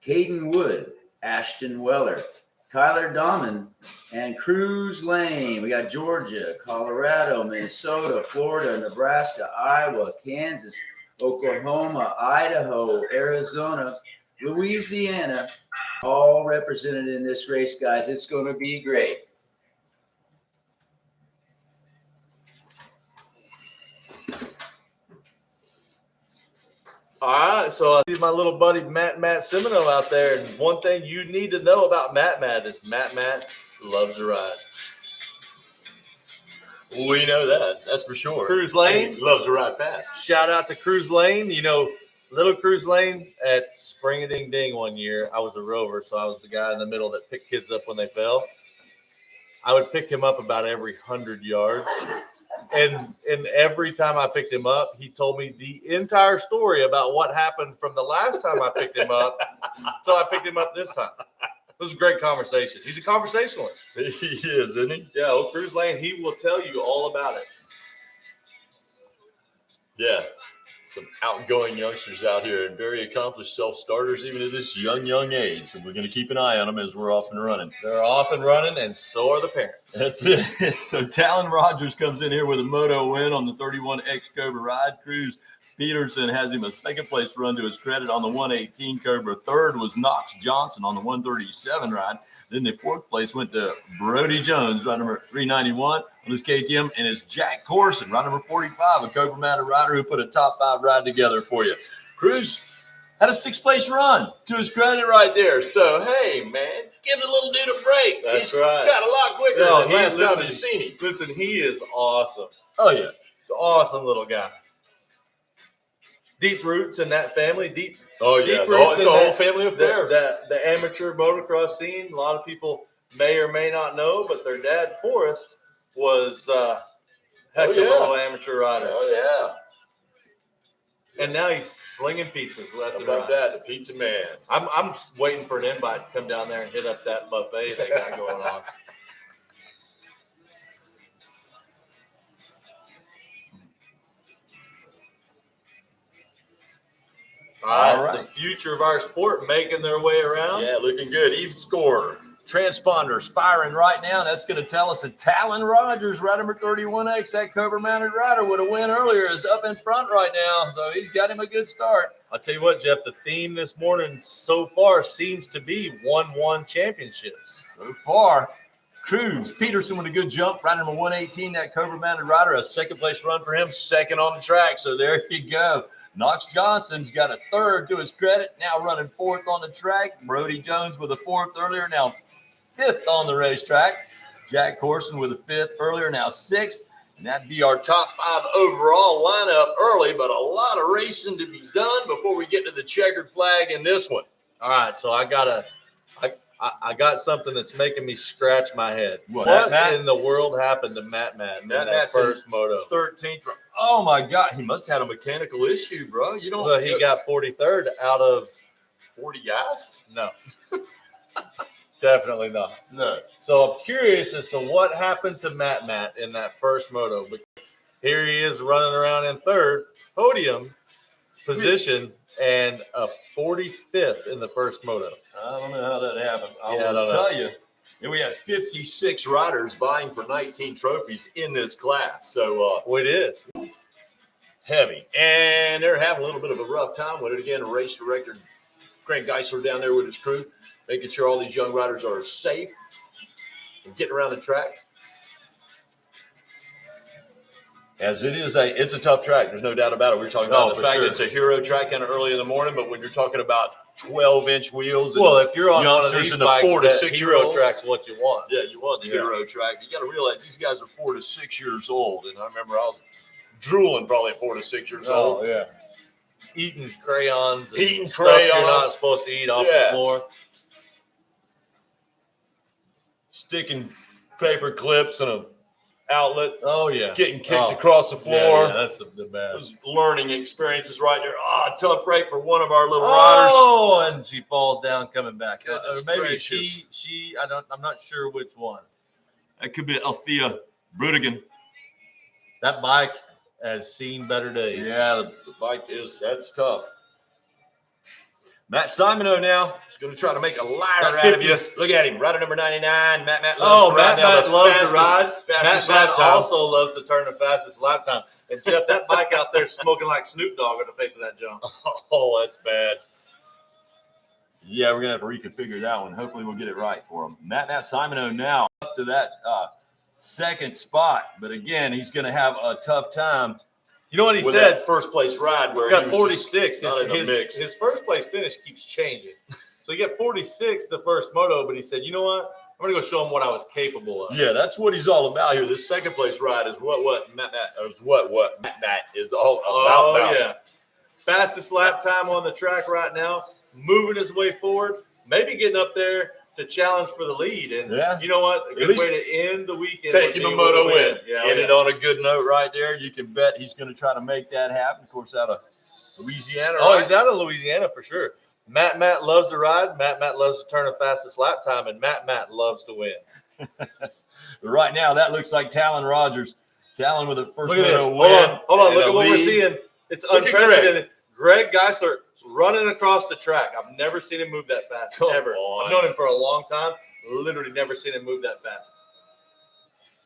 Caden Wood, Ashton Weller, Kyler Dahman, and Cruz Lane. We got Georgia, Colorado, Minnesota, Florida, Nebraska, Iowa, Kansas, Oklahoma, Idaho, Arizona, Louisiana, all represented in this race, guys. It's going to be great. All right, so I see my little buddy Matt Semino out there, and one thing you need to know about Matt is Matt loves to ride. We know that. That's for sure. Cruz Lane loves to ride fast. Shout out to Cruz Lane. You know, little Cruz Lane at Spring a Ding Ding one year, I was a rover, so I was the guy in the middle that picked kids up when they fell. I would pick him up about every 100 yards. And every time I picked him up, he told me the entire story about what happened from the last time I picked him up until I picked him up this time. It was a great conversation. He's a conversationalist. He is, isn't he? Yeah, old Cruz Lane, he will tell you all about it. Yeah. Some outgoing youngsters out here and very accomplished self-starters even at this young age. And we're going to keep an eye on them as we're off and running. They're off and running, and so are the parents. That's it. So Talon Rogers comes in here with a moto win on the 31X Cobra ride. Cruz Peterson has him a second-place run to his credit on the 118 Cobra. Third was Knox Johnson on the 137 ride. Then the fourth place went to Brody Jones, ride number 391 on his KTM, and it's Jack Corson, ride number 45, a Cobra Mounted rider who put a top 5 ride together for you. Cruz had a 6th-place run to his credit right there. So, hey, man, give the little dude a break. That's He's right. got a lot quicker than last time you've seen him. Listen, he is awesome. Oh, yeah. He's an awesome little guy. Deep roots in that family. Deep roots It's a whole family affair. The amateur motocross scene. A lot of people may or may not know, but their dad, Forrest, was heck of a little amateur rider. Oh, yeah. And now he's slinging pizzas left and How right. about that? The pizza man. I'm waiting for an invite to come down there and hit up that buffet they got going on. All right. The future of our sport making their way around. Yeah, looking good. Even score. Transponders firing right now. That's going to tell us that Talon Rogers, ride number 31X, that Cobra Mounted rider would have win earlier, is up in front right now. So he's got him a good start. I'll tell you what, Jeff, the theme this morning so far seems to be 1-1 championships. So far, Cruz Peterson with a good jump, ride number 118, that Cobra Mounted rider, a 2nd-place run for him, 2nd on the track. So there you go. Knox Johnson's got a 3rd to his credit, now running 4th on the track. Brody Jones with a 4th earlier, now 5th on the racetrack. Jack Corson with a 5th earlier, now 6th. And that'd be our top 5 overall lineup early, but a lot of racing to be done before we get to the checkered flag in this one. All right, so I got something that's making me scratch my head. What in the world happened to Matt in that first moto? 13th. Oh, my God. He must have had a mechanical issue, bro. You don't. Well, he got 43rd out of 40 guys? No. Definitely not. No. So I'm curious as to what happened to Matt in that first moto. But here he is running around in 3rd podium position and a 45th in the first moto. I don't know how that happened. I will tell you. And we had 56 riders vying for 19 trophies in this class. So we did. Heavy. And they're having a little bit of a rough time with it. Again, race director Craig Geisler down there with his crew, making sure all these young riders are safe and getting around the track. As it's a tough track. There's no doubt about it. We were talking about the fact that it's a hero track kind of early in the morning, but when you're talking about 12-inch wheels. Well, if you're on one of these bikes, 4 to 6 hero track's what you want. Yeah, you want the hero track. You got to realize these guys are 4 to 6 years old, and I remember I was drooling probably 4 to 6 years old. Oh, yeah. Eating crayons and Eating stuff crayons. you're not supposed to eat off the floor. Sticking paper clips in a outlet. Oh, yeah. Getting kicked across the floor. Yeah, that's the bad. Those learning experiences right there. Tough break for one of our little riders. Oh, and she falls down coming back. Goodness Maybe gracious. I'm not sure which one. That could be Althea Brudigan. That bike has seen better days. Yeah, the bike that's tough. Matt Simoneau now is going to try to make a liar out of you. Look at him. Rider number 99. Matt loves to ride. Matt loves to ride. Fastest Matt lap time. also loves to turn the fastest lap time. And Jeff, that bike out there smoking like Snoop Dogg on the face of that jump. Oh, that's bad. Yeah, we're going to have to reconfigure that one. Hopefully we'll get it right for him. Matt Simoneau now up to that second spot. But again, he's going to have a tough time. You know what he with said? That first place ride where he got he was 46. not in the mix. His first place finish keeps changing. So he got 46 the first moto, but he said, you know what? I'm going to go show him what I was capable of. Yeah, that's what he's all about here. This second place ride is what Matt is all about. Oh, yeah. Fastest lap time on the track right now. Moving his way forward. Maybe getting up there to challenge for the lead. And you know what? A good way to end the weekend. Take him a moto win. End it on a good note right there. You can bet he's going to try to make that happen. Of course, out of Louisiana. Oh, right? He's out of Louisiana for sure. Matt loves to ride. Matt loves to turn the fastest lap time. And Matt loves to win. Right now, that looks like Talon Rogers. Talon with the first moto win. Hold on. Look at what we're seeing. It's unprecedented. Greg Geisler running across the track. I've never seen him move that fast, ever. I've known him for a long time. Literally never seen him move that fast.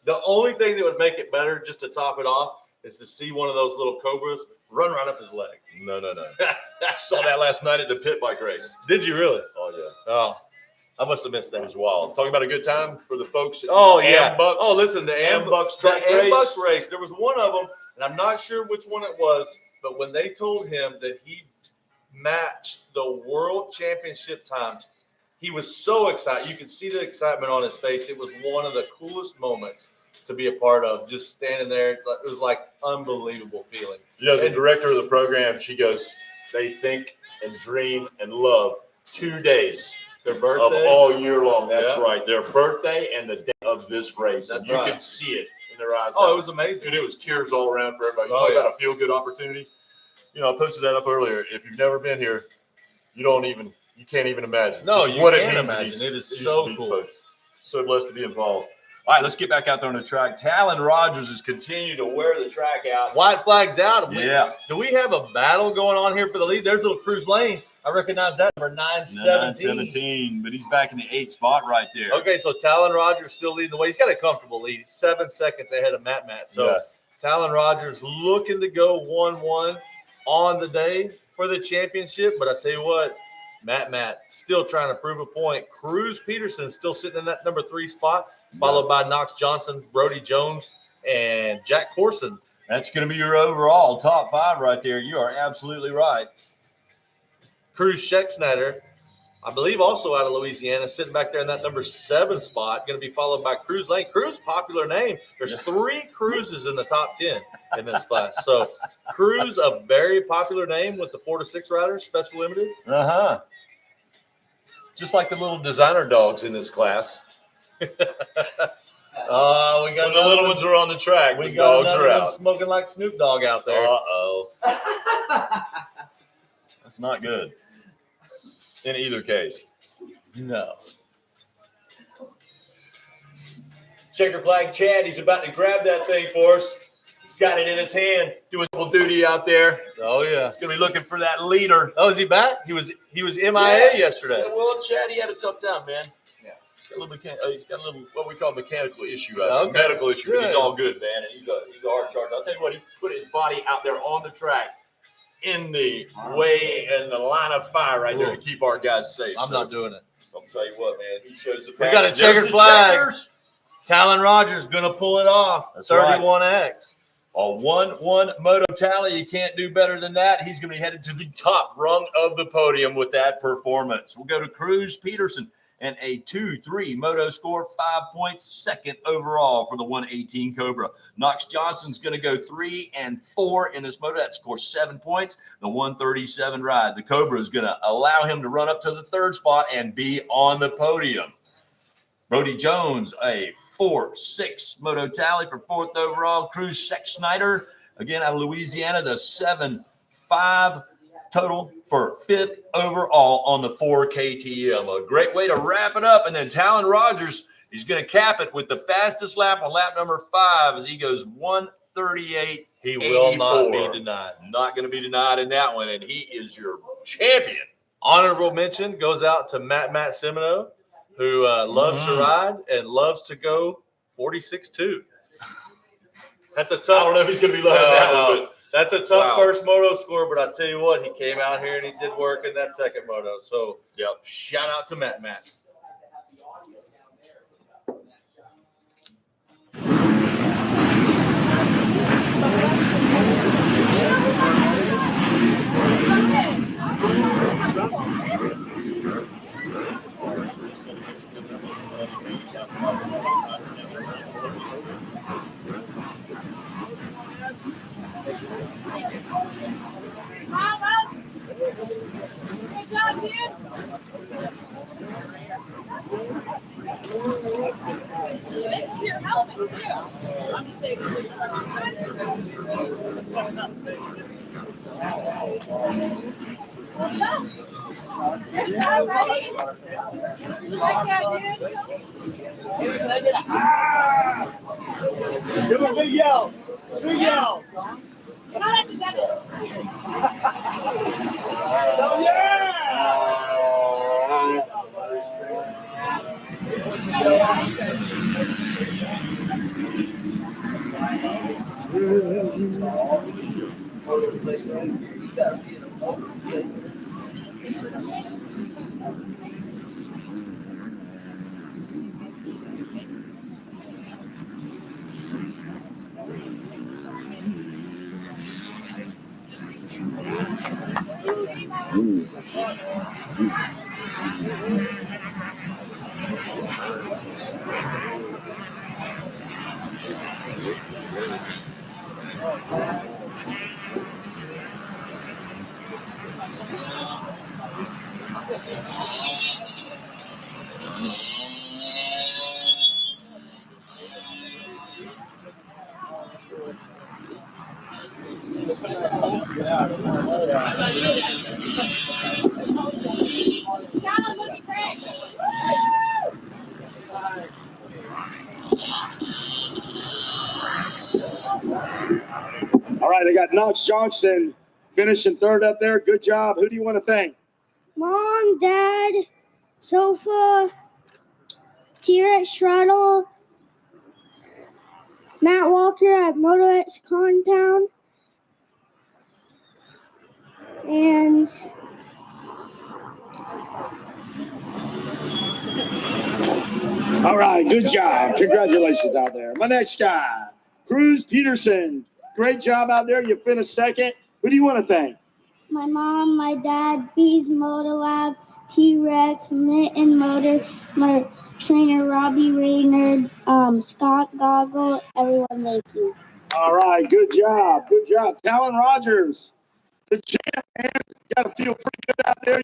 The only thing that would make it better, just to top it off, is to see one of those little Cobras run right up his leg. No. I saw that last night at the pit bike race. Did you really? Oh, yeah. Oh, I must have missed that. It was wild. Talking about a good time for the folks at Ambucks. Oh, listen, the Ambucks track race. Ambucks race. There was one of them, and I'm not sure which one it was, but when they told him that he matched the world championship time, he was so excited. You could see the excitement on his face. It was one of the coolest moments to be a part of, just standing there. It was like unbelievable feeling. You know, the director of the program, she goes, they think and dream and love 2 days. Their birthday? Of all year long. That's right. Their birthday and the day of this race. That's you could see it in their eyes. Oh, it was amazing. And it was tears all around for everybody. You talk about a feel-good opportunity. You know, I posted that up earlier. If you've never been here, you can't even imagine. No, just you what can't it means imagine. It is so cool. Folks. So blessed to be involved. All right, let's get back out there on the track. Talon Rogers is continuing to wear the track out. White flag's out. Yeah. Do we have a battle going on here for the lead? There's a little Cruise Lane. I recognize that number 917. But he's back in the 8th spot right there. Okay, so Talon Rogers still leading the way. He's got a comfortable lead. He's 7 seconds ahead of Matt. So Talon Rogers looking to go 1-1 on the day for the championship. But I tell you what, Matt still trying to prove a point. Cruz Peterson still sitting in that number 3 spot, followed by Knox Johnson, Brody Jones, and Jack Corson. That's going to be your overall top 5 right there. You are absolutely right. Cruz Schexnayder, I believe also out of Louisiana, sitting back there in that number 7 spot, going to be followed by Cruz Lane. Cruz, popular name. There's 3 Cruzes in the top 10 in this class. So Cruz, a very popular name with the 4 to 6 riders, special limited. Just like the little designer dogs in this class. Oh, we got when the little ones are on the track. We the got dogs are out. Smoking like Snoop Dogg out there. Uh-oh. That's not good. In either case. No. Checker flag Chad, he's about to grab that thing for us. He's got it in his hand, doing double duty out there. Oh, yeah. He's going to be looking for that leader. Oh, is he back? He was MIA yesterday. Yeah, well, Chad, he had a tough time, man. Yeah. He's got a little what we call mechanical issue, medical issue. Good. He's all good, man, and he's a hard charger. I'll tell you what, he put his body out there on the track in the way and the line of fire right there to keep our guys safe. I'm not doing it. I'll tell you what, man. He shows the we got a checkered flag. Talon Rogers going to pull it off. That's 31X. Right. A 1-1 moto tally. You can't do better than that. He's going to be headed to the top rung of the podium with that performance. We'll go to Cruz Peterson and a 2-3 moto score, 5 points, second overall for the 118 Cobra. Knox Johnson's going to go 3 and 4 in this moto. That scores 7 points. The 137 ride. The Cobra is going to allow him to run up to the 3rd spot and be on the podium. Brody Jones, a 4-6 moto tally for 4th overall. Cruz Schexnayder, again out of Louisiana, the 7-5 total for 5th overall on the 4 KTM. A great way to wrap it up. And then Talon Rogers, he's going to cap it with the fastest lap on lap number 5 as he goes 1:38.84. He will not be denied. Not going to be denied in that one. And he is your champion Honorable mention goes out to Matt Semino, who loves to ride and loves to go 46.2. That's a tough. I don't know if he's going to be loving that one, but that's a tough Wow. first moto score. But I tell you what, he came out here and he did work in that second moto. So yep. Shout out to Matt. Good job, dude. This is your helmet, too. I'm just saying. Good job, buddy. Like that, dude. Give him a big yell. Big yell. You're not at the dentist. Oh, yeah! All right, I got Knox Johnson finishing third up there. Good job. Who do you want to thank? Mom, Dad, Sofa, T-Rex Shuttle, Matt Walker at MotoX Compound, and All right, good job. Congratulations out there. My next guy, Cruz Peterson. Great job out there. You finished second. Who do you want to thank? my mom, my dad, Bees Motor Lab, T-Rex, Mitten Motor, my trainer Robbie Raynard, Scott Goggle, everyone, thank you. All right, good job. Good job. Talon Rogers, the champ, man. You got to feel pretty good out there.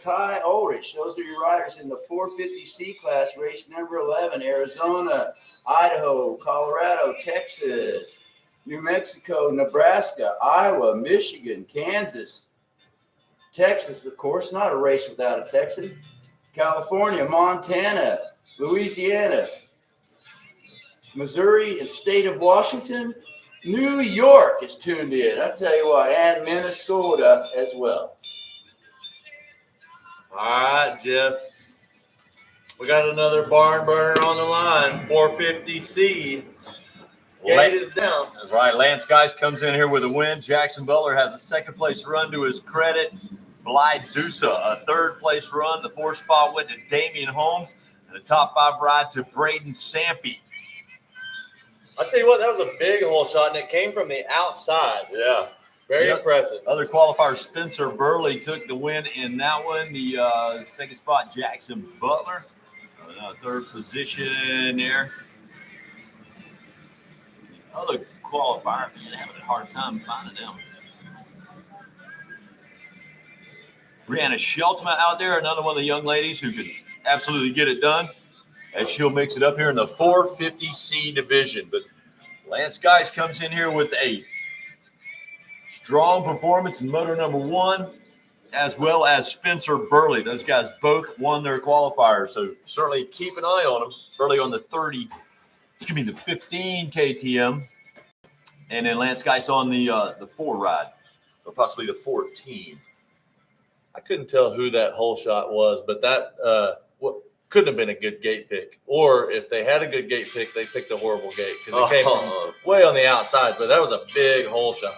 Kai Ulrich. Those are your riders in the 450C class, race number 11. Arizona, Idaho, Colorado, Texas, New Mexico, Nebraska, Iowa, Michigan, Kansas, Texas, of course, not a race without a Texan. California, Montana, Louisiana, Missouri, and state of Washington. New York is tuned in. I'll tell you what, and Minnesota as well. All right, Jeff. We got another barn burner on the line. 450C. Gate is down. That's right. Lance Geist comes in here with a win. Jackson Butler has a second-place run to his credit. Blythe Dusa, a third-place run. The 4-spot went to Damian Holmes. And the top 5 ride to Braden Sampy. I'll tell you what, that was a big hole shot, and it came from the outside. Yeah. Very impressive. Other qualifier, Spencer Burley took the win in that one. The second spot, Jackson Butler. Third position there. The other qualifier, man, having a hard time finding them. Brianna Sheltman out there, another one of the young ladies who can absolutely get it done, as she'll mix it up here in the 450C division. But Lance Geist comes in here with a strong performance in motor number 1, as well as Spencer Burley. Those guys both won their qualifiers, so certainly keep an eye on them. Burley on the 15 KTM, and then Lance Geist on the 4 ride, or possibly the 14. I couldn't tell who that hole shot was, but that couldn't have been a good gate pick. Or if they had a good gate pick, they picked a horrible gate because it came from way on the outside. But that was a big hole shot.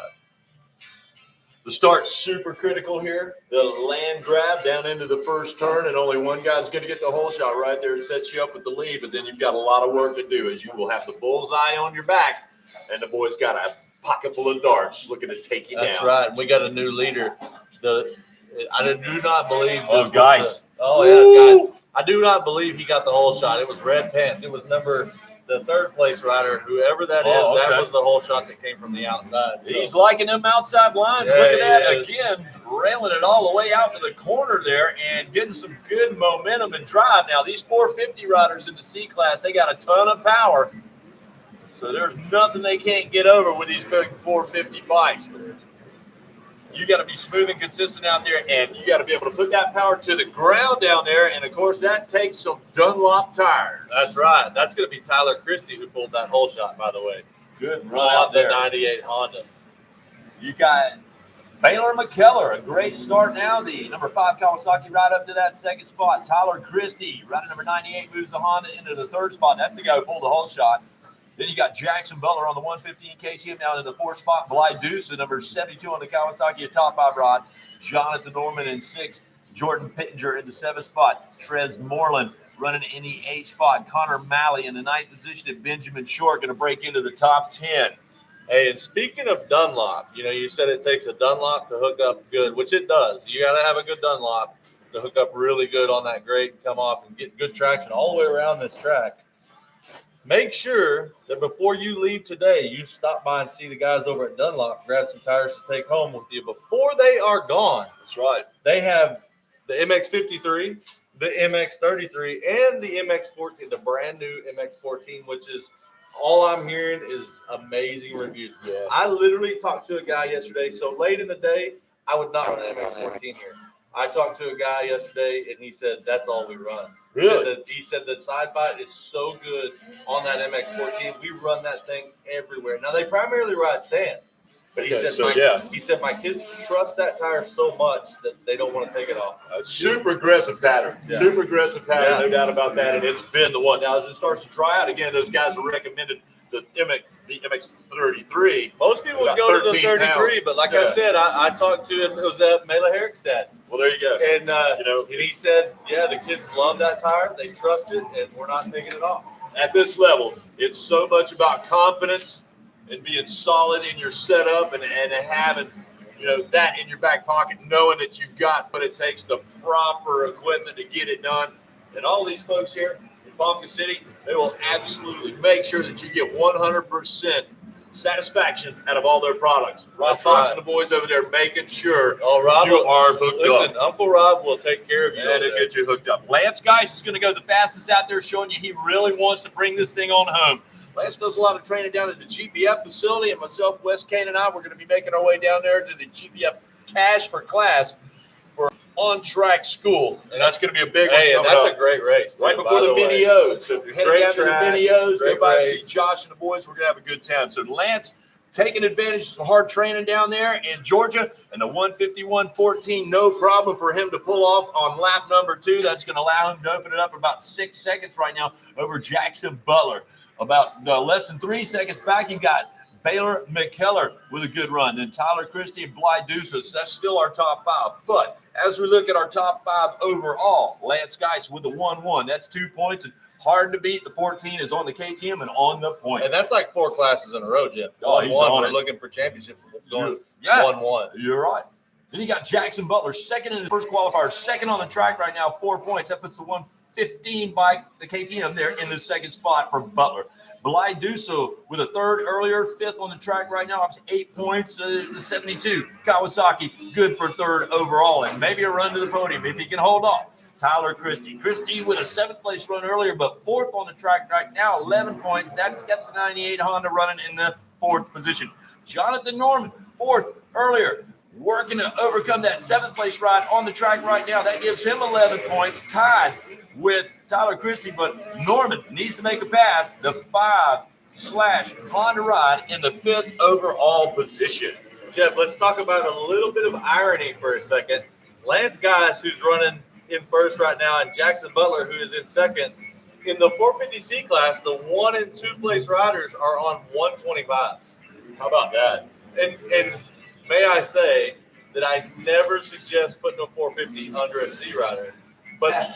The start's super critical here. The land grab down into the first turn, and only one guy's going to get the hole shot right there to set you up with the lead. But then you've got a lot of work to do, as you will have the bullseye on your back, and the boy's got a pocket full of darts looking to take you down. That's right. And we got a new leader. I do not believe this. Oh, guys. Guys. I do not believe he got the hole shot. It was red pants. It was the third place rider, whoever that is. Okay. That was the hole shot that came from the outside. So. He's liking them outside lines. Yeah, Look at that. is. Again, railing it all the way out to the corner there and getting some good momentum and drive. Now, these 450 riders in the C class, they got a ton of power. So there's nothing they can't get over with these big 450 bikes. You got to be smooth and consistent out there, and you got to be able to put that power to the ground down there. And, of course, that takes some Dunlop tires. That's right. That's going to be Tyler Christie who pulled that hole shot, by the way. Good run out there. The 98 Honda. You got Baylor McKellar, a great start now. The number 5 Kawasaki right up to that second spot. Tyler Christie, riding number 98, moves the Honda into the third spot. That's the guy who pulled the hole shot. Then you got Jackson Butler on the 115 KTM now in the 4th spot. Blythe Dusa, number 72 on the Kawasaki, a top 5 rod. Jonathan Norman in 6th. Jordan Pittenger in the 7th spot. Trez Moreland running in the 8th spot. Connor Malley in the 9th position. And Benjamin Short going to break into the top 10. Hey, and speaking of Dunlop, you said it takes a Dunlop to hook up good, which it does. You got to have a good Dunlop to hook up really good on that grade and come off and get good traction all the way around this track. Make sure that before you leave today, you stop by and see the guys over at Dunlop, grab some tires to take home with you before they are gone. That's right. They have the MX-53, the MX-33, and the MX-14, the brand new MX-14, which is all I'm hearing is amazing reviews. Yeah. I literally talked to a guy yesterday. So late in the day, I would not run an MX-14 here. I talked to a guy yesterday, and he said, that's all we run. Really? He said the side bite is so good on that MX-14. We run that thing everywhere. Now, they primarily ride sand. But he said my kids trust that tire so much that they don't want to take it off. Super aggressive pattern. Yeah. Super aggressive pattern, Yeah. no doubt about that. And it's been the one. Now, as it starts to dry out again, those guys are recommended the MX-33. Most people would go to the 33, pounds. but like I said, I talked to him. It was Mela Herrick's dad. Well, there you go. And, and he said, yeah, the kids love that tire. They trust it, and we're not taking it off. At this level, it's so much about confidence and being solid in your setup and having, that in your back pocket, knowing that you've got what it takes, the proper equipment to get it done. And all these folks here in Ponca City, they will absolutely make sure that you get 100% satisfaction out of all their products. Rob That's Fox right. and the boys over there making sure Rob, you are hooked listen, up. Uncle Rob will take care of you. And it'll get you hooked up. Lance Geis is going to go the fastest out there, showing you he really wants to bring this thing on home. Lance does a lot of training down at the GPF facility, and myself, Wes Kane, and I, we're going to be making our way down there to the GPF Cash for Class for on-track school. And that's going to be a big one. Hey, and that's a great race. Right before the Mini O's. So if you're heading Great down track, to the Mini O's, go great by and race. see Josh and the boys. We're going to have a good time. So Lance taking advantage of some hard training down there in Georgia, and the 151.14, no problem for him to pull off on lap number 2. That's going to allow him to open it up about 6 seconds right now over Jackson Butler. About less than 3 seconds back, you got Baylor McKellar with a good run. Then Tyler Christie and Bly Deuces. That's still our top 5. But as we look at our top 5 overall, Lance Geis with the 1-1. That's 2 points. And hard to beat. The 14 is on the KTM and on the point. And that's like 4 classes in a row, Jeff. Oh, he's 1-1. on We're it. looking for championships. Going Yeah. 1-1. You're right. Then you got Jackson Butler, second in his first qualifier, second on the track right now, 4 points. That puts the 115 by the KTM there in the second spot for Butler. Bly Duso with a third earlier, 5th on the track right now, 8 points, 72. Kawasaki, good for 3rd overall, and maybe a run to the podium if he can hold off. Tyler Christie. Christie with a 7th place run earlier, but 4th on the track right now, 11 points. That's got the 98 Honda running in the 4th position. Jonathan Norman, 4th earlier, working to overcome that 7th place ride on the track right now. That gives him 11 points, tied with Tyler Christie, but Norman needs to make a pass. The 5/ Honda ride in the 5th overall position. Jeff, let's talk about a little bit of irony for a second. Lance Geis, who's running in first right now, and Jackson Butler, who is in second. In the 450C class, the 1 and 2 place riders are on 125. How about that? And may I say that I never suggest putting a 450 under a C rider. But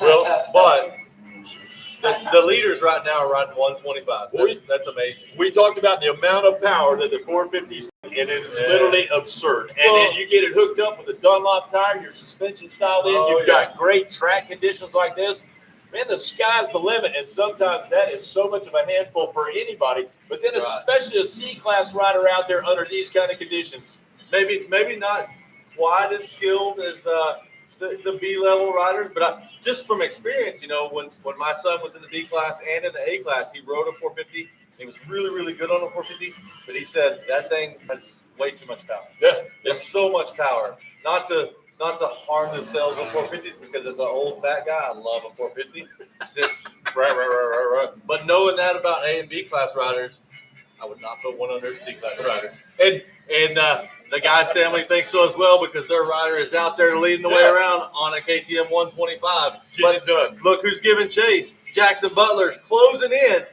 the leaders right now are riding 125. That's amazing. We talked about the amount of power that the 450s, and it's literally absurd. And then you get it hooked up with a Dunlop tire, your suspension styled in. You've got great track conditions like this. Man, the sky's the limit, and sometimes that is so much of a handful for anybody. But then especially a C-class rider out there under these kind of conditions. Maybe not quite as skilled as the B-level riders, but just from experience, when my son was in the B class and in the A class, he rode a 450. He was really, really good on a 450, but he said that thing has way too much power. Yeah, there's so much power. Not to harm themselves on 450s, because as an old fat guy, I love a 450. Right. But knowing that about A and B class riders, I would not put one under a C class rider. And the Geis family thinks so as well, because their rider is out there leading the way around on a KTM 125. Get it done. Look who's giving chase. Jackson Butler's closing in.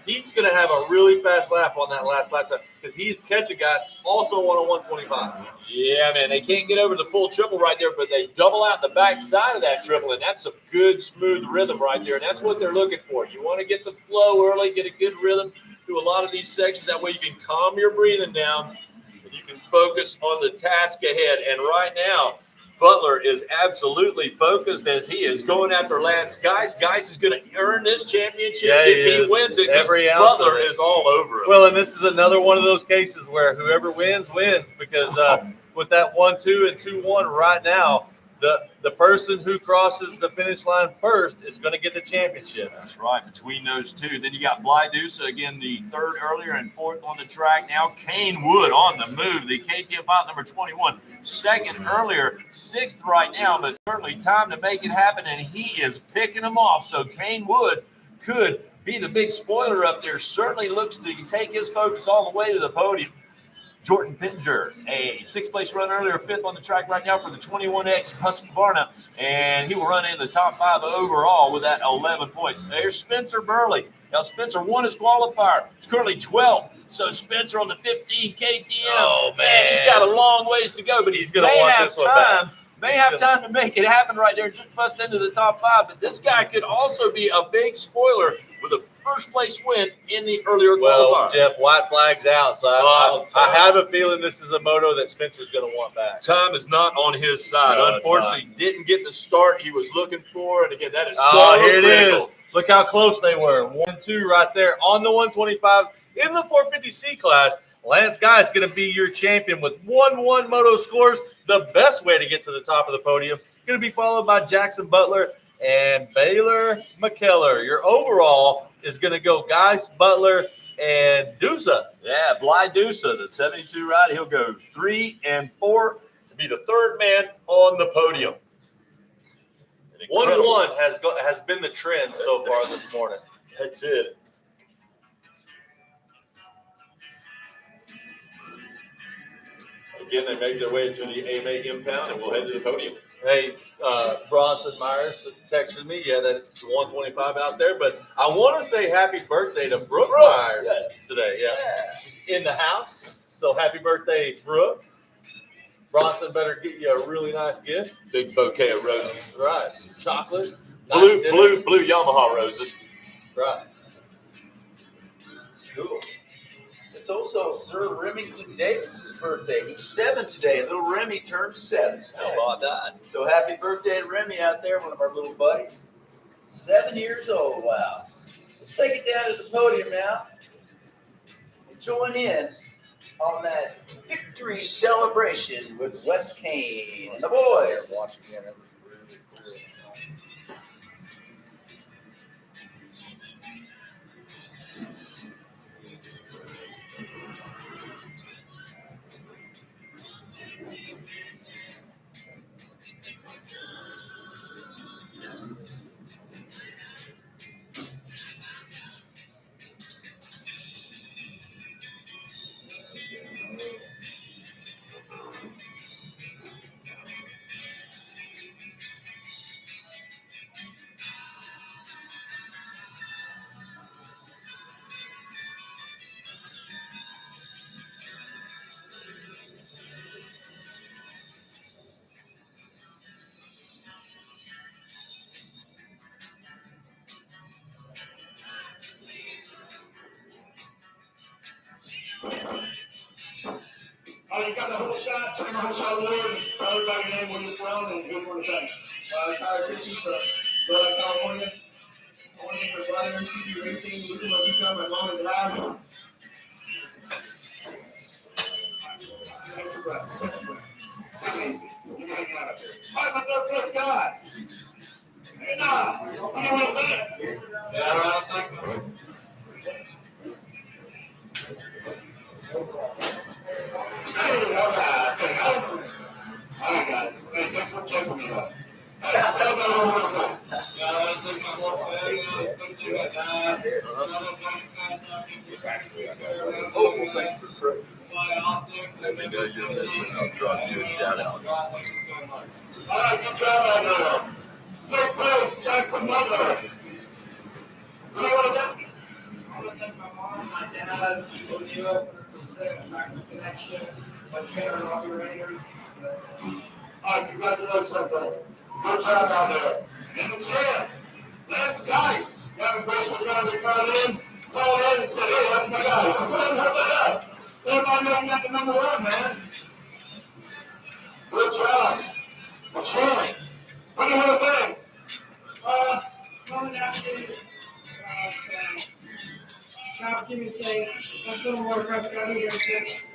He's going to have a really fast lap on that last lap time, because he's catching guys also on a 125. Yeah, man, they can't get over the full triple right there, but they double out the back side of that triple, and that's a good, smooth rhythm right there, and that's what they're looking for. You want to get the flow early, get a good rhythm through a lot of these sections. That way you can calm your breathing down, and you can focus on the task ahead. And right now, Butler is absolutely focused as he is going after Lance Geis. Geis is going to earn this championship if he wins it. Every ounce Butler of it is all over it. Well, and this is another one of those cases where whoever wins, because with that 1-2 and 2-1 right now, the person who crosses the finish line first is going to get the championship. That's right, between those two. Then you got Bly Dusa, again, the 3rd earlier and 4th on the track now. Kane Wood on the move, the KTM pilot number 21. 2nd earlier, 6th right now, but certainly time to make it happen, and he is picking them off. So Kane Wood could be the big spoiler up there. Certainly looks to take his focus all the way to the podium. Jordan Pinger, a 6th place run earlier, 5th on the track right now for the 21X Husqvarna, and he will run in the top 5 overall with that 11 points. There's Spencer Burley. Now, Spencer won his qualifier. He's currently 12th, so Spencer on the 15 KTM. Oh, man. He's got a long ways to go, but he's going to want this one back. May have time to make it happen right there, just bust into the top 5. But this guy could also be a big spoiler with a first-place win in the earlier qualifier. Well, Jeff, white flag's out, so I have a feeling this is a moto that Spencer's going to want back. Time is not on his side. No, unfortunately, didn't get the start he was looking for. And again, that is here it is. Look how close they were. 1-2 right there on the 125s in the 450C class. Lance Guy is going to be your champion with 1-1 moto scores. The best way to get to the top of the podium. Going to be followed by Jackson Butler and Baylor McKellar. Your overall is going to go Geis, Butler, and Dusa. Yeah, Bly Dusa, the 72 ride, he'll go 3 and 4 to be the third man on the podium. 1-1 has been the trend so far this morning. That's it. Again, they make their way to the AMA impound, and we'll head to the podium. Hey, Bronson Myers texted me. Yeah, that's 125 out there. But I want to say happy birthday to Brooke Myers today. Yeah. She's in the house. So happy birthday, Brooke. Bronson better get you a really nice gift. Big bouquet of roses. Right. Some chocolate. Blue nice Yamaha roses. Right. Cool. It's also Sir Remington Davis's birthday. He's 7 today. Little Remy turned 7. How about that? So happy birthday to Remy out there, one of our little buddies. 7 years old. Wow. Let's take it down to the podium now. Join in on that victory celebration with Wes Kane and the boys. Oh, you got the whole shot. Take the whole shot award. Tell everybody your name, where you're from, and who you want to thank. Tyler Christie from Southern California. I want to thank my brother, MCB Racing, Luke, my become my mom and dad. Catch your breath. Catch your breath. Take it easy. You can hang out up here. All right, my third place guy. Hey, nah. You want to bet? Yeah, all right, thank you. Hey, all right, guys. Hey, thanks for checking me out. Let me know you're listening. I'll drop you a shout out. All right, good job out there. Safe place, Jackson Butler. Who do you want to thank? I want to thank my mom, my dad, O'Neill, 100%, American Connection, my trainer, Robbie Rayner. All right, congratulations, brother. Good job out there. And the champ, Lance Guy. You have a great one down there, called in and said, hey, that's my guy. I'm glad to have that up. Everybody know you got the number 1, man. Good job. The champ. What do you want to think? Going down to God, give me a second. That's a little more aggressive. I'll be here in a second.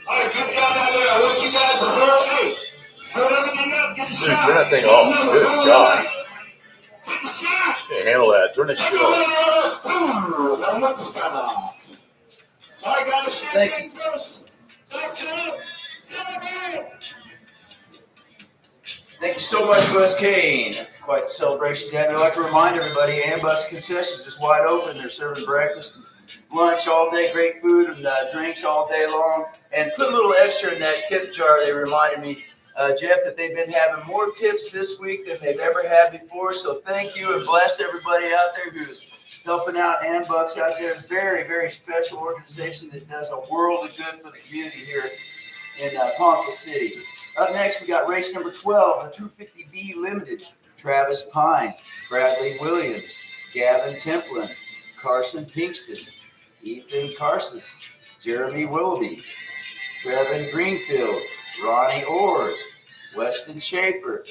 All right, good job out there. I want you guys to hurry. Hurry everything up. Get the Dude, shot. turn that thing off. Good God. Get the shot. Can't handle that. Turn that shit off. Now, what's the sky box? All right, guys, champagne toast. Nice it up. Celebrate. Thank you so much, Wes Kane. That's quite the celebration. And I'd like to remind everybody, Ambus Concessions is wide open. They're serving breakfast and lunch all day, great food and drinks all day long. And put a little extra in that tip jar. They reminded me, Jeff, that they've been having more tips this week than they've ever had before. So thank you and bless everybody out there who's helping out Ambus out there. Very, very special organization that does a world of good for the community here in Ponca City. Up next, we got race number 12, the 250B Limited. Travis Pine, Bradley Williams, Gavin Templin, Carson Pinkston, Ethan Carsus, Jeremy Willoughby, Trevin Greenfield, Ronnie Orrs, Weston Schaefer,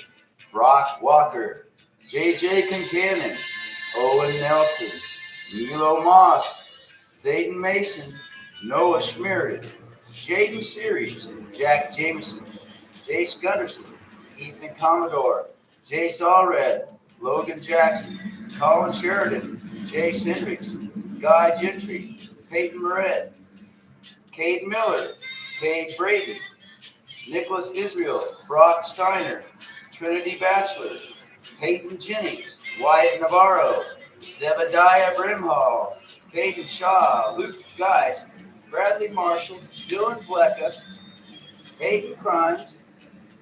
Brock Walker, JJ Concannon, Owen Nelson, Milo Moss, Zayden Mason, Noah Schmeridan, Jaden Series, Jack Jameson, Jace Gunderson, Ethan Commodore, Jace Allred, Logan Jackson, Colin Sheridan, Jace Hendricks, Guy Gentry, Peyton Moret, Cade Miller, Cade Braden, Nicholas Israel, Brock Steiner, Trinity Batchelor, Peyton Jennings, Wyatt Navarro, Zebediah Brimhall, Caden Shaw, Luke Geis, Bradley Marshall, Dylan Blecka, Hayden Crimes,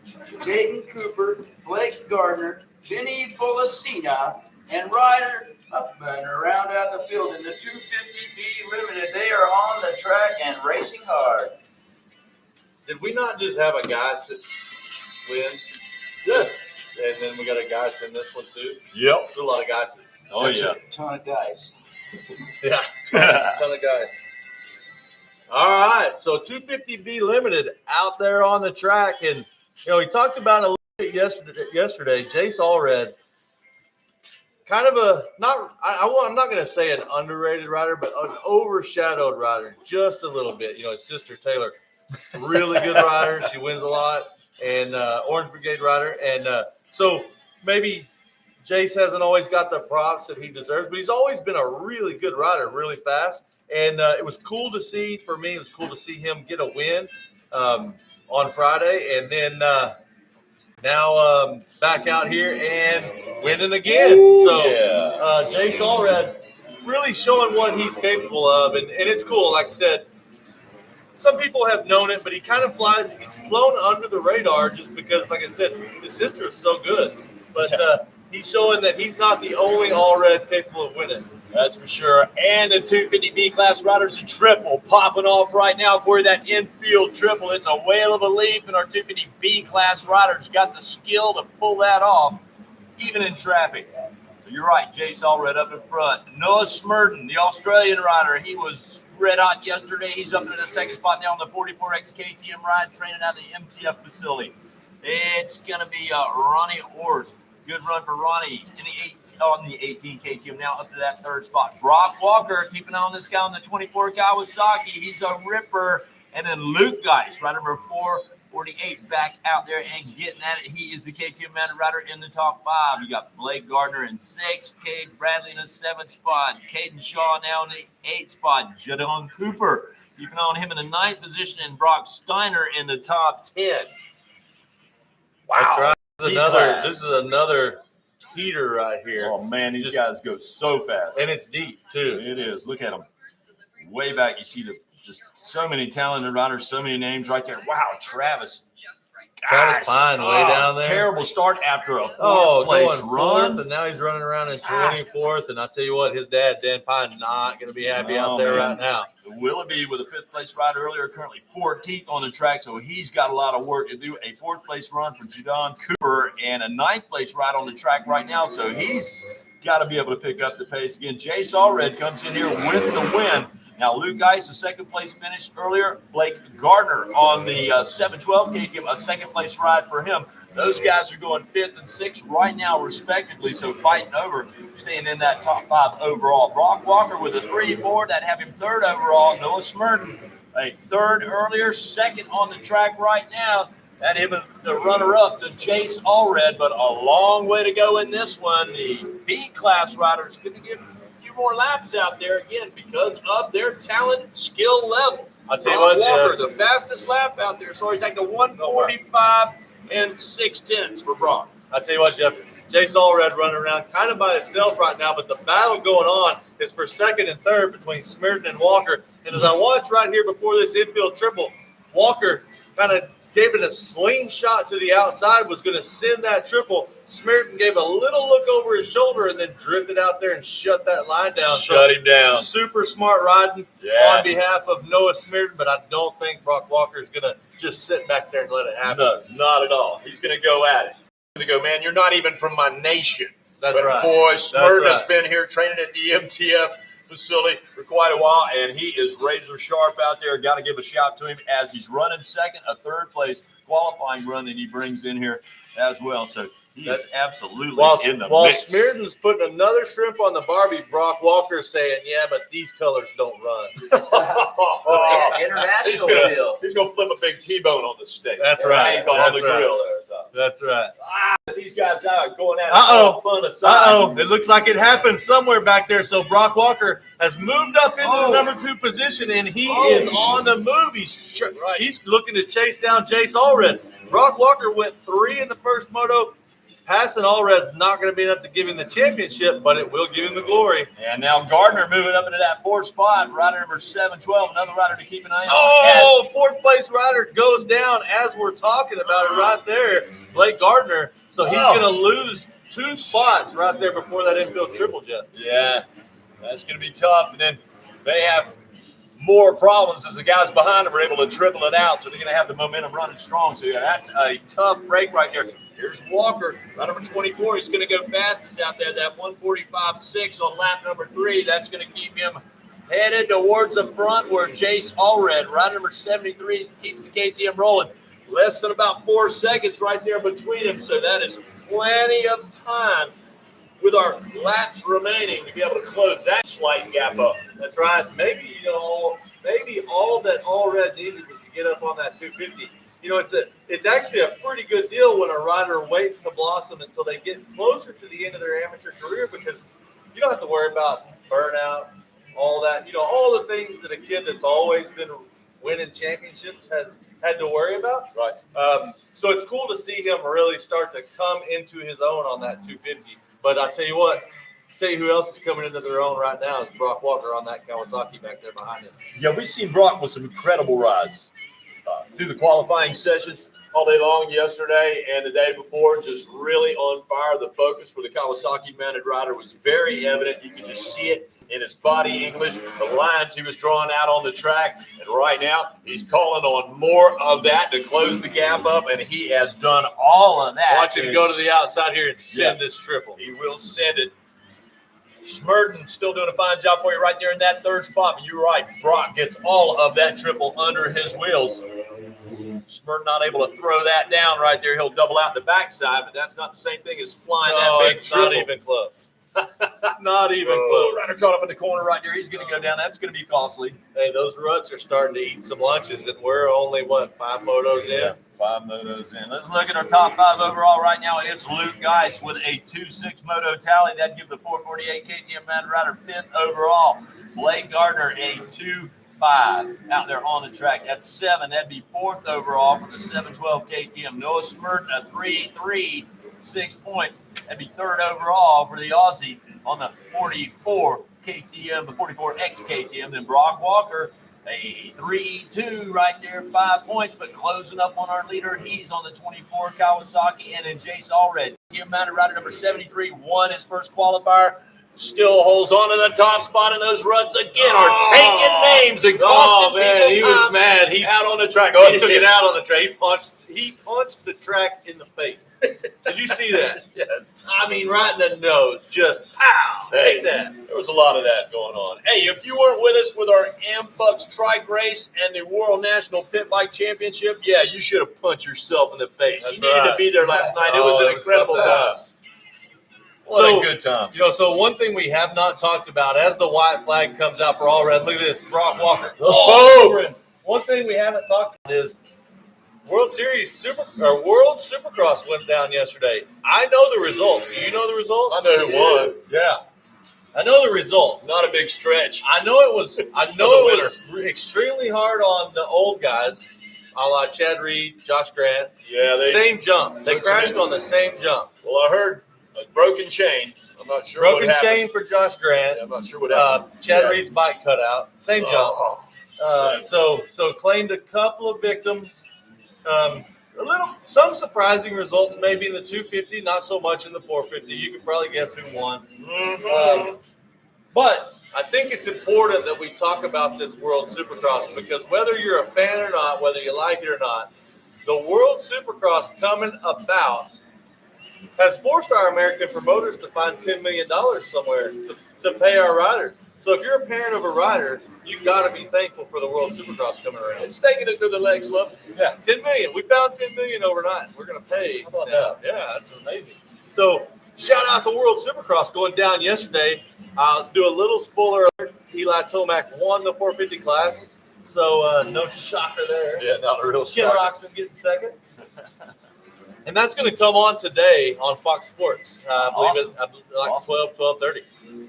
Jayden Cooper, Blake Gardner, Vinny Bolasina, and Ryder Huffman are round out the field in the 250B Limited. They are on the track and racing hard. Did we not just have a guy win? Yes. And then we got a guy in this one too? Yep. A lot of guys. Oh, That's yeah. a ton of guys. Yeah, ton of guys. All right, so 250B Limited out there on the track. And, we talked about it a little bit yesterday. Jace Allred, kind of I'm not going to say an underrated rider, but an overshadowed rider just a little bit. His sister Taylor, really good rider. She wins a lot. And Orange Brigade rider. And so maybe Jace hasn't always got the props that he deserves, but he's always been a really good rider, really fast. And it was cool to see, for me, it was cool to see him get a win on Friday. And then now back out here and winning again. Jace Allred really showing what he's capable of. And it's cool. Like I said, some people have known it, but he kind of he's flown under the radar just because, like I said, his sister is so good. But he's showing that he's not the only Allred capable of winning. That's for sure. And the 250B class riders, a triple popping off right now for you, that infield triple. It's a whale of a leap, and our 250B class riders got the skill to pull that off, even in traffic. So you're right, Jace Allred up in front. Noah Smurden, the Australian rider, he was red hot yesterday. He's up in the second spot now on the 44X KTM ride, training out of the MTF facility. It's going to be Ronnie Orrs. Good run for Ronnie on the 18 KTM, now up to that third spot. Brock Walker, keep an eye on this guy on the 24 Kawasaki. He's a ripper. And then Luke Geis, rider number 448, back out there and getting at it. He is the KTM mounted rider in the top 5. You got Blake Gardner in 6, Cade Bradley in the 7th spot, Caden Shaw now in the 8th spot, Jadon Cooper, keep an eye on him in the 9th position, and Brock Steiner in the top 10. Wow. This is another heater right here. Oh, man, these guys go so fast. And it's deep, too. It is. Look at them. Way back, you see just so many talented riders, so many names right there. Wow, Travis. Travis Pine way down there. Terrible start after a fourth-place run. And now he's running around in 24th. And I'll tell you what, his dad, Dan Pine, not going to be happy out there right now. Willoughby with a 5th-place rider earlier, currently 14th on the track, so he's got a lot of work to do. A 4th-place run for Jadon Cooper and a 9th-place ride on the track right now, so he's got to be able to pick up the pace again. Jace Allred comes in here with the win. Now, Luke Geis, a 2nd-place finish earlier. Blake Gardner on the 712 KTM, a 2nd-place ride for him. Those guys are going 5th and 6th right now, respectively, so fighting over, staying in that top 5 overall. Brock Walker with a 3-4, that have him 3rd overall. Noah Smurden, a 3rd earlier, 2nd on the track right now. That him the runner-up to Jace Allred, but a long way to go in this one. The B-class riders going to get more laps out there again because of their talent skill level. I'll tell you what, Walker, Jeff, the fastest lap out there. So he's like the 145 and 6/10 for Brock. I'll tell you what, Jeff, Jace Allred running around kind of by himself right now, but the battle going on is for 2nd and 3rd between Smurden and Walker. And as I watched right here before this infield triple, Walker kind of gave it a slingshot to the outside, was going to send that triple. Smurden gave a little look over his shoulder and then drifted out there and shut that line down. Shut him down. Super smart riding on behalf of Noah Smurden, but I don't think Brock Walker is going to just sit back there and let it happen. No, not at all. He's going to go at it. He's going to go, man, you're not even from my nation. That's right. Boy, Smurden has been here training at the MTF facility for quite a while, and he is razor sharp out there. Got to give a shout to him as he's running second, a third place qualifying run that he brings in here as well. So he is absolutely in the while mix. Smearton's putting another shrimp on the Barbie, Brock Walker's saying, yeah, but these colors don't run. International deal. He's going to flip a big T-bone on the steak. That's right. On the That's right. grill there. That's right. These guys out going at it. Uh-oh. Fun aside. It looks like it happened somewhere back there. So Brock Walker has moved up into the number 2 position, and he is on the move. He's looking to chase down Chase Allred. Brock Walker went 3 in the first moto. Passing Allred's not going to be enough to give him the championship, but it will give him the glory. And now Gardner moving up into that 4th spot. Rider number 712, another rider to keep an eye on. Oh, 4th place rider goes down as we're talking about it right there. Blake Gardner. So he's going to lose 2 spots right there before that infield triple, Jeff. Yeah, that's going to be tough. And then they have more problems as the guys behind them are able to triple it out. So they're going to have the momentum running strong. So, yeah, that's a tough break right there. Here's Walker, right number 24. He's going to go fastest out there, that 1:45.6 on lap number 3. That's going to keep him headed towards the front where Jace Allred, rider number 73, keeps the KTM rolling. Less than about 4 seconds right there between them. So that is plenty of time with our laps remaining to be able to close that slight gap up. That's right. Maybe all that Allred needed was to get up on that 250. It's actually a pretty good deal when a rider waits to blossom until they get closer to the end of their amateur career, because you don't have to worry about burnout, all that. All the things that a kid that's always been winning championships has had to worry about. Right. So it's cool to see him really start to come into his own on that 250. But I tell you what, who else is coming into their own right now is Brock Walker on that Kawasaki back there behind him. Yeah, we've seen Brock with some incredible rides through the qualifying sessions all day long yesterday and the day before, just really on fire. The focus for the Kawasaki mounted rider was very evident. You could just see it in his body English, the lines he was drawing out on the track. And right now, he's calling on more of that to close the gap up, and he has done all of that. Watch him go to the outside here and send this triple. He will send it. Schmerden still doing a fine job for you right there in that 3rd spot. But you're right, Brock gets all of that triple under his wheels. Schmerden not able to throw that down right there. He'll double out the backside, but that's not the same thing as flying that big triple. Not even close. Not even close. Rider caught up in the corner right there. He's going to go down. That's going to be costly. Hey, those ruts are starting to eat some lunches, and we're only, 5 motos in? Yeah, 5 motos in. Let's look at our top 5 overall right now. It's Luke Geis with a 2.6 moto tally. That'd give the 448 KTM mounted rider 5th overall. Blake Gardner, a 2.5 out there on the track. That's 7. That'd be 4th overall from the 712 KTM. Noah Schmerden, a 3.3. 6 points. That'd be 3rd overall for the Aussie on the 44 KTM, the 44X KTM. Then Brock Walker, a 3.2 right there, 5 points, but closing up on our leader. He's on the 24 Kawasaki. And then Jace Allred, KTM mounted rider number 73, won his first qualifier. Still holds on to the top spot, and those ruts again are taking names and costing people he time. was mad. He out on the track. He took it out on the track. He punched the track in the face. Did you see that? Yes. I mean, right in the nose. Just pow. Hey, take that. There was a lot of that going on. Hey, if you weren't with us with our Ambucks trike race and the World National Pit Bike Championship, yeah, you should have punched yourself in the face. That's you needed to be there last night. It was an incredible time. What a good time. So one thing we have not talked about as the white flag comes out for Allred, look at this, Brock Walker. One thing we haven't talked about is World Supercross went down yesterday. I know the results. Do you know the results? I know who won. Yeah. I know the results. Not a big stretch. I know it was extremely hard on the old guys, a la Chad Reed, Josh Grant. Yeah, same jump. They crashed on the same jump. Well, I heard a broken chain. I'm not sure. Broken chain for Josh Grant. Yeah, I'm not sure what happened. Chad Reed's bike cut out. Same jump. So claimed a couple of victims. Some surprising results maybe in the 250, not so much in the 450. You can probably guess who won. But I think it's important that we talk about this World Supercross, because whether you're a fan or not, whether you like it or not, the World Supercross coming about has forced our American promoters to find $10 million somewhere to pay our riders. So if you're a parent of a rider, you got to be thankful for the World Supercross coming around. It's taking it to the next level. Yeah, 10 million. We found 10 million overnight. We're going to pay. How about now. Yeah, that's amazing. So shout out to World Supercross going down yesterday. I'll do a little spoiler alert. Eli Tomac won the 450 class. So no shocker there. Yeah, not a real Ken shocker. Roxon getting second. And that's going to come on today on Fox Sports. I believe it like Awesome. 12:30.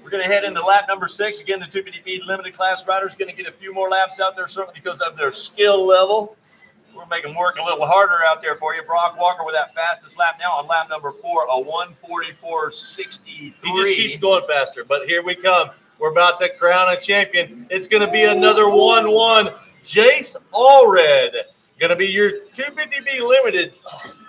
We're going to head into lap number 6. Again, the 250B limited class riders going to get a few more laps out there, certainly because of their skill level. We're making work a little harder out there for you. Brock Walker with that fastest lap now on lap number 4, a 1:44.63. He just keeps going faster. But here we come. We're about to crown a champion. It's going to be another 1-1. Jace Allred going to be your 250B limited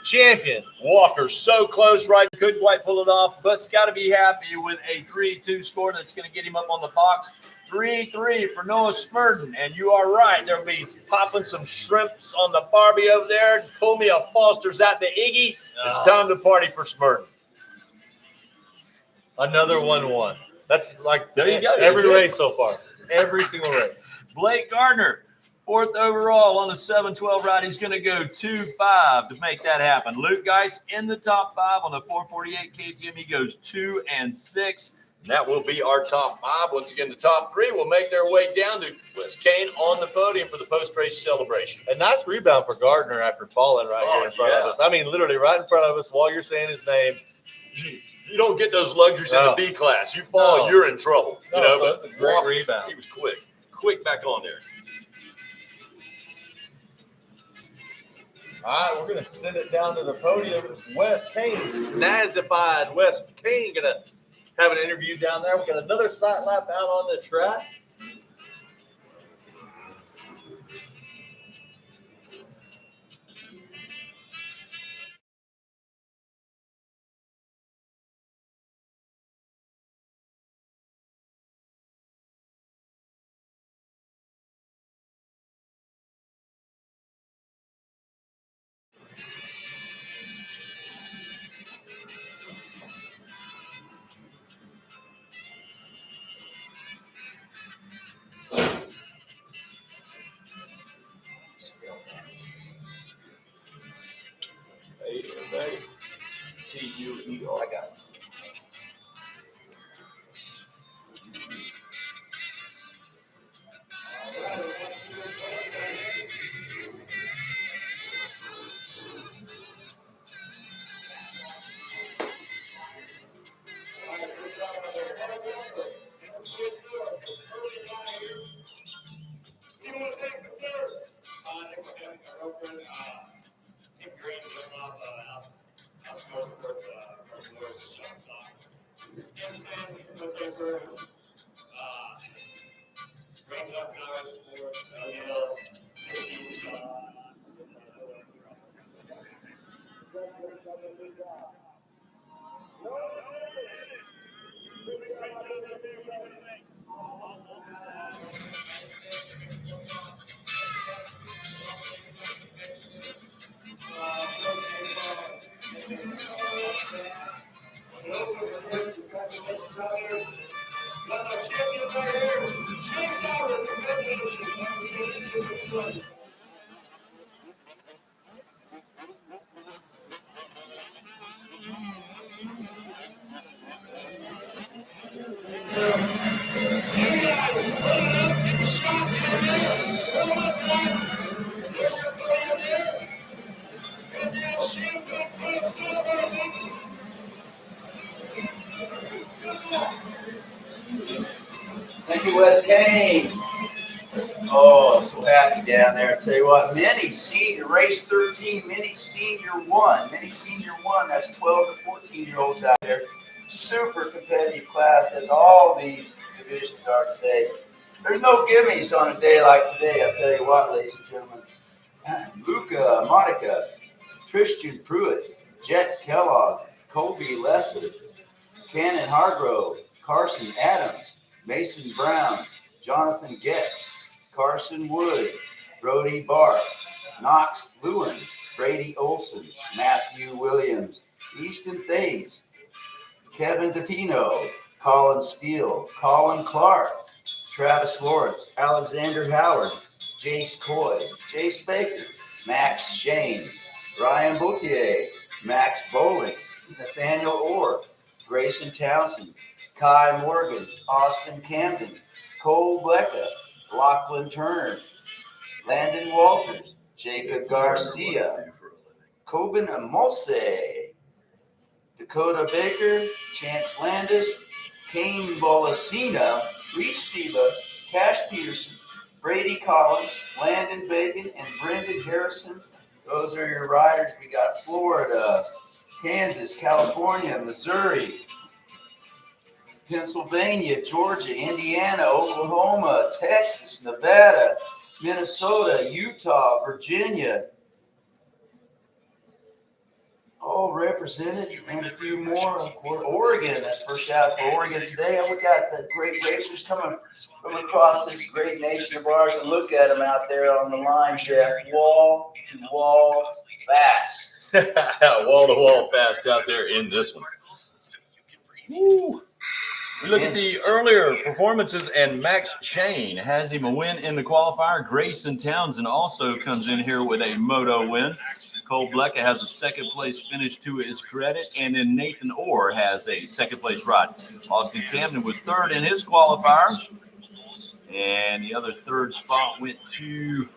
champion. Walker so close, right? Couldn't quite pull it off, but's got to be happy with a 3-2 score that's going to get him up on the box. 3-3 for Noah Smurden. And you are right. There'll be popping some shrimps on the Barbie over there. Pull me a Foster's at the Iggy. It's time to party for Smurden. Another 1-1. That's like There you go. every race so far. Every single race. Blake Gardner, 4th overall on the 7-12 ride. He's going to go 2-5 to make that happen. Luke Geis in the top 5 on the 448 KTM. He goes 2 and 6. And that will be our top 5. Once again, the top 3 will make their way down to Wes Kane on the podium for the post-race celebration. A nice rebound for Gardner after falling right here in front of us. I mean, literally right in front of us while you're saying his name. You don't get those luxuries in the B class. You fall, you're in trouble. No, You know, so but that's a great rebound. He was quick back on there. All right, we're going to send it down to the podium. Wes Kane, snazzified Wes Kane, going to have an interview down there. We got another sight lap out on the track. T-U-E-R. I got it. Thank you, Wes Kane. Oh, so happy down there. I tell you what, Mini Senior, race 13, Mini Senior 1. Mini Senior 1, that's 12 to 14-year-olds out there. Super competitive class, as all these divisions are today. There's no gimmies on a day like today, I'll tell you what, ladies and gentlemen. Luca Monica, Tristan Pruitt, Jet Kellogg, Colby Leslie, Cannon Hargrove, Carson Adams, Mason Brown, Jonathan Getz, Carson Wood, Brody Barr, Knox Lewin, Brady Olson, Matthew Williams, Easton Thays, Kevin DePino, Colin Steele, Colin Clark, Travis Lawrence, Alexander Howard, Jace Coy, Jace Baker, Max Shane, Ryan Boutier, Max Bowling, Nathaniel Orr, Grayson Townsend, Kai Morgan, Austin Camden, Cole Blecka, Lachlan Turner, Landon Walters, Jacob Garcia, Coben Amose, Dakota Baker, Chance Landis, Kane Bolasina, Reese Seba, Cash Peterson, Brady Collins, Landon Bacon, and Brendan Harrison. Those are your riders. We got Florida, Kansas, California, Missouri, Pennsylvania, Georgia, Indiana, Oklahoma, Texas, Nevada, Minnesota, Utah, Virginia, all represented, and a few more. Oregon, that's first out for Oregon today. And we got the great racers coming from across this great nation of ours. And look at them out there on the line, Jeff. Wall to wall fast. Wall to wall fast out there in this one. Woo. We look at the earlier performances, and Max Shane has him a win in the qualifier. Grayson Townsend also comes in here with a moto win. Cole Blecka has a second place finish to his credit, and then Nathan Orr has a second place ride. Austin Camden was third in his qualifier, and the other third spot went to,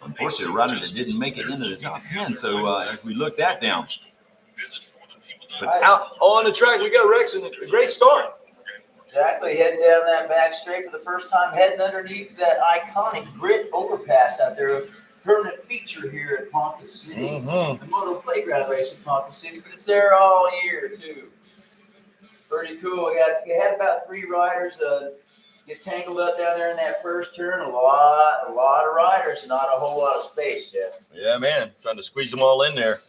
unfortunately, a rider that didn't make it into the top 10. So as we look that down. But out on the track, we got Rex, and a great start. Exactly, heading down that back straight for the first time, heading underneath that iconic grit overpass out there. Permanent feature here at Ponca City. The Motoplayground race at Ponca City, but it's there all year too. Pretty cool. We had about 3 riders get tangled up down there in that first turn. A lot of riders, not a whole lot of space, Jeff. Yeah, man, trying to squeeze them all in there.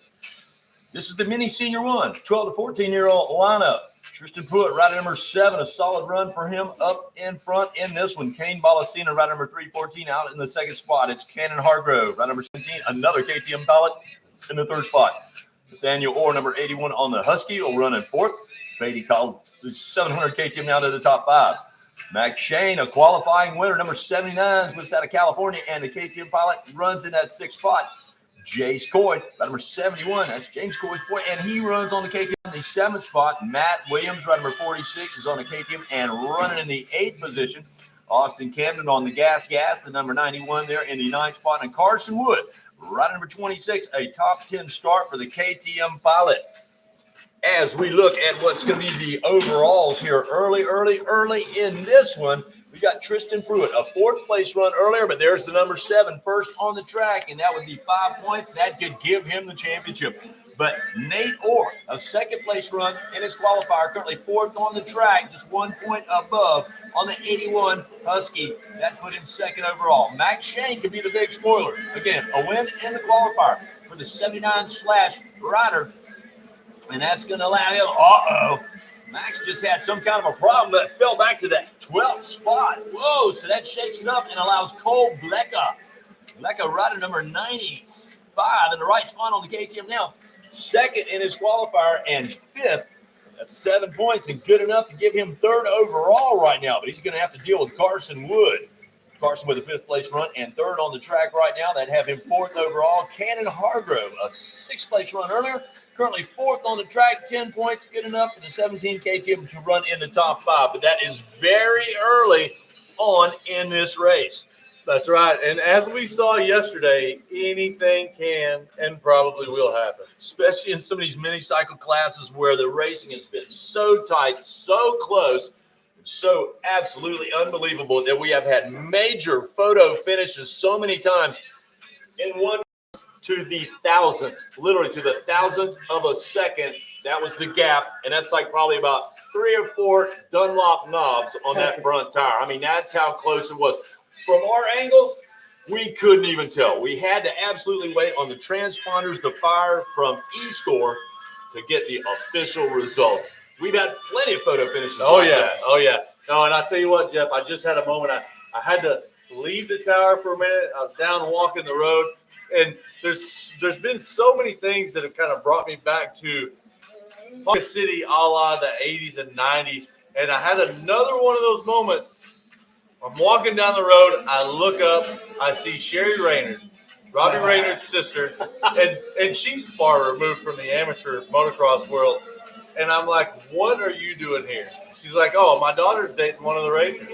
This is the mini senior one, 12 to 14-year-old lineup. Tristan Pruitt, rider number 7, a solid run for him up in front in this one. Kane Bolasina, rider number 314, out in the second spot. It's Cannon Hargrove, rider number 17, another KTM pilot in the third spot. Nathaniel Orr, number 81 on the Husky, will run in fourth. Brady Collins, 700 KTM now to the top 5. Max Shane, a qualifying winner, number 79, was out of California, and the KTM pilot runs in that 6th spot. Jace Coy, rider number 71, that's James Coy's boy, and he runs on the KTM in the 7th spot. Matt Williams, rider number 46, is on the KTM and running in the 8th position. Austin Camden on the gas, the number 91 there in the 9th spot. And Carson Wood, rider number 26, a top 10 start for the KTM pilot. As we look at what's going to be the overalls here early in this one, we got Tristan Pruitt, a 4th place run earlier, but there's the number 7 first on the track, and that would be 5 points. That could give him the championship. But Nate Orr, a 2nd place run in his qualifier, currently 4th on the track, just 1 point above on the 81 Husky. That put him 2nd overall. Max Shane could be the big spoiler. Again, a win in the qualifier for the 79/rider. And that's going to allow him, Max just had some kind of a problem that fell back to that 12th spot. Whoa, so that shakes it up and allows Cole Blecka, rider number 95 in the right spot on the KTM now. 2nd in his qualifier and 5th. That's 7 points and good enough to give him 3rd overall right now. But he's going to have to deal with Carson Wood. Carson with a 5th place run and 3rd on the track right now. That'd have him 4th overall. Cannon Hargrove, a 6th place run earlier. Currently 4th on the track, 10 points, good enough for the 17 KTM to run in the top 5. But that is very early on in this race. That's right. And as we saw yesterday, anything can and probably will happen. Especially in some of these mini cycle classes where the racing has been so tight, so close, so absolutely unbelievable that we have had major photo finishes so many times in one to the 1,000th, literally to the 1,000th of a second. That was the gap, and that's like probably about 3 or 4 Dunlop knobs on that front tire. I mean, that's how close it was. From our angle, we couldn't even tell. We had to absolutely wait on the transponders to fire from eScore to get the official results. We've had plenty of photo finishes. Oh, yeah. No, and I'll tell you what, Jeff, I just had a moment. I had to leave the tower for a minute. I was down walking the road, and there's been so many things that have kind of brought me back to Ponca City a la the 80s and 90s. And I had another one of those moments. I'm walking down the road. I look up. I see Sherry Raynard, Robbie Raynard's sister, and she's far removed from the amateur motocross world. And I'm like, what are you doing here? She's like, oh, my daughter's dating one of the racers.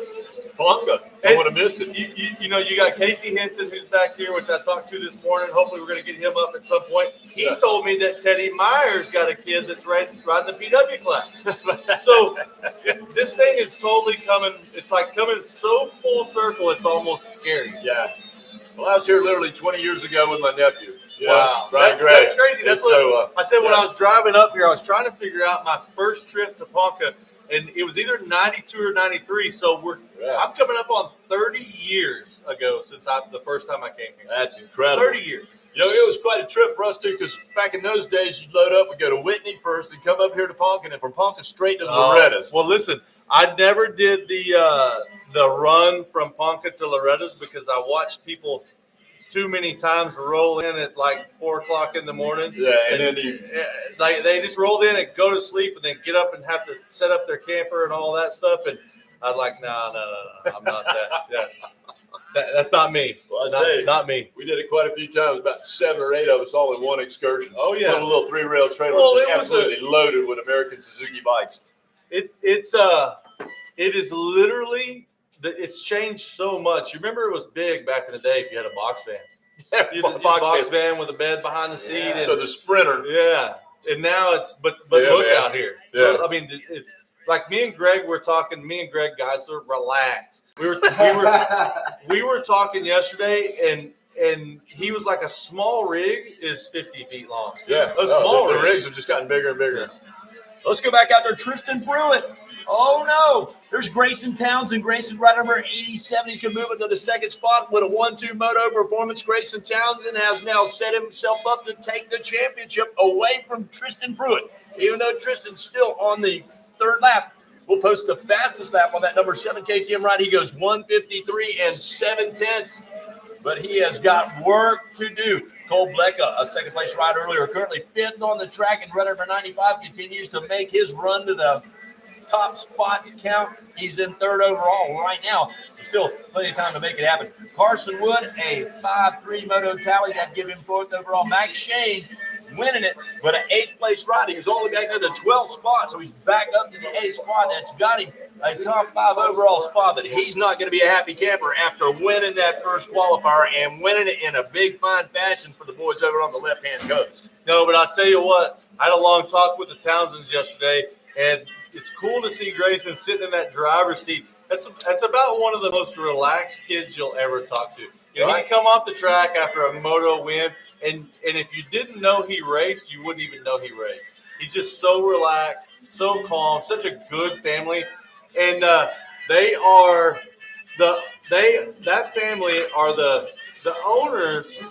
Ponca. I want to miss it. You know, you got Casey Henson, who's back here, which I talked to this morning. Hopefully we're going to get him up at some point. He told me that Teddy Myers got a kid that's riding the PW class. So this thing is totally coming. It's like coming so full circle, it's almost scary. Yeah. Well, I was here literally 20 years ago with my nephew. Yeah, wow. That's crazy. That's what so, I said when I was driving up here. I was trying to figure out my first trip to Ponca, and it was either 92 or 93. So I'm coming up on 30 years ago since the first time I came here. That's incredible. 30 years. You know, it was quite a trip for us too, because back in those days, you'd load up and go to Whitney first, and come up here to Ponca, and then from Ponca straight to Loretta's. Well, listen, I never did the run from Ponca to Loretta's because I watched people too many times roll in at like 4 o'clock in the morning. Yeah, and then they just rolled in and go to sleep and then get up and have to set up their camper and all that stuff. And I was like, no, I'm not that. That's not me. Well, not me. We did it quite a few times, about 7 or 8 of us all in one excursion. Oh, yeah. With a little 3-rail trailer, absolutely loaded with American Suzuki bikes. It is literally. It's changed so much. You remember it was big back in the day if you had a box van. Yeah, you had a box van with a bed behind the seat. Yeah. So the Sprinter. Yeah. And now it's, but look out here. Yeah. I mean, it's like me and Greg were talking, guys are relaxed. We were talking yesterday and he was like a small rig is 50 feet long. Yeah. The rigs have just gotten bigger and bigger. Let's go back out there. Tristan Pruitt. Oh, no. There's Grayson Townsend. Grayson, right number 87. He can move into the second spot with a 1-2 moto performance. Grayson Townsend has now set himself up to take the championship away from Tristan Pruitt. Even though Tristan's still on the third lap, we'll post the fastest lap on that number 7 KTM ride. He goes 1:53 7/10. But he has got work to do. Cole Blecka, a second-place rider earlier, currently 5th on the track, and runner number 95 continues to make his run to the top spots count. He's in 3rd overall right now. There's still plenty of time to make it happen. Carson Wood, a 5-3 moto tally that give him 4th overall. Max Shane winning it, but an 8th place ride. He was only back to the 12th spot, so he's back up to the 8th spot. That's got him a top 5 overall spot, but he's not going to be a happy camper after winning that first qualifier and winning it in a big, fine fashion for the boys over on the left-hand coast. No, but I'll tell you what, I had a long talk with the Townsends yesterday, and it's cool to see Grayson sitting in that driver's seat. That's about one of the most relaxed kids you'll ever talk to. You know, he can come off the track after a moto win, and if you didn't know he raced, you wouldn't even know he raced. He's just so relaxed, so calm, such a good family. And that family are the owners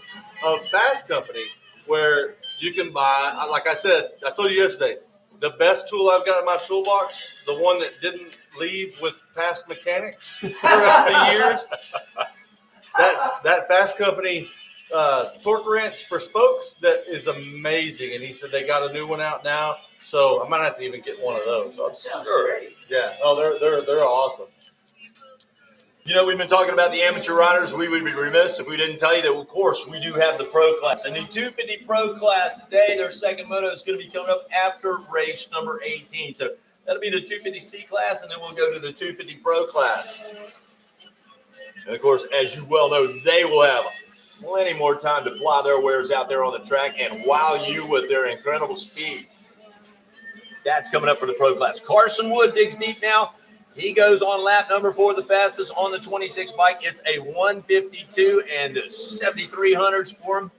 of Fast Company, where you can buy, like I said, I told you yesterday, the best tool I've got in my toolbox, the one that didn't leave with past mechanics throughout the years, that Fast Company torque wrench for spokes, that is amazing. And he said they got a new one out now, so I might have to even get one of those. I'm sure. Yeah. Oh, they're awesome. You know, we've been talking about the amateur riders. We would be remiss if we didn't tell you that, of course, we do have the pro class. And the 250 pro class today, their second moto is going to be coming up after race number 18. So that'll be the 250C class, and then we'll go to the 250 pro class. And, of course, as you well know, they will have plenty more time to ply their wares out there on the track and wow you with their incredible speed. That's coming up for the pro class. Carson Wood digs deep now. He goes on lap number 4, the fastest on the 26 bike. It's a 1:52 7/300 for him.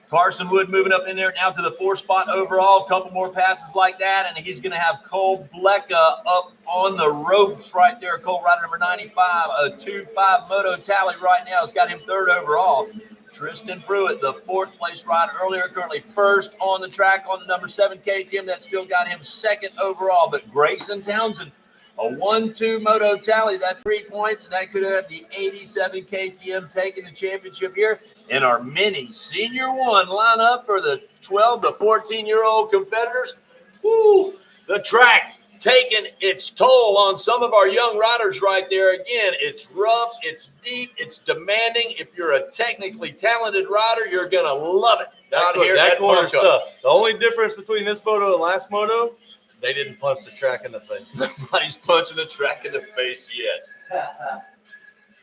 Carson Wood moving up in there now to the 4th spot overall. A couple more passes like that, and he's going to have Cole Blecka up on the ropes right there. Cole, rider number 95, a 2.5 moto tally right now. Has got him 3rd overall. Tristan Pruitt, the 4th place rider earlier, currently 1st on the track on the number 7 KTM. That still got him 2nd overall. But Grayson Townsend, a 1-2 moto tally. That's 3 points, and that could have the 87 KTM taking the championship here in our mini Senior 1 lineup for the 12 to 14-year-old competitors. Woo! The track taking its toll on some of our young riders right there. Again, it's rough, it's deep, it's demanding. If you're a technically talented rider, you're going to love it. That corner's tough. The only difference between this moto and last moto, they didn't punch the track in the face. Nobody's punching the track in the face yet.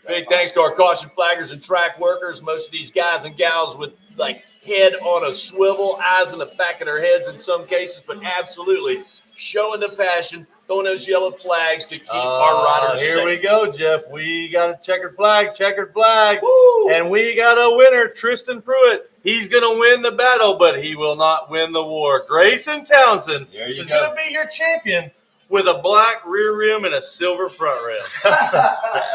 Big thanks to our caution flaggers and track workers. Most of these guys and gals with like head on a swivel, eyes in the back of their heads in some cases, but absolutely showing the passion, throwing those yellow flags to keep our riders safe. Here we go, Jeff. We got a checkered flag. Woo! And we got a winner, Tristan Pruitt. He's going to win the battle, but he will not win the war. Grayson Townsend is going to be your champion with a black rear rim and a silver front rim.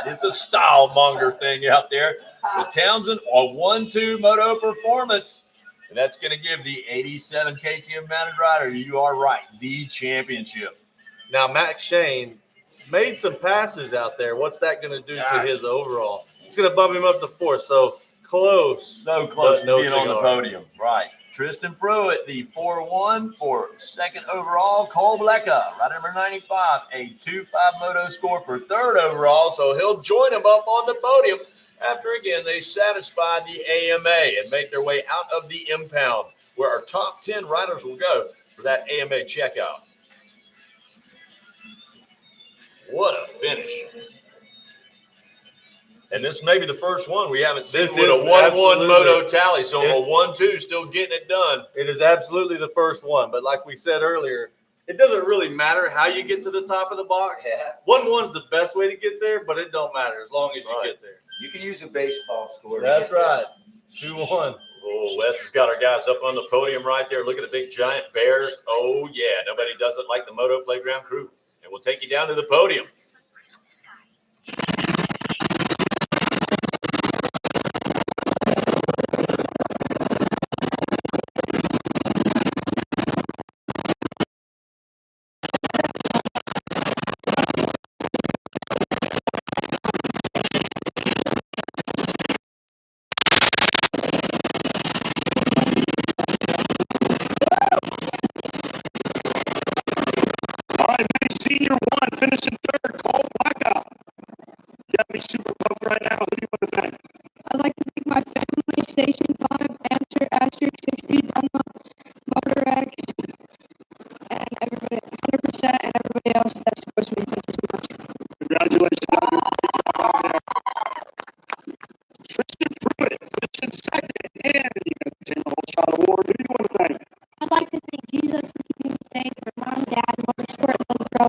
It's a style monger thing out there. With Townsend, a 1-2 moto performance. And that's going to give the 87 KTM mounted rider, you are right, the championship. Now, Max Shane made some passes out there. What's that going to do to his overall? It's going to bump him up to 4th. So close to being on the podium. Right. Tristan Pruitt, the 4-1 for 2nd overall. Cole Blecka, rider number 95, a 2.5 moto score for 3rd overall. So he'll join him up on the podium after, again, they satisfy the AMA and make their way out of the impound, where our top 10 riders will go for that AMA checkout. What a finish. And this may be the first one we haven't seen with a 1-1 moto tally. So a 1-2 still getting it done. It is absolutely the first one. But like we said earlier, it doesn't really matter how you get to the top of the box. Yeah. 1-1's the best way to get there, but it don't matter as long as you get there. You can use a baseball score. That's right. It's 2-1. Oh, Wes has got our guys up on the podium right there. Look at the big giant bears. Oh, yeah. Nobody does it like the Motoplayground crew. And we'll take you down to the podium. All right, nice senior 1, finishing 3rd, Cole Ponca. You got me super pumped right now. Who do you want to thank? I'd like to thank my family, Station 5, Answer, Asterisk 60, Duma, Motor X, and everybody, 100%, and everybody else that supports me. Thank you so much. Congratulations on your great job out there. Tristan Pruitt, finishing 2nd, and you got the 10 whole shot award. Who do you want to thank? I'd like to thank Jesus for keeping me safe, for mom, dad, Motorsport, Hillsboro,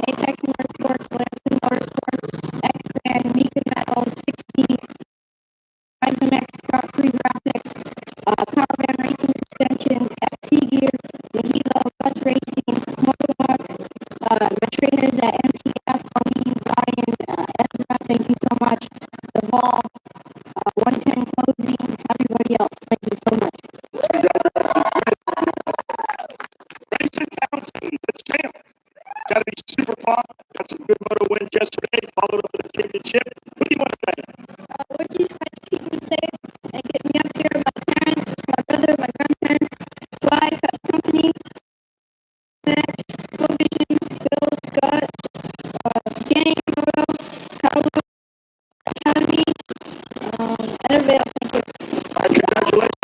Apex Motorsports, Lampton Motorsports, X-Band, Mika Metal, 60, Isomex, Scott Free Graphics, Power Band Racing Suspension, FC Gear, Nihilo, Guts Racing, Motowalk, my trainers at MPF, Colleen, Brian, Ezra, thank you so much, Evolve, 110 Clothing, everybody else, thank you so much. Grayson Townsend, the champ. Got to be super pumped. Got some good moto wins yesterday. Followed up with a championship. Who do you want to thank? Lord Jesus Christ, keep me safe and get me up here. My parents, my brother, my grandparents, wife, has company, Max, Provision, Bill, Scott, Gang, Moto, Carlo, Academy, and everybody else. Thank you. All right, congratulations.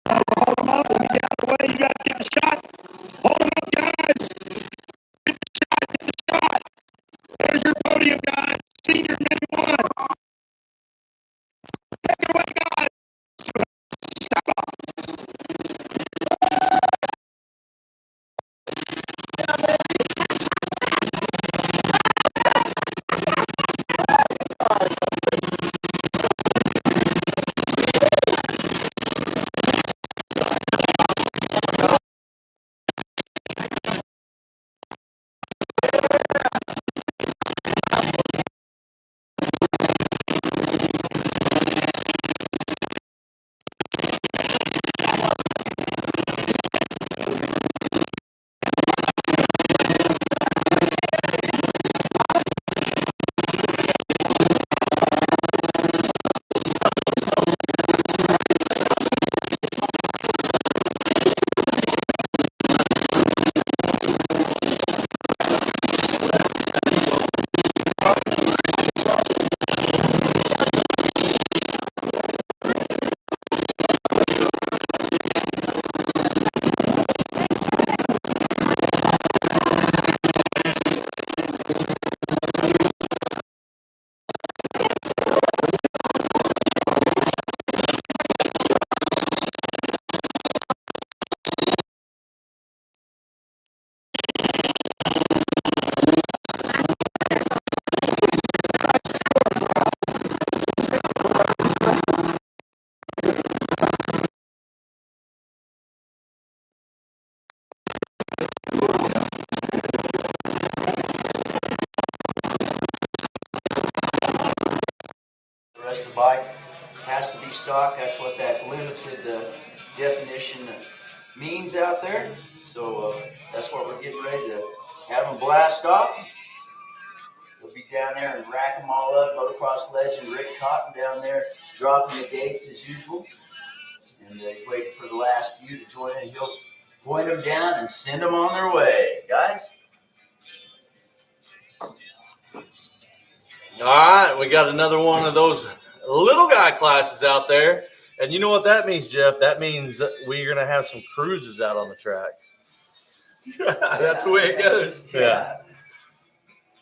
Hold them up. Let me get out of the way. You guys get the shot. Hold them up, guys. Get the shot. Get the shot. There's your podium, guys. Senior men 1. Take it away, guys. Step up. bike has to be stock. That's what that limited definition means out there. So that's what we're getting ready to have them blast off. We'll be down there and rack them all up. Motocross legend Rick Cotton down there dropping the gates as usual. And he's waiting for the last few to join in. He'll point them down and send them on their way. Guys? All right, we got another one of those little guy classes out there. And you know what that means, Jeff? That means we're going to have some cruises out on the track. That's the way it goes. Yeah.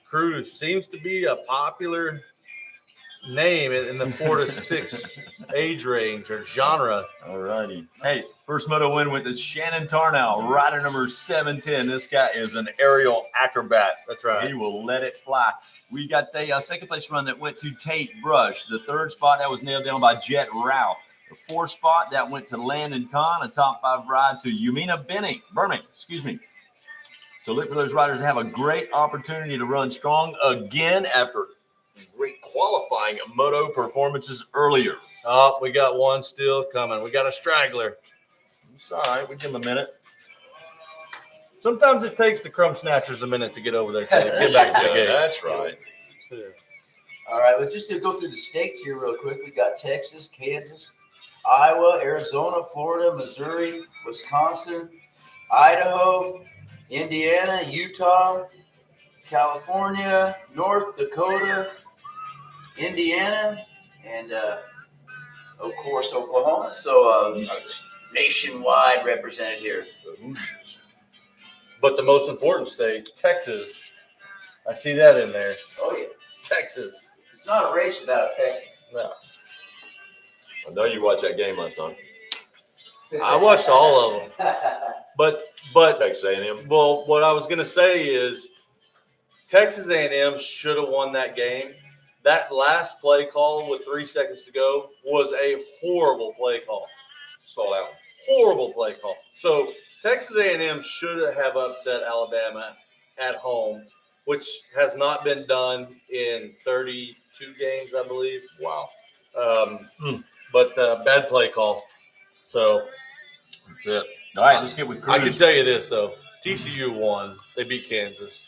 Cruise seems to be a popular name in the 4 to 6 age range or genre. All righty. Hey, first moto win went to Shannon Tarnow, rider number 710. This guy is an aerial acrobat. That's right. He will let it fly. We got the second place run that went to Tate Brush. The third spot that was nailed down by Jet Rao. The fourth spot that went to Landon Kahn. A top 5 ride to Yumina Burning. So look for those riders to have a great opportunity to run strong again after great qualifying moto performances earlier. Oh, we got one still coming. We got a straggler. It's all right. We give him a minute. Sometimes it takes the crumb snatchers a minute to get over there. Get back to the game. That's right. All right, let's just go through the states here real quick. We got Texas, Kansas, Iowa, Arizona, Florida, Missouri, Wisconsin, Idaho, Indiana, Utah, California, North Dakota, Indiana, and of course Oklahoma. So nationwide represented here. But the most important state, Texas. I see that in there. Oh yeah, Texas. it's not a race without a Texas. No. I know you watched that game last night. I watched all of them. But Texas A&M. well, what I was going to say is Texas A&M should have won that game. That last play call with 3 seconds to go was a horrible play call. Saw that one. Horrible play call. So Texas A&M should have upset Alabama at home, which has not been done in 32 games, I believe. Wow. But bad play call. So That's it. All right, let's get with Cruz. I can tell you this, though. TCU won. They beat Kansas.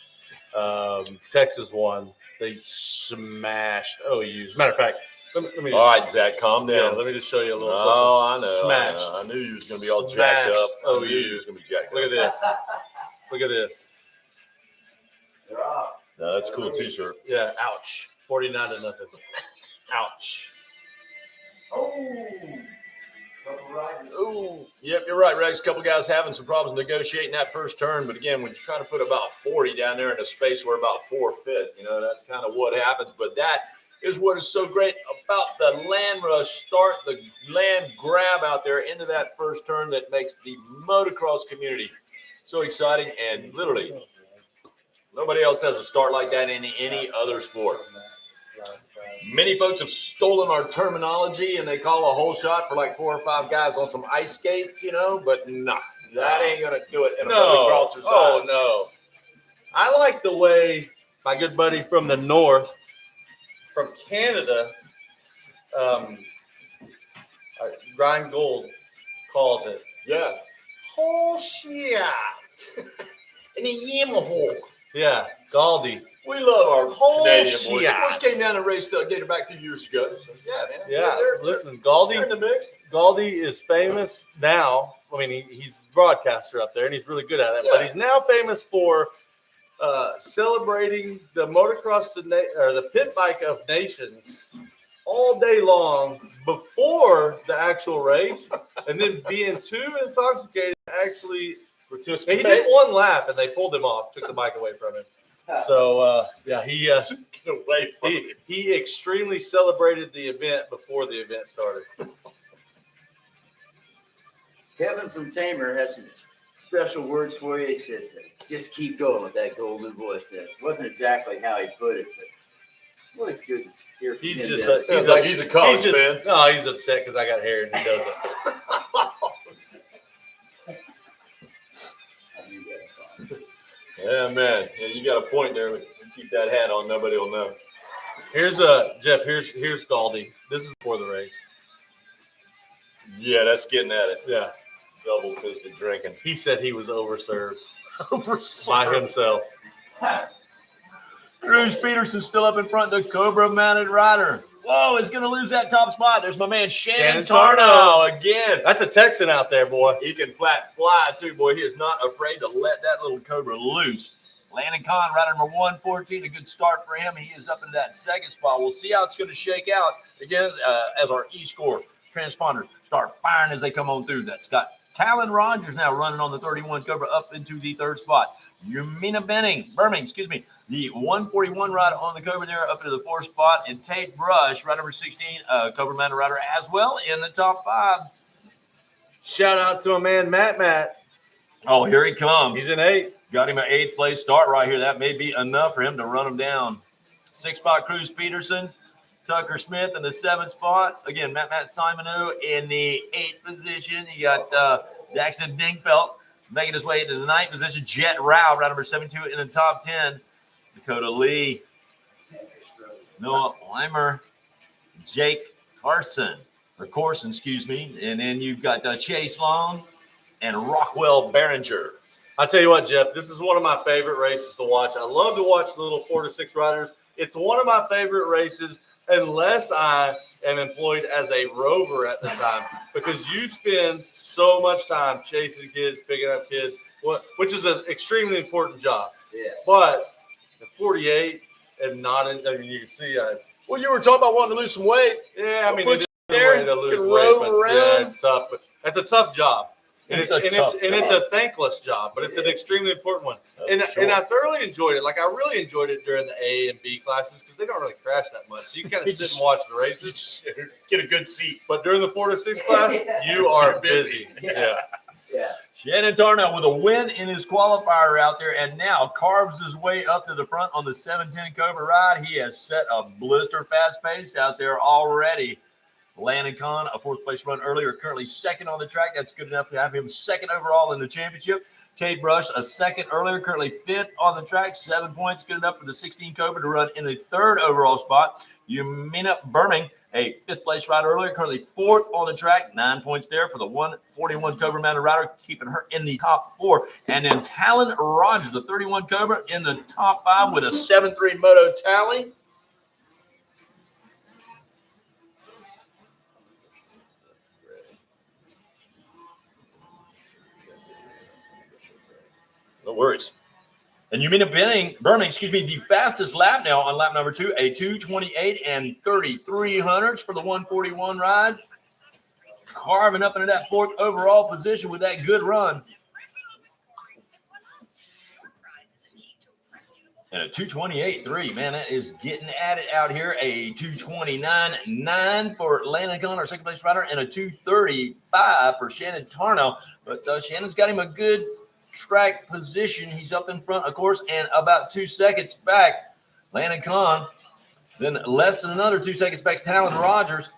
Texas won. They smashed OU. As a matter of fact, let me just, All right, Zach, calm down. yeah, let me just show you a little Oh, I know. Smashed. I knew you was going to be all jacked Smashed up. I knew OU. you was going to be jacked Look at up. this. Look at this. They're off. No, that's a cool T-shirt. Yeah, ouch. 49-0. Ouch. Oh, couple riders. Ooh, yep, you're right, Rex. A couple guys having some problems negotiating that first turn, but again, when you're trying to put about 40 down there in a space where about 4 fit, that's kind of what happens. But that is what is so great about the land rush start, the land grab out there into that first turn that makes the motocross community so exciting. And literally, nobody else has a start like that in any other sport. Many folks have stolen our terminology and they call a hole shot for like 4 or 5 guys on some ice skates, but nah, that ain't going to do it in a motocrosser size. Oh, no. I like the way my good buddy from the north, from Canada, Ryan Gold calls it. Yeah. Hole shit. In a Yamaha. Yeah, Galdi. We love our Whole Canadian boys. shit. Of course, came down and raced Gator back a few years ago. So, yeah, man. Yeah, listen, They're Galdi. in the mix. Galdi is famous now. I mean, he's a broadcaster up there, and he's really good at it. Yeah. But he's now famous for celebrating the motocross or the pit bike of nations all day long before the actual race, and then being too intoxicated to actually participate. He did one lap, and they pulled him off, took the bike away from him. So he extremely celebrated the event before the event started. Kevin from Tamer has some special words for you. He says, just keep going with that golden voice. That wasn't exactly how he put it, but well, it's good to hear from him. He's a college fan. No, he's upset because I got hair and he doesn't. Yeah, man. Yeah, you got a point there. Keep that hat on. Nobody will know. Here's Jeff. Here's Scaldy. This is for the race. Yeah, that's getting at it. Yeah. Double fisted drinking. He said he was overserved by himself. Cruz Peterson still up in front. The Cobra mounted rider. Whoa, it's going to lose that top spot. There's my man Shannon Tarnow again. That's a Texan out there, boy. He can flat fly, too, boy. He is not afraid to let that little Cobra loose. Landon Kahn, rider number 114, a good start for him. He is up into that second spot. We'll see how it's going to shake out, again, as our E-score transponders start firing as they come on through. That's got Talon Rogers now running on the 31 Cobra up into the third spot. Yumina Birmingham, the 141 rider on the Cobra there up into the fourth spot. And Tate Brush, rider number 16, Cobra mounted rider as well in the top 5. Shout out to my man, Matt. Oh, here he comes. He's in 8th. Got him an 8th place start right here. That may be enough for him to run him down. 6th spot, Cruz Peterson. Tucker Smith in the 7th spot. Again, Matt Simoneau in the 8th position. You got Daxton Dingfelt making his way into the 9th position. Jet Rao, round number 72 in the top 10. Dakota Lee, Noah Weimer, Jake Corson, and then you've got Chase Long and Rockwell Behringer. I'll tell you what, Jeff, this is one of my favorite races to watch. I love to watch the little 4 to 6 riders. It's one of my favorite races, unless I am employed as a rover at the time, because you spend so much time chasing kids, picking up kids, which is an extremely important job. Yeah. But the 48 and not in, I mean, you can see. Well, you were talking about wanting to lose some weight. Yeah, I mean, Put it is a there, way to lose can weight, roam but around. yeah, it's tough. But it's a tough job. And It's it's a thankless job, but it's an extremely important one. And I thoroughly enjoyed it. Like, I really enjoyed it during the A and B classes because they don't really crash that much. So you kind of sit and watch the races. Get a good seat. But during the 4 to 6 class, you are busy. Yeah. Shannon Tarnow with a win in his qualifier out there, and now carves his way up to the front on the 710 Cobra ride. He has set a blister fast pace out there already. Landon Kahn, a 4th place run earlier, currently 2nd on the track. That's good enough to have him 2nd overall in the championship. Tate Brush, a 2nd earlier, currently 5th on the track. 7 points, good enough for the 16 Cobra to run in the 3rd overall spot. Yumina Birmingham, a 5th place rider earlier, currently 4th on the track. 9 points there for the 141 Cobra mounted rider, keeping her in the top 4. And then Talon Rogers, the 31 Cobra, in the top 5 with a 7-3 moto tally. No worries. And Yumina Birmingham, the fastest lap now on lap number 2, a 2:28 and 3300s for the 141 ride. Carving up into that 4th overall position with that good run. And a 2:28.3, man, that is getting at it out here. A 2:29.9 for Landon Kahn, our 2nd place rider, and a 2:35 for Shannon Tarnow. But Shannon's got him a good track position. He's up in front, of course, and about 2 seconds back, Landon Kahn. Then less than another 2 seconds back, Talon Rogers.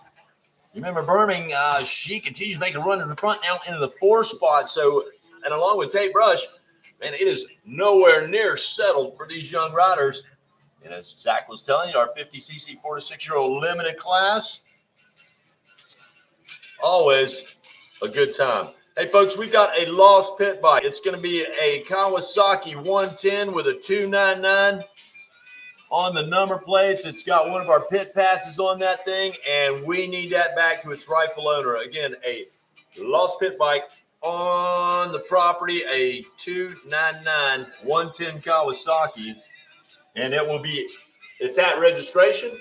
Remember, Birmingham, she continues making a run in the front now into the 4th spot. So, and along with Tate Brush, man, it is nowhere near settled for these young riders. And as Zach was telling you, our 50cc 4 to 6-year-old limited class, always a good time. Hey, folks, we've got a lost pit bike. It's going to be a Kawasaki 110 with a 299 on the number plates. It's got one of our pit passes on that thing, and we need that back to its rightful owner. Again, a lost pit bike on the property, a 299 110 Kawasaki, and it's at registration.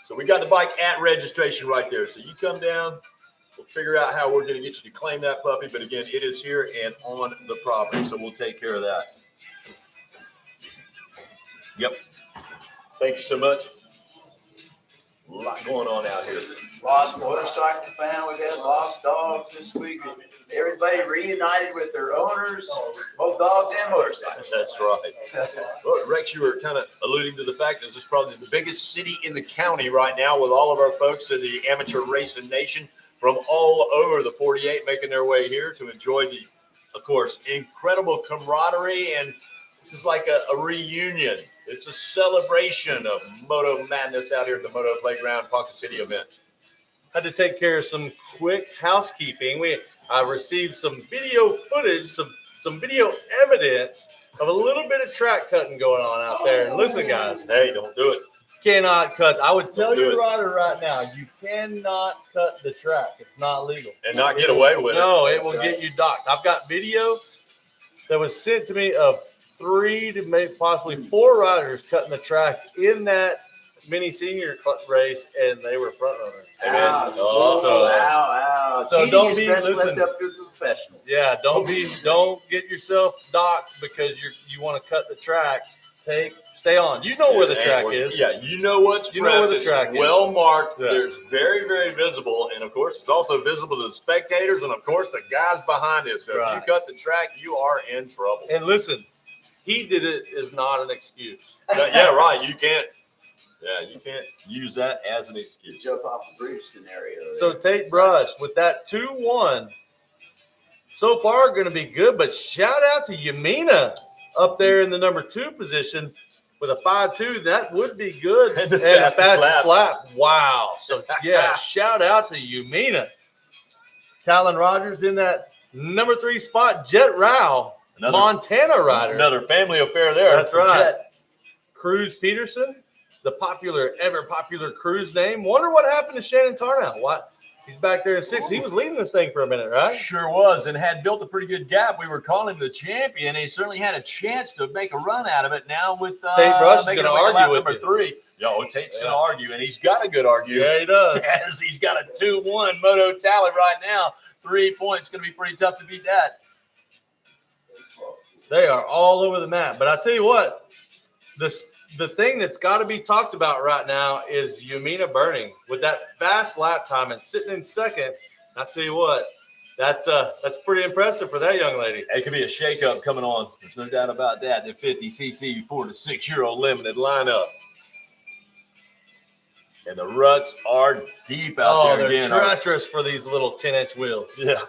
So we got the bike at registration right there. So you come down. We'll figure out how we're going to get you to claim that puppy. But again, it is here and on the property. So we'll take care of that. Yep. Thank you so much. A lot going on out here. Lost motorcycle fan. We had lost dogs this week. Everybody reunited with their owners, both dogs and motorcycles. That's right. Well, Rex, you were kind of alluding to the fact that this is probably the biggest city in the county right now with all of our folks in the amateur racing nation from all over the 48 making their way here to enjoy the, of course, incredible camaraderie. And this is like a reunion It's a celebration of Moto Madness out here at the Moto Playground Ponca City event. Had to take care of some quick housekeeping. I received some video footage, some video evidence of a little bit of track cutting going on out there. And listen, guys, Hey, don't do it. cannot cut. I would tell Don't do you, it. Ryder, right now, you cannot cut the track. It's not legal. And not get away with it. No, it will get you docked. I've got video that was sent to me of 3 to maybe possibly 4 riders cutting the track in that mini senior race, and they were front runners. Ow, So- ow. so Cheating don't is be- best listen. left up to the professionals. Yeah, don't get yourself docked because you want to cut the track. Stay on. You know where the track is. Yeah, you know what's You know where the prepped. track It's is. well marked. Yeah. There's very, very visible. And, of course, it's also visible to the spectators and, of course, the guys behind it. So Right. if you cut the track, you are in trouble. And listen, he did it is not an excuse. Yeah, right. You can't use that as an excuse. Jump off the bridge scenario. So Tate Brush with that 2-1 so far going to be good, but shout out to Yamina up there in the number 2 position with a 5.2. That would be good. And the a fastest fastest lap. Wow. So yeah, shout out to Yamina. Talon Rogers in that number 3 spot. Jet Rao, Another- Montana rider. Another family affair there. That's for right. Jet. Cruz Peterson, the ever popular Cruz name. Wonder what happened to Shannon Tarnow. What? He's back there in 6th. He was leading this thing for a minute, right? Sure was, and had built a pretty good gap. We were calling him the champion. He certainly had a chance to make a run out of it. Now with Tate Brush is making gonna it like argue lap with number you. 3. Tate's Yeah. going to argue, and he's got a good argue. Yeah, he does. As he's got a 2-1 moto tally right now. 3 points. Going to be pretty tough to beat that. They are all over the map. But I tell you what, the thing that's got to be talked about right now is Yamina Burning with that fast lap time and sitting in 2nd. I tell you what, that's pretty impressive for that young lady. It could be a shakeup coming on. There's no doubt about that. The 50cc 4 to 6 year old limited lineup. And the ruts are deep out there they're again. treacherous for these little 10-inch wheels. Yeah.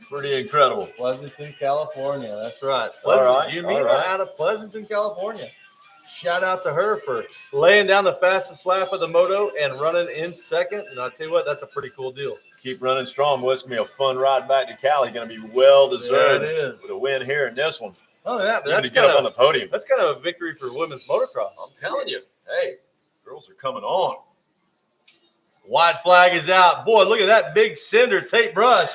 Pretty incredible. Pleasanton, California. That's right. All right, Yamina all right. out of Pleasanton, California. Shout out to her for laying down the fastest lap of the moto and running in 2nd. And I'll tell you what, that's a pretty cool deal. Keep running strong. Well, it's going to be a fun ride back to Cali. Going to be well deserved Yeah, it is. with a win here in this one. Oh, yeah, Even to get up on the podium. that's kind of a victory for women's motocross. I'm telling you, hey, girls are coming on. White flag is out. Boy, look at that big cinder, Tate Brush,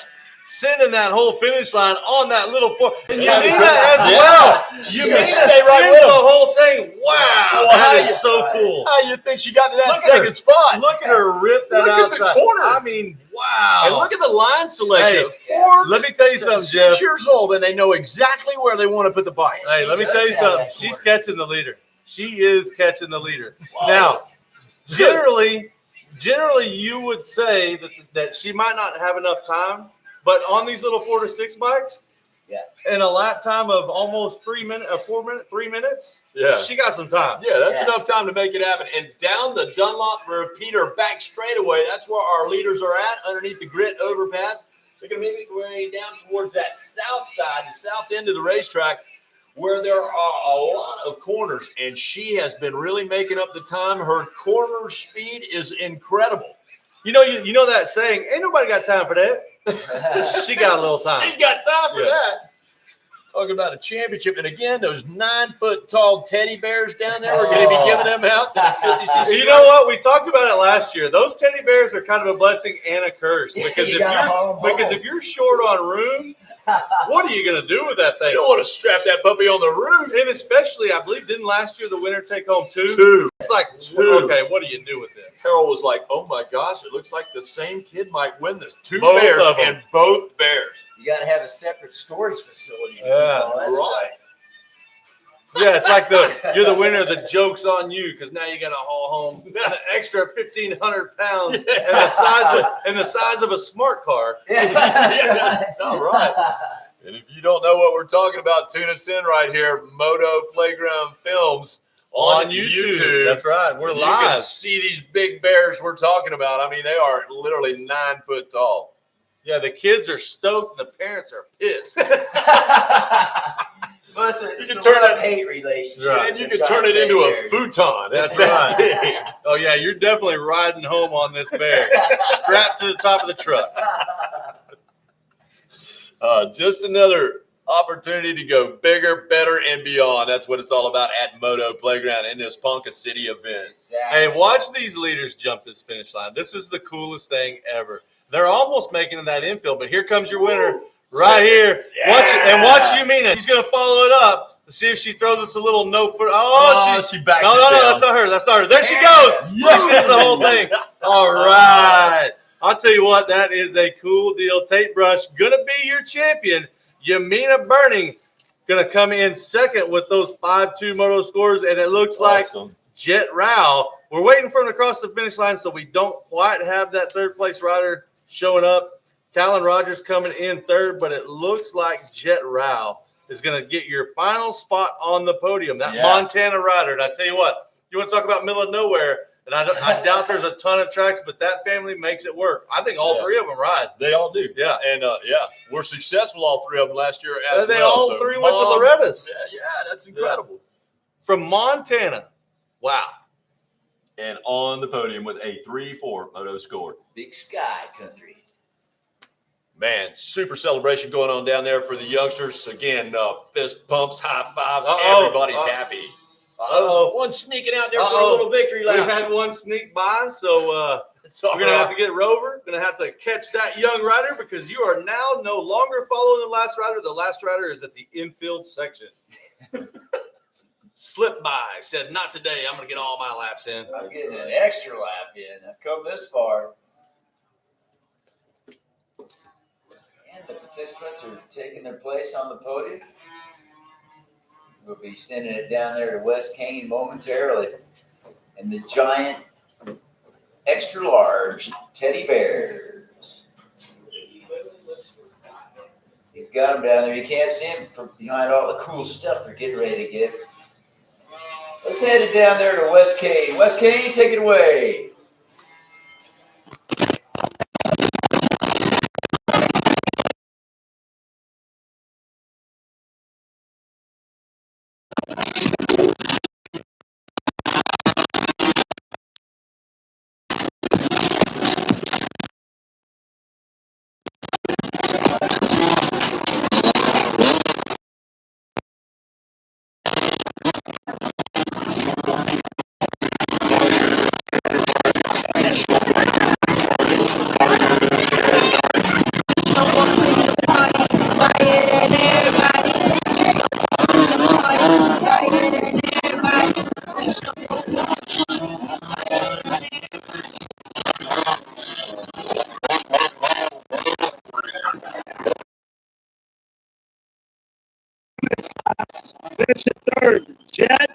sending that whole finish line on that little four. And Yeah. Yamina as Yeah. well. She's Yamina gonna sends stay right with the him. whole thing. Wow, Well, that how is you- so cool. How you think she got to that Look at second her. spot? Look at her rip that Look at the outside. corner. I mean, wow. And look at the line selection. Hey, 4 let me tell you to something, 6 Jeff. years old, and they know exactly where they want to put the bikes. Hey, let me tell you something. She's catching the leader. She is catching the leader. Now, generally, you would say that she might not have enough time, but on these little 4 to 6 bikes, Yeah. in a lap time of almost 3 minutes, Yeah. she got some time. Yeah, that's Yeah. enough time to make it happen. And down the Dunlop repeater back straightaway, that's where our leaders are at, underneath the grit overpass. They're going to make their way down towards that south side, the south end of the racetrack, where there are a lot of corners. And she has been really making up the time. Her corner speed is incredible. You know that saying, ain't nobody got time for that. She got a little time. She's got time for Yeah. that. Talking about a championship. And again, those 9-foot tall teddy bears down there, we're going to be giving them out to the 50cc. You know what? We talked about it last year. Those teddy bears are kind of a blessing and a curse because You gotta haul 'em home. if you're short on room, what are you going to do with that You thing? don't want to strap that puppy on the roof. And especially, I believe, didn't last year the winner take home 2? 2. It's like, 2. okay, what do you do with this? Harold was like, "Oh my gosh, it looks like the same kid might win this." 2 Both bears of 'em. and both bears. You got to have a separate storage facility. to keep Yeah, all that right. Yeah, it's like you're the winner. The joke's on you because now you got to haul home an extra 1,500 pounds and the size of a smart car. stuff. Yeah, Yeah, all right. And if you don't know what we're talking about, tune us in right here, Moto Playground Films On YouTube. That's right. We're You can live. see these big bears we're talking about. I mean, they are literally 9 foot tall. Yeah, the kids are stoked and the parents are pissed. Well, it's You can a turn it- hate relationship. Right. And you can turn it into a futon. That's It's right. that big. Oh yeah, you're definitely riding home on this bear, strapped to the top of the truck. Just another opportunity to go bigger, better, and beyond. That's what it's all about at Moto Playground in this Ponca City event. Exactly. Hey, watch these leaders jump this finish line. This is the coolest thing ever. They're almost making it that infield, but here comes your winner right here. Yeah. Watch Yumina. She's going to follow it up to see if she throws us a little no foot. She backs No, it down. that's not her. That's not her. There she goes. Yeah. She sees the whole thing. All right. I'll tell you what, that is a cool deal. Tate Brush going to be your champion. Yamina Burning going to come in second with those 5-2 moto scores, and it looks like Awesome. Jet Rao. We're waiting for him to cross the finish line, so we don't quite have that third place rider showing up. Talon Rogers coming in third, but it looks like Jet Rao is going to get your final spot on the podium. That Montana rider. And I tell you what, you want to talk about middle of nowhere, and I doubt there's a ton of tracks, but that family makes it work. I think all three of them ride. They all do. Yeah. And we're successful, all three of them last year as They well. all So three went to Mom- Loretta's. Yeah, that's incredible. From Montana. Wow. And on the podium with a 3-4 moto score. Big Sky Country. Man, super celebration going on down there for the youngsters. Again, fist pumps, high fives. Uh-oh. Everybody's happy. Uh-oh. One sneaking out there for a little victory We've lap. had one sneak by, so we're going to have to get Rover. Going to have to catch that young rider because you are now no longer following the last rider. The last rider is at the infield section. Slipped by. Said, not today. I'm going to get all my laps in. I'm getting an extra lap in. I've come this far. And the participants are taking their place on the podium. We'll be sending it down there to West Kane momentarily. And the giant, extra large teddy bears. He's got them down there. You can't see him from behind all the cool stuff they're getting ready to get. Let's head it down there to West Kane. West Kane, take it away. Finish it third. Jet.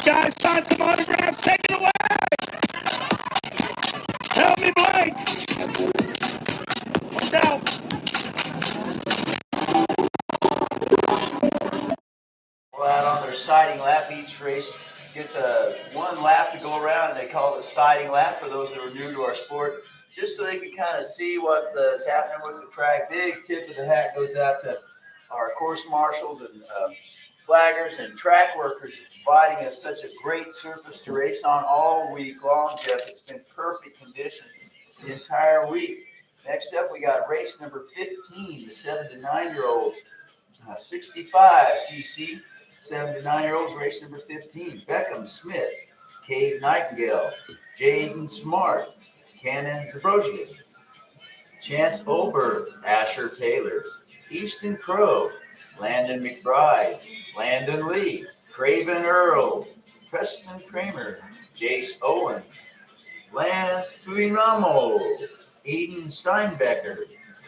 guys. Sign some autographs. Take it away. Help me, Blake. Watch out. Out on their siding lap. Each race gets one lap to go around, and they call it a siding lap for those that are new to our sport, just so they can kind of see what is happening with the track. Big tip of the hat goes out to our course marshals and flaggers and track workers providing us such a great surface to race on all week long, Jeff. It's been perfect conditions the entire week. Next up, we got race number 15, the 7 to 9-year-olds, 65 cc. 7 to 9-year-olds, race number 15. Beckham Smith, Cade Nightingale, Jaden Smart, Cannon Zabrozhik, Chance Olberg, Asher Taylor, Easton Crow, Landon McBride, Landon Lee, Craven Earl, Preston Kramer, Jace Owen, Lance Tuinamo, Eden Steinbecker,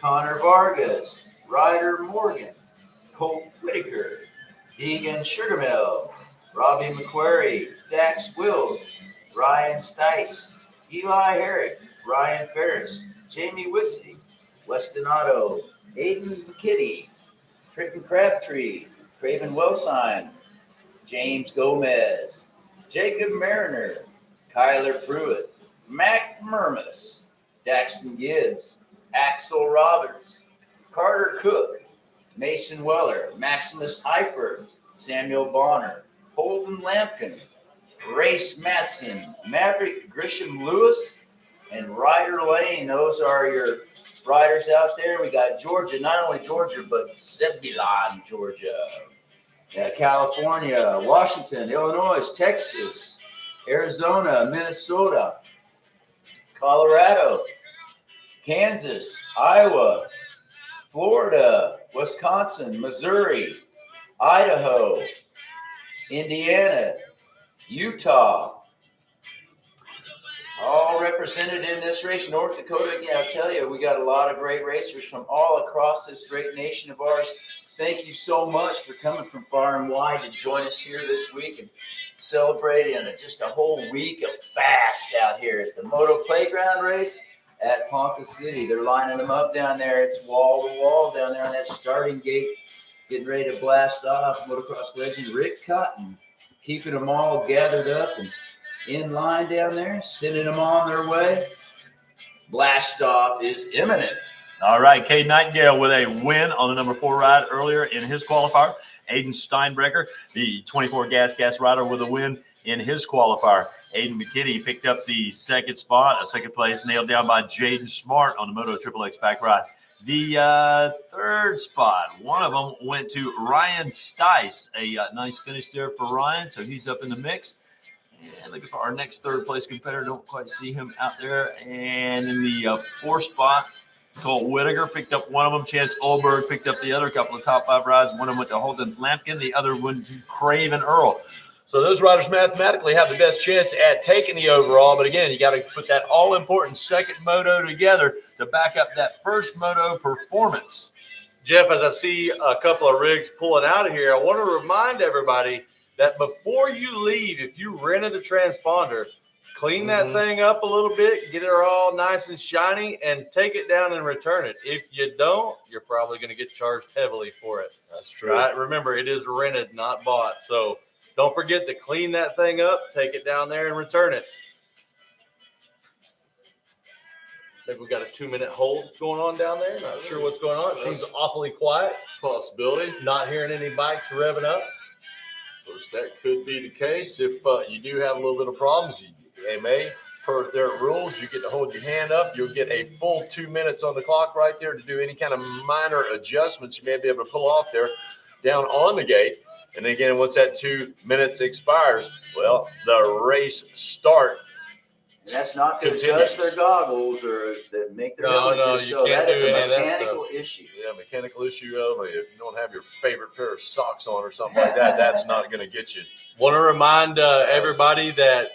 Connor Vargas, Ryder Morgan, Colt Whitaker, Deegan Sugarmill, Robbie McQuarrie, Dax Wills, Ryan Stice, Eli Herrick, Ryan Ferris, Jamie Whitsey, Weston Otto, Aiden McKitty, Trenton Crabtree, Craven Wellsine, James Gomez, Jacob Mariner, Kyler Pruitt, Mac Murmas, Daxton Gibbs, Axel Roberts, Carter Cook, Mason Weller, Maximus Eifert, Samuel Bonner, Holden Lampkin, Race Matson, Maverick Grisham Lewis, and Ryder Lane. Those are your riders out there. We got Georgia, not only Georgia, but Zebulon, Georgia, California, Washington, Illinois, Texas, Arizona, Minnesota, Colorado, Kansas, Iowa, Florida, Wisconsin, Missouri, Idaho, Indiana, Utah, all represented in this race. North Dakota, again, I'll tell you, we got a lot of great racers from all across this great nation of ours. Thank you so much for coming from far and wide to join us here this week and celebrating just a whole week of fast out here at the Motoplayground race at Ponca City. They're lining them up down there. It's wall to wall down there on that starting gate, getting ready to blast off. Motocross legend Rick Cotton keeping them all gathered up and in line down there, sending them on their way. Blast off is imminent. All right, Cade Nightingale with a win on the number 4 ride earlier in his qualifier. Aiden Steinbrecher, the 24 gas rider, with a win in his qualifier. Aiden McKinney picked up the second spot, a second place nailed down by Jaden Smart on the Moto Triple X back ride. The third spot, one of them went to Ryan Stice. A nice finish there for Ryan, so he's up in the mix. And looking for our next third place competitor. Don't quite see him out there. And in the fourth spot, Colt Whitaker picked up one of them. Chance Olberg picked up the other couple of top 5 rides. One of them went to Holden Lampkin. The other went to Craven Earl. So those riders mathematically have the best chance at taking the overall. But again, you got to put that all-important second moto together to back up that first moto performance. Jeff, as I see a couple of rigs pulling out of here, I want to remind everybody that before you leave, if you rented a transponder, clean that thing up a little bit, get it all nice and shiny, and take it down and return it. If you don't, you're probably going to get charged heavily for it. That's true. Right? Remember, it is rented, not bought. So don't forget to clean that thing up, take it down there, and return it. I think we got a 2-minute hold going on down there. Not sure what's going on. It seems awfully quiet. Possibilities. Not hearing any bikes revving up. Of course, that could be the case. If you do have a little bit of problems, they may, per their rules, you get to hold your hand up. You'll get a full 2 minutes on the clock right there to do any kind of minor adjustments you may be able to pull off there down on the gate. And again, once that 2 minutes expires, well, the race start. And that's not to Continues. adjust their goggles or that make their No, helmets you so. can't That is do a any of that mechanical stuff. issue. Yeah, mechanical issue only. If you don't have your favorite pair of socks on or something like that, that's not going to get you. Want to remind everybody that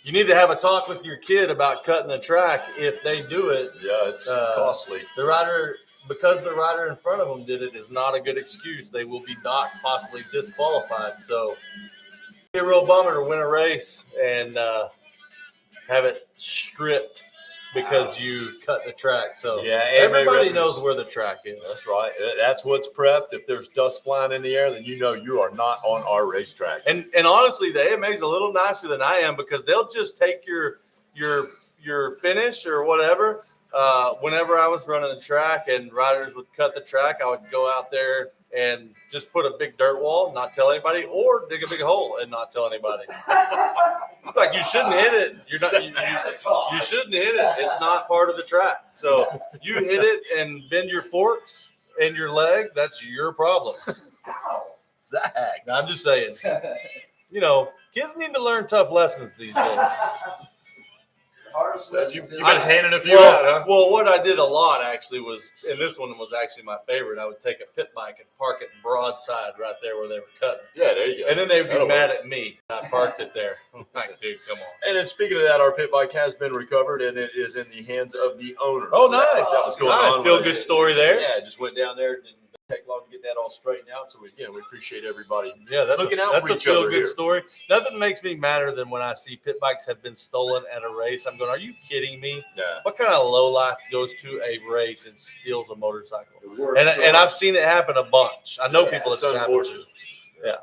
you need to have a talk with your kid about cutting the track if they do it. Yeah, it's costly. Because the rider in front of them did it is not a good excuse. They will be docked, possibly disqualified. So Be a real bummer to win a race and have it stripped because you cut the track. So Yeah, everybody AMA knows referees. where the track is. That's right. That's what's prepped. If there's dust flying in the air, then you know you are not on our racetrack. And honestly, the AMA is a little nicer than I am because they'll just take your finish or whatever. Whenever I was running the track and riders would cut the track, I would go out there and just put a big dirt wall, not tell anybody, or dig a big hole and not tell anybody. It's like you shouldn't hit it. You shouldn't hit it. It's not part of the track. So you hit it and bend your forks and your leg. That's your problem. Zach. I'm just saying. You know, kids need to learn tough lessons these days. You've been handing a few out, huh? Well, what I did a lot actually was, and this one was actually my favorite, I would take a pit bike and park it broadside right there where they were cutting. Yeah, there you go. And then they would be That'll mad work. at me. I parked it there. I'm like, dude, come on. And then speaking of that, our pit bike has been recovered, and it is in the hands of the owner. Oh, So nice. that was going on Feel with good it. story there. Yeah, just went down there. Didn't take long to get that all straightened out. So we appreciate everybody. Yeah, that's looking a, out that's for a each other feel good here. story. Nothing makes me madder than when I see pit bikes have been stolen at a race. I'm going, are you kidding me? Yeah. What kind of lowlife goes to a race and steals a motorcycle? And I've seen it happen a bunch. I know people it's that's happened to. unfortunate.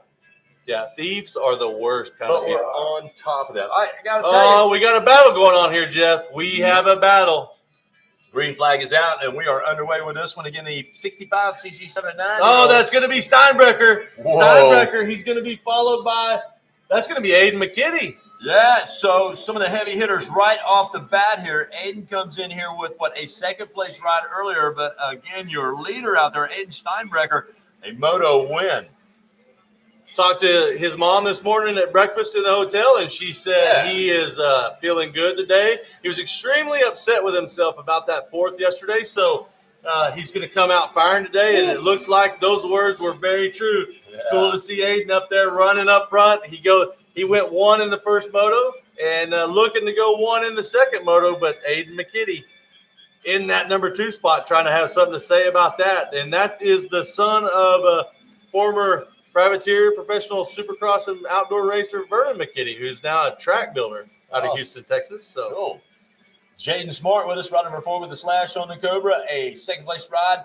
Yeah, thieves are the worst kind But of we're people. on top of that. I got to tell Oh, we got a battle going on here, Jeff. We have a battle. you, green flag is out, and we are underway with this one again. The 65cc 7-9. Oh, that's going to be Steinbrecher. Whoa. Steinbrecher, he's going to be followed by, that's going to be Aiden McKinney. Yeah, so some of the heavy hitters right off the bat here. Aiden comes in here with, a second-place ride earlier. But, again, your leader out there, Aiden Steinbrecher, a moto win. Talked to his mom this morning at breakfast in the hotel, and she said he is feeling good today. He was extremely upset with himself about that fourth yesterday, so he's going to come out firing today, and it looks like those words were very true. Yeah. It's cool to see Aiden up there running up front. He went one in the first moto and looking to go one in the second moto, but Aiden McKinney in that number 2 spot trying to have something to say about that, and that is the son of a former privateer, professional supercross and outdoor racer Vernon McKinney, who's now a track builder out of Houston, Texas. So, Cool. Jaden Smart with us, ride number 4 with the slash on the Cobra. A second-place ride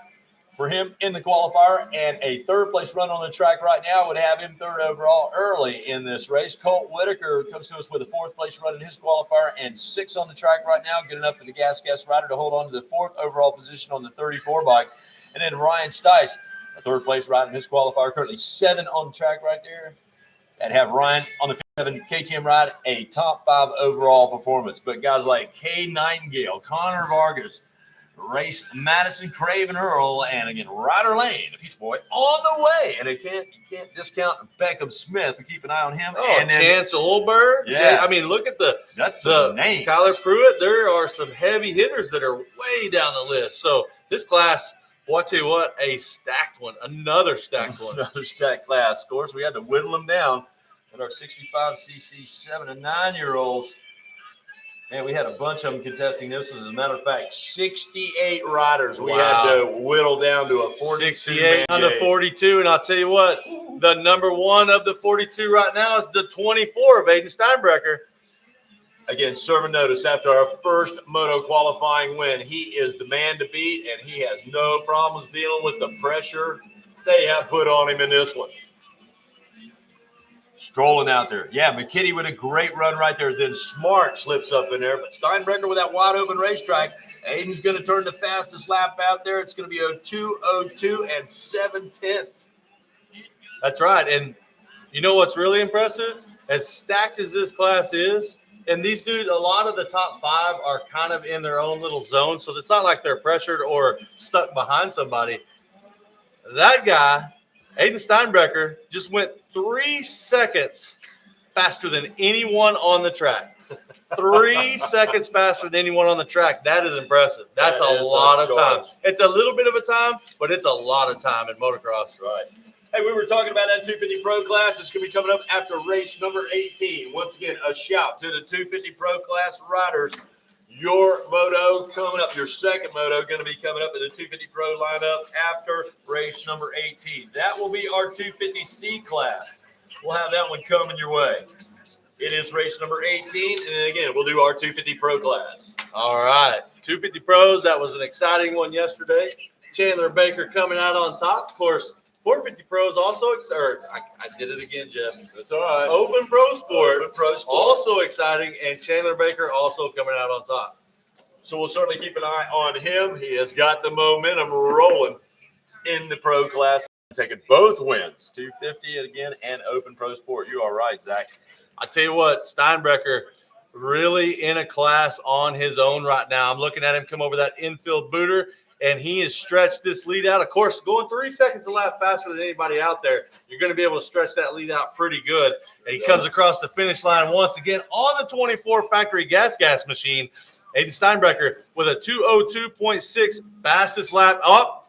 for him in the qualifier, and a third-place run on the track right now would have him third overall early in this race. Colt Whitaker comes to us with a fourth-place run in his qualifier and 6 on the track right now. Good enough for the Gas rider to hold on to the 4th overall position on the 34 bike. And then Ryan Stice, a third-place ride in his qualifier, currently 7 on the track right there. And have Ryan on the 7 KTM ride, a top 5 overall performance. But guys like Kay Nightingale, Connor Vargas, Race Madison, Craven Earl, and again Ryder Lane, the Peace Boy, on the way. And you can't discount Beckham Smith. To keep an eye on him. oh, and then, Chance Olberg. Yeah. I mean, look at that's the some names. Kyler Pruitt. There are some heavy hitters that are way down the list. So this class, well, I tell you what, a stacked one, another stacked one. Another stacked class. Of course, we had to whittle them down. And our 65cc 7 and 9-year-olds. Man, we had a bunch of them contesting this. As a matter of fact, 68 riders we had to whittle down to a 68 down to 42. And I'll tell you what, the number 1 of the 42 right now is the 24 of Aiden Steinbrecher. Again, serving notice after our first moto qualifying win. He is the man to beat, and he has no problems dealing with the pressure they have put on him in this one. Strolling out there. Yeah, McKinney with a great run right there. Then Smart slips up in there. But Steinbrecher with that wide open racetrack. Aiden's going to turn the fastest lap out there. It's going to be a 2:02 and 7/10. That's right. And you know what's really impressive? As stacked as this class is, and these dudes, a lot of the top 5 are kind of in their own little zone. So it's not like they're pressured or stuck behind somebody. That guy, Aiden Steinbrecher, just went 3 seconds faster than anyone on the track. 3 seconds faster than anyone on the track. That is impressive. That's a lot of time. It's a little bit of a time, but it's a lot of time in motocross. Right. Hey, we were talking about that 250 Pro class. It's going to be coming up after race number 18. Once again, a shout to the 250 Pro class riders. Your moto coming up, your second moto going to be coming up in the 250 Pro lineup after race number 18. That will be our 250C class. we'll have that one coming your way. It is race number 18, and then again, we'll do our 250 Pro class. All right, 250 Pros. That was an exciting one yesterday. Chandler Baker coming out on top. Of course, 450 Pros also. I did it again, Jeff. That's all right. Open Pro Sport. Open Pro Sport. Also exciting, and Chandler Baker also coming out on top. So we'll certainly keep an eye on him. He has got the momentum rolling in the Pro class, taking both wins, 250 again and Open Pro Sport. You are right, Zach. I tell you what, Steinbrecher really in a class on his own right now. I'm looking at him come over that infield booter, and he has stretched this lead out. Of course, going 3 seconds a lap faster than anybody out there, you're going to be able to stretch that lead out pretty good. And he comes across the finish line once again on the 24 factory gas machine. Aiden Steinbrecher with a 2:02.6 fastest lap. Oh,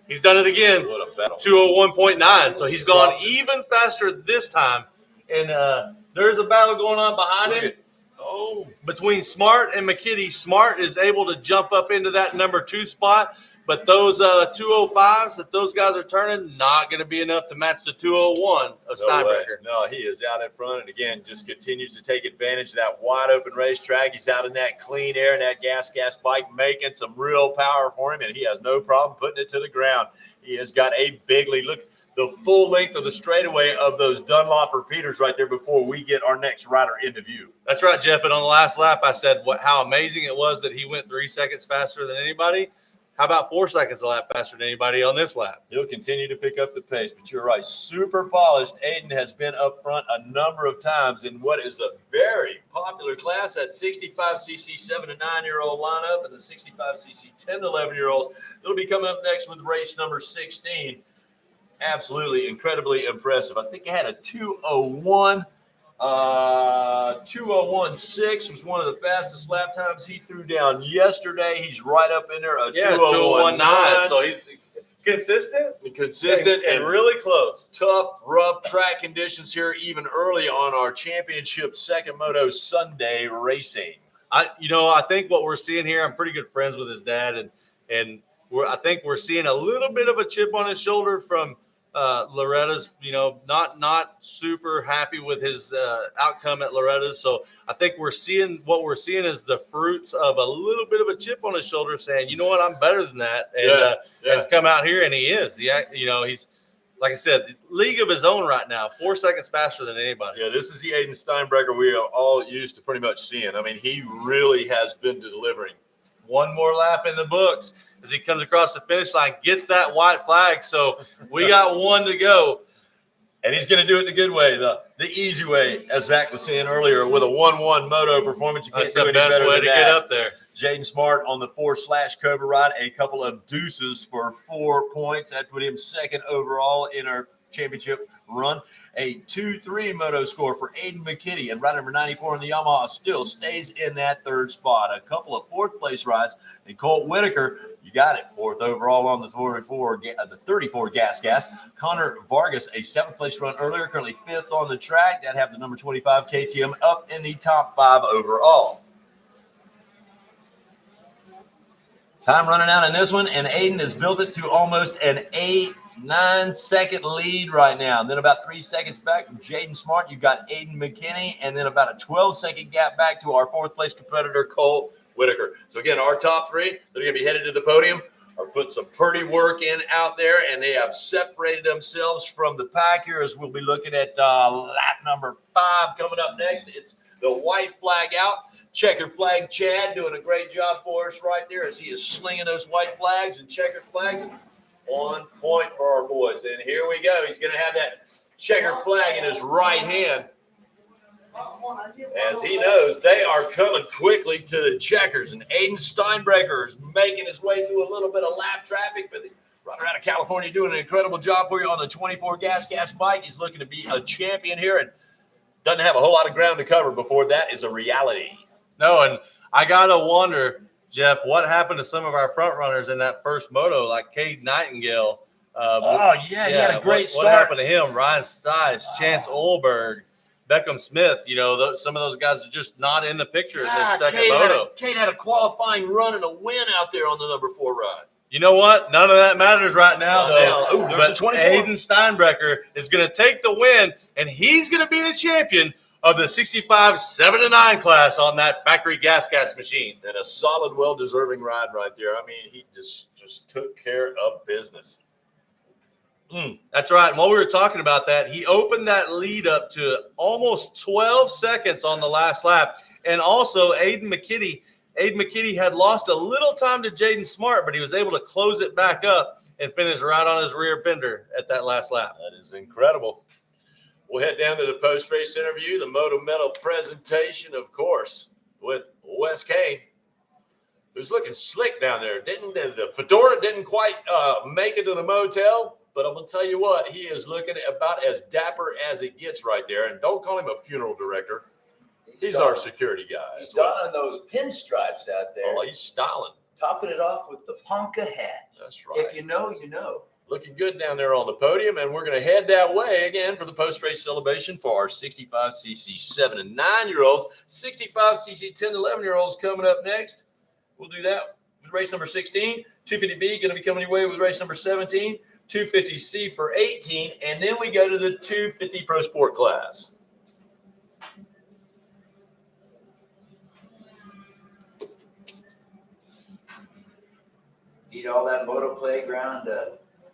he's done it again. What a battle. 2:01.9. So he's gone even faster this time. And there's a battle going on behind him. Between Smart and McKitty. Smart is able to jump up into that number 2 spot, but those 2:05s that those guys are turning, not going to be enough to match the 2:01 of Steinbrecher. No, he is out in front, and again, just continues to take advantage of that wide open racetrack. He's out in that clean air and that gas bike, making some real power for him, and he has no problem putting it to the ground. He has got a big lead. Look, the full length of the straightaway of those Dunlop repeaters right there before we get our next rider into view. That's right, Jeff. And on the last lap, I said how amazing it was that he went 3 seconds faster than anybody. How about 4 seconds a lap faster than anybody on this lap? He'll continue to pick up the pace, but you're right. Super polished. Aiden has been up front a number of times in what is a very popular class, that 65cc 7 to 9-year-old lineup and the 65cc 10 to 11-year-olds. It'll be coming up next with race number 16. Absolutely incredibly impressive. I think he had a 2:01. 2:01.6 was one of the fastest lap times he threw down yesterday. He's right up in there. 2:01.9. So he's consistent and really close. Tough, rough track conditions here, even early on our championship second moto Sunday racing. I think what we're seeing here, I'm pretty good friends with his dad, and I think we're seeing a little bit of a chip on his shoulder from Loretta's, not super happy with his outcome at Loretta's. So I think what we're seeing is the fruits of a little bit of a chip on his shoulder saying, you know what, I'm better than that. And come out here. And he is, he's, like I said, league of his own right now, 4 seconds faster than anybody. Yeah, this is the Aiden Steinbrecher we are all used to pretty much seeing. I mean, he really has been delivering. One more lap in the books as he comes across the finish line, gets that white flag. So we got one to go. And he's going to do it the good way, the easy way, as Zach was saying earlier, with a 1-1 moto performance. You can't That's do the any best better way than to that. get up there. Jaden Smart on the 4/Cobra ride, a couple of deuces for 4 points. That put him second overall in our championship run. A 2-3 moto score for Aiden McKitty, and rider number 94 in the Yamaha still stays in that third spot. A couple of fourth place rides, and Colt Whitaker, you got it, 4th overall on the 34 gas. Connor Vargas, a 7th place run earlier, currently 5th on the track. That have the number 25 KTM up in the top 5 overall. Time running out in this one, and Aiden has built it to almost an 9-second lead right now. And then about 3 seconds back from Jaden Smart, you've got Aiden McKinney, and then about a 12-second gap back to our 4th place competitor, Colt Whitaker. So again, our top 3, they're going to be headed to the podium, are putting some pretty work in out there, and they have separated themselves from the pack here as we'll be looking at lap number 5 coming up next. It's the white flag out. Checkered flag Chad doing a great job for us right there as he is slinging those white flags and checkered flags. On point for our boys. And here we go. He's going to have that checkered flag in his right hand. As he knows, they are coming quickly to the checkers. And Aiden Steinbrecher is making his way through a little bit of lap traffic. But the runner out of California doing an incredible job for you on the 24 gas bike. He's looking to be a champion here and doesn't have a whole lot of ground to cover before that is a reality. No, and I got to wonder, Jeff, what happened to some of our front runners in that first moto, like Cade Nightingale? He had a great start. What happened to him? Ryan Stice, Chance Olberg, Beckham Smith. Some of those guys are just not in the picture in this second moto. Cade had a qualifying run and a win out there on the number 4 ride. You know what? None of that matters right now, though. Ooh, there's a But 24. Aiden Steinbrecher is going to take the win, and he's going to be the champion of the 65 7-9 class on that factory gas machine. And a solid, well-deserving ride right there. I mean, he just took care of business. That's right. And while we were talking about that, he opened that lead up to almost 12 seconds on the last lap. And also, Aiden McKitty had lost a little time to Jaden Smart, but he was able to close it back up and finish right on his rear fender at that last lap. That is incredible. We'll head down to the post-race interview, the Moto Metal presentation, of course, with Wes Kane, who's looking slick down there. The fedora didn't quite make it to the motel, but I'm going to tell you what, he is looking about as dapper as it gets right there. And don't call him a funeral director. He's our security guy. He's donning those pinstripes out there. Oh, he's styling. Topping it off with the Ponca hat. That's right. If you know, you know. Looking good down there on the podium, and we're going to head that way again for the post-race celebration for our 65cc 7 and 9-year-olds. 65cc 10 and 11-year-olds coming up next. We'll do that with race number 16. 250B going to be coming your way with race number 17. 250C for 18, and then we go to the 250 Pro Sport class. Need all that Motoplayground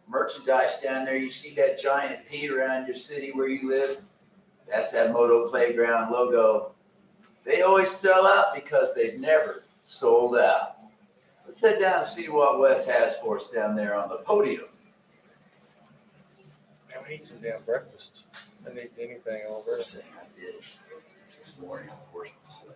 merchandise down there. You see that giant P around your city where you live? That's that Motoplayground logo. They always sell out because they've never sold out. Let's head down and see what Wes has for us down there on the podium. I need some damn breakfast. I need anything over. First thing I did this morning, of course, was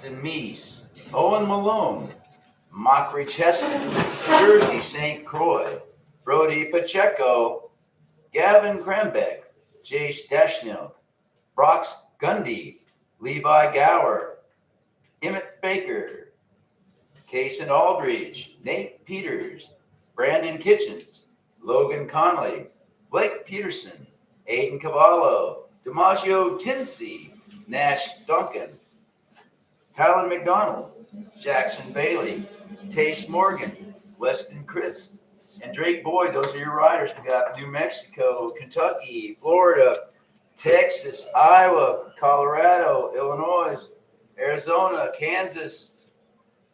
Meese, Owen Malone, Mockery Cheston, Jersey St. Croix, Brody Pacheco, Gavin Krembeck, Jay Steshno, Brox Gundy, Levi Gower, Emmett Baker, Kason Aldridge, Nate Peters, Brandon Kitchens, Logan Conley, Blake Peterson, Aiden Cavallo, DiMaggio Tinsey, Nash Duncan, Tylen McDonald, Jackson Bailey, Tace Morgan, Weston Crisp, and Drake Boyd. Those are your riders. We got New Mexico, Kentucky, Florida, Texas, Iowa, Colorado, Illinois, Arizona, Kansas,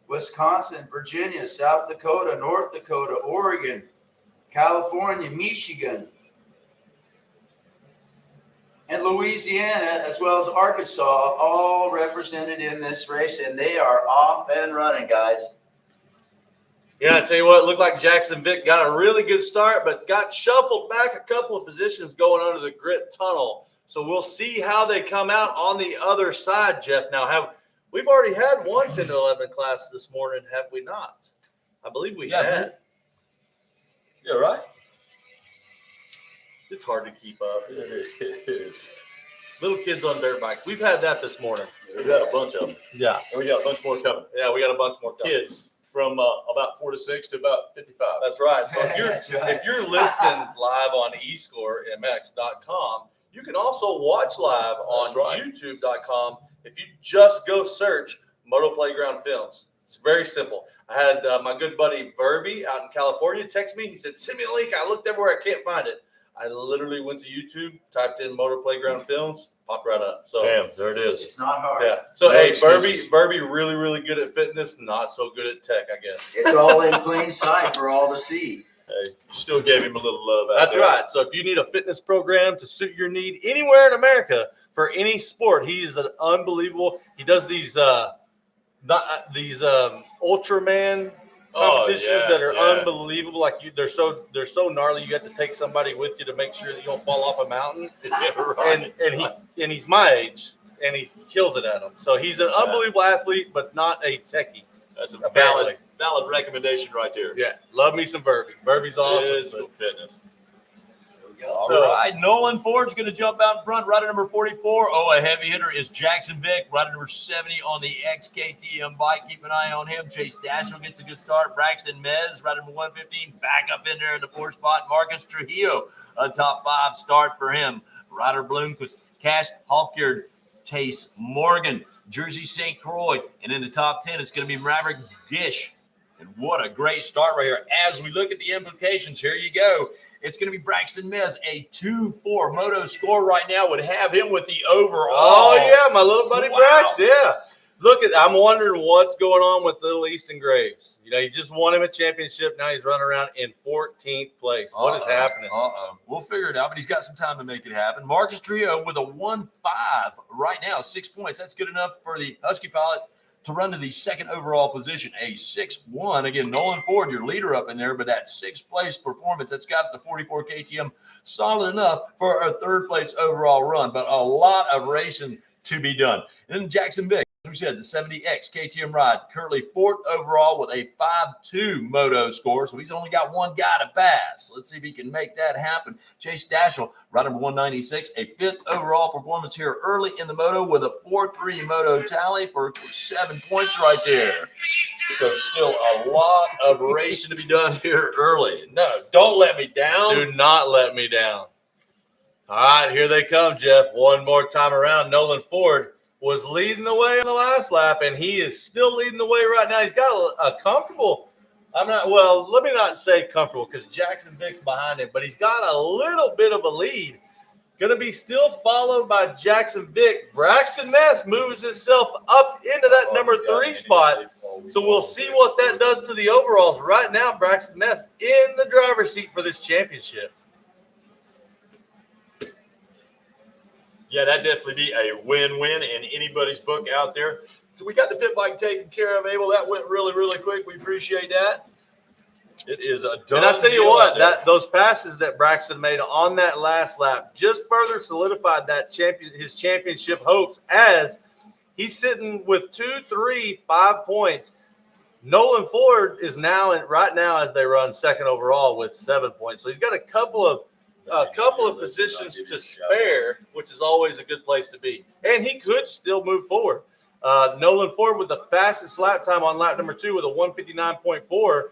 Wisconsin, Virginia, South Dakota, North Dakota, Oregon, California, Michigan, and Louisiana, as well as Arkansas, all represented in this race, and they are off and running, guys. Yeah, I tell you what, it looked like Jackson Vick got a really good start, but got shuffled back a couple of positions going under the grit tunnel. So we'll see how they come out on the other side, Jeff. Now, we've already had one 10 to 11 class this morning, have we not? I believe we had. Yeah, right? It's hard to keep up. It is. Little kids on dirt bikes. We've had that this morning. We got a bunch of them. Yeah. And we got a bunch more coming. Yeah, we got a bunch more coming. Kids from about 4 to 6 to about 55. That's right. So That's right. if you're listening live on escoremx.com, you can also watch live on youtube.com if you just go search Motoplayground Films. It's very simple. I had my good buddy Verby out in California text me. He said, send me a link. I looked everywhere. I can't find it. I literally went to YouTube, typed in Motoplayground Films, popped right up. So Bam, there it is. It's not hard. yeah. So No hey, excuses. Verby really, really good at fitness, not so good at tech, I guess. It's all in plain sight for all to see. Hey, you still gave him a little love out That's there. right. So if you need a fitness program to suit your need anywhere in America for any sport, he's an unbelievable. He does these Ultraman competitions that are unbelievable. Like they're so gnarly. You have to take somebody with you to make sure that you don't fall off a mountain. Yeah, right. And he's my age, and he kills it at them. So he's an unbelievable athlete, but not a techie. That's a Apparently. valid recommendation right there. Yeah, love me some Verby. Verby's awesome. Physical fitness. All All right, Nolan Ford's going to jump out in front. Rider number 44. Oh, a heavy hitter is Jackson Vick. Rider number 70 on the XKTM bike. Keep an eye on him. Chase Dashel gets a good start. Braxton Mez, rider number 115, back up in there in the 4th spot. Marcus Trujillo, a top 5 start for him. Ryder Bloomquist, Cash Hawkyard, Tace Morgan, Jersey St. Croix. And in the top 10, it's going to be Maverick Gish. And what a great start right here. As we look at the implications, here you go. It's going to be Braxton Mez, a 2-4 moto score right now would have him with the overall. Oh, yeah, my little buddy Wow. Brax, yeah. Look, I'm wondering what's going on with little Easton Graves. You know, he just won him a championship. Now he's running around in 14th place. What is happening? We'll figure it out, but he's got some time to make it happen. Marcus Trio with a 1-5 right now, 6 points. That's good enough for the Husky pilot to run to the 2nd overall position, a 6-1. Again, Nolan Ford, your leader up in there, but that 6th place performance, that's got the 44 KTM solid enough for a 3rd place overall run, but a lot of racing to be done. And then Jackson Vick, as we said, the 70X KTM ride, currently 4th overall with a 5-2 moto score, so he's only got one guy to pass. Let's see if he can make that happen. Chase Dashel, ride number 196, a 5th overall performance here early in the moto with a 4-3 moto tally for 7 points right there. So still a lot of racing to be done here early. No, don't let me down. Do not let me down. All right, here they come, Jeff. One more time around. Nolan Ford was leading the way on the last lap, and he is still leading the way right now. He's got a comfortable – let me not say comfortable because Jackson Vick's behind him, but he's got a little bit of a lead. Going to be still followed by Jackson Vick. Braxton Mess moves himself up into that number 3 spot. So we'll see what that does to the overalls. Right now, Braxton Mess in the driver's seat for this championship. Yeah, that'd definitely be a win-win in anybody's book out there. So we got the pit bike taken care of, Abel. That went really, really quick. We appreciate that. It is a done And I'll tell you deal what, out there. those passes that Braxton made on that last lap just further solidified that his championship hopes as He's sitting with 2, 3, 5 points. Nolan Ford is right now as they run second overall with 7 points. So he's got a couple of positions to spare, which is always a good place to be. And he could still move forward. Nolan Ford with the fastest lap time on lap number 2 with a 159.4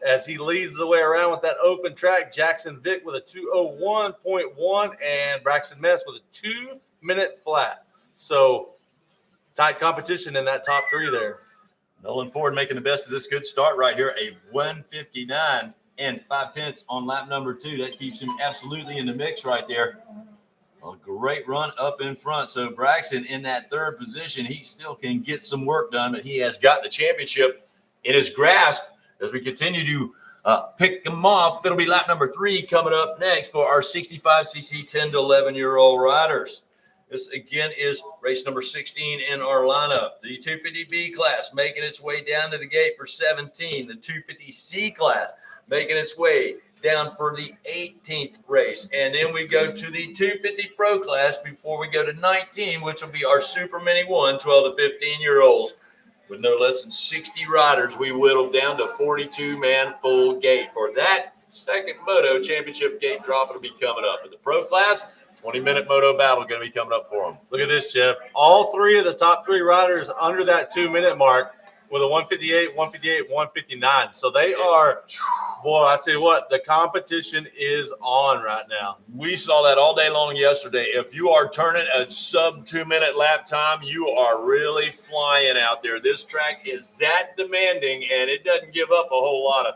as he leads the way around with that open track. Jackson Vick with a 201.1 and Braxton Mess with a 2-minute flat. So tight competition in that top 3 there. Nolan Ford making the best of this good start right here. A 159 and 5/10 on lap number 2. That keeps him absolutely in the mix right there. A great run up in front. So Braxton in that 3rd position, he still can get some work done, but he has got the championship in his grasp as we continue to pick them off. It'll be lap number 3 coming up next for our 65cc 10 to 11-year-old riders. This, again, is race number 16 in our lineup. The 250B class making its way down to the gate for 17. The 250C class making its way down for the 18th race. And then we go to the 250 Pro class before we go to 19, which will be our Super Mini 1, 12 to 15-year-olds. With no less than 60 riders, we whittled down to 42-man full gate. For that second Moto Championship gate drop, it'll be coming up. In the Pro class, 20-minute moto battle going to be coming up for them. Look at this, Jeff. All 3 of the top 3 riders under that 2-minute mark with a 158, 158, 159. So they are, boy, I tell you what, the competition is on right now. We saw that all day long yesterday. If you are turning a sub 2-minute lap time, you are really flying out there. This track is that demanding, and it doesn't give up a whole lot of,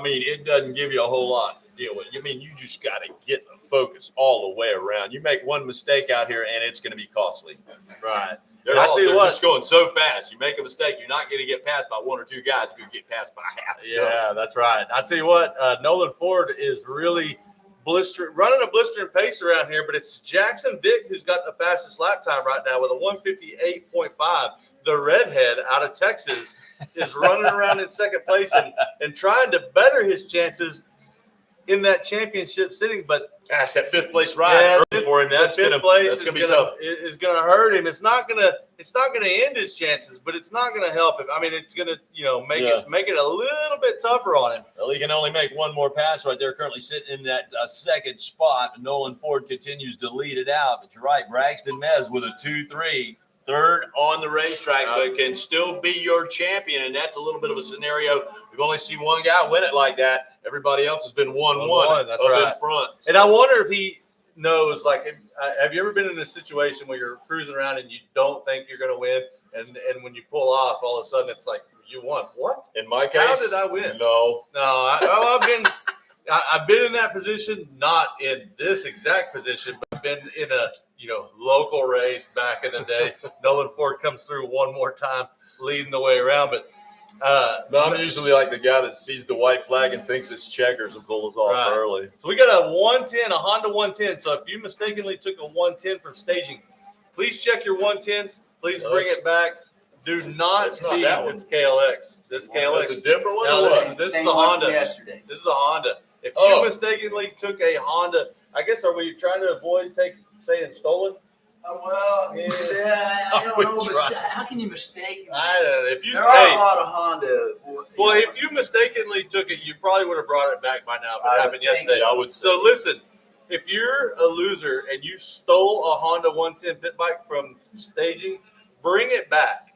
it doesn't give you a whole lot to deal with. You just got to get the focus all the way around. You make one mistake out here, and it's going to be costly. Right. They're just going so fast. You make a mistake, you're not going to get passed by 1 or 2 guys. You're going to get passed by half. Yeah, that's right. I tell you what, Nolan Ford is really running a blistering pace around here, but it's Jackson Vick who's got the fastest lap time right now with a 158.5. The redhead out of Texas is running around in second place and trying to better his chances in that championship sitting, but gosh, that 5th place ride early for him. That's going to be tough. It's going to hurt him. It's not going to end his chances, but it's not going to help him. It's going to make it a little bit tougher on him. Well, he can only make one more pass right there. Currently sitting in that second spot. Nolan Ford continues to lead it out, but you're right. Braxton Mez with a 2-3. 3rd on the racetrack, but can still be your champion, and that's a little bit of a scenario. We've only seen one guy win it like that. Everybody else has been 1-1 That's up right. in front. And I wonder if he knows, have you ever been in a situation where you're cruising around and you don't think you're going to win, and when you pull off, all of a sudden it's like you won? What? In my case, how did I win? No. I've been in that position, not in this exact position, but I've been in a local race back in the day. Nolan Ford comes through one more time, leading the way around. But I'm usually like the guy that sees the white flag and thinks it's checkers and pulls off early. So we got a 110, a Honda 110. So if you mistakenly took a 110 from staging, please check your 110. Please bring it back. Do not be. It's KLX. It's KLX. It's a different one. No, this is a Honda. Yesterday. This is a Honda. If you mistakenly took a Honda, I guess, are we trying to avoid saying stolen? I don't know. But how can you mistake? There are a lot of Honda. Well, if you mistakenly took it, you probably would have brought it back by now. If it happened yesterday. I would. So listen, if you're a loser and you stole a Honda 110 pit bike from staging, bring it back.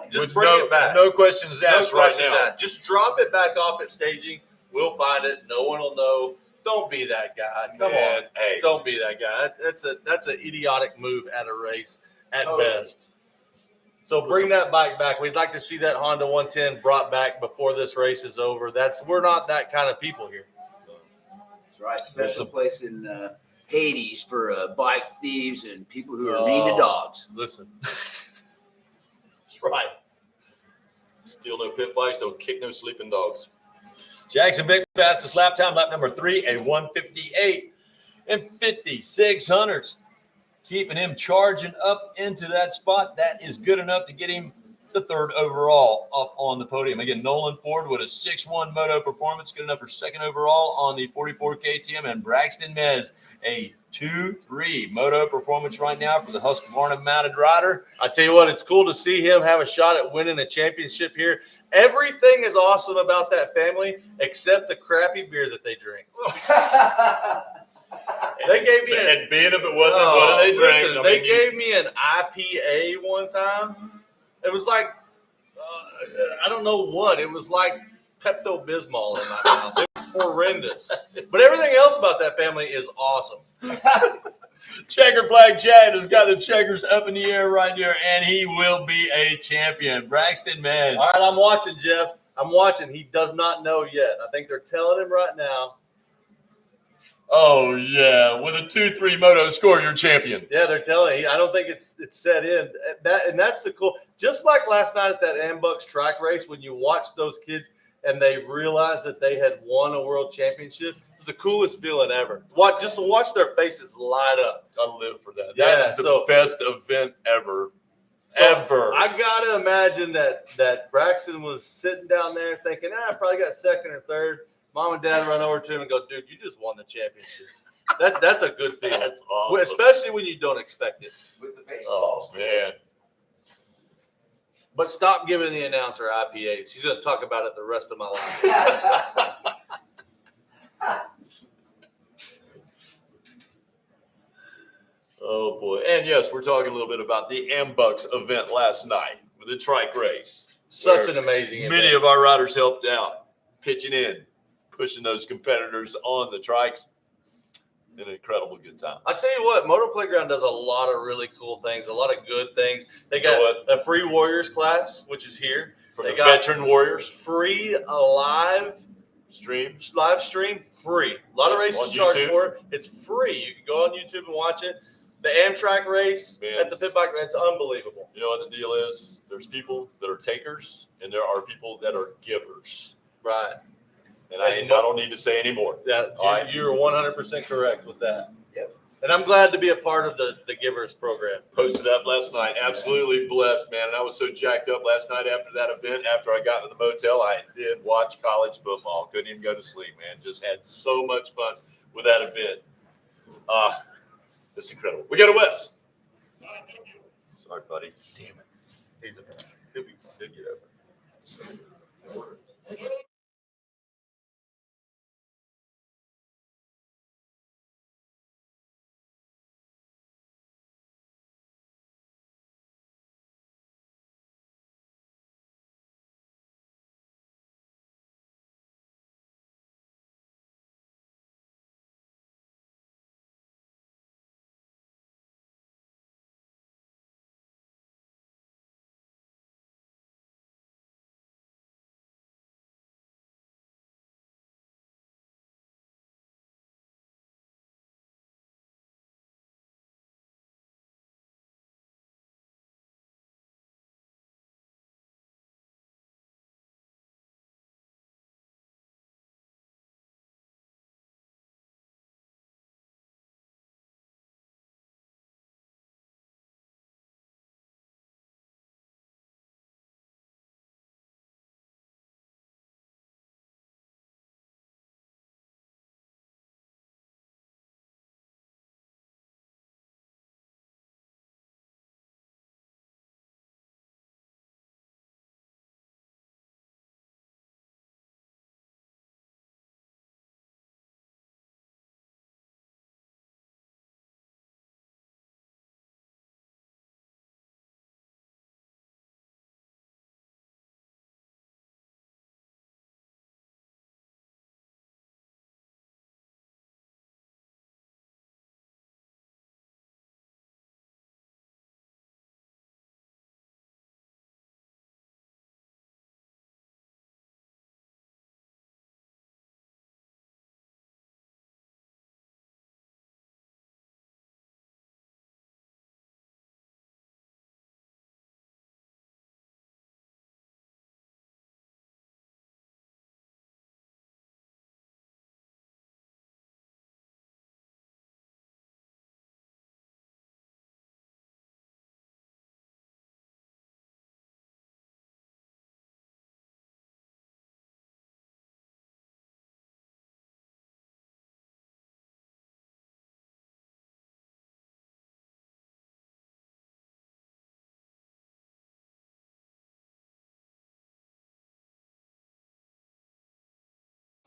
Just bring it back. No questions asked right now. Just drop it back off at staging. We'll find it. No one will know. Don't be that guy. Come on. Hey. Don't be that guy. That's an idiotic move at a race at best. So bring that bike back. We'd like to see that Honda 110 brought back before this race is over. We're not that kind of people here. That's right. Special place in Hades for bike thieves and people who are mean to dogs. Listen. That's right. Steal no pit bikes, don't kick no sleeping dogs. Jackson Vick, fastest lap time, lap number 3, a 158 and 56 hundredths. Keeping him charging up into that spot. That is good enough to get him the third overall up on the podium. Again, Nolan Ford with a 6-1 moto performance, good enough for second overall on the 44 KTM, and Braxton Mez a 2-3 moto performance right now for the Husqvarna mounted rider. I tell you what, it's cool to see him have a shot at winning a championship here. Everything is awesome about that family except the crappy beer that they drink. They gave me and being if it wasn't what they drank. Listen, they gave me an IPA one time. It was like I don't know what. It was like Pepto-Bismol in my mouth. It was horrendous. But everything else about that family is awesome. Checker Flag Chad has got the checkers up in the air right here, and he will be a champion. Braxton Mez. All right, I'm watching, Jeff. I'm watching. He does not know yet. I think they're telling him right now. Oh, yeah. With a 2-3 moto score, you're champion. Yeah, they're telling him. I don't think it's set in. That's the cool. Just like last night at that Ambucks track race, when you watch those kids and they realize that they had won a world championship, it's the coolest feeling ever. Just to watch their faces light up. I live for that. Yeah, That is the best event ever. Ever. I got to imagine that Braxton was sitting down there thinking, I probably got second or third. Mom and Dad run over to him and go, dude, you just won the championship. That's a good feeling. That's awesome. Especially when you don't expect it. With the baseball. Oh, man. But stop giving the announcer IPAs. He's going to talk about it the rest of my life. Oh, boy. And, yes, we're talking a little bit about the Ambucks event last night with the trike race. Such an amazing event. Many of our riders helped out, pitching in, pushing those competitors on the trikes. An incredible good time. I tell you what, Motoplayground does a lot of really cool things, a lot of good things. They got a free Warriors class, which is here. For the veteran Warriors. Free live stream, free. A lot of races charge for it. It's free. You can go on YouTube and watch it. The Amtrak race at the pit bike, it's unbelievable. You know what the deal is? There's people that are takers, and there are people that are givers. Right. And I don't need to say any more. Yeah, you're 100% correct with that. Yep. And I'm glad to be a part of the Givers program. Posted up last night. Absolutely blessed, man. And I was so jacked up last night after that event. After I got to the motel, I did watch college football. Couldn't even go to sleep, man. Just had so much fun with that event. It's incredible. We got a Wes. Sorry, buddy. Damn it. He'll get over.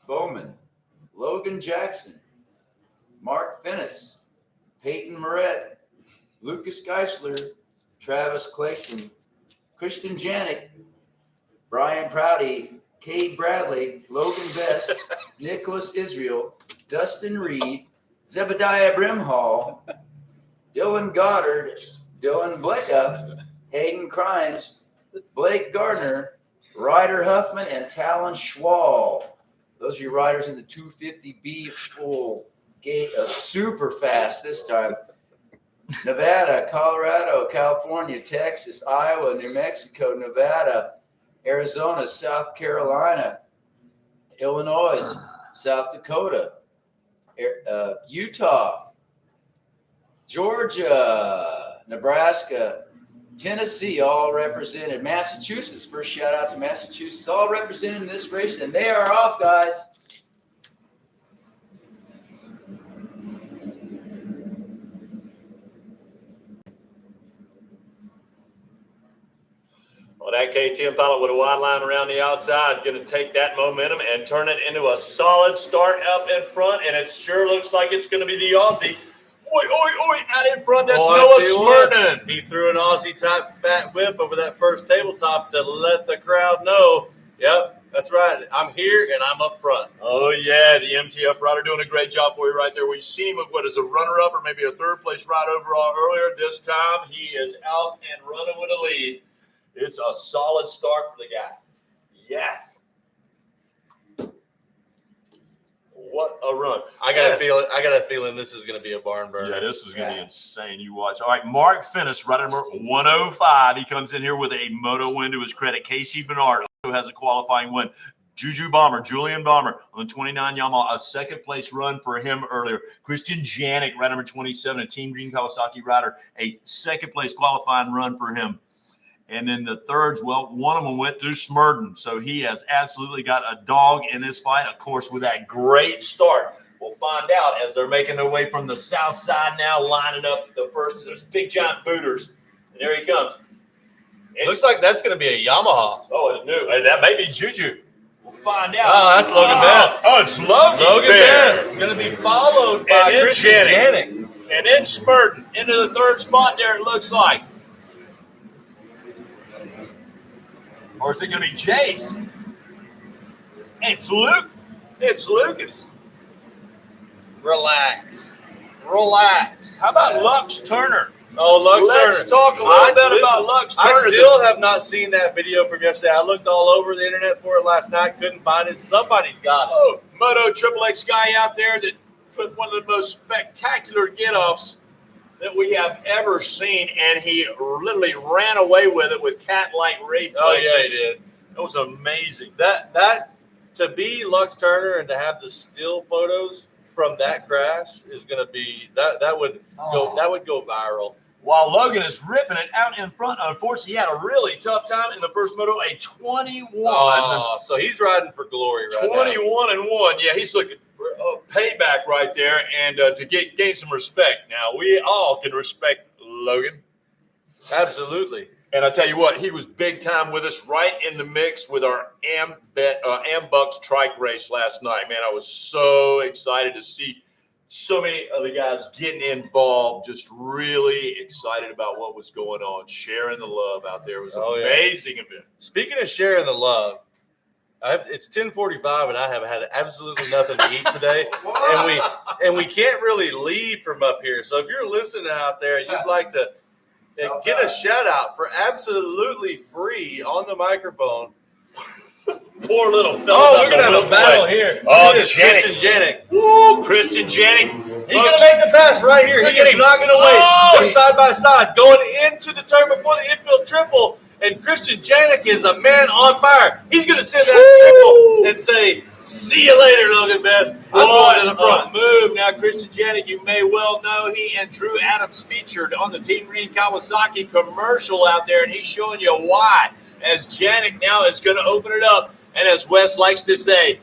Bowman, Logan Jackson, Mark Finnis, Peyton Moret, Lucas Geisler, Travis Clayson, Christian Janik, Brian Prouty, Cade Bradley, Logan Best, Nicholas Israel, Dustin Reed, Zebediah Brimhall, Dylan Goddard, Dylan Bleckup, Hayden Crimes, Blake Gardner, Ryder Huffman, and Talon Schwall. Those are your riders in the 250B full gate of super fast this time. Nevada, Colorado, California, Texas, Iowa, New Mexico, Nevada, Arizona, South Carolina, Illinois, South Dakota, Utah, Georgia, Nebraska, Tennessee, all represented. Massachusetts, first shout out to Massachusetts, all represented in this race, and they are off, guys. Well, that KTM pilot with a wide line around the outside, going to take that momentum and turn it into a solid start up in front, and it sure looks like it's going to be the Aussie. Oi, oi, oi, out in front, that's Noah Smyrnin. He threw an Aussie-type fat whip over that first tabletop to let the crowd know, yep, that's right, I'm here and I'm up front. Oh, yeah, the MTF rider doing a great job for you right there. We've seen him with what is a runner-up or maybe a third-place ride overall earlier. This time, he is out and running with a lead. It's a solid start for the guy. Yes. What a run. I got a feeling this is going to be a barn burner. Yeah, this is going to be insane. You watch. All right, Mark Finnis, rider number 105. He comes in here with a moto win to his credit. Casey Bernard also has a qualifying win. Julian Bomber on the 29 Yamaha, a second-place run for him earlier. Christian Janik, rider number 27, a Team Green Kawasaki rider, a second-place qualifying run for him. And then the thirds, well, one of them went through Smyrnin. So he has absolutely got a dog in this fight, of course, with that great start. We'll find out as they're making their way from the south side now, lining up the first of those big giant booters. And there he comes. Looks like that's going to be a Yamaha. Oh, and that may be Juju. We'll find out. Oh, that's Logan Best. Oh, it's Logan Best. It's going to be followed by Christian Janik. And then Smyrnin into the third spot there, it looks like. Or is it going to be Jace? It's Luke. It's Lucas. Relax. How about Lux Turner? Oh, Lux Turner. Let's talk a little bit about Lux Turner. I still have not seen that video from yesterday. I looked all over the internet for it last night. Couldn't find it. Somebody's got it. Oh, Moto Triple X guy out there that put one of the most spectacular get-offs that we have ever seen, and he literally ran away with it with cat-like reflexes. Oh, yeah, he did. That was amazing. That to be Lux Turner and to have the still photos from that crash is going to be that would go viral. While Logan is ripping it out in front, unfortunately, he had a really tough time in the first moto, a 21. Oh, so he's riding for glory right 21 and 1. Yeah, he's looking for a payback right there and to gain some respect. Now, we all can respect Logan. now. Absolutely. And I tell you what, he was big time with us right in the mix with our Ambucks trike race last night. Man, I was so excited to see so many of the guys getting involved, just really excited about what was going on, sharing the love out there. It was an amazing event. Speaking of sharing the love, it's 10:45 and I have had absolutely nothing to eat today, and we can't really leave from up here. So if you're listening out there, you'd like to get a shout out for absolutely free on the microphone. Poor little fella. Oh, we're gonna have a battle here. Oh, Christian Janik. Woo, Christian Janik. He's gonna make the pass right here. He is not gonna wait. They're side by side, going into the turn before the infield triple. And Christian Janik is a man on fire. He's gonna send that triple and say, "See you later, Logan Best. I'm going to the front." Move now, Christian Janik. You may well know he and Drew Adams featured on the Team Green Kawasaki commercial out there, and he's showing you why. As Janik now is going to open it up, and as Wes likes to say,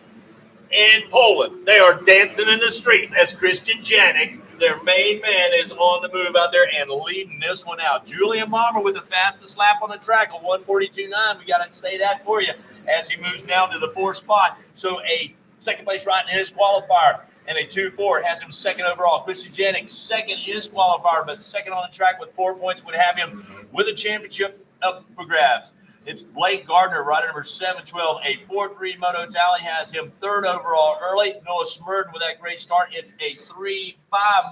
in Poland, they are dancing in the street as Christian Janik, their main man, is on the move out there and leading this one out. Julian Bomber with the fastest lap on the track, a 1:42.9. We got to say that for you as he moves down to the fourth spot. So a second place right in his qualifier. And a 2-4 has him second overall. Christian Janik, second in his qualifier, but second on the track with 4 points would have him with a championship up for grabs. It's Blake Gardner, rider number 712. A 4-3 moto tally has him third overall early. Noah Smurden with that great start. It's a 3-5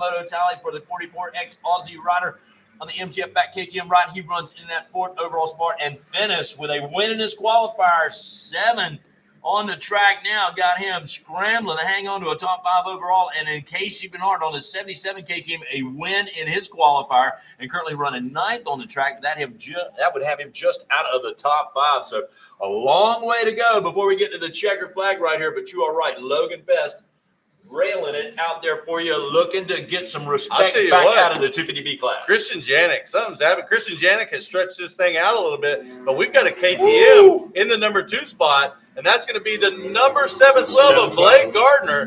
moto tally for the 44X Aussie rider on the MTF back KTM ride. He runs in that fourth overall spot and finished with a win in his qualifier. 7 on the track now. Got him scrambling to hang on to a top 5 overall. And in Casey Bernard on the 77 KTM, a win in his qualifier and currently running 9th on the track. That would have him just out of the top 5. So a long way to go before we get to the checker flag right here. But you are right. Logan Best railing it out there for you, looking to get some respect back out of the 250B class. Christian Janik, something's happened. Christian Janik has stretched this thing out a little bit, but we've got a KTM in the number 2 spot, and that's going to be the number 712 of Blake Gardner.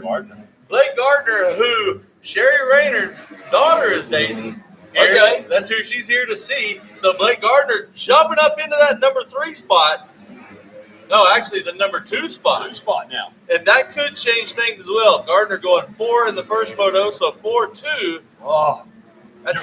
Blake Gardner, who Sherry Raynard's daughter is dating. Okay. That's who she's here to see. So Blake Gardner jumping up into that number 3 spot. No, actually the number 2 spot. 2 spot now. And that could change things as well. Gardner going 4 in the first moto, so 4-2. Oh, that's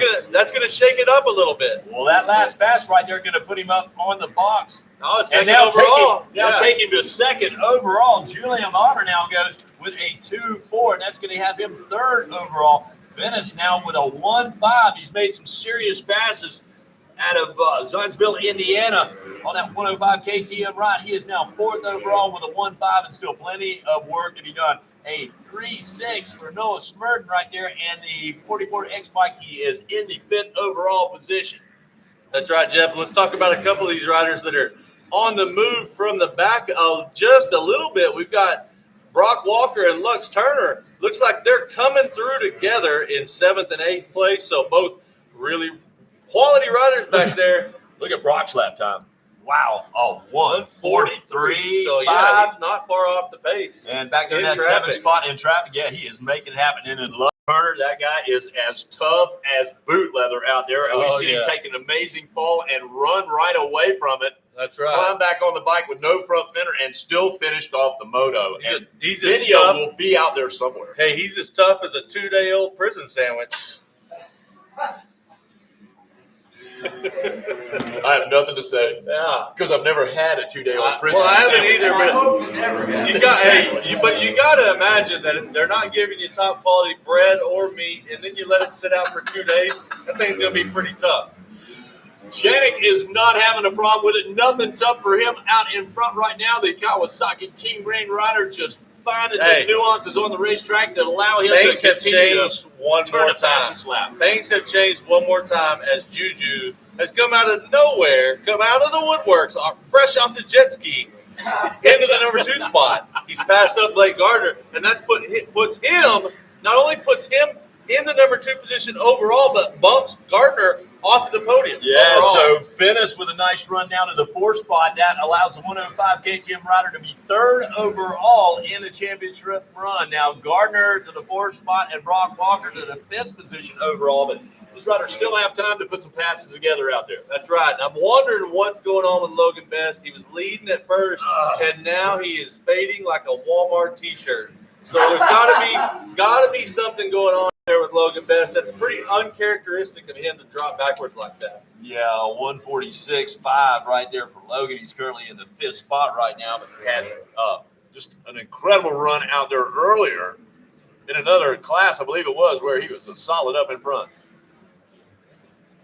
gonna shake it up a little bit. well, that last pass right there going to put him up on the box. Oh, And second now overall. take him to second overall. Julian Bonner now goes with a 2-4, and that's going to have him third overall. Finish now with a 1-5. He's made some serious passes out of Zionsville, Indiana on that 105 KTM ride. He is now 4th overall with a 1-5 and still plenty of work to be done. A 3-6 for Noah Smurden right there, and the 44X bike, he is in the 5th overall position. That's right, Jeff. Let's talk about a couple of these riders that are on the move from the back of just a little bit. We've got Brock Walker and Lux Turner. Looks like they're coming through together in 7th and 8th place, so both really quality riders back there. Look at Brock's lap time. Wow. Oh, 1:43. So, yeah, he's not far off the pace. And back there in that traffic. 7th spot in traffic, yeah, he is making it happen. And in Love Turner, that guy is as tough as boot leather out there. And we've seen him take an amazing fall and run right away from it. That's right. Climb back on the bike with no front fender and still finished off the moto. And He's as video tough. will be out there somewhere. Hey, he's as tough as a 2-day-old prison sandwich. I have nothing to say. Yeah. Because I've never had a 2-day-old prison. Well, I haven't sandwich. either, I but hope to never get you it. got but you got to imagine that they're not giving you top quality bread or meat, and then you let it sit out for 2 days. That thing's gonna be pretty tough. Janik is not having a problem with it. Nothing tough for him out in front right now. The Kawasaki Team Grain rider just finding the nuances on the racetrack that allow him Things to have continue changed to one turn more the fastest time. lap. Things have changed one more time as Juju has come out of nowhere, come out of the woodworks, fresh off the jet ski, into the number 2 spot. He's passed up Blake Gardner, and that puts him, not only puts him in the number 2 position overall, but bumps Gardner off the podium. Yeah, overall. so finish with a nice run down to the 4th spot. That allows the 105 KTM rider to be 3rd overall in the championship run. Now, Gardner to the 4th spot and Brock Walker to the 5th position overall, but these riders still have time to put some passes together out there. That's right. And I'm wondering what's going on with Logan Best. He was leading at first, and now he is fading like a Walmart T-shirt. So there's got to be something going on there with Logan Best. That's pretty uncharacteristic of him to drop backwards like that. Yeah, 146.5 right there for Logan. He's currently in the 5th spot right now, but had just an incredible run out there earlier in another class, I believe it was, where he was a solid up in front.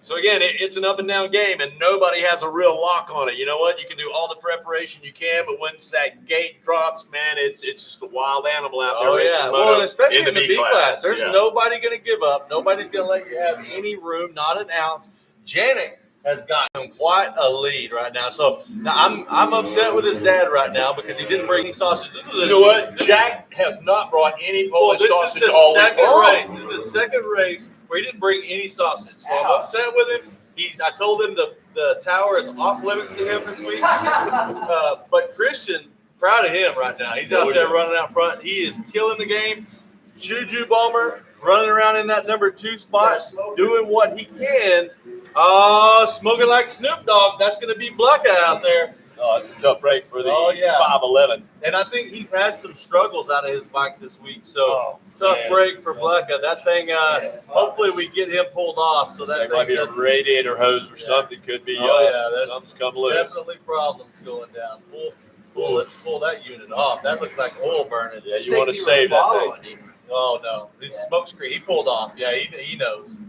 So, again, it's an up-and-down game, and nobody has a real lock on it. You know what? You can do all the preparation you can, but once that gate drops, man, it's just a wild animal out there. Oh, yeah. Well, and especially in the B class. There's yeah. nobody going to give up. Nobody's going to let you have any room, not an ounce. Janik has got him quite a lead right now. So, now I'm upset with his dad right now because he didn't bring any sausage. You know what? Jack has not brought any Polish sausage all week long. This is the second race where he didn't bring any sausage. So I'm upset with him. I told him the tower is off limits to him this week. But Christian, proud of him right now. He's out there running out front. He is killing the game. Juju Bomber running around in that number 2 spot, doing what he can. Smoking like Snoop Dogg. That's going to be Blecka out there. Oh, it's a tough break for the Oh, yeah. 5'11". And I think he's had some struggles out of his bike this week. So tough man. break for Blecka. That thing, hopefully we get him pulled off. So that That might be a thing radiator hose or something. Could be. that's Something's come loose. definitely problems going down. Pull that unit off. That looks like oil burning. Yeah, you want to save that thing. Oh no, he's smoke screen. He pulled off. Yeah, he knows.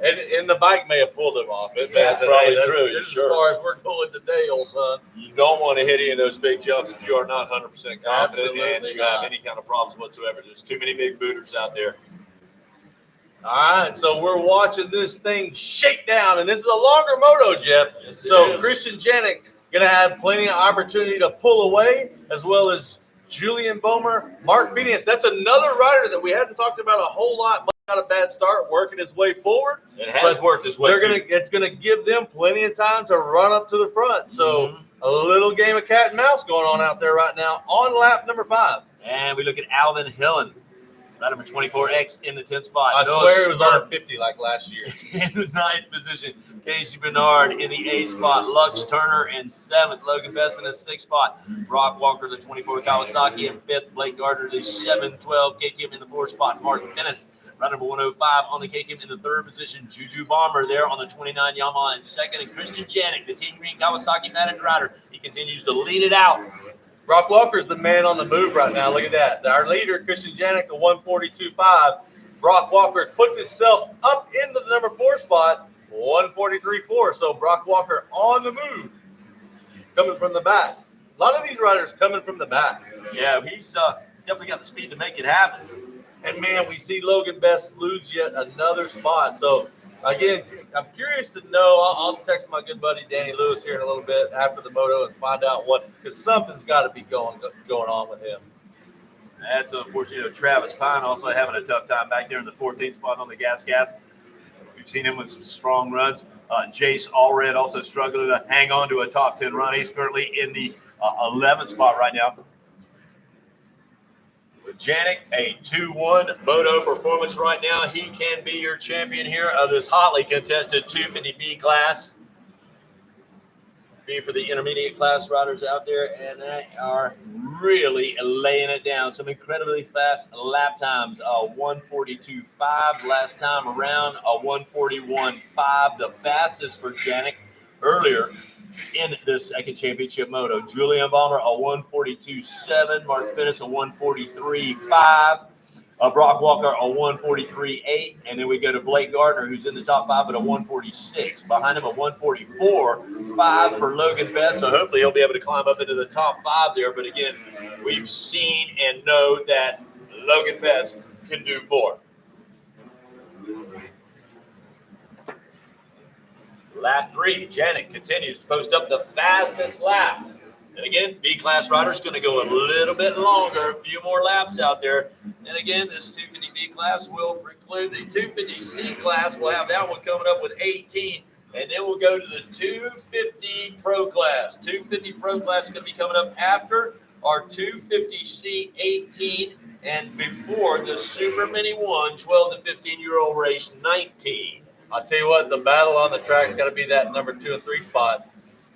And the bike may have pulled him off. That's probably true. This is Sure. as far as we're going today, old son. You don't want to hit any of those big jumps if you are not 100% confident Absolutely and you not. have any kind of problems whatsoever. There's too many big booters out there. All right, so we're watching this thing shake down, and this is a longer moto, Jeff. Yes, it So is. Christian Janik going to have plenty of opportunity to pull away, as well as Julian Bomer, Mark Phineas. That's another rider that we hadn't talked about a whole lot. Not a bad start, working his way forward. It has worked his way. It's gonna give them plenty of time to run up to the front. So a little game of cat and mouse going on out there right now on lap number 5. And we look at Alvin Hillen, rider number 24X in the 10th spot. I Noah swear it was Stern on a 50 like last year. in the 9th position. Casey Bernard in the 8th spot. Lux Turner in 7th. Logan Best in the 6th spot. Brock Walker, the 24 Kawasaki in 5th. Blake Gardner, the 712 KTM in the 4th spot. Mark Finnis, rider number 105 on the KTM in the 3rd position. Juju Bomber there on the 29 Yamaha in 2nd. And Christian Janik, the Team Green Kawasaki Matted rider. He continues to lead it out. Brock Walker's the man on the move right now. Look at that. Our leader, Christian Janik, a 142.5. Brock Walker puts himself up into the number 4 spot, 143.4. So Brock Walker on the move, coming from the back. A lot of these riders coming from the back. Yeah, he's definitely got the speed to make it happen. And, man, we see Logan Best lose yet another spot. So, again, I'm curious to know. I'll text my good buddy Danny Lewis here in a little bit after the moto and find out because something's got to be going on with him. That's unfortunate. Travis Pine also having a tough time back there in the 14th spot on the gas. We've seen him with some strong runs. Jace Allred also struggling to hang on to a top 10 run. He's currently in the 11th spot right now. With Janik, a 2-1 moto performance right now. He can be your champion here of this hotly contested 250B class. B for the intermediate class riders out there, and they are really laying it down. Some incredibly fast lap times. 142.5 last time around, a 141.5, the fastest for Janik earlier in this second championship moto. Julian Balmer, a 142.7. Mark Finnis, a 143.5. Brock Walker, a 143.8. And then we go to Blake Gardner, who's in the top 5 at a 146. Behind him, a 144.5 for Logan Best. So hopefully he'll be able to climb up into the top 5 there. But again, we've seen and know that Logan Best can do more. Lap 3, Janik continues to post up the fastest lap. And again, B-class rider's going to go a little bit longer, a few more laps out there. And again, this 250B class will preclude the 250C class. We'll have that one coming up with 18. And then we'll go to the 250 Pro class. 250 Pro class is going to be coming up after our 250C 18 and before the Super Mini 1 12 to 15-year-old race 19. I'll tell you what, the battle on the track's got to be that number 2 and 3 spot.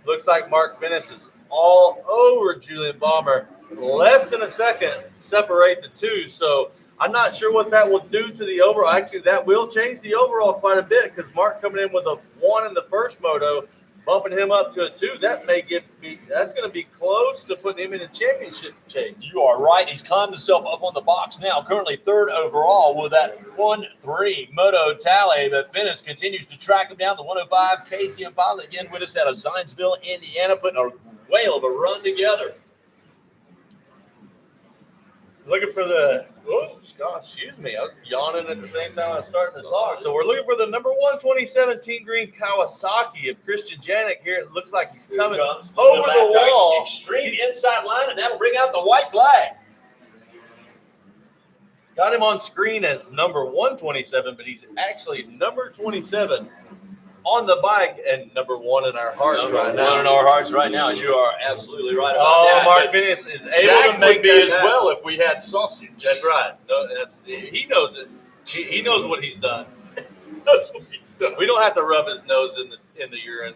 Looks like Mark Finnis is all over Julian Balmer. Less than a second separate the two. So I'm not sure what that will do to the overall. Actually, that will change the overall quite a bit because Mark coming in with a 1 in the first moto, bumping him up to a 2. That may that's going to be close to putting him in a championship chase. You are right. He's climbed himself up on the box now, currently 3rd overall with that 1-3 moto tally. But Finnis continues to track him down. The 105 KTM pilot again with us out of Zionsville, Indiana, putting a whale of a run together. Looking for the Scott, excuse me. I'm yawning at the same time I'm starting to talk. So we're looking for the number 127 Team Green Kawasaki of Christian Janik here. It looks like he's coming over the wall. Extreme inside line, and that'll bring out the white flag. Got him on screen as number 127, but he's actually number 27 on the bike and number 1 in our hearts right now. 1 in our hearts right now. You are absolutely right about that. Mark Finnis is able Jack to make would be that as pass. well if we had sausage. That's right. No, he knows it. He knows what he's done. That's what he's done. We don't have to rub his nose in the urine.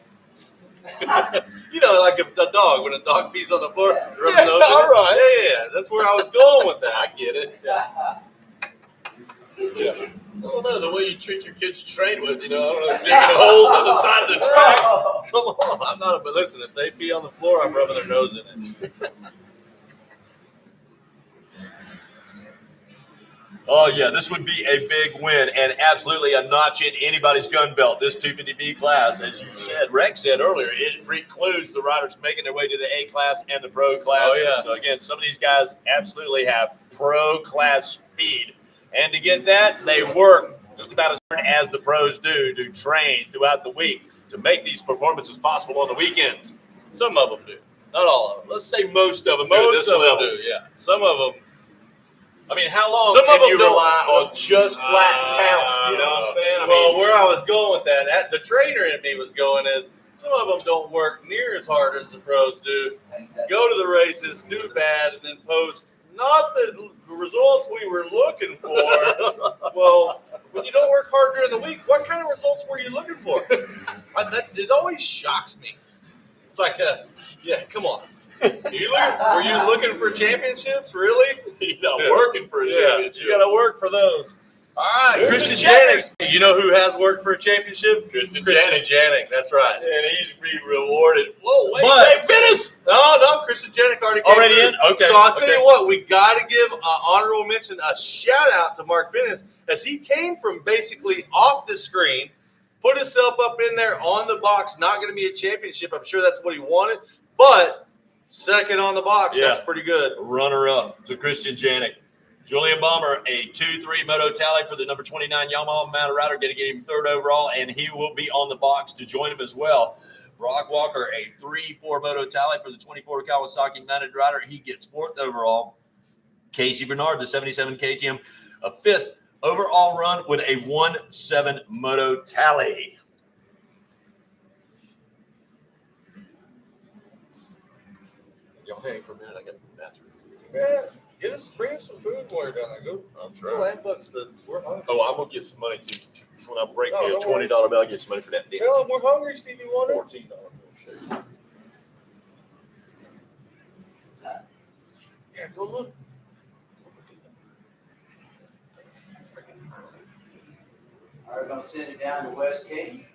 You know, like a dog. When a dog pees on the floor, rub Yeah, his nose in it. all right. Yeah. That's where I was going with that. I get it. Yeah. I don't know, the way you treat your kids to train with, you know, I don't know, digging holes on the side of the track. Come on. I'm not, but listen, if they pee on the floor, I'm rubbing their nose in it. Oh, yeah, this would be a big win and absolutely a notch in anybody's gun belt. This 250B class, as you said, Rex said earlier, it precludes the riders making their way to the A class and the pro class. Oh, yeah. So, again, some of these guys absolutely have pro class speed. And to get that, they work just about as hard as the pros do to train throughout the week to make these performances possible on the weekends. Some of them do. Not all of them. Let's say most of them do Most this of them level. do, yeah. Some of them. I mean, how long Some of can them you don't- rely on just flat talent? You know what I'm saying? Well, where I was going with that, the trainer in me was going is some of them don't work near as hard as the pros do. Go to the races, do bad, and then post not the results we were looking for. Well, when you don't work hard during the week, what kind of results were you looking for? It always shocks me. It's like, yeah, come on. Were you looking for championships, really? You're not working for a championship. You got to work for those. All right, Here's Christian the Janik. You know who has worked for a championship? Christian Janik. That's right. And he's being rewarded. Whoa, But- finish! No, Christian Janik already came Already through. in? Okay. So I'll tell Okay. you what, we got to give honorable mention, a shout out to Mark Finnis, as he came from basically off the screen, put himself up in there on the box. Not going to be a championship. I'm sure that's what he wanted, but second on the box. Yeah. That's pretty good. Runner up to Christian Janik. Julian Balmer, a 2-3 moto tally for the number 29 Yamaha Mounted Rider, going to get him third overall, and he will be on the box to join him as well. Brock Walker, a 3-4 moto tally for the 24 Kawasaki Mounted Rider. He gets fourth overall. Casey Bernard, the 77 KTM, a fifth overall run with a 1-7 moto tally. Y'all hang for a minute. I got the bathroom. Yeah, bring us some food while you're down there. Go. I'm Still $8, but we're hungry. Oh, I'm gonna get some money too. When I break Oh, me a don't worry. $20 bill, I'll get some money for that. Tell them we're hungry, Stevie Wonder. $14 bill. Yeah, go look. All right, we're going to send it down to West Katy.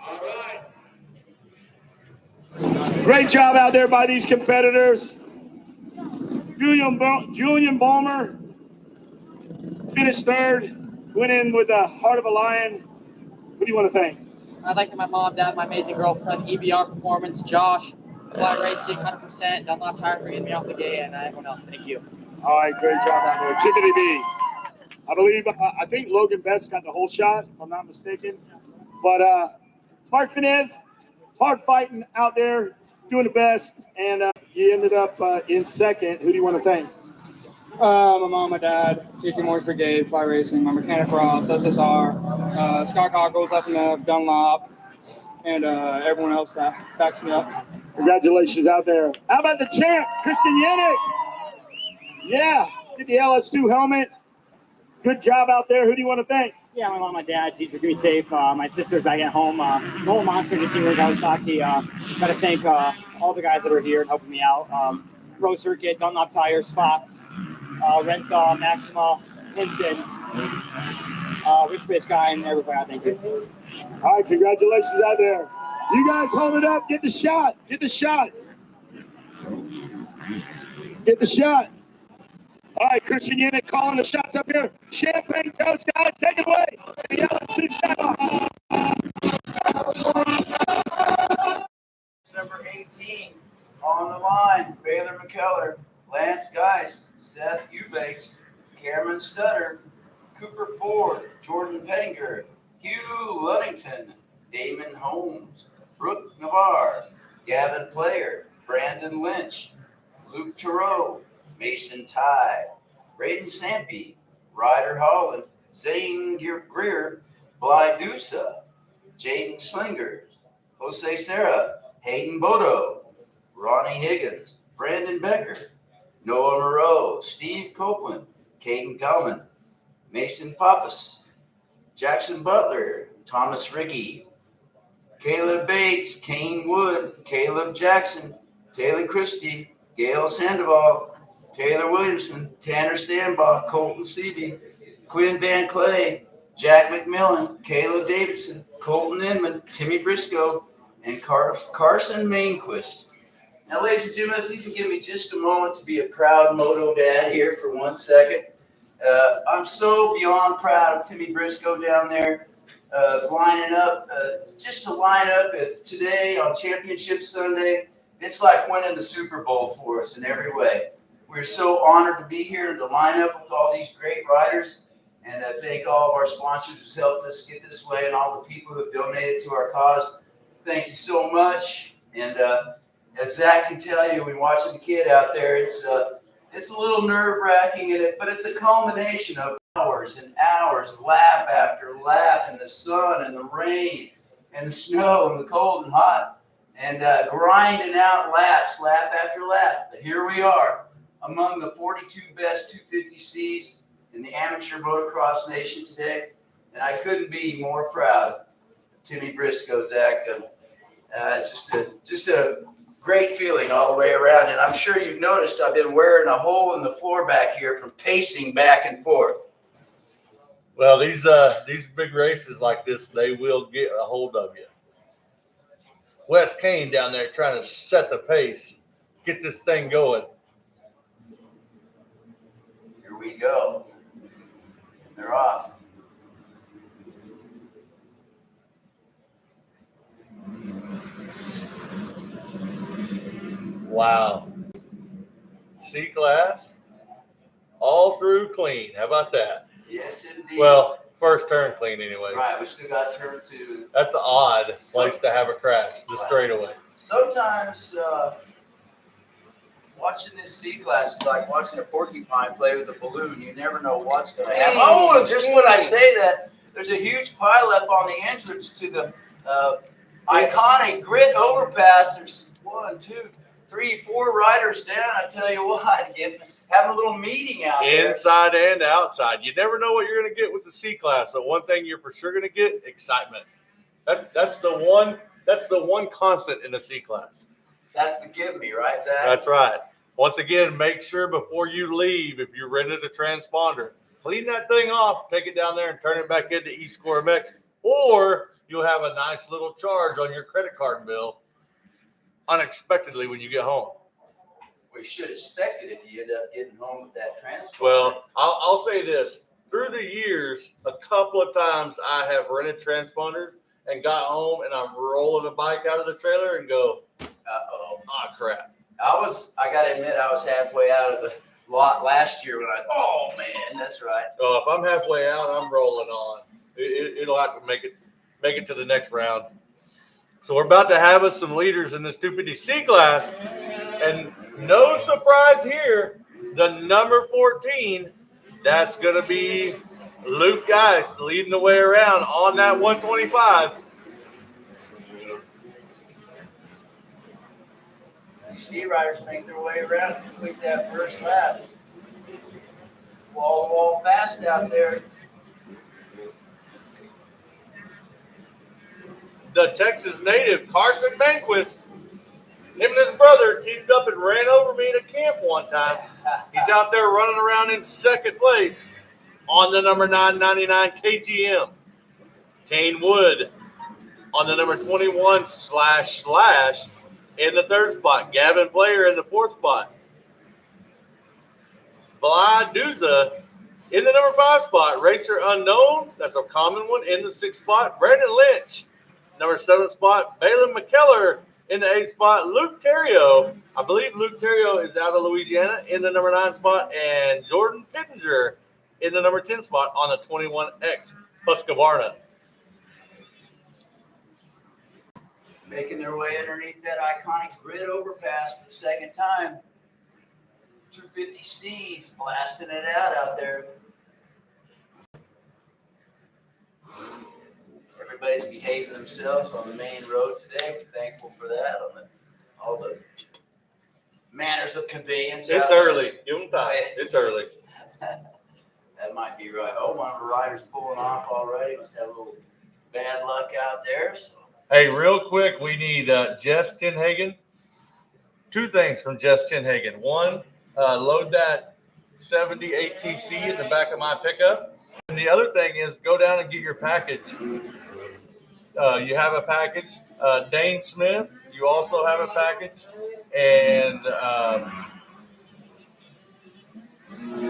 All right. Great job out there by these competitors. Julian Balmer finished third, went in with the heart of a lion. Who do you want to thank? I'd like to thank my mom, dad, my amazing girlfriend, EBR Performance, Josh, Fly Racing, 100%, Dunlop Tires for getting me off the gate, and everyone else. Thank you. All right, great job out there. Chickadee B. I think Logan Best got the whole shot, if I'm not mistaken. But Mark Finez, hard fighting out there, doing the best, and he ended up in second. Who do you want to thank? My mom, my dad, JT Morris Brigade, Fly Racing, my Mechanic Ross, SSR, Scott Goggles, FNF, Dunlop, and everyone else that backs me up. Congratulations out there. How about the champ, Christian Yannick? Yeah, get the LS2 helmet. Good job out there. Who do you want to thank? Yeah, my mom, my dad, teacher, keep me safe. My sister's back at home. The whole Monster team in Kawasaki. Got to thank all the guys that are here and helping me out. Pro Circuit, Dunlop Tires, Fox, Renthal, Maxima, Hinson, Rich Space Guy, and everybody. Thank you. All right, congratulations out there. You guys hold it up. Get the shot. Get the shot. Get the shot. All right, Christian Yannick calling the shots up here. Champagne toast, guys. Take it away. The LS2 shot off. Number 18 on the line, Baylor McKellar, Lance Geist, Seth Eubanks, Cameron Stutter, Cooper Ford, Jordan Pettinger, Hugh Luddington, Damon Holmes, Brooke Navarre, Gavin Player, Brandon Lynch, Luke Thoreau, Mason Ty, Braden Sampy, Ryder Holland, Zane Greer, Bly Dusa, Jaden Slingers, Jose Serra, Hayden Bodo, Ronnie Higgins, Brandon Becker, Noah Moreau, Steve Copeland, Caden Gallman, Mason Pappas, Jackson Butler, Thomas Ricky, Caleb Bates, Kane Wood, Caleb Jackson, Taylor Christie, Gail Sandoval, Taylor Williamson, Tanner Stanbaugh, Colton Seavey, Quinn Van Clay, Jack McMillan, Caleb Davidson, Colton Inman, Timmy Briscoe, and Carson Mainquist. Now, ladies and gentlemen, if you can give me just a moment to be a proud moto dad here for 1 second. I'm so beyond proud of Timmy Briscoe down there lining up. Just to line up today on Championship Sunday, it's like winning the Super Bowl for us in every way. We're so honored to be here and to line up with all these great riders. And I thank all of our sponsors who helped us get this way and all the people who have donated to our cause. Thank you so much. And as Zach can tell you, when watching the kid out there, it's a little nerve-wracking, but it's a culmination of hours and hours, lap after lap, in the sun and the rain and the snow and the cold and hot, and grinding out laps, lap after lap. But here we are, among the 42 best 250Cs in the amateur motocross nation today, and I couldn't be more proud of Timmy Briscoe, Zach. It's just a great feeling all the way around, and I'm sure you've noticed I've been wearing a hole in the floor back here from pacing back and forth. Well, these big races like this, they will get a hold of you. Wes Kane down there trying to set the pace, get this thing going. Here we go. They're off. Wow. C-Class, all through clean. How about that? Yes, indeed. Well, first turn clean anyways. Right, we still got turn 2. That's an odd place to have a crash, the straightaway. Sometimes watching this C-Class is like watching a porcupine play with a balloon. You never know what's going to happen. Oh, just when I say that, there's a huge pileup on the entrance to the iconic grit overpass. There's 1, 2, 3, 4 riders down. I tell you what, having a little meeting out there. Inside and outside. You never know what you're going to get with the C-Class. So one thing you're for sure going to get, excitement. That's the one constant in the C-Class. That's the give me, right, Zach? That's right. Once again, make sure before you leave, if you rented a transponder, clean that thing off, take it down there and turn it back into eScore MX, or you'll have a nice little charge on your credit card bill unexpectedly when you get home. We should expect it if you end up getting home with that transponder. Well, I'll say this. Through the years, a couple of times I have rented transponders and got home and I'm rolling a bike out of the trailer and go, uh-oh, ah, crap. I got to admit, I was halfway out of the lot last year when oh, man, that's right. So if I'm halfway out, I'm rolling on. It'll have to make it to the next round. So we're about to have us some leaders in this 250C class. And no surprise here, the number 14, that's going to be Luke Geist leading the way around on that 125. You see riders make their way around and complete that first lap. Wall to wall fast out there. The Texas native, Carson Manquist, him and his brother teamed up and ran over me at a camp one time. He's out there running around in second place on the number 999 KTM. Kane Wood on the number 21 // in the third spot. Gavin Player in the fourth spot. Bly Dusa in the number 5 spot. Racer Unknown, that's a common one, in the 6th spot. Brandon Lynch, number 7 spot. Balin McKellar in the 8th spot. Luke Terrio, I believe Luke Terrio is out of Louisiana, in the number 9 spot. And Jordan Pittenger in the number 10 spot on the 21X Husqvarna. making their way underneath that iconic grid overpass for the second time. 250C's blasting it out there. Everybody's behaving themselves on the main road today. We're thankful for that. All the manners of conveyance. It's early. Give them time. It's early. That might be right. Oh, one of the riders pulling off already. Must have a little bad luck out there. So. Hey, real quick, we need Jess Tinhagen. 2 things from Jess Tinhagen. 1, load that 70 ATC in the back of my pickup. And the other thing is go down and get your package. You have a package. Dane Smith, you also have a package. And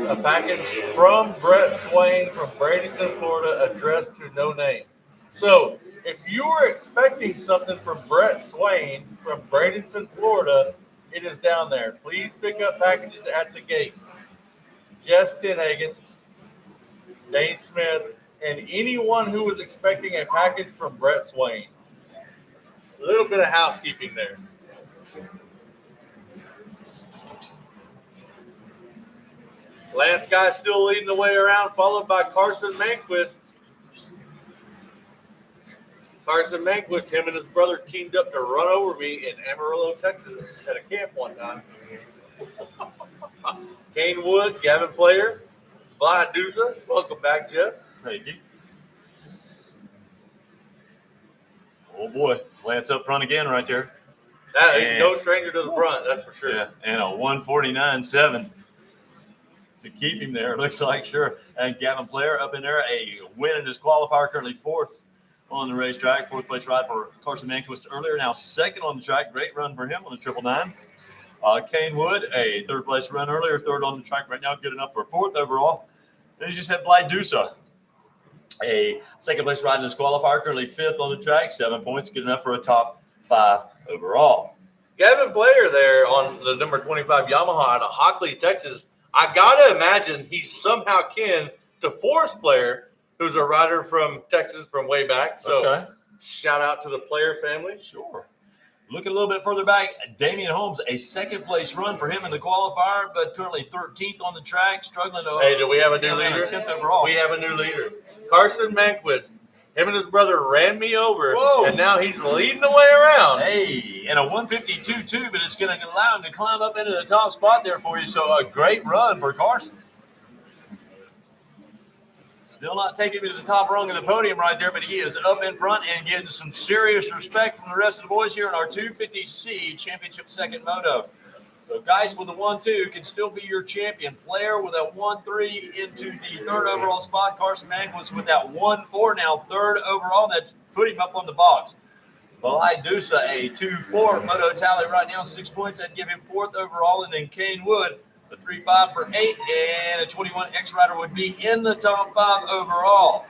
a package from Brett Swain from Bradenton, Florida, addressed to no name. So if you were expecting something from Brett Swain from Bradenton, Florida, it is down there. Please pick up packages at the gate. Jess Tinhagen, Dane Smith, and anyone who was expecting a package from Brett Swain. A little bit of housekeeping there. Lance Guy still leading the way around, followed by Carson Manquist. Carson Manquist, him and his brother teamed up to run over me in Amarillo, Texas at a camp one time. Kane Wood, Gavin Player, Bly Dusa. Welcome back, Jeff. Thank you. Oh, boy. Lance up front again right there. That ain't no stranger to the front, that's for sure. Yeah, and a 149.7 to keep him there, looks like, sure. And Gavin Player up in there, a win in his qualifier, currently 4th on the racetrack. 4th place ride for Carson Manquist earlier, now 2nd on the track. Great run for him on the 999. Kane Wood, a 3rd place run earlier, 3rd on the track right now, good enough for 4th overall. Then you just had Bly Dusa, a 2nd place ride in his qualifier, currently 5th on the track, 7 points, good enough for a top 5 overall. Gavin Player there on the number 25 Yamaha out of Hockley, Texas. I gotta imagine he's somehow kin to Forrest Player, who's a rider from Texas from way back. So shout out to the Player family. Sure. Looking a little bit further back, Damian Holmes, a 2nd place run for him in the qualifier, but currently 13th on the track, struggling to. Hey, do we have a new leader? 10th overall. We have a new leader. Carson Manquist. Him and his brother ran me over, and now he's leading the way around. Hey, and a 152.2, but it's going to allow him to climb up into the top spot there for you. So a great run for Carson. Still not taking me to the top rung of the podium right there, but he is up in front and getting some serious respect from the rest of the boys here in our 250C Championship 2nd Moto. So Geist with a 1-2 can still be your champion. Player with a 1-3 into the 3rd overall spot. Carson Manquist with that 1-4 now 3rd overall. That's put him up on the box. Bly Dusa, a 2-4 moto tally right now, 6 points. That'd give him 4th overall. And then Kane Wood, a 3-5 for 8, and a 21 X rider would be in the top 5 overall.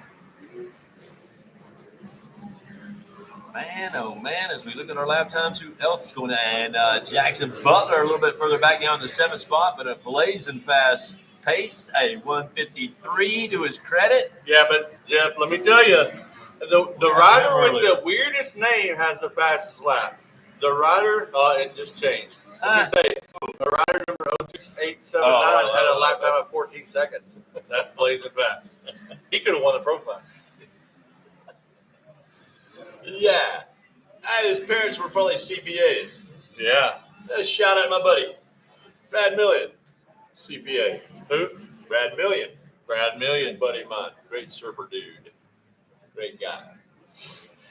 Man, oh man, as we look at our lap times, who else is going to? And Jackson Butler a little bit further back down in the 7th spot, but a blazing fast pace, a 153 to his credit. Yeah, but Jeff, let me tell you, the rider with the weirdest name has the fastest lap. The rider, it just changed. Let me say, the rider number 06879 had a lap time of 14 seconds. That's blazing fast. He could have won the pro class. Yeah. And his parents were probably CPAs. Yeah. Let's shout out my buddy, Brad Million, CPA. Who? Brad Million. Brad Million. Buddy of mine. Great surfer dude. Great guy.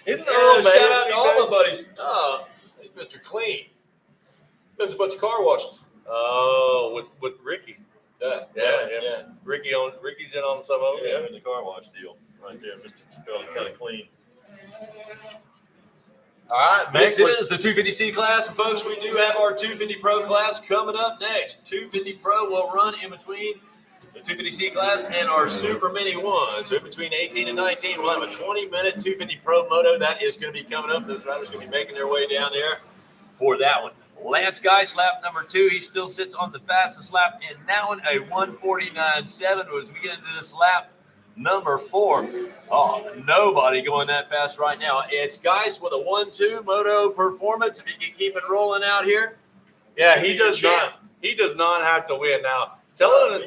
Isn't Shout out to all my buddies. He's Mr. Clean. Does a bunch of car washes. Oh, with Ricky. Yeah. Ricky's in on some of them. Yeah, in the car wash deal right there. Mr. Spelling kind of clean. All right, this is the 250C class, and folks, we do have our 250 Pro class coming up next. 250 Pro will run in between the 250C class and our Super Mini 1. So in between 18 and 19, we'll have a 20-minute 250 Pro Moto. That is going to be coming up. Those riders are going to be making their way down there for that one. Lance Geist, lap number 2. He still sits on the fastest lap in that one, a 149.7. As we get into this lap number 4. Oh, nobody going that fast right now. It's Geis with a 1-2 moto performance. If he can keep it rolling out here. Yeah, he does not. He does not have to win now. Telling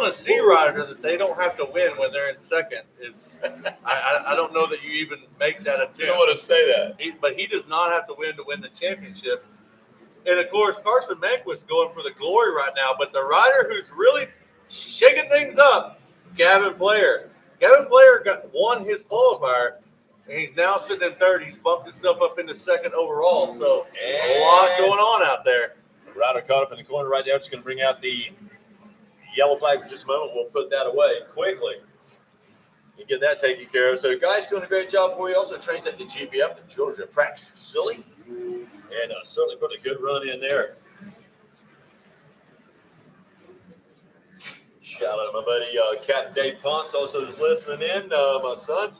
a C rider that they don't have to win when they're in second is I don't know that you even make that attempt. You don't want to say that. But he does not have to win the championship. And of course, Carson Manquist going for the glory right now. But the rider who's really shaking things up, Gavin Player. Gavin Player won his qualifier, and he's now sitting in third. He's bumped himself up into second overall. So a lot going on out there. Rider caught up in the corner right there. It's going to bring out the yellow flag for just a moment. We'll put that away quickly. You get that taken care of. So, guys, doing a great job for you. Also trains at the GPF, the Georgia Practice Facility, and certainly put a good run in there. Shout out to my buddy Captain Dave Ponce, also is listening in. My son,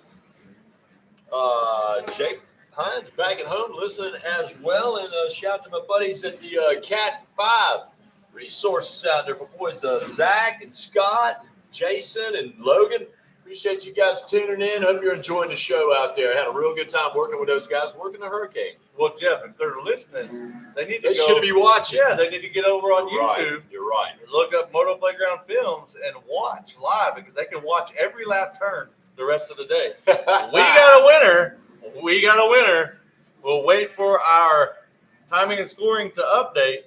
Jake Hines, back at home, listening as well. And shout out to my buddies at the Cat 5 resources out there for boys, Zach and Scott, and Jason and Logan. Appreciate you guys tuning in. Hope you're enjoying the show out there. Had a real good time working with those guys, working the hurricane. Well, Jeff, if they're listening, they should be watching. Yeah, they need to get over on YouTube. You're right. Look up Motoplayground Films and watch live because they can watch every lap turn the rest of the day. We got a winner. We'll wait for our timing and scoring to update.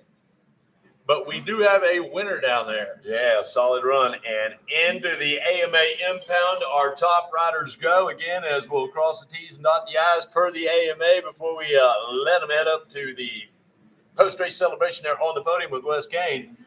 But we do have a winner down there. Yeah, solid run. And into the AMA impound, our top riders go again as we'll cross the T's and dot the I's per the AMA before we let them head up to the post-race celebration there on the podium with Wes Kane.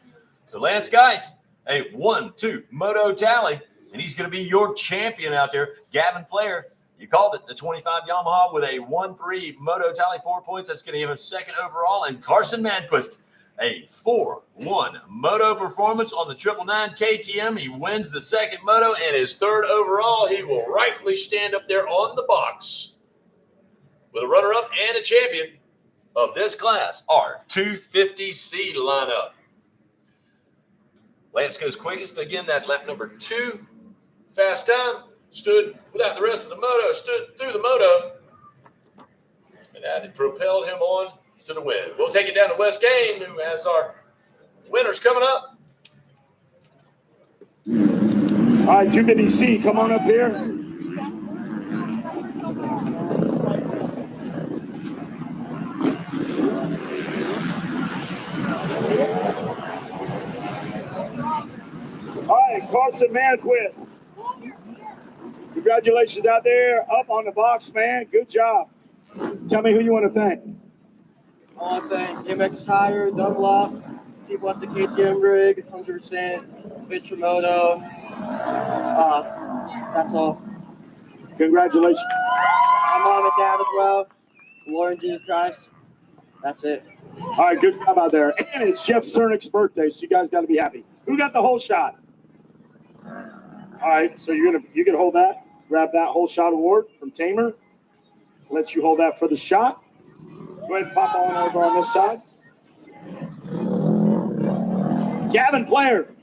So Lance Geis, a 1-2 moto tally, and he's going to be your champion out there. Gavin Player, you called it, the 25 Yamaha with a 1-3 moto tally, 4 points. That's going to give him second overall. And Carson Manquist, a 4-1 moto performance on the 999 KTM. He wins the second moto and his third overall. He will rightfully stand up there on the box with a runner-up and a champion of this class, our 250C lineup. Lance goes quickest. Again, that lap number 2. Fast time. Stood without the rest of the moto. Stood through the moto. And that had propelled him on to the win. We'll take it down to Wes Kane, who has our winners coming up. All right, 250C, come on up here. All right, Carson Manquist. Congratulations out there, up on the box, man. Good job. Tell me who you want to thank. I want to thank MX Tire, Dunlop, people at the KTM rig, 100%, Vitramoto. That's all. Congratulations. My mom and dad as well. Lord and Jesus Christ. That's it. All right, good job out there. And it's Jeff Cernick's birthday, so you guys got to be happy. Who got the whole shot? All right, so you can hold that, grab that whole shot award from Tamer. Let you hold that for the shot. Go ahead and pop on over on this side. Gavin Player,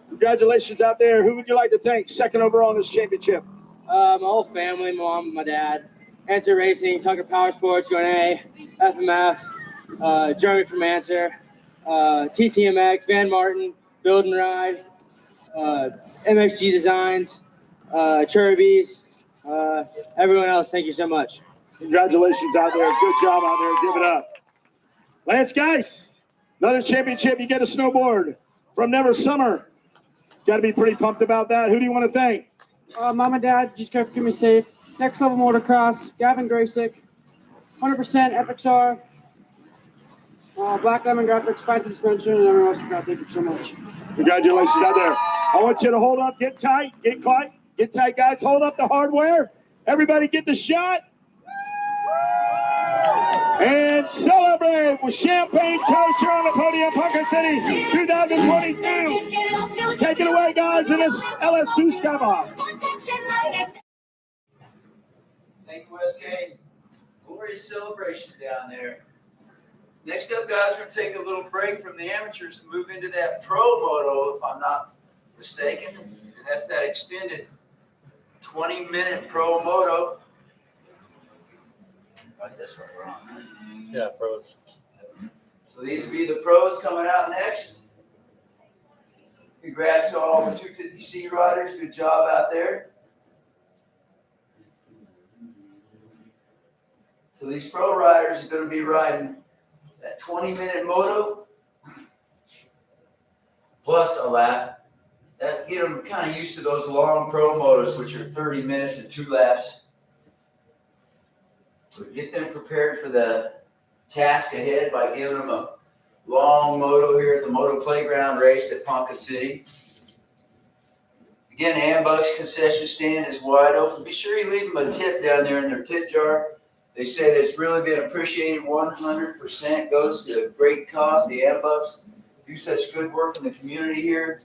congratulations out there. Who would you like to thank second overall in this championship? My whole family, my mom, my dad, Answer Racing, Tucker Power Sports, Gournay, FMF, Jeremy from Answer, TTMX, Van Martin, Build and Ride, MXG Designs, Churbies, everyone else, thank you so much. Congratulations out there. Good job out there. Give it up. Lance Geis, another championship. You get a snowboard from Never Summer. Got to be pretty pumped about that. Who do you want to thank? Mom and dad, just kept me safe. Next Level Motocross, Gavin Graysick, 100% EpicStar, Black Lemon Graphics, Fight the Suspension, and everyone else forgot. Thank you so much. Congratulations out there. I want you to hold up, get tight, get tight, guys. Hold up the hardware. Everybody get the shot. And celebrate with champagne toast here on the podium, Ponca City 2022. Take it away, guys, in this LS2 Skybox. Thank you, Wes Kane. Glorious celebration down there. Next up, guys, we're going to take a little break from the amateurs and move into that pro moto, if I'm not mistaken. And that's that extended 20-minute pro moto. Right, that's what we're on. Right? Yeah, pros. So these will be the pros coming out next. Congrats to all the 250C riders. Good job out there. So these pro riders are going to be riding that 20-minute moto plus a lap. That get them kind of used to those long pro motos, which are 30 minutes and 2 laps. So get them prepared for the task ahead by giving them a long moto here at the Motoplayground race at Ponca City. Again, Ambuck's concession stand is wide open. Be sure you leave them a tip down there in their tip jar. They say that it's really been appreciated. 100% goes to a great cause. The Ambucks do such good work in the community here.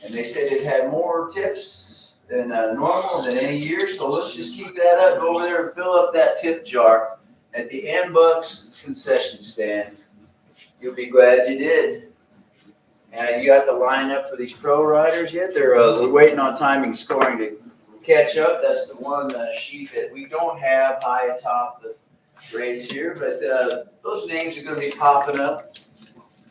And they say they've had more tips than normal than any year. So let's just keep that up. Go over there and fill up that tip jar at the Ambucks concession stand. You'll be glad you did. And you got the lineup for these pro riders yet? We're waiting on timing scoring to catch up. That's the one sheet that we don't have high atop the race here, but those names are going to be popping up.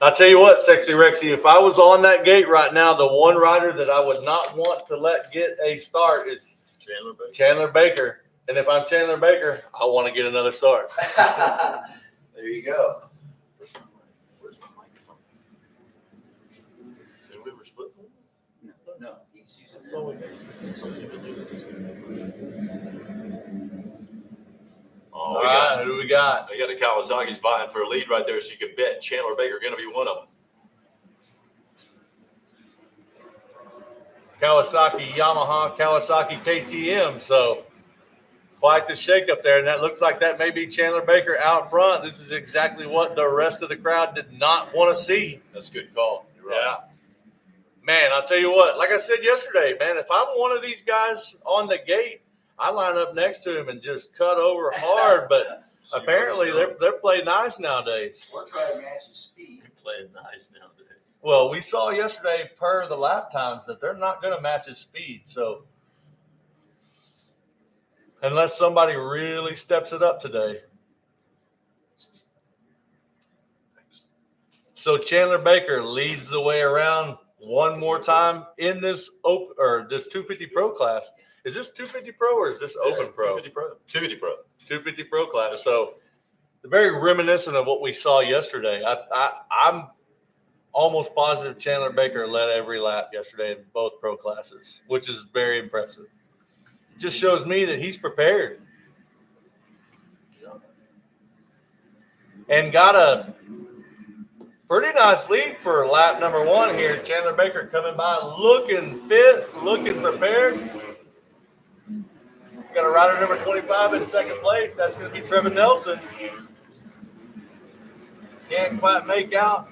I'll tell you what, Sexy Rexy, if I was on that gate right now, the one rider that I would not want to let get a start is Chandler Baker. And if I'm Chandler Baker, I want to get another start. There you go. No, he's using Oh, All right, who do we got? They got the Kawasaki's vying for a lead right there, so you can bet Chandler Baker going to be one of them. Kawasaki, Yamaha, Kawasaki, KTM. So quite the shakeup there, and that looks like that may be Chandler Baker out front. This is exactly what the rest of the crowd did not want to see. That's a good call. You're right. Yeah. Man, I'll tell you what, like I said yesterday, man, if I'm one of these guys on the gate, I line up next to him and just cut over hard, but apparently they're playing nice nowadays. We're trying to match the speed. They're playing nice nowadays. Well, we saw yesterday per the lap times that they're not going to match his speed, so unless somebody really steps it up today. So Chandler Baker leads the way around one more time in this this 250 Pro class. Is this 250 Pro or is this Open Pro? 250 Pro. 250 Pro. 250 Pro class. So very reminiscent of what we saw yesterday. I'm almost positive Chandler Baker led every lap yesterday in both pro classes, which is very impressive. Just shows me that he's prepared. And got a pretty nice lead for lap number 1 here. Chandler Baker coming by looking fit, looking prepared. Got a rider number 25 in second place. That's going to be Trevor Nelson. Can't quite make out.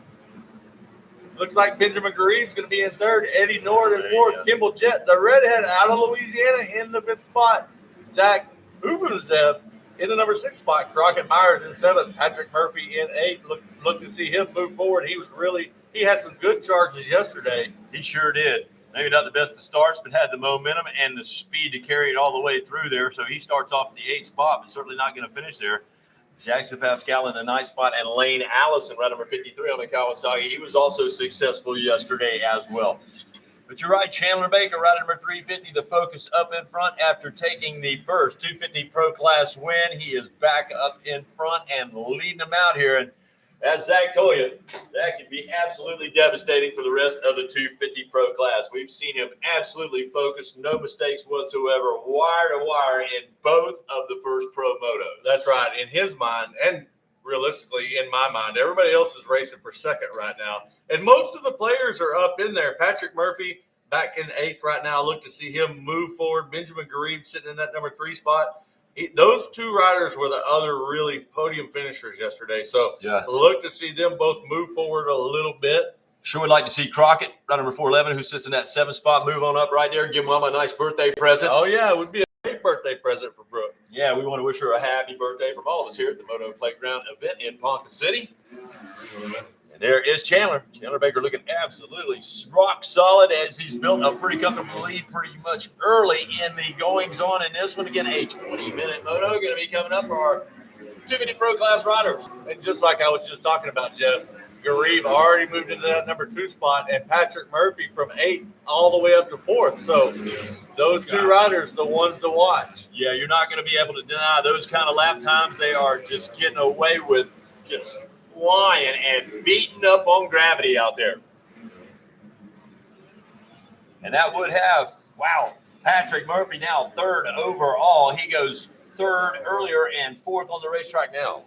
Looks like Benjamin Gareeb's going to be in third. Eddie Nord in fourth. Kimball Jett, the redhead out of Louisiana, in the 5th spot. Zach Uvenzev in the number 6 spot. Crockett Myers in 7th. Patrick Murphy in 8th. Look to see him move forward. He had some good charges yesterday. He sure did. Maybe not the best of starts, but had the momentum and the speed to carry it all the way through there. So he starts off in the 8th spot, but certainly not going to finish there. Jackson Pascal in the 9th spot, and Lane Allison, right number 53 on the Kawasaki. He was also successful yesterday as well. But you're right, Chandler Baker, rider number 350, the focus up in front after taking the first 250 Pro Class win. He is back up in front and leading them out here. And as Zach told you, that could be absolutely devastating for the rest of the 250 Pro Class. We've seen him absolutely focused, no mistakes whatsoever, wire to wire in both of the first Pro Motos. That's right. In his mind, and realistically in my mind, everybody else is racing for second right now. And most of the players are up in there. Patrick Murphy back in 8th right now. Look to see him move forward. Benjamin Gareeb sitting in that number 3 spot. Those two riders were the other really podium finishers yesterday. So look to see them both move forward a little bit. Sure would like to see Crockett, rider number 411, who sits in that 7th spot, move on up right there, give Mama a nice birthday present. Oh, yeah, it would be a great birthday present for Brooke. Yeah, we want to wish her a happy birthday from all of us here at the Motoplayground event in Ponca City. And there is Chandler. Chandler Baker looking absolutely rock solid as he's built a pretty comfortable lead pretty much early in the goings on in this one. Again, a 20-minute moto going to be coming up for our 250 Pro Class riders. And just like I was just talking about, Jeff, Garib already moved into that number 2 spot, and Patrick Murphy from 8th all the way up to 4th. So those 2 riders, the ones to watch. Yeah, you're not going to be able to deny those kind of lap times. They are just getting away with just flying and beating up on gravity out there. And that would have, wow, Patrick Murphy now 3rd overall. He goes 3rd earlier and 4th on the racetrack now.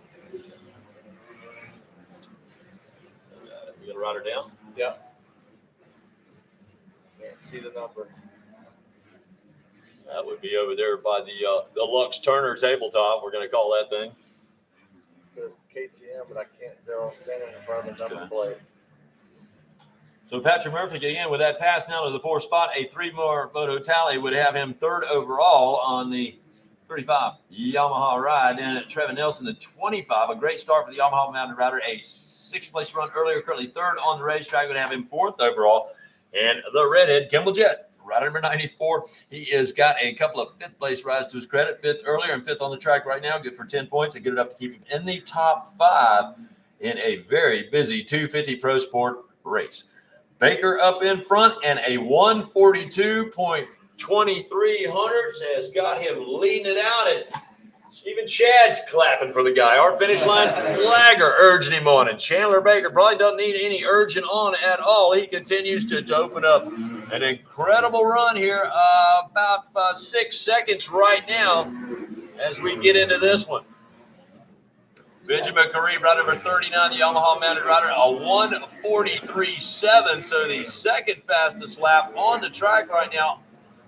We got a rider down? Yep. Can't see the number. That would be over there by the Lux Turner tabletop. We're going to call that thing. It says KTM, but I can't. They're all standing in front of the number plate. So Patrick Murphy getting in with that pass now to the 4th spot. A 3-more moto tally would have him 3rd overall on the 35 Yamaha ride. And Trevin Nelson, the 25, a great start for the Yamaha mounted rider. A 6th place run earlier, currently 3rd on the racetrack, would have him 4th overall. And the redhead, Kimball Jett, rider number 94. He has got a couple of 5th place rides to his credit. 5th earlier and 5th on the track right now. Good for 10 points and good enough to keep him in the top 5 in a very busy 250 Pro Sport race. Baker up in front, and a 142.23 has got him leading it out. And even Chad's clapping for the guy. Our finish line flagger urging him on. And Chandler Baker probably doesn't need any urging on at all. He continues to open up an incredible run here. About 6 seconds right now as we get into this one. Benjamin Kareem, rider number 39, the Yamaha mounted rider, a 143.7. So the second fastest lap on the track right now,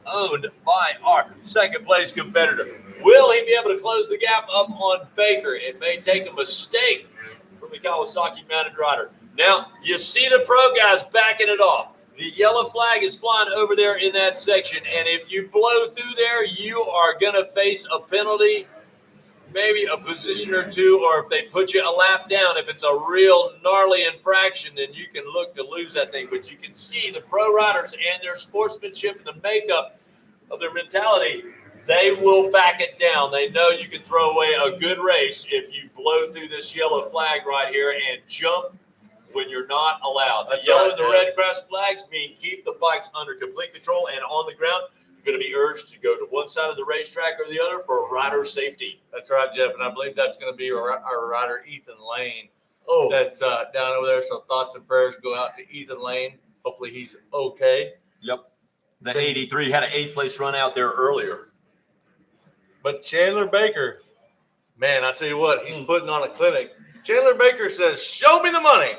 owned by our second place competitor. Will he be able to close the gap up on Baker? It may take a mistake from the Kawasaki mounted rider. Now, you see the pro guys backing it off. The yellow flag is flying over there in that section. And if you blow through there, you are going to face a penalty, maybe a position or 2, or if they put you a lap down, if it's a real gnarly infraction, then you can look to lose that thing. But you can see the pro riders and their sportsmanship and the makeup of their mentality, they will back it down. They know you can throw away a good race if you blow through this yellow flag right here and jump when you're not allowed. The yellow and the red crest flags mean keep the bikes under complete control and on the ground. Going to be urged to go to one side of the racetrack or the other for rider safety. That's right, Jeff, and I believe that's going to be our rider Ethan Lane. Oh, that's down over there. So thoughts and prayers go out to Ethan Lane. Hopefully he's okay. Yep. The 83 had an 8th place run out there earlier. But Chandler Baker, man, I tell you what, he's putting on a clinic. Chandler Baker says, "Show me the money.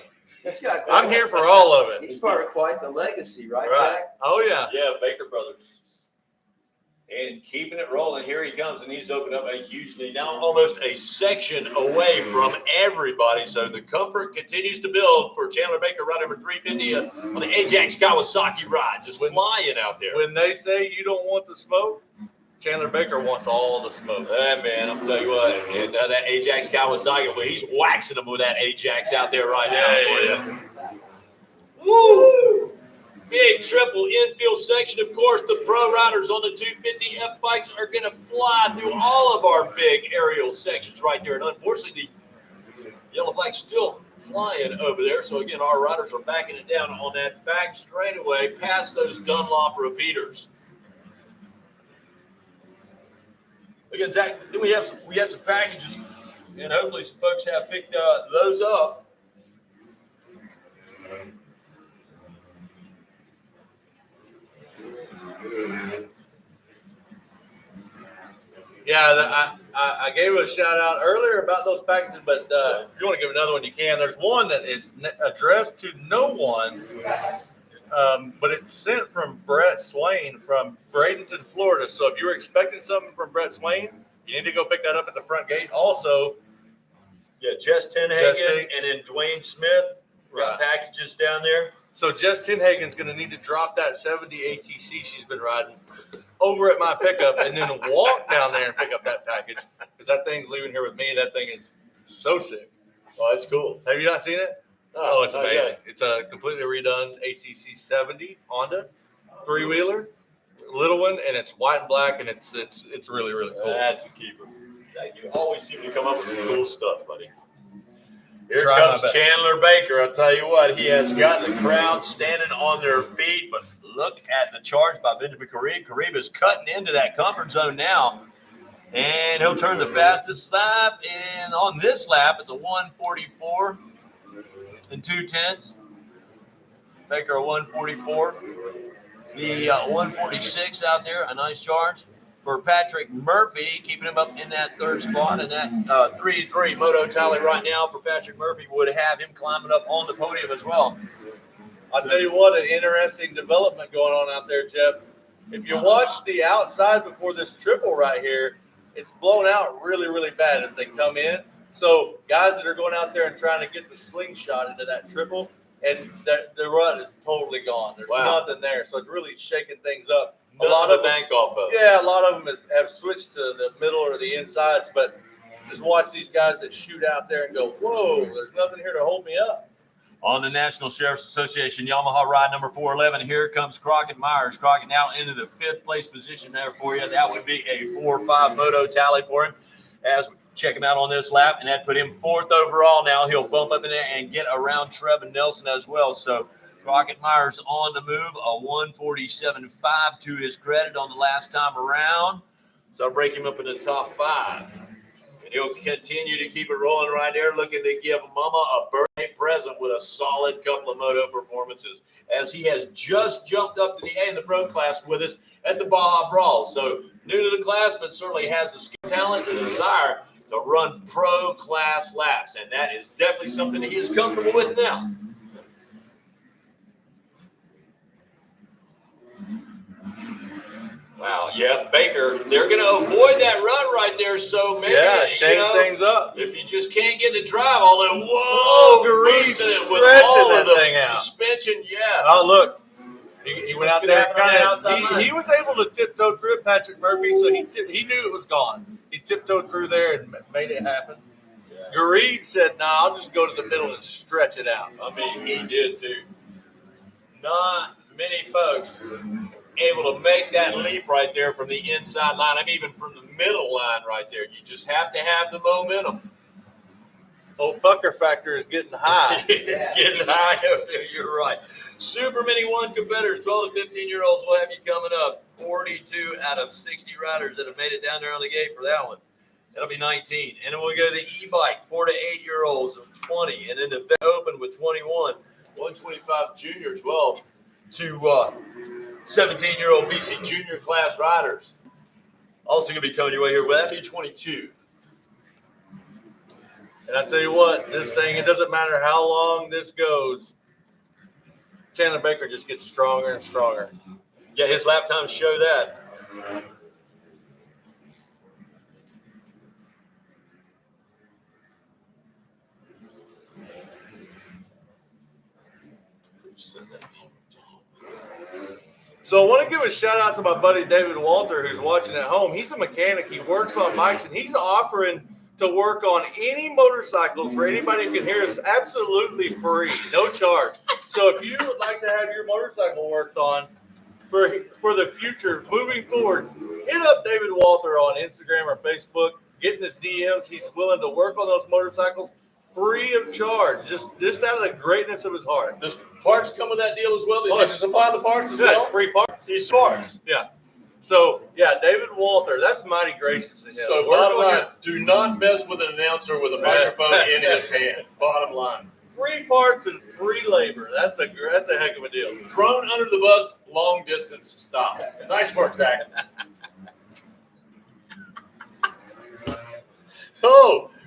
I'm here for all of it." He's part of quite the legacy, right, Jack? Oh, yeah. Yeah, Baker Brothers. And keeping it rolling. Here he comes, and he's opened up a huge lead. Now almost a section away from everybody. So the comfort continues to build for Chandler Baker, ride number 350 on the Ajax Kawasaki ride. Just flying out there. When they say you don't want the smoke, Chandler Baker wants all the smoke. Hey, man, I'm telling you what. And that Ajax Kawasaki, well, he's waxing them with that Ajax out there right now. Yeah. Woo! Big triple infield section. Of course, the pro riders on the 250F bikes are going to fly through all of our big aerial sections right there. And unfortunately, the yellow flag's still flying over there. So, again, our riders are backing it down on that back straightaway past those Dunlop repeaters. Again, Zach, then we had some packages, and hopefully some folks have picked those up. Yeah, I gave a shout out earlier about those packages, but if you want to give another one, you can. There's one that is addressed to no one, but it's sent from Brett Swain from Bradenton, Florida. So if you were expecting something from Brett Swain, you need to go pick that up at the front gate. Also, yeah, Jess Tenhagen and then Dwayne Smith got packages down there. So Jess Tenhagen's going to need to drop that 70 ATC she's been riding over at my pickup and then walk down there and pick up that package because that thing's leaving here with me. That thing is so sick. Oh, that's cool. Have you not seen it? Oh, it's amazing. It's a completely redone ATC 70 Honda 3-wheeler, little one, and it's white and black, and it's really, really cool. That's a keeper. You always seem to come up with some cool stuff, buddy. Here Try comes my best. Chandler Baker. I'll tell you what, he has got the crowd standing on their feet, but look at the charge by Benjamin Kareem. Kareem is cutting into that comfort zone now, and he'll turn the fastest lap. And on this lap, it's a 1:44 and 2/10. Baker a 1:44. The 1:46 out there, a nice charge for Patrick Murphy, keeping him up in that third spot. And that 3-3 moto tally right now for Patrick Murphy would have him climbing up on the podium as well. I'll tell you what, an interesting development going on out there, Jeff. If you watch the outside before this triple right here, it's blown out really, really bad as they come in. So guys that are going out there and trying to get the slingshot into that triple, and the rut is totally gone. There's nothing there. So it's really shaking things up. A lot of bank off of. Yeah, a lot of them have switched to the middle or the insides, but just watch these guys that shoot out there and go, whoa, there's nothing here to hold me up. On the National Sheriff's Association Yamaha ride number 411, here comes Crockett Myers. Crockett now into the 5th place position there for you. That would be a 4-5 moto tally for him as we check him out on this lap, and that put him 4th overall. Now he'll bump up in there and get around Trevin Nelson as well. So Crockett Myers on the move, a 1:47.5 to his credit on the last time around. So I'll break him up in the top 5. And he'll continue to keep it rolling right there, looking to give Mama a birthday present with a solid couple of moto performances, as he has just jumped up to the A in the pro class with us at the Baja Brawl. So new to the class, but certainly has the skill, talent, the desire to run pro class laps. And that is definitely something that he is comfortable with now. Wow, yeah, Baker, they're going to avoid that run right there, so maybe, change things up. If you just can't get the drive, although, whoa, Kareem boosting it with stretching all that of the thing out. suspension, yeah. Oh, look, he went out there kind of, he was able to tiptoe through it, Patrick Murphy, so he knew it was gone. He tiptoed through there and made it happen. Gareed said, I'll just go to the middle and stretch it out. I mean, he did too. Not many folks able to make that leap right there from the inside line. I mean, even from the middle line right there. You just have to have the momentum. Pucker factor is getting high. It's getting high up there. You're right. Super Mini 1 competitors, 12 to 15-year-olds, will have you coming up. 42 out of 60 riders that have made it down there on the gate for that one. That'll be 19. And then we'll go to the e-bike, 4 to 8-year-olds of 20. And then the Vet Open with 21. 125 junior, 12 to 17-year-old BC junior class riders. Also going to be coming your way here. Will that be 22? And I tell you what, this thing, it doesn't matter how long this goes, Chandler Baker just gets stronger and stronger. Yeah, his lap times show that. So I want to give a shout out to my buddy David Walter, who's watching at home. He's a mechanic. He works on bikes, and he's offering to work on any motorcycles for anybody who can hear us absolutely free, no charge. So if you would like to have your motorcycle worked on for the future, moving forward, hit up David Walter on Instagram or Facebook. Get in his DMs. He's willing to work on those motorcycles free of charge, just out of the greatness of his heart. Does parts come with that deal as well? Does he supply the parts as well? Free parts. He's parts. Yeah. So, David Walter, that's mighty gracious of him. So, bottom line, do not mess with an announcer with a microphone in his hand. Bottom line. Free parts and free labor. That's a heck of a deal. Thrown under the bus, long distance stop. Nice work, Zach.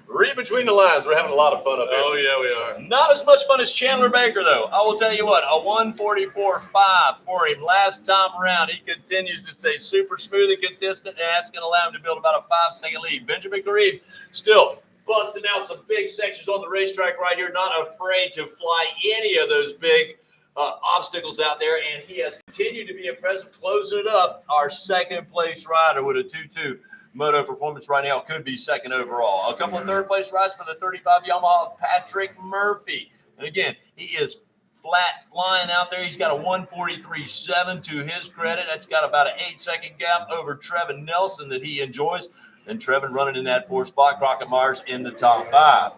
Read between the lines. We're having a lot of fun up there. Oh, yeah, we are. Not as much fun as Chandler Baker, though. I will tell you what, a 1:44.5 for him last time around. He continues to stay super smooth and consistent, and that's going to allow him to build about a 5-second lead. Benjamin Kareem still busting out some big sections on the racetrack right here, not afraid to fly any of those big obstacles out there, and he has continued to be impressive, closing it up. Our second-place rider with a 2-2. Moto performance right now could be second overall. A couple of third-place rides for the 35 Yamaha, Patrick Murphy. And again, he is flat flying out there. He's got a 143.7 to his credit. That's got about an 8-second gap over Trevin Nelson that he enjoys. And Trevin running in that 4th spot. Crockett Myers in the top 5.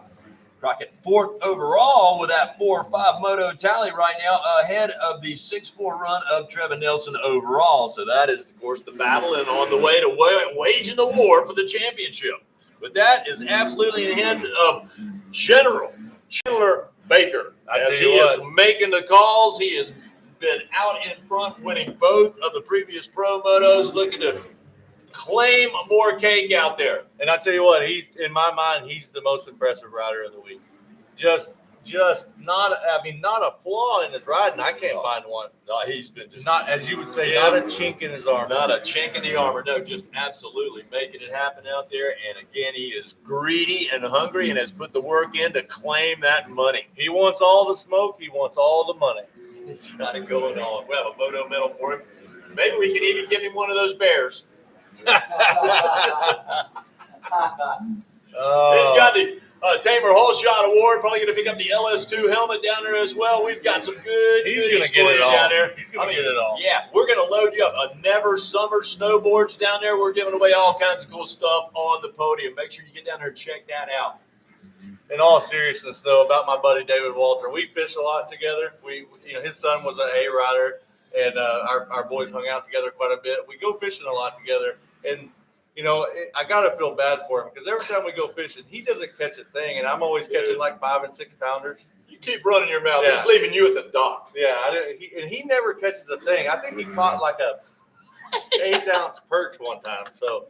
Crockett 4th overall with that 4-5 moto tally right now, ahead of the 6-4 run of Trevin Nelson overall. So that is, of course, the battle and on the way to waging the war for the championship. But that is absolutely in the hand of General Chandler Baker. As he is making the calls, he has been out in front, winning both of the previous pro motos, looking to claim more cake out there. And I tell you what, he's in my mind, he's the most impressive rider of the week. Just not a flaw in his riding. I can't find one. No, he's been just not, as you would say, not a chink in his armor. Not a chink in the armor. No, just absolutely making it happen out there. And again, he is greedy and hungry and has put the work in to claim that money. He wants all the smoke. He wants all the money. He's got it going on. We have a moto medal for him. Maybe we can even give him one of those bears. He's got the Tamer Holshot Award. Probably going to pick up the LS2 helmet down there as well. We've got some good. He's going to get it all down there. He's going to get it all. Yeah, we're going to load you up. A Never Summer snowboards down there. We're giving away all kinds of cool stuff on the podium. Make sure you get down there and check that out. In all seriousness, though, about my buddy David Walter, we fish a lot together. His son was an A rider, and our boys hung out together quite a bit. We go fishing a lot together, and I got to feel bad for him because every time we go fishing, he doesn't catch a thing, and I'm always catching like 5 and 6 pounders. You keep running your mouth. Yeah. He's leaving you at the dock. Yeah, he never catches a thing. I think he caught like a 8-ounce perch one time. So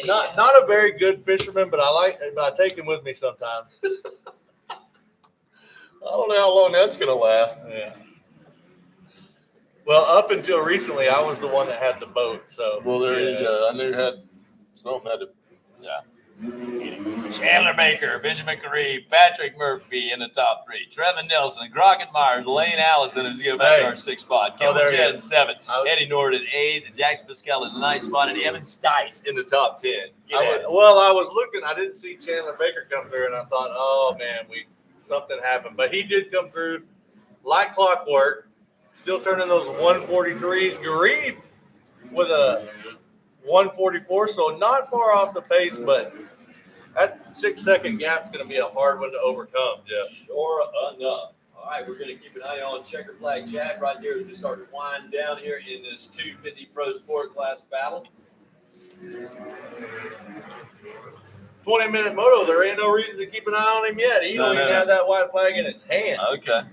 not a very good fisherman, but I take him with me sometimes. I don't know how long that's going to last. Yeah. Well, up until recently, I was the one that had the boat. So there you go. I knew something had to. Yeah. Chandler Baker, Benjamin Caree, Patrick Murphy in the top 3. Trevin Nelson, Crockett Myers, Lane Allison as we go back to our 6th spot. Kevin Jed 7th. Eddie Nord at 8th. Jackson Pascal in the 9th spot. And Evan Stice in the top 10. I was looking. I didn't see Chandler Baker come through, and I thought, oh, man, something happened. But he did come through like clockwork, still turning those 143s. Garib with a 144, so not far off the pace, but that 6-second gap is going to be a hard one to overcome, Jeff. Sure enough. All right, we're going to keep an eye on Checker Flag Chad right there as we start to wind down here in this 250 Pro Sport Class battle. 20-minute moto, there ain't no reason to keep an eye on him yet. He don't even have that white flag in his hand. Okay.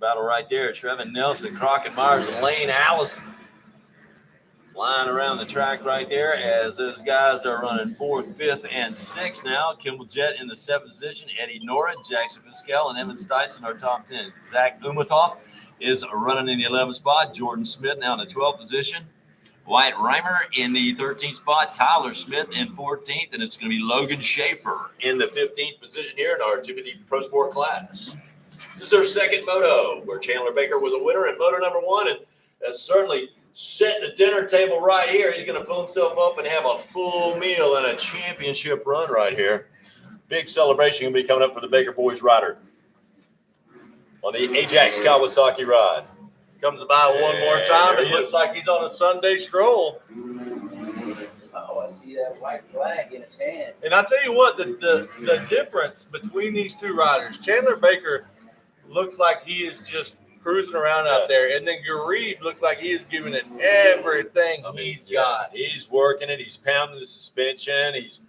Battle right there. Trevin Nelson, Crockett Myers, and Lane Allison flying around the track right there as those guys are running 4th, 5th, and 6th now. Kimball Jett in the 7th position. Eddie Nora, Jackson Pascal, and Evan Stice in our top 10. Zach Umathoff is running in the 11th spot. Jordan Smith now in the 12th position. Wyatt Reimer in the 13th spot. Tyler Smith in 14th. And it's going to be Logan Schaefer in the 15th position here in our 250 Pro Sport class. This is their second moto where Chandler Baker was a winner in moto number 1 and has certainly set the dinner table right here. He's going to pull himself up and have a full meal and a championship run right here. Big celebration going to be coming up for the Baker Boys rider on the Ajax Kawasaki ride. Comes by one more time. It looks like he's on a Sunday stroll. Oh, I see that white flag in his hand. And I tell you what, the difference between these two riders, Chandler Baker looks like he is just cruising around out there, and then Garib looks like he is giving it everything he's got. He's working it. He's pounding the suspension. He's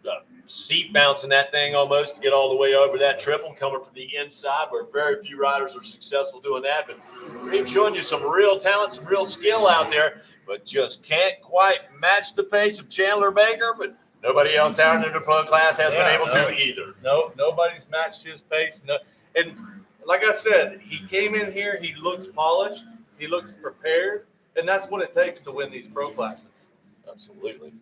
seat bouncing that thing almost to get all the way over that triple coming from the inside, where very few riders are successful doing that. But Garib's showing you some real talent, some real skill out there, but just can't quite match the pace of Chandler Baker. But nobody else out in the pro class has been able to either. No, nobody's matched his pace. No, and like I said, he came in here, he looks polished, he looks prepared, and that's what it takes to win these pro classes. Absolutely.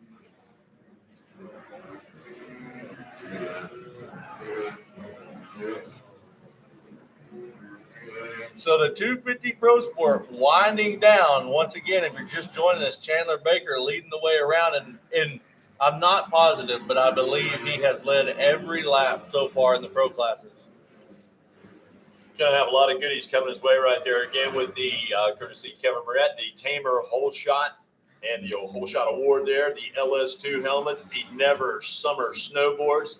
So the 250 Pro Sport winding down once again. If you're just joining us, Chandler Baker leading the way around, and I'm not positive, but I believe he has led every lap so far in the pro classes. Going to have a lot of goodies coming his way right there again with the courtesy Kevin Barrett, the Tamer Whole Shot and the Whole Shot Award there, the LS2 helmets, the Never Summer snowboards.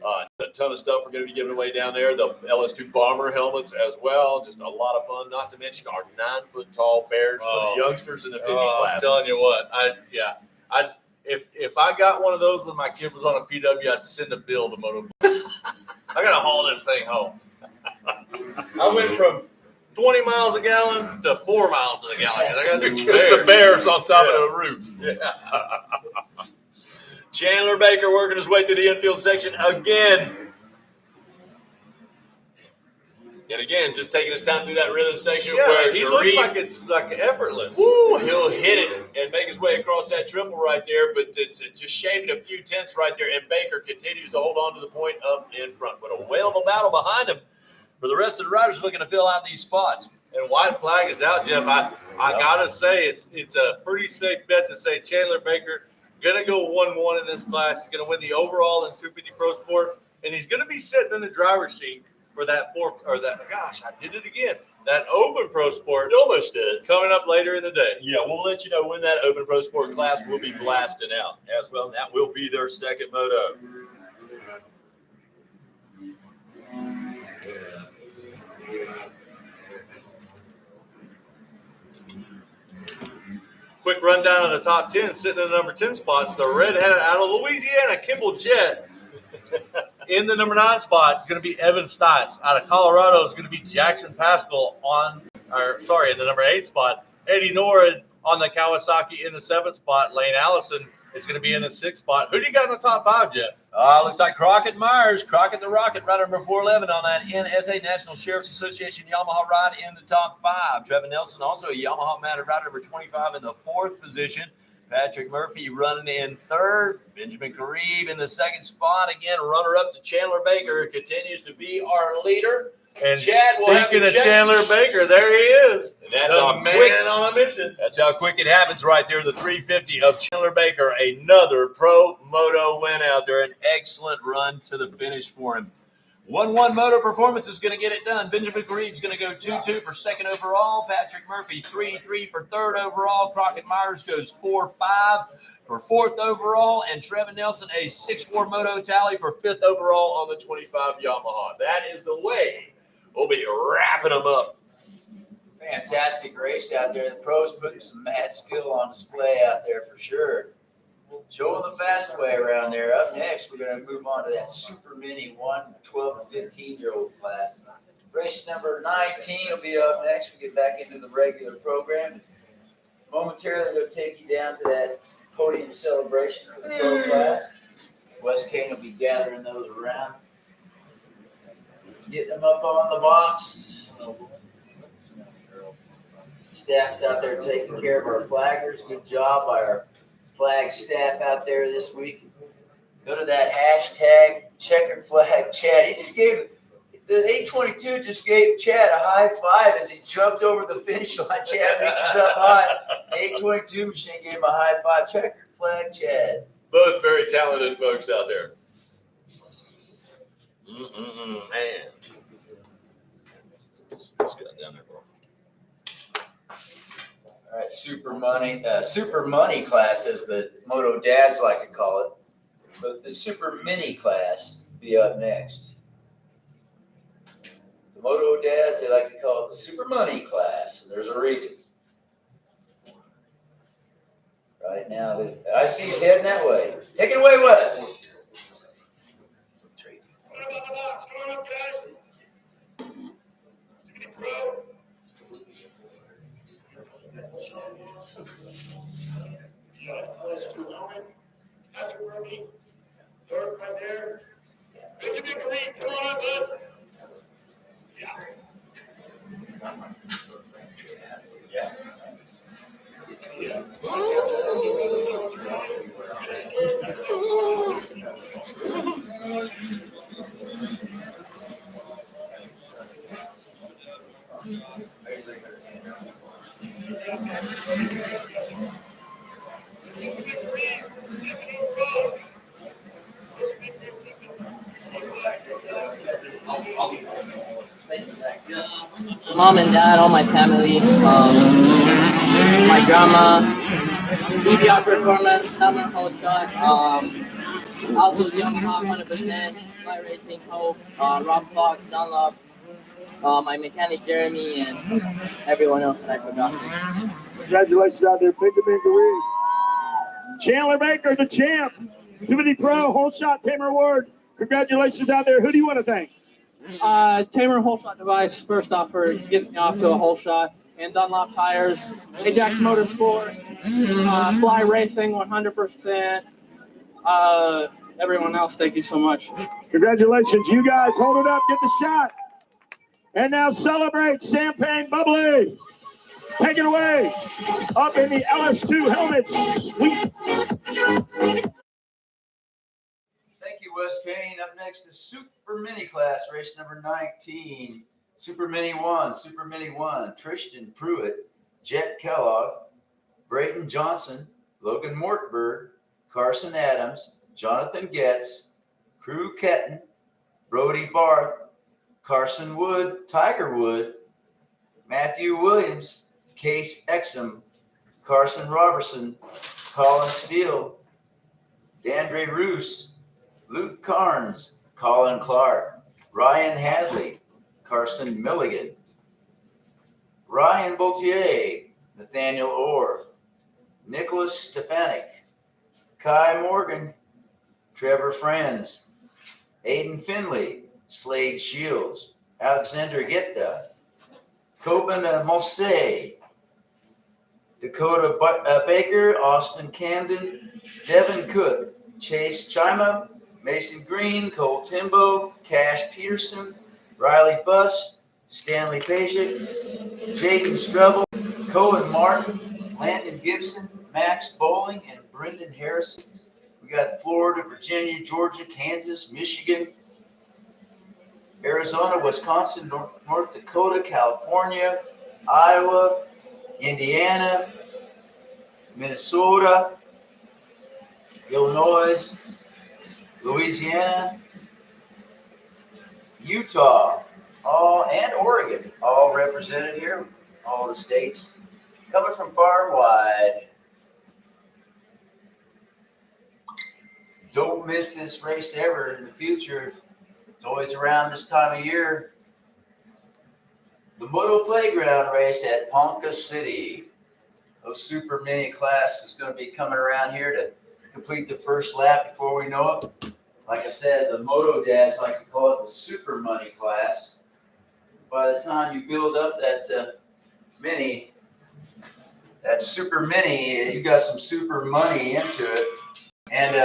A ton of stuff we're going to be giving away down there. The LS2 bomber helmets as well. Just a lot of fun. Not to mention our 9-foot-tall bears for the youngsters in the 50 class. I'm telling you what, if I got one of those when my kid was on a PW, I'd send a bill to Moto. I got to haul this thing home. I went from 20 miles a gallon to 4 miles a gallon. I got this the bears on top of the roof. Yeah. Chandler Baker working his way through the infield section again. And again, just taking his time through that rhythm section. Yeah, where he looks like it's like effortless. Woo, he'll hit it and make his way across that triple right there, but just shaving a few tenths right there. And Baker continues to hold on to the point up in front. But a whale of a battle behind him for the rest of the riders looking to fill out these spots. And white flag is out, Jeff. I gotta say it's a pretty safe bet to say Chandler Baker gonna go 1-1 in this class. He's gonna win the overall in 250 Pro Sport, and he's gonna be sitting in the driver's seat for that that Open Pro Sport. You almost did. Coming up later in the day. Yeah, we'll let you know when that Open Pro Sport class will be blasting out as well. And that will be their second moto. Quick rundown of the top 10, sitting in the number 10 spots. The redheaded out of Louisiana, Kimball Jett. In the number 9 spot, going to be Evan Stites. Out of Colorado is going to be Jackson Pascal in the number 8 spot. Eddie Norrid on the Kawasaki in the 7th spot. Lane Allison is going to be in the 6th spot. Who do you got in the top 5, Jeff? Looks like Crockett Myers, Crockett the Rocket, rider number 411 on that NSA National Sheriff's Association Yamaha ride in the top 5. Trevor Nelson, also a Yamaha mounted rider number 25 in the 4th position. Patrick Murphy running in 3rd. Benjamin Karib in the 2nd spot. Again, runner-up to Chandler Baker continues to be our leader. And Chad will speaking of Chandler Baker, there he is. And that's the how man quick, on a mission. That's how quick it happens right there. The 350 of Chandler Baker, another pro moto win out there. An excellent run to the finish for him. 1-1 moto performance is going to get it done. Benjamin Karib is going to go 2-2 for 2nd overall. Patrick Murphy 3-3 for 3rd overall. Crockett Myers goes 4-5 for 4th overall. And Trevor Nelson a 6-4 moto tally for 5th overall on the 25 Yamaha. That is the way we'll be wrapping them up. Fantastic race out there. The pros putting some mad skill on display out there for sure. Showing the fast way around there. Up next, we're going to move on to that Super Mini 1, 12 to 15-year-old class. Race number 19 will be up next. We get back into the regular program. Momentarily, they'll take you down to that podium celebration for the pro class. Wes Kane will be gathering those around. Getting them up on the box. Staff's out there taking care of our flaggers. Good job by our flag staff out there this week. Go to that hashtag checkered flag Chad. He just gave the 822 just gave Chad a high five as he jumped over the finish line. Chad reaches up high. 822 machine gave him a high five. Checkered flag Chad. Both very talented folks out there. Man. Let's get down there, bro. All right, Super Money class, as the Moto Dads like to call it. But the Super Mini class will be up next. The Moto Dads, they like to call it the Super Money class. And there's a reason. Right now, I see he's heading that way. Take it away, Wes. Come on up, guys. Pro. Yeah, LS2 helmet. Patrick Murphy. Third right there. Benjamin Green, come on up, bud. Yeah. Yeah. Second overall. mom and dad, all my family, my grandma, EBR Performance, Summer Whole Shot, also Yamaha 100%, Fly Racing, Hope, Rob Fox, Dunlop, my mechanic Jeremy, and everyone else that I forgot. Congratulations out there, Benjamin Garee. Chandler Baker, the champ. Xfinity Pro, Whole Shot, Tamer Ward. Congratulations out there. Who do you want to thank? Tamer Whole Shot Device, first off, for getting me off to a whole shot, and Dunlop Tires, Ajax Motorsport, Fly Racing 100%. Everyone else, thank you so much. Congratulations. You guys hold it up, get the shot. And now celebrate Champagne Bubbly. Take it away. Up in the LS2 helmets. Sweet. Thank you, Wes Kane. Up next, the Super Mini class, race number 19. Super Mini 1, Super Mini 1. Tristan Pruitt, Jet Kellogg, Braden Johnson, Logan Mortberg, Carson Adams, Jonathan Getz, Crew Ketton, Brody Barth, Carson Wood, Tiger Wood, Matthew Williams, Case Exum, Carson Robertson, Colin Steele, Dandre Roos, Luke Carnes, Colin Clark, Ryan Hadley, Carson Milligan, Ryan Boltier, Nathaniel Orr, Nicholas Stefanik, Kai Morgan, Trevor Franz, Aiden Finley, Slade Shields, Alexander Guetta, Coben Mosse, Dakota Baker, Austin Camden, Devin Cook, Chase Chima, Mason Green, Cole Timbo, Cash Peterson, Riley Buss, Stanley Pajek, Jaden Strebel, Cohen Martin, Landon Gibson, Max Bowling, and Brendan Harrison. We got Florida, Virginia, Georgia, Kansas, Michigan, Arizona, Wisconsin, North Dakota, California, Iowa, Indiana, Minnesota, Illinois, Louisiana, Utah, and Oregon, all represented here, all the states, coming from far and wide. Don't miss this race ever in the future. It's always around this time of year. The Motoplayground race at Ponca City. The Super Mini class is going to be coming around here to complete the first lap before we know it. Like I said, the Moto dads like to call it the Super Money class. By the time you build up that Mini, that Super Mini, you got some super money into it. And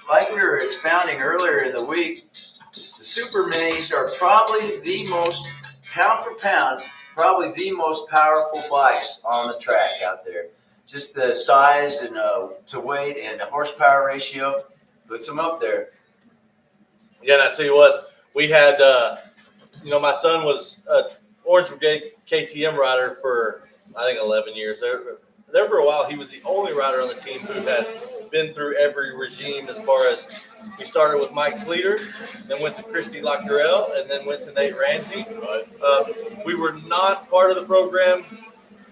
like we were expounding earlier in the week, the Super Minis are probably the most, pound for pound, probably the most powerful bikes on the track out there. Just the size and to weight and the horsepower ratio puts them up there. Yeah, and I tell you what, we had, my son was an Orange Brigade KTM rider for, I think, 11 years. There for a while, he was the only rider on the team who had been through every regime as far as we started with Mike Sleater, then went to Christy Lacturel, and then went to Nate Ramsey. We were not part of the program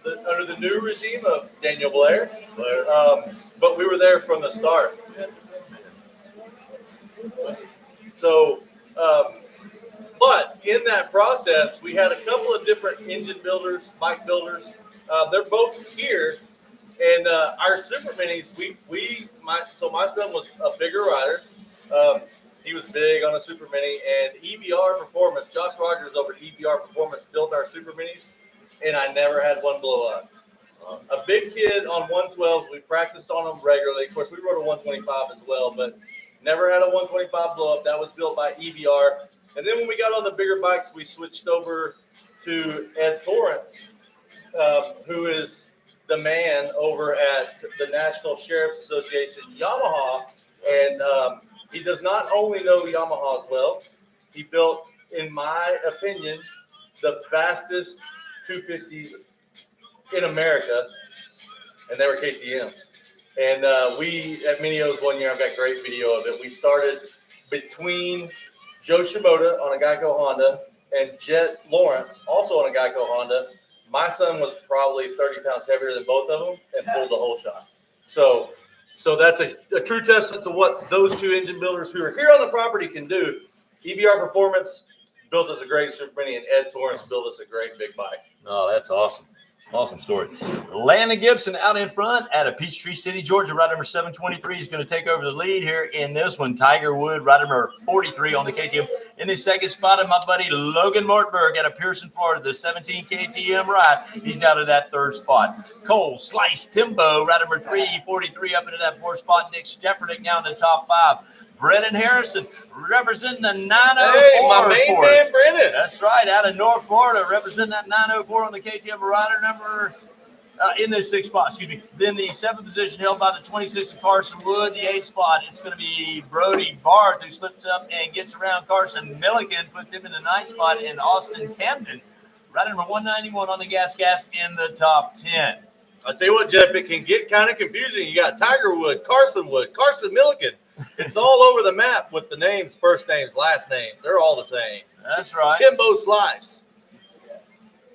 under the new regime of Daniel Blair, but we were there from the start. So, but in that process, we had a couple of different engine builders, bike builders. They're both here. And our Super Minis, my son was a bigger rider. He was big on a Super Mini, and EBR Performance, Josh Rogers over at EBR Performance built our Super Minis, and I never had one blow up. A big kid on 112s, we practiced on them regularly. Of course, we rode a 125 as well, but never had a 125 blow up. That was built by EBR. And then when we got on the bigger bikes, we switched over to Ed Torrance, who is the man over at the National Sheriff's Association, Yamaha, and he does not only know Yamahas well, he built, in my opinion, the fastest 250s in America, and they were KTMs. And we, at Minios one year, I've got great video of it, we started between Joe Shimoda on a Geico Honda and Jet Lawrence, also on a Geico Honda. My son was probably 30 pounds heavier than both of them and pulled the whole shot. So that's a true testament to what those two engine builders who are here on the property can do. EBR Performance built us a great Super Mini, and Ed Torrance built us a great big bike. Oh, that's awesome. Awesome story. Landon Gibson out in front out of Peachtree City, Georgia. Ride number 723 is going to take over the lead here in this one. Tiger Wood, ride number 43 on the KTM. In the second spot, my buddy Logan Mortberg out of Pearson, Florida, the 17 KTM ride. He's down to that third spot. Cole Slice Timbo, ride number 343 up into that fourth spot. Nick Stefferding down in the top 5. Brennan Harrison representing the 904. Hey, my main man, Brennan. That's right, out of North Florida, representing that 904 on the KTM rider number in the 6th spot. Excuse me. Then the 7th position held by the 26 of Carson Wood. The 8th spot, it's going to be Brody Barth, who slips up and gets around Carson Milliken, puts him in the 9th spot, and Austin Camden, rider number 191 on the gas in the top 10. I'll tell you what, Jeff, it can get kind of confusing. You got Tiger Wood, Carson Milliken. It's all over the map with the names, first names, last names. They're all the same. That's right. Timbo Slice.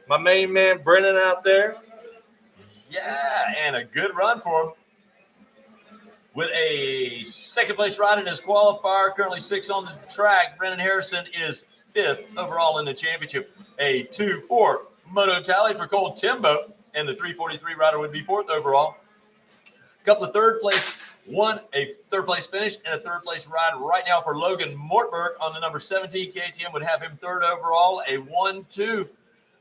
My main man, Brennan, out there. Yeah, and a good run for him. With a second place ride in his qualifier, currently 6th on the track. Brennan Harrison is 5th overall in the championship. A 2-4 moto tally for Cole Timbo, and the 343 rider would be 4th overall. A couple of third place. A third place finish and a third place ride right now for Logan Mortberg on the number 17 KTM would have him 3rd overall. A 1-2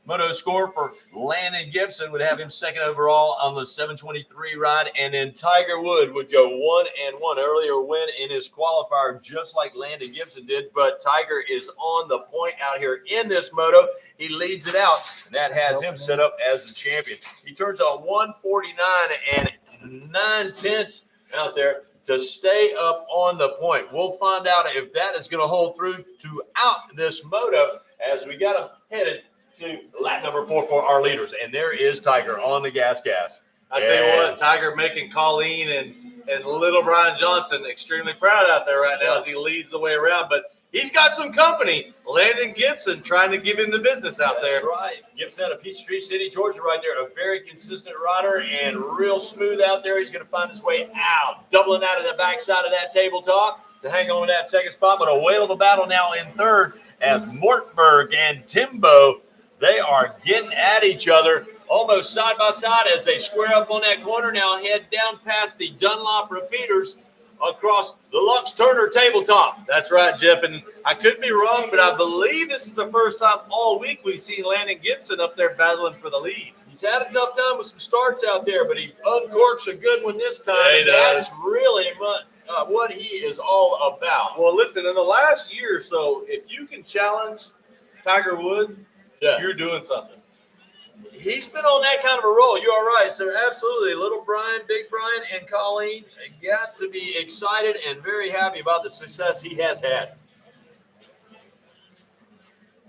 moto score for Landon Gibson would have him 2nd overall on the 723 ride. And then Tiger Wood would go 1-1 earlier win in his qualifier, just like Landon Gibson did. But Tiger is on the point out here in this moto. He leads it out, and that has him set up as the champion. He turns on 149 and 9/10 out there to stay up on the point. We'll find out if that is going to hold through throughout this moto as we got him headed to lap number 4 for our leaders. And there is Tiger on the gas. I tell you what, Tiger making Colleen and little Brian Johnson extremely proud out there right now as he leads the way around. But he's got some company. Landon Gibson trying to give him the business out there. That's right. Gibson out of Peachtree City, Georgia right there. A very consistent rider and real smooth out there. He's going to find his way out. Doubling out of the backside of that tabletop to hang on to that 2nd spot. But a whale of a battle now in 3rd as Mortberg and Timbo, they are getting at each other almost side by side as they square up on that corner. Now head down past the Dunlop repeaters across the Lux Turner tabletop. That's right, Jeff. And I could be wrong, but I believe this is the first time all week we've seen Landon Gibson up there battling for the lead. He's had a tough time with some starts out there, but he uncorks a good one this time. Yeah, he does. That's really what he is all about. Well, listen, in the last year or so, if you can challenge Tiger Wood, you're doing something. He's been on that kind of a roll. You are right. So absolutely, little Brian, big Brian, and Colleen got to be excited and very happy about the success he has had.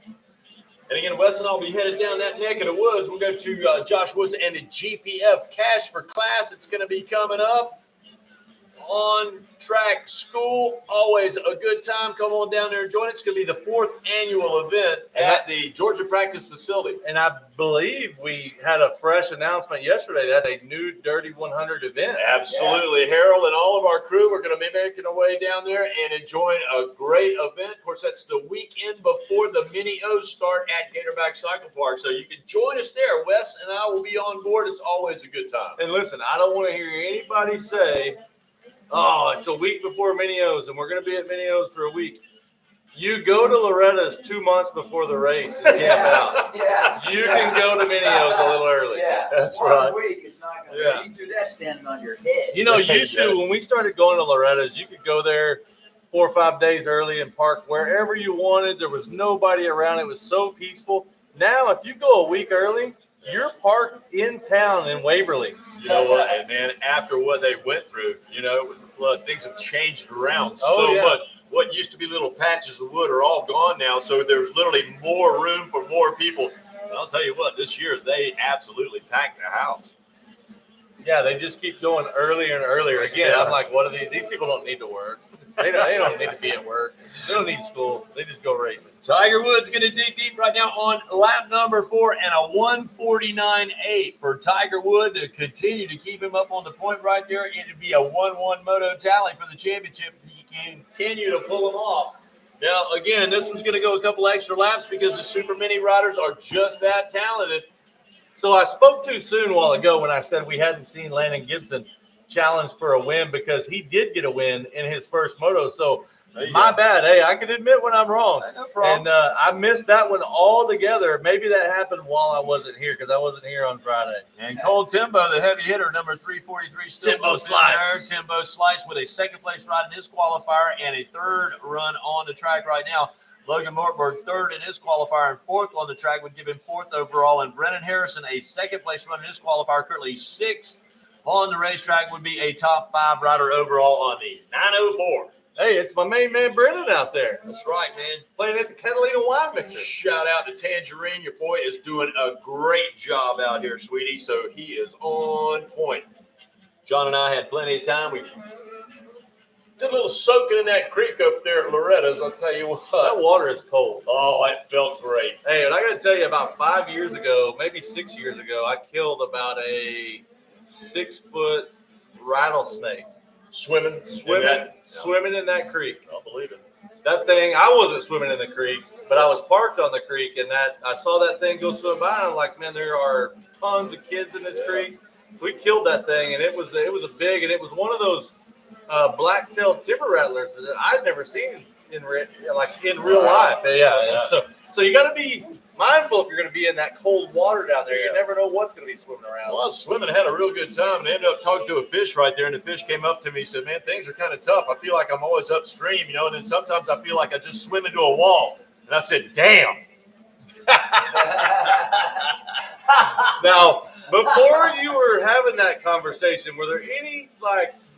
And again, Wes and I'll be headed down that neck of the woods. We'll go to Josh Woods and the GPF Cash for Class. It's going to be coming up. On Track School, always a good time. Come on down there and join us. It's going to be the 4th annual event at the Georgia Practice Facility. And I believe we had a fresh announcement yesterday that a new Dirty 100 event. Absolutely. Yeah. Harold and all of our crew are going to be making our way down there and enjoying a great event. Of course, that's the weekend before the Mini O's start at Gatorback Cycle Park. So you can join us there. Wes and I will be on board. It's always a good time. And listen, I don't want to hear anybody say, oh, it's a week before Mini O's, and we're going to be at Mini O's for a week. You go to Loretta's 2 months before the race and camp out. You can go to Mini O's a little early. Yeah, that's right. 1 week, it's not going to. You can do that standing on your head. You know, used to, when we started going to Loretta's, you could go there 4 or 5 days early and park wherever you wanted. There was nobody around. It was so peaceful. Now, if you go a week early, you're parked in town in Waverly. You know what, and man, after what they went through, you know, with the flood, things have changed around much. What used to be little patches of wood are all gone now, so there's literally more room for more people. And I'll tell you what, this year they absolutely packed the house. Yeah, they just keep going earlier and earlier. Again, I'm like, what are these people don't need to work. They don't need to be at work. They don't need school. They just go racing. Tiger Woods going to dig deep right now on lap number 4 and a 149.8 for Tiger Wood to continue to keep him up on the point right there. It'd be a 1-1 moto tally for the championship if he can continue to pull him off. Now, again, this one's going to go a couple extra laps because the Super Mini riders are just that talented. So I spoke too soon a while ago when I said we hadn't seen Landon Gibson challenge for a win because he did get a win in his first moto. So my bad. Hey, I can admit when I'm wrong. No problem. And I missed that one altogether. Maybe that happened while I wasn't here because I wasn't here on Friday. And Cole Timbo, the heavy hitter, number 343, still Timbo both in Slice. there. Timbo Slice with a second-place ride in his qualifier and a third run on the track right now. Logan Mortberg, third in his qualifier and fourth on the track, would give him fourth overall. And Brennan Harrison, a second-place run in his qualifier, currently sixth on the racetrack, would be a top 5 rider overall on the 904. Hey, it's my main man Brennan out there. That's right, man. Playing at the Catalina Wine Mixer. Shout out to Tangerine. Your boy is doing a great job out here, sweetie. So he is on point. John and I had plenty of time. We did a little soaking in that creek up there at Loretta's. I'll tell you what. That water is cold. Oh, it felt great. Hey, and I got to tell you, about 5 years ago, maybe 6 years ago, I killed about a 6-foot rattlesnake. Swimming in that creek. I'll believe it. That thing, I wasn't swimming in the creek, but I was parked on the creek, and that I saw that thing go swim by, and I'm like, man, there are tons of kids in this creek. So we killed that thing, and it was a big, and it was one of those black-tailed timber rattlers that I'd never seen in real life. Yeah. So you got to be mindful if you're going to be in that cold water down there. You never know what's going to be swimming around. Well, I was swimming, had a real good time, and ended up talking to a fish right there, and the fish came up to me and said, man, things are kind of tough. I feel like I'm always upstream, and then sometimes I feel like I just swim into a wall. And I said, damn. Now, before you were having that conversation, were there any,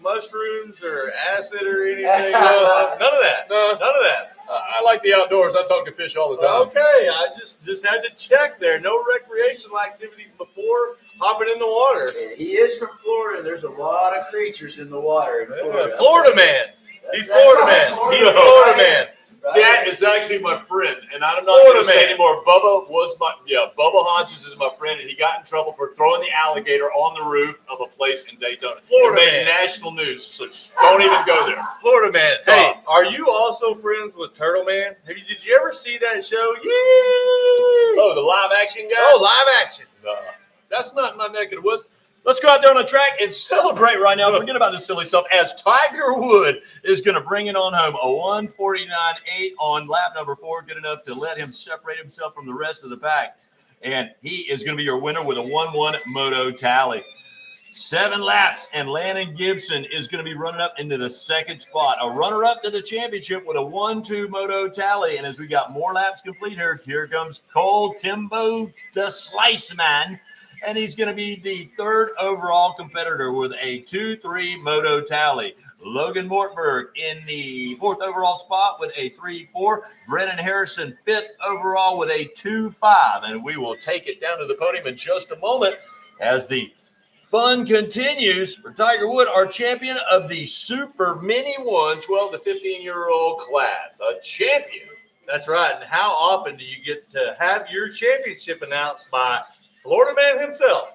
mushrooms or acid or anything? None of that. No. None of that. I like the outdoors. I talk to fish all the time. Okay, I just had to check there. No recreational activities before hopping in the water. He is from Florida. There's a lot of creatures in the water in Florida. Florida man. He's Florida man. He's Florida man. Right. That is actually my friend, and I'm not going to say anymore. Bubba Hodges is my friend, and he got in trouble for throwing the alligator on the roof of a place in Daytona. It made national news, so don't even go there. Florida man. Stop. Hey, are you also friends with Turtle Man? Did you ever see that show? Yay! Oh, the live action guy? Oh, live action. No, that's not my neck of the woods. Let's go out there on the track and celebrate right now. Forget about this silly stuff as Tiger Wood is going to bring it on home. A 149.8 on lap number 4. Good enough to let him separate himself from the rest of the pack. And he is going to be your winner with a 1-1 moto tally. 7 laps, and Landon Gibson is going to be running up into the second spot. A runner-up to the championship with a 1-2 moto tally. And as we got more laps complete here comes Cole Timbo, the Slice Man. And he's going to be the 3rd overall competitor with a 2-3 moto tally. Logan Mortberg in the 4th overall spot with a 3-4. Brennan Harrison 5th overall with a 2-5. And we will take it down to the podium in just a moment as the fun continues for Tiger Wood, our champion of the Super Mini 1 12 to 15-year-old class. A champion. That's right. And how often do you get to have your championship announced by Florida man himself?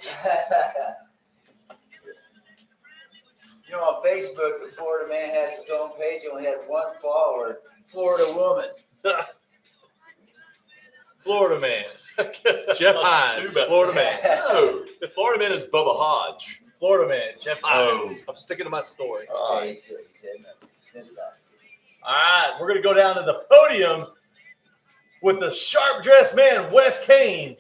On Facebook, the Florida man has his own page. He only had 1 follower. Florida woman. Florida man. Jeff Hines. Florida man. No, the Florida man is Bubba Hodge. Florida man. Jeff Hines. Oh. I'm sticking to my story. All right, we're going to go down to the podium with the sharp-dressed man, Wes Kane.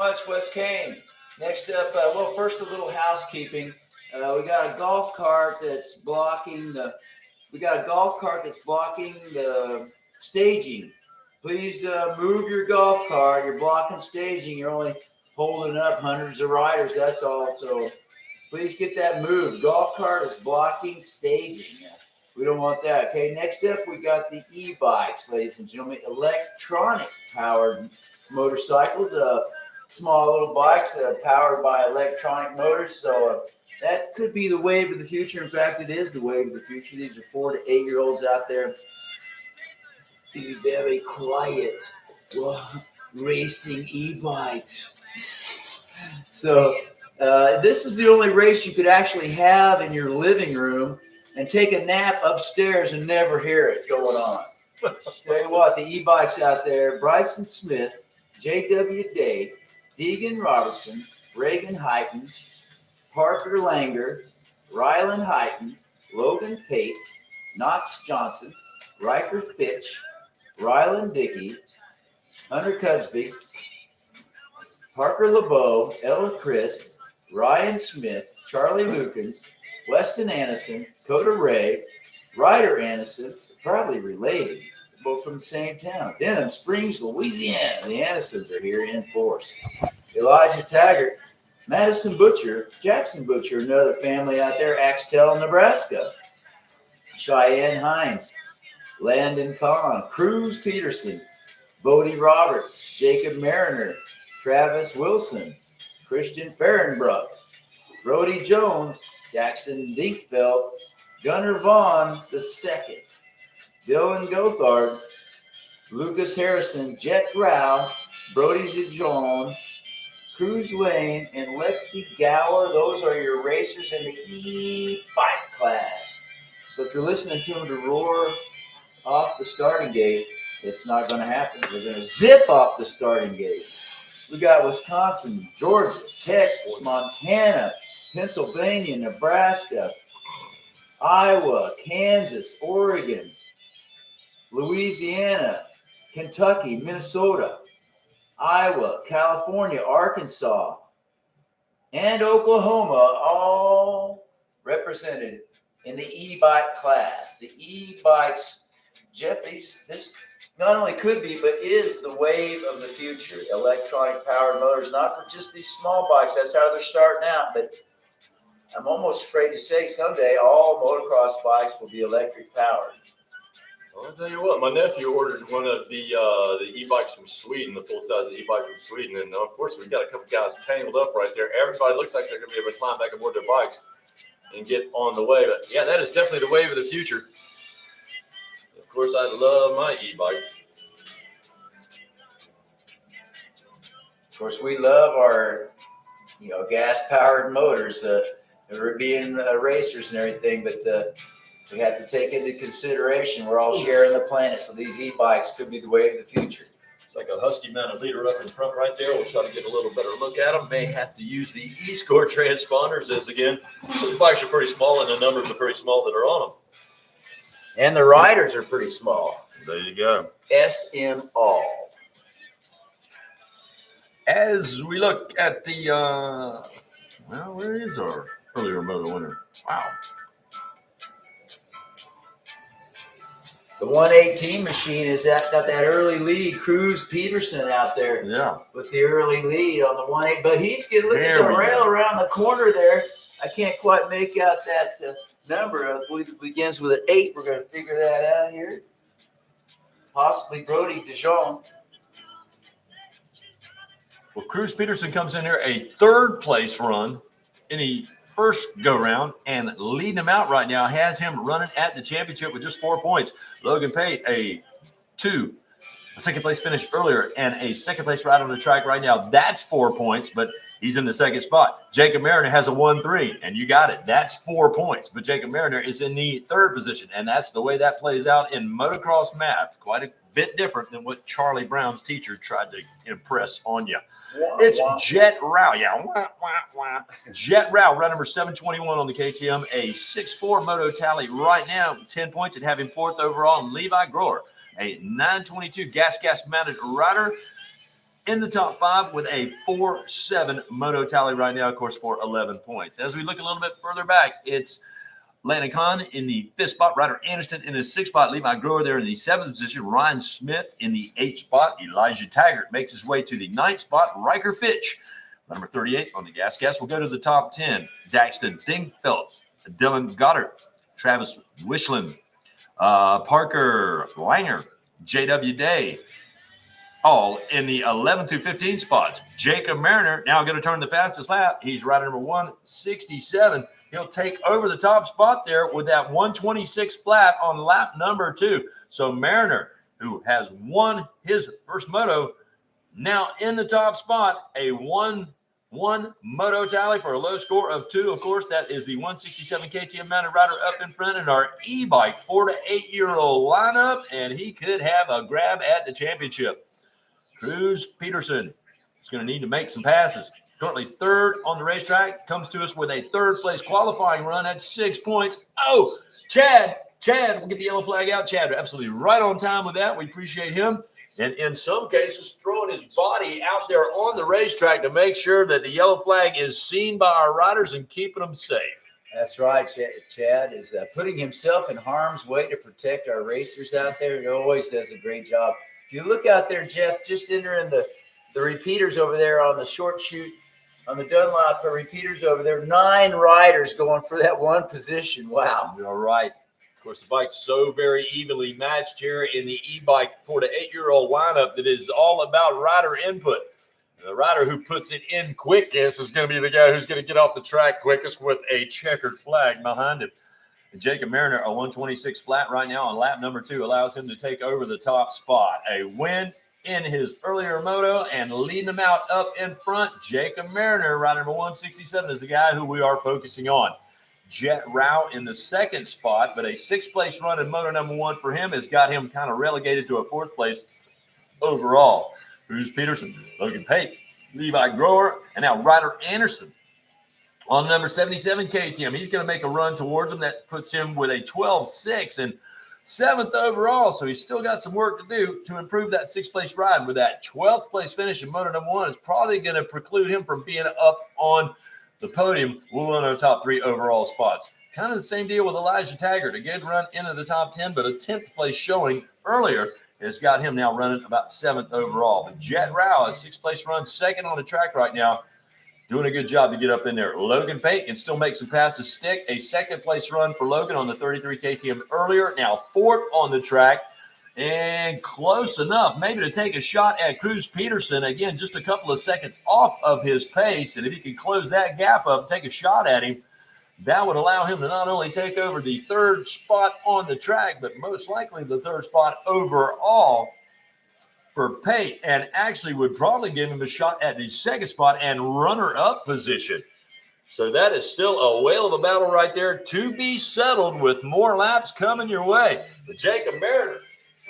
much, Wes Kane. Next up, well, first a little housekeeping. We got a golf cart that's blocking the. We got a golf cart that's blocking the staging. Please move your golf cart. You're blocking staging. You're only holding up hundreds of riders. That's all. So please get that moved. Golf cart is blocking staging. We don't want that. Okay. Next up, we got the e-bikes, ladies and gentlemen. Electronic powered motorcycles. Small little bikes powered by electronic motors. So that could be the wave of the future. In fact, it is the wave of the future. These are 4 to 8 year olds out there. Be very quiet racing e-bikes. So this is the only race you could actually have in your living room and take a nap upstairs and never hear it going on. Tell you what, the e-bikes out there, Bryson Smith, J.W. Day, Deegan Robertson, Reagan Hyten, Parker Langer, Rylan Hyten, Logan Pate, Knox Johnson, Riker Fitch, Rylan Dickey, Hunter Cudsby, Parker LeBeau, Ella Crisp, Ryan Smith, Charlie Lukens, Weston Anderson, Coda Ray, Ryder Anderson, probably related, both from the same town. Denham Springs, Louisiana. The Andersons are here in force. Elijah Taggart, Madison Butcher, Jackson Butcher, another family out there, Axtell, Nebraska. Cheyenne Hines, Landon Kahn, Cruz Peterson, Bodie Roberts, Jacob Mariner, Travis Wilson, Christian Fehrenbruck, Brody Jones, Jackson Dinkfeld, Gunnar Vaughn II, Dylan Gothard, Lucas Harrison, Jet Rao, Brody Zijon, Cruz Lane, and Lexi Gower. Those are your racers in the e-bike class. So if you're listening to them to roar off the starting gate, it's not going to happen. They're going to zip off the starting gate. We got Wisconsin, Georgia, Texas, Montana, Pennsylvania, Nebraska, Iowa, Kansas, Oregon, Louisiana, Kentucky, Minnesota, Iowa, California, Arkansas, and Oklahoma, all represented in the e-bike class. The e-bikes, Jeff, this not only could be, but is the wave of the future. Electronic powered motors, not for just these small bikes. That's how they're starting out. But I'm almost afraid to say someday all motocross bikes will be electric powered. Well, I'll tell you what, my nephew ordered one of the e-bikes from Sweden, the full-size e-bike from Sweden, and unfortunately we've got a couple guys tangled up right there. Everybody looks like they're going to be able to climb back aboard their bikes and get on the way. But yeah, that is definitely the wave of the future. Of course, I love my e-bike. Of course, we love our, gas-powered motors. We're being racers and everything, but we have to take into consideration we're all sharing the planet, so these e-bikes could be the wave of the future. It's like a husky mounted leader up in front right there. We'll try to get a little better look at them. May have to use the E-Score transponders, as again, those bikes are pretty small and the numbers are pretty small that are on them. And the riders are pretty small. There you go. SM all. As we look at the, where is our earlier moto winner? Wow. The 118 machine got that early lead. Cruz Peterson out there, with the early lead on the 1-8. But he's getting look at the rail around the corner there. I can't quite make out that number. I believe it begins with an 8. We're going to figure that out here. Possibly Brody Dijon. Well, Cruz Peterson comes in here a third place run in the first go round, and leading him out right now has him running at the championship with just 4 points. Logan Pate, a second place finish earlier, and a second place ride on the track right now. That's 4 points, but he's in the second spot. Jacob Mariner has a 1-3, and you got it. That's 4 points, but Jacob Mariner is in the third position, and that's the way that plays out in motocross math. Quite a bit different than what Charlie Brown's teacher tried to impress on you. It's Jet Rao. Jet Rao, run number 721 on the KTM, a 6'4" moto tally right now, 10 points, and have him fourth overall. And Levi Groer, a 922 gas mounted rider, in the top 5 with a 4-7 moto tally right now, of course, for 11 points. As we look a little bit further back, it's Landon Kahn in the 5th spot, Ryder Anderson in his 6th spot, Levi Grower there in the 7th position, Ryan Smith in the 8th spot, Elijah Taggart makes his way to the 9th spot, Riker Fitch, number 38 on the gas. We'll go to the top 10, Daxton Dingfeldt, Dylan Goddard, Travis Wishland, Parker Langer, J.W. Day, all in the 11 through 15 spots. Jacob Mariner now going to turn the fastest lap. He's rider number 167. He'll take over the top spot there with that 126 flat on lap number 2. So Mariner, who has won his first moto, now in the top spot, a 1-1 moto tally for a low score of 2. Of course, that is the 167 KTM mounted rider up in front in our e-bike 4 to 8-year-old lineup, and he could have a grab at the championship. Cruz Peterson is going to need to make some passes. Currently 3rd on the racetrack, comes to us with a 3rd place qualifying run at 6 points. Oh, Chad, we'll get the yellow flag out. Chad, absolutely right on time with that. We appreciate him. And in some cases, throwing his body out there on the racetrack to make sure that the yellow flag is seen by our riders and keeping them safe. That's right. Chad is putting himself in harm's way to protect our racers out there. He always does a great job. If you look out there, Jeff, just entering the repeaters over there on the short chute, on the Dunlop, the repeaters over there, 9 riders going for that one position. Wow. You're right. Of course, the bike's so very evenly matched here in the e-bike 4 to 8-year-old lineup that is all about rider input. And the rider who puts it in quickest is going to be the guy who's going to get off the track quickest with a checkered flag behind him. And Jacob Mariner, a 126 flat right now on lap number 2, allows him to take over the top spot. A win in his earlier moto and leading him out up in front. Jacob Mariner, rider number 167, is the guy who we are focusing on. Jet Rao in the 2nd spot, but a 6th place run in moto number 1 for him has got him kind of relegated to a 4th place overall. Cruz Peterson, Logan Pate, Levi Grower, and now Ryder Anderson on number 77 KTM. He's going to make a run towards him. That puts him with a 12-6 and 7th overall. So he's still got some work to do to improve that 6th place ride. With that 12th place finish in moto number 1 is probably going to preclude him from being up on the podium. We'll run our top 3 overall spots. Kind of the same deal with Elijah Taggart. A good run into the top 10, but a 10th place showing earlier has got him now running about 7th overall. But Jet Rao, a 6th place run, 2nd on the track right now, doing a good job to get up in there. Logan Pate can still make some passes stick. A 2nd place run for Logan on the 33 KTM earlier. Now 4th on the track and close enough maybe to take a shot at Cruz Peterson. Again, just a couple of seconds off of his pace. And if he can close that gap up, take a shot at him, that would allow him to not only take over the 3rd spot on the track, but most likely the 3rd spot overall for Pate, and actually would probably give him a shot at the 2nd spot and runner-up position. So that is still a whale of a battle right there to be settled with more laps coming your way. But Jacob Mariner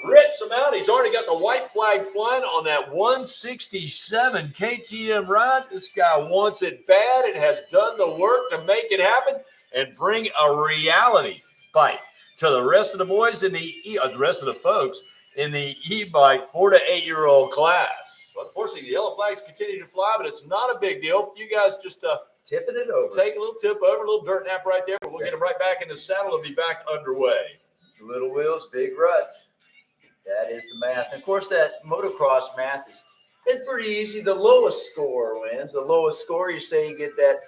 rips him out. He's already got the white flag flying on that 167 KTM ride. This guy wants it bad and has done the work to make it happen and bring a reality bike to the rest of the boys in the rest of the folks in the e-bike 4 to 8-year-old class. So unfortunately, the yellow flags continue to fly, but it's not a big deal. You guys just tipping it over. Take a little tip over, a little dirt nap right there, but we'll get them right back in the saddle and be back underway. Little wheels, big ruts. That is the math. And of course, that motocross math is pretty easy. The lowest score wins. The lowest score, you say you get that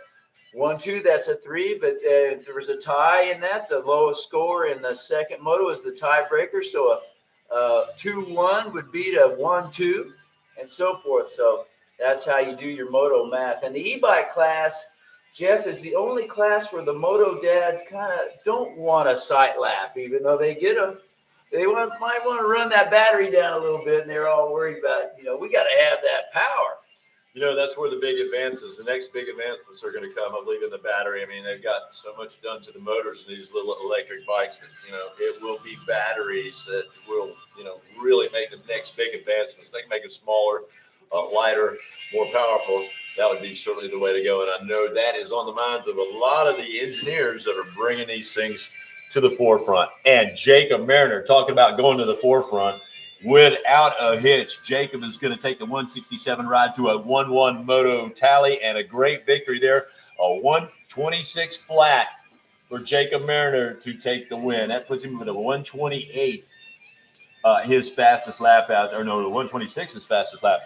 1-2, that's a 3. But if there was a tie in that, the lowest score in the second moto is the tiebreaker. So a 2-1 would beat a 1-2 and so forth. So that's how you do your moto math. And the e-bike class, Jeff, is the only class where the moto dads kind of don't want a sight lap, even though they get them. They might want to run that battery down a little bit, and they're all worried about, we got to have that power. That's where the big advances, the next big advancements are going to come, I believe, in the battery. I mean, they've got so much done to the motors in these little electric bikes that, it will be batteries that will, really make the next big advancements. They can make it smaller, lighter, more powerful. That would be certainly the way to go. And I know that is on the minds of a lot of the engineers that are bringing these things to the forefront. And Jacob Mariner, talking about going to the forefront, without a hitch. Jacob is going to take the 167 ride to a 1-1 moto tally and a great victory there. A 126 flat for Jacob Mariner to take the win. That puts him with a 128, his fastest lap out there. No, the 126 is fastest lap.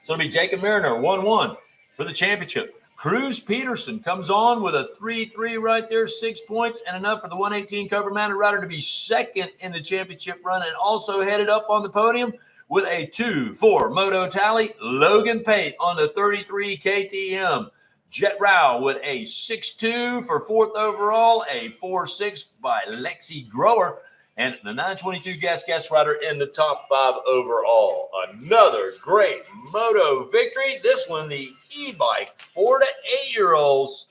So it'll be Jacob Mariner, 1-1 for the championship. Cruz Peterson comes on with a 3-3 right there, 6 points, and enough for the 118 Cover Mounted Rider to be second in the championship run, and also headed up on the podium with a 2-4 moto tally. Logan Pate on the 33 KTM. Jet Rao with a 6-2 for fourth overall, a 4-6 by Lexi Grower, and the 922 Gas Rider in the top 5 overall. Another great moto victory. This one, the e-bike 4 to 8-year-olds.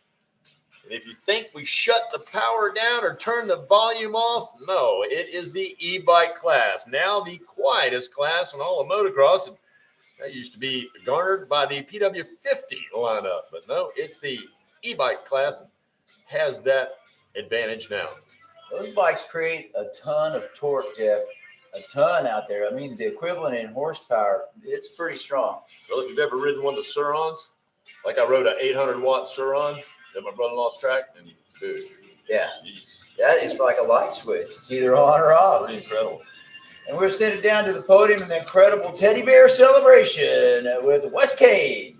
And if you think we shut the power down or turn the volume off, no, it is the e-bike class. Now the quietest class in all of motocross. And that used to be garnered by the PW50 lineup. But no, it's the e-bike class that has that advantage now. Those bikes create a ton of torque, Jeff. A ton out there. I mean, the equivalent in horsepower, it's pretty strong. Well, if you've ever ridden one of the Surons, like I rode an 800-watt Suron at my brother-in-law's track, and dude, yeah, that is like a light switch. It's either on or off. Pretty incredible. And we're sending down to the podium an incredible teddy bear celebration with Wes Cade.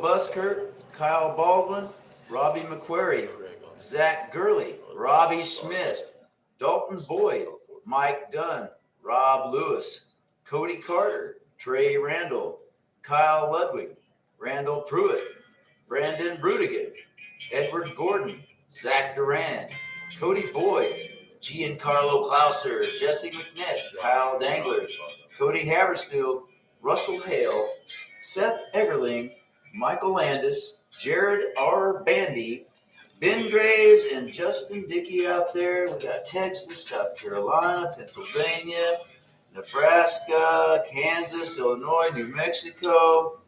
Buskirk, Kyle Baldwin, Robbie McQuarrie, Zach Gurley, Robbie Smith, Dalton Boyd, Mike Dunn, Rob Lewis, Cody Carter, Trey Randall, Kyle Ludwig, Randall Pruitt, Brandon Brudigan, Edward Gordon, Zach Duran, Cody Boyd, Giancarlo Klauser, Jesse McNett, Kyle Dangler, Cody Haversfield, Russell Hale, Seth Eggerling, Michael Landis, Jared R. Bandy, Ben Graves, and Justin Dickey out there. We got Texas, South Carolina, Pennsylvania, Nebraska, Kansas, Illinois, New Mexico,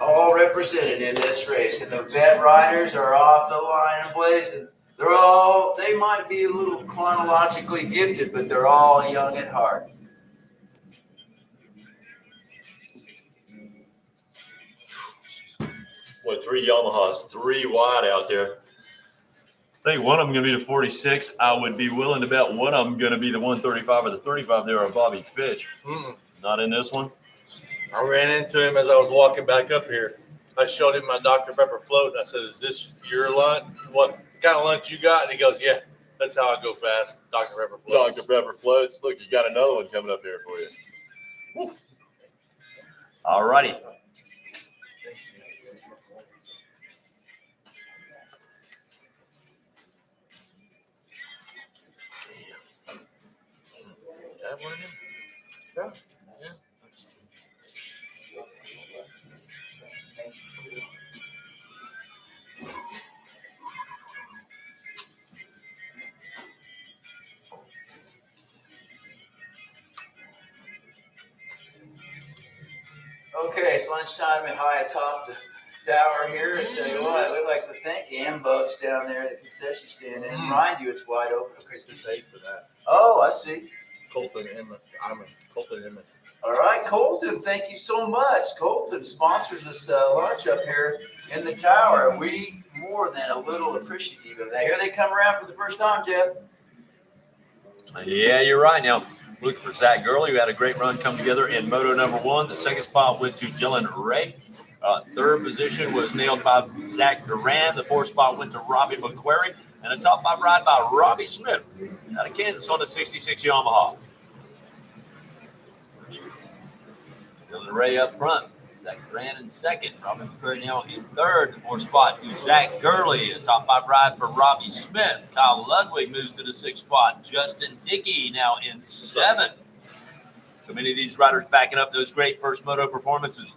all represented in this race. And the vet riders are off the line and blazing. They might be a little chronologically gifted, but they're all young at heart. Boy, 3 Yamahas, 3 wide out there. I think one of them going to be the 46. I would be willing to bet one of them going to be the 135 or the 35 there, or Bobby Fitch. Not in this one. I ran into him as I was walking back up here. I showed him my Dr. Pepper float, and I said, "Is this your lunch? What kind of lunch you got?" And he goes, "Yeah, that's how I go fast, Dr. Pepper floats." Dr. Pepper floats. Look, you got another one coming up here for you. Woo. All righty. Have one in him? Yeah. Okay, it's lunchtime and high atop the tower here. And tell you what, we'd like to thank Ambucks down there at the concession stand and remind you it's wide open. Okay, It's too safe for that. Oh, I see. Colton Emmett. I'm a Colton Emmett. All right, Colton, thank you so much. Colton sponsors us lunch up here in the tower. We more than a little appreciative of that. Here they come around for the first time, Jeff. Yeah, you're right. Now, looking for Zach Gurley, who had a great run come together in Moto number 1. The second spot went to Dylan Ray. Third position was nailed by Zach Duran. The fourth spot went to Robbie McQuarrie. And a top 5 ride by Robbie Smith out of Kansas on the 66 Yamaha. Dylan Ray up front. Zach Duran in second. Robbie McQuarrie now in third. The fourth spot to Zach Gurley. A top 5 ride for Robbie Smith. Kyle Ludwig moves to the 6th spot. Justin Dickey now in 7th. So many of these riders backing up those great first moto performances.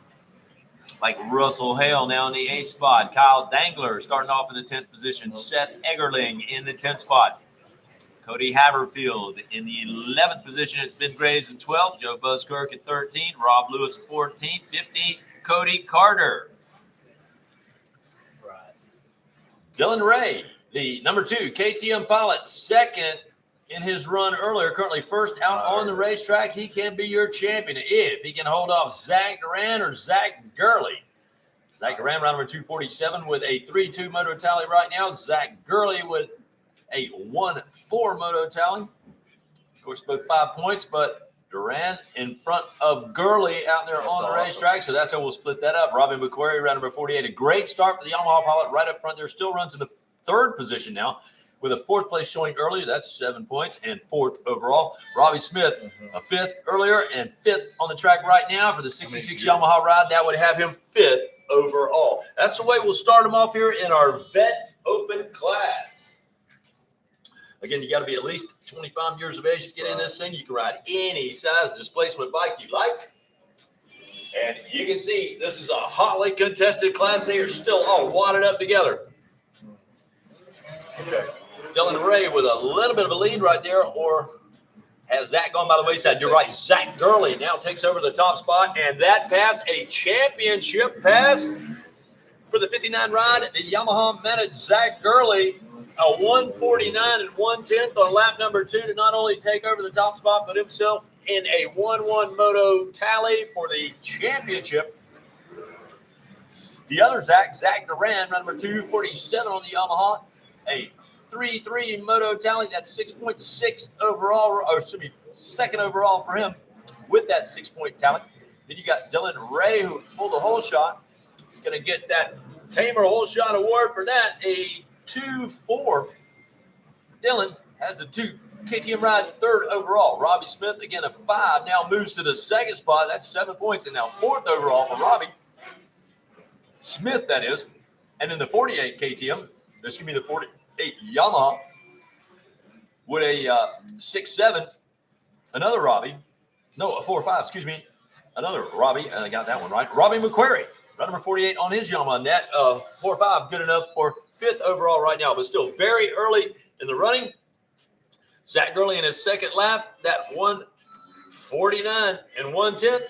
Like Russell Hale now in the 8th spot. Kyle Dangler starting off in the 10th position. Seth Eggerling in the 10th spot. Cody Haverfield in the 11th position. It's Ben Graves in 12th. Joe Buskirk at 13th. Rob Lewis at 14th. 15th, Cody Carter. Right. Dylan Ray, the number 2 KTM pilot, second in his run earlier, currently first out on the racetrack. He can be your champion if he can hold off Zach Duran or Zach Gurley. Zach Duran, round number 247 with a 3-2 moto tally right now. Zach Gurley with a 1-4 moto tally. Of course, both 5 points, but Duran in front of Gurley out there on the racetrack. So that's how we'll split that up. Robbie McQuarrie, round number 48. A great start for the Yamaha pilot right up front there. Still runs in the 3rd position now with a 4th place showing earlier. That's 7 points and 4th overall. Robbie Smith, a 5th earlier and 5th on the track right now for the 66 Yamaha ride. That would have him 5th overall. That's the way we'll start him off here in our vet open class. Again, you got to be at least 25 years of age to get in this thing. You can ride any size displacement bike you like. And you can see this is a hotly contested class. They are still all wadded up together. Okay. Dylan Ray with a little bit of a lead right there, or has that gone by the wayside? You're right. Zach Gurley now takes over the top spot, and that pass, a championship pass for the 59 ride. The Yamaha managed Zach Gurley a 149 and 1/10 on lap number 2 to not only take over the top spot, but himself in a 1-1 moto tally for the championship. The other Zach Duran, number 247 on the Yamaha, a 3-3 moto tally. That's 6.6 overall, or excuse me, 2nd overall for him with that 6-point tally. Then you got Dylan Ray, who pulled a hole shot. He's going to get that Tamer Hole Shot Award for that. A 2-4. Dylan has the 2 KTM ride, 3rd overall. Robbie Smith, again, a 5. Now moves to the 2nd spot. That's 7 points. And now 4th overall for Robbie Smith, that is. And then the 48 KTM, this could be the 48 Yamaha, with a 6-7. Another Robbie. No, a 4-5, excuse me. Another Robbie. I got that one right. Robbie McQuarrie. Run number 48 on his Yamaha net. 4-5, good enough for 5th overall right now, but still very early in the running. Zach Gurley in his 2nd lap, that 1:49 1/10,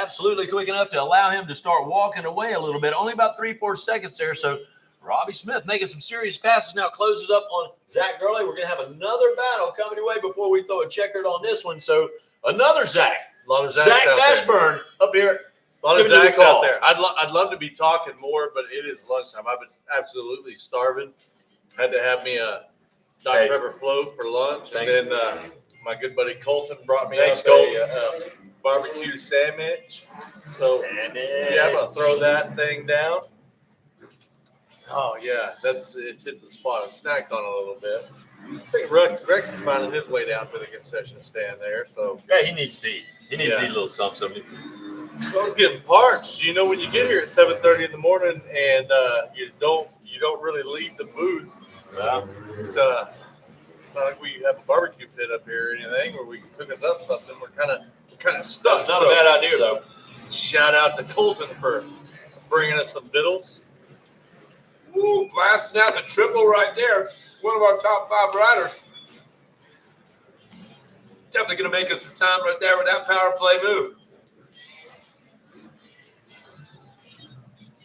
absolutely quick enough to allow him to start walking away a little bit. Only about 3-4 seconds there. So Robbie Smith making some serious passes now, closes up on Zach Gurley. We're going to have another battle coming your way before we throw a checkered on this one. So another Zach. A lot of Zach Zachs out Ashburn up here. A lot of giving you the Zachs out call. there. I'd love to be talking more, but it is lunchtime. I've been absolutely starving. Had to have me a Dr. Pepper float for lunch. Thanks. And then my good buddy Colton brought me Thanks, up Colton. a barbecue sandwich. So, yeah, I'm going to throw that thing down. Oh, yeah, it hit the spot. I snacked on it a little bit. I think Rex is finding his way down to the concession stand there. So Yeah, he needs to eat. He needs to eat a little something. I was getting parched. You know, when you get here at 7:30 in the morning and you don't really leave the booth. It's not like we have a barbecue pit up here or anything where we can cook us up something. We're kind of stuck. That's not a bad idea, though. Shout out to Colton for bringing us some vittles. Woo, blasting out the triple right there. One of our top 5 riders. Definitely going to make us some time right there with that power play move.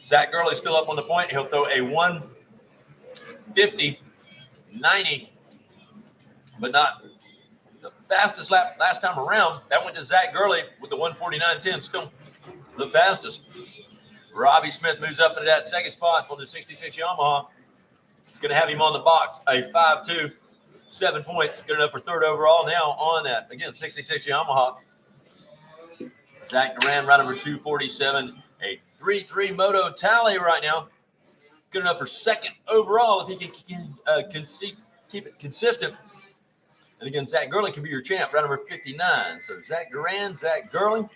Zach Gurley still up on the point. He'll throw a 1:50.90, but not the fastest lap last time around. That went to Zach Gurley with the 1:49.10, still the fastest. Robbie Smith moves up into that 2nd spot for the 66 Yamaha. He's going to have him on the box. A 5.2, 7 points. Good enough for 3rd overall now on that. Again, 66 Yamaha. Zach Duran, ride number 247. A 3-3 moto tally right now. Good enough for 2nd overall if he can keep it consistent. And again, Zach Gurley can be your champ, ride number 59. So Zach Duran, Zach Gurley.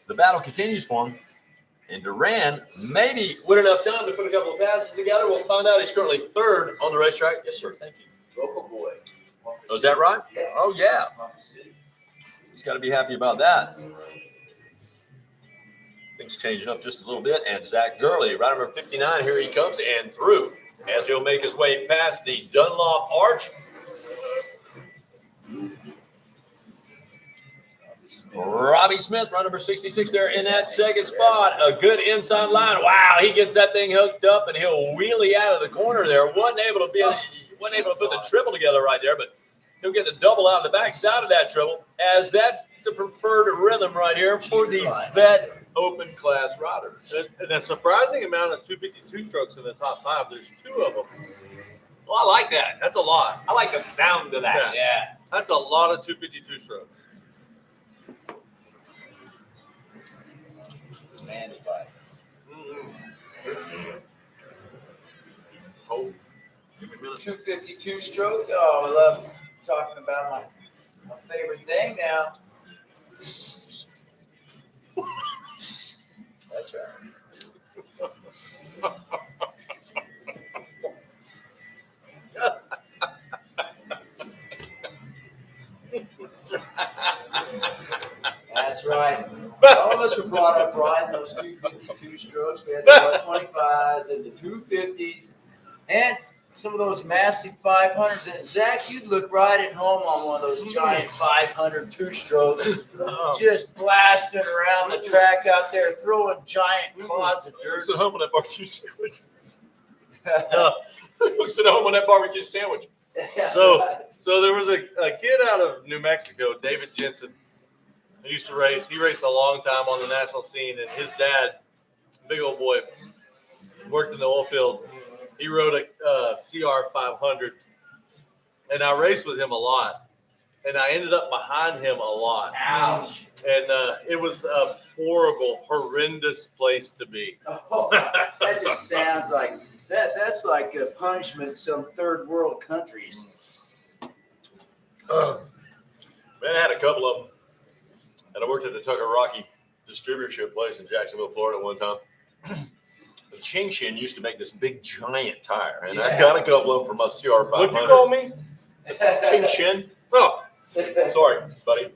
The battle continues for him. And Duran maybe with enough time to put a couple of passes together. We'll find out. He's currently 3rd on the racetrack. Yes, sir. Thank you. Local boy. Oh, is that right? Oh, yeah. He's got to be happy about that. Things changing up just a little bit. And Zach Gurley, ride number 59, here he comes and through as he'll make his way past the Dunlop Arch. Robbie Smith, run number 66 there in that 2nd spot. A good inside line. Wow, he gets that thing hooked up and he'll wheelie out of the corner there. Wasn't able to put the triple together right there, but he'll get the double out of the back side of that triple, as that's the preferred rhythm right here for the vet open class riders. And a surprising amount of 252 strokes in the top 5. There's 2 of them. Well, I like that. That's a lot. I like the sound of that. Yeah. That's a lot of 252 strokes. Man's bike. Oh, 252 stroke. Oh, I love talking about my favorite thing now. That's right. That's right. All of us were brought up riding those 252 strokes. We had the 125s and the 250s and some of those massive 500s. And Zach, you'd look right at home on one of those giant 500 two-strokes, just blasting around the track out there, throwing giant clods of dirt. Looks at home on that barbecue sandwich. Looks at home on that barbecue sandwich. So there was a kid out of New Mexico, David Jensen, who used to race. He raced a long time on the national scene, and his dad, big old boy, worked in the oil field. He rode a CR 500, and I raced with him a lot. and I ended up behind him a lot. Ouch. And it was a horrible, horrendous place to be. Oh, that just sounds like that's like a punishment in some third world countries. Man, I had a couple of them. And I worked at the Tucker Rocky distributorship place in Jacksonville, Florida one time. The Ching Shin used to make this big giant tire, and I got a couple of them for my CR500. What'd you call me? Ching Shin. Oh, sorry, buddy.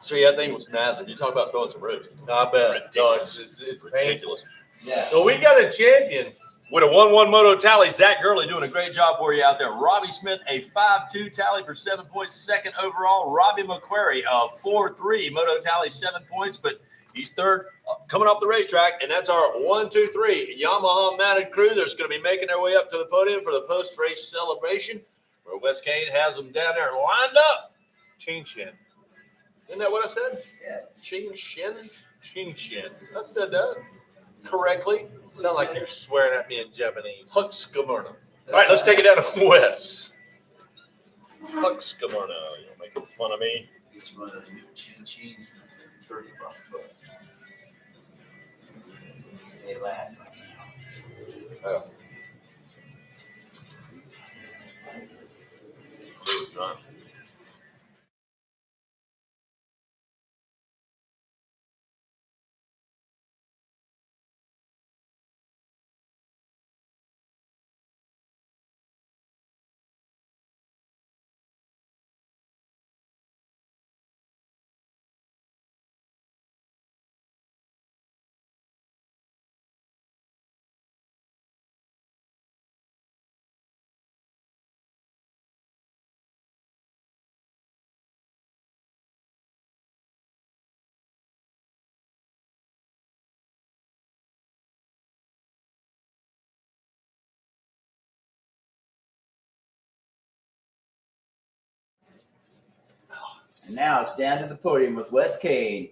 So yeah, that thing was massive. You talk about throwing some ribs. I bet. Ridiculous. It's ridiculous. Yeah. So we got a champion. With a 1-1 moto tally, Zach Gurley doing a great job for you out there. Robbie Smith, a 5-2 tally for 7 points, second overall. Robbie McQuarrie, a 4-3 moto tally, 7 points, but he's third coming off the racetrack, and that's our 1-2-3 Yamaha mounted crew that's going to be making their way up to the podium for the post-race celebration, where Wes Kane has them down there lined up. Ching Shin. Isn't that what I said? Yeah. Ching Shin? Ching Shin. I said that correctly. Sound like you're swearing at me in Japanese. Huxkamerna. All right, let's take it down to Wes. Huxkamerna. You're making fun of me. Each one of those new chin chins, 30 bucks. They last. Oh. John. And now it's down to the podium with Wes Kane.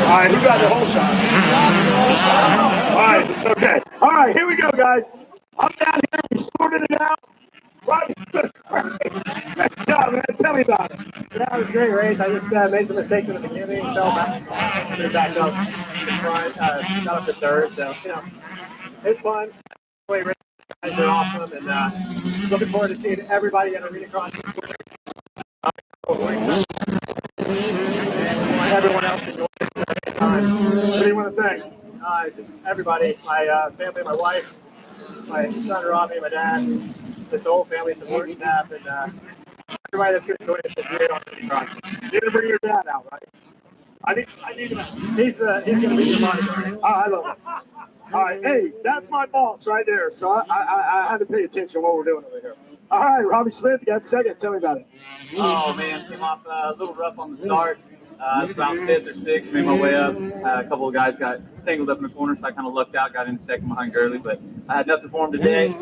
All right, who got the whole shot? All right, it's okay. All right, here we go, guys. I'm down here. We sorted it out. Right. Great job, man. Tell me about it. That was a great race. I just made some mistakes in the beginning, fell back, back up in front, got up to third. So, it's fun. Guys are awesome, and looking forward to seeing everybody at Arena Cross. Everyone else enjoy it. What do you want to thank? Just everybody, my family, my wife, my son Robbie, my dad, this whole family support staff, and everybody that's going to join us this year on Arena Cross. You're going to bring your dad out, right? I need to know. He's going to be your bodyguard. I love it. All right, hey, that's my boss right there. So I had to pay attention to what we're doing over here. All right, Robbie Smith, you got second. Tell me about it. Oh, man, came off a little rough on the start. It's about 5th or 6th, made my way up. A couple of guys got tangled up in the corner, so I kind of lucked out, got in second behind Gurley. But I had nothing for him today.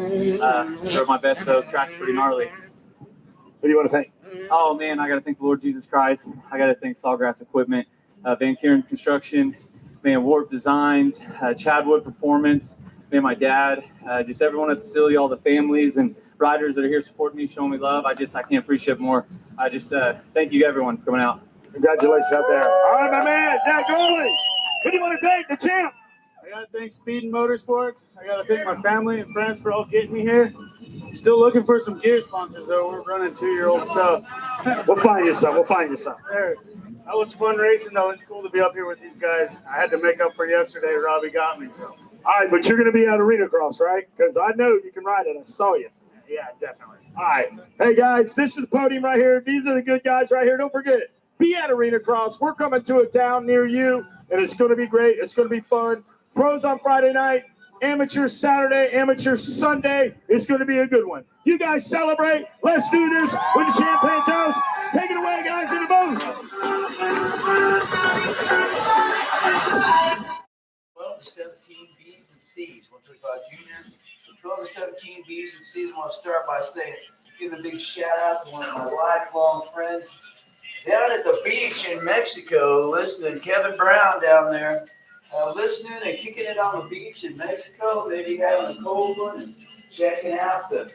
Drove my best, though. Track's pretty gnarly. Who do you want to thank? Oh, man, I got to thank the Lord Jesus Christ. I got to thank Sawgrass Equipment, Van Kuren Construction, man, Warp Designs, Chadwood Performance, man, my dad, just everyone at the facility, all the families and riders that are here supporting me, showing me love. I can't appreciate more. I just thank you, everyone, for coming out. Congratulations out there. All right, my man, Zach Gurley. Who do you want to thank? The champ. I got to thank Speed and Motorsports. I got to thank my family and friends for all getting me here. Still looking for some gear sponsors, though. We're running 2-year-old stuff. We'll find you some. There. That was fun racing, though. It's cool to be up here with these guys. I had to make up for yesterday. Robbie got me, so. All right, but you're going to be at Arena Cross, right? Because I know you can ride it. I saw you. Yeah, definitely. All right. Hey, guys, this is the podium right here. These are the good guys right here. Don't forget it. Be at Arena Cross. We're coming to a town near you, and it's going to be great. It's going to be fun. Pros on Friday night, amateur Saturday, amateur Sunday. It's going to be a good one. You guys celebrate. Let's do this with the champagne toast. Take it away, guys, in the booth. 12 to 17 B's and C's, 125 juniors. 12 to 17 B's and C's. I want to start by saying, giving a big shout out to one of my lifelong friends down at the beach in Mexico, listening. Kevin Brown down there, listening and kicking it on the beach in Mexico, maybe having a cold one and checking out the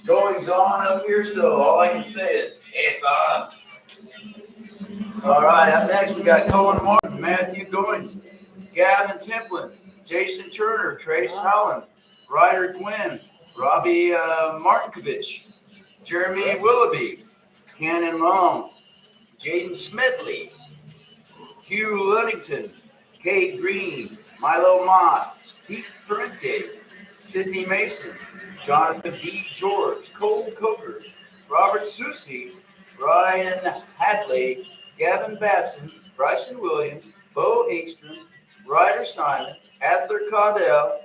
goings on up here. So all I can say is, it's on. All right, up next we got Colin Martin, Matthew Goins, Gavin Templin, Jason Turner, Trace Howland, Ryder Gwynn, Robbie Martinkovich, Jeremy Willoughby, Cannon Long, Jaden Smedley, Hugh Luddington, Cade Green, Milo Moss, Pete Parente, Sidney Mason, Jonathan D. George, Cole Coker, Robert Susi, Ryan Hadley, Gavin Batson, Bryson Williams, Bo Engstrom, Ryder Simon, Adler Caudell,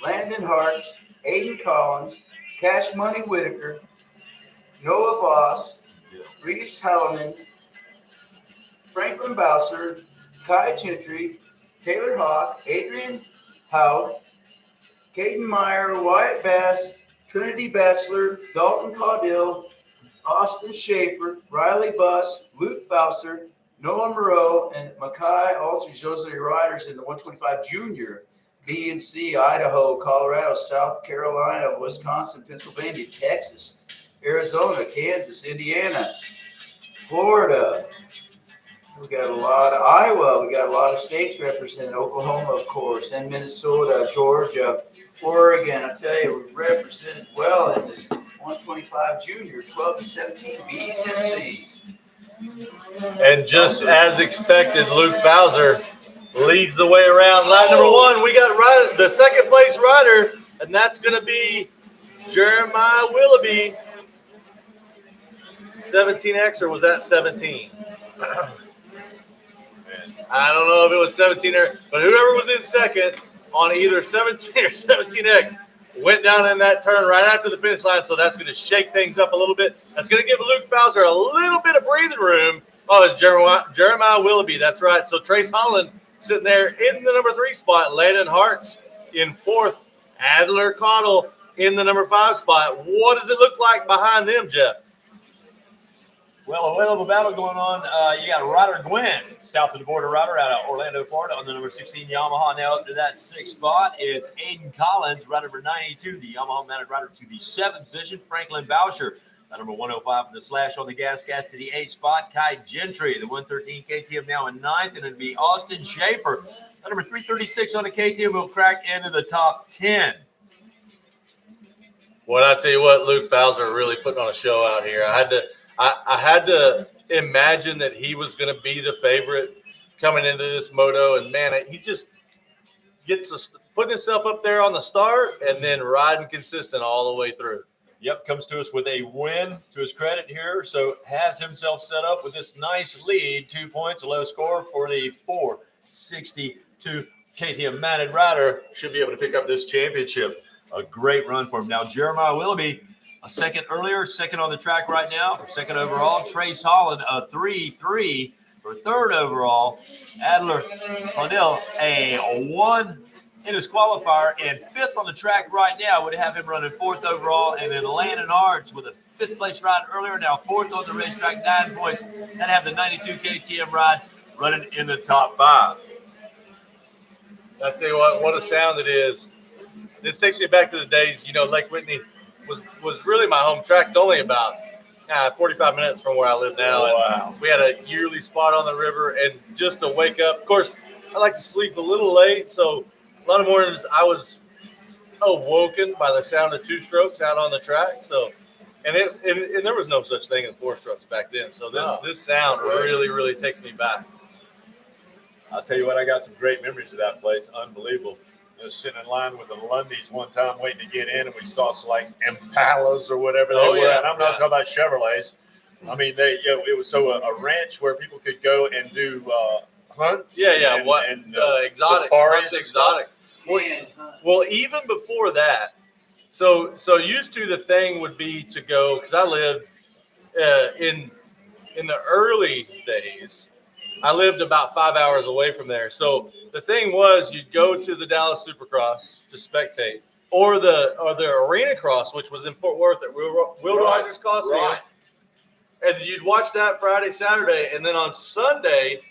Landon Hartz, Aiden Collins, Cash Money Whitaker, Noah Voss, Reese Halleman, Franklin Bowser, Kai Gentry, Taylor Hawk, Adrian Howe, Caden Meyer, Wyatt Bass, Trinity Batchelor, Dalton Caudill, Austin Schaefer, Riley Buss, Luke Fauser, Noah Moreau, and Makai Alters. Those are your riders in the 125 junior, B and C, Idaho, Colorado, South Carolina, Wisconsin, Pennsylvania, Texas, Arizona, Kansas, Indiana, Florida. We got a lot of Iowa. We got a lot of states represented. Oklahoma, of course, and Minnesota, Georgia, Oregon. I tell you, we represented well in this 125 junior, 12 to 17 B's and C's. And just as expected, Luke Fauser leads the way around. Lap number one, we got the second place rider, and that's going to be Jeremiah Willoughby. 17X, or was that 17? I don't know if it was 17 or, but whoever was in second on either 17 or 17X went down in that turn right after the finish line. So that's going to shake things up a little bit. That's going to give Luke Fauser a little bit of breathing room. Oh, it's Jeremiah Willoughby. That's right. So Trace Holland sitting there in the number 3 spot. Landon Hartz in 4th. Adler Caudell in the number 5 spot. What does it look like behind them, Jeff? Well, a whale of a battle going on. You got Ryder Gwynn, south of the border rider out of Orlando, Florida, on the number 16 Yamaha. Now up to that 6th spot. It's Aiden Collins, rider number 92, the Yamaha mounted rider to the 7th position. Franklin Boucher, number 105 for the slash on the gas to the 8th spot. Kai Gentry, the 113 KTM now in 9th, and it'll be Austin Schaefer, number 336 on the KTM, will crack into the top 10. Well, I tell you what, Luke Fauser really putting on a show out here. I had to imagine that he was going to be the favorite coming into this moto, and man, he just gets putting himself up there on the start and then riding consistent all the way through. Yep, comes to us with a win to his credit here, so has himself set up with this nice lead, 2 points, a low score for the 462 KTM mounted rider. Should be able to pick up this championship. A great run for him. Now, Jeremiah Willoughby, a second earlier, second on the track right now for second overall. Trace Holland, a 3-3 for third overall. Adler Caudell, a 1 in his qualifier, and 5th on the track right now. Would have him running 4th overall. And then Landon Hartz with a 5th place ride earlier, now 4th on the racetrack, 9 points. And have the 92 KTM ride running in the top 5. I tell you what a sound it is. This takes me back to the days, Lake Whitney was really my home track. It's only about 45 minutes from where I live now. Wow. And we had a yearly spot on the river, and just to wake up, of course, I like to sleep a little late, so a lot of mornings I was awoken by the sound of 2 strokes out on the track. So, and there was no such thing as 4 strokes back then. So this sound really, really takes me back. I'll tell you what, I got some great memories of that place. Unbelievable. Just sitting in line with the Lundys one time waiting to get in, and we saw some like Impalas or whatever they were. Yeah, and I'm not talking about Chevrolets. I mean, it was a ranch where people could go and do hunts. Yeah. Exotics. safaris Hunts, and exotics. Well, even before that, so used to the thing would be to go, because I lived in the early days. I lived about 5 hours away from there. So the thing was, you'd go to the Dallas Supercross to spectate, or the Arena Cross, which was in Fort Worth at Will Rogers Coliseum. Right. And you'd watch that Friday, Saturday, and then on Sunday,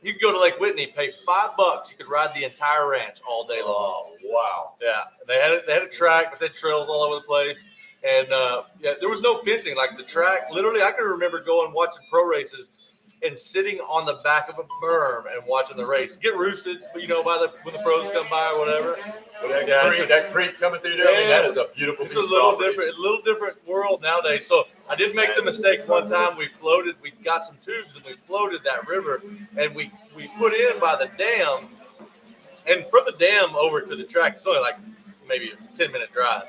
you could go to Lake Whitney, pay $5. You could ride the entire ranch all day long. Oh, wow. Yeah, they had a track, but they had trails all over the place, and there was no fencing. Like the track, literally, I can remember going watching pro races and sitting on the back of a berm and watching the race. Get roosted, when the pros come by or whatever. That creek coming through there, I mean, that is a beautiful piece It's a little different world nowadays. So I did make the mistake one time. We got some tubes and we floated that river, and we put in by the dam, and from the dam over to the track, it's only like maybe a 10-minute drive.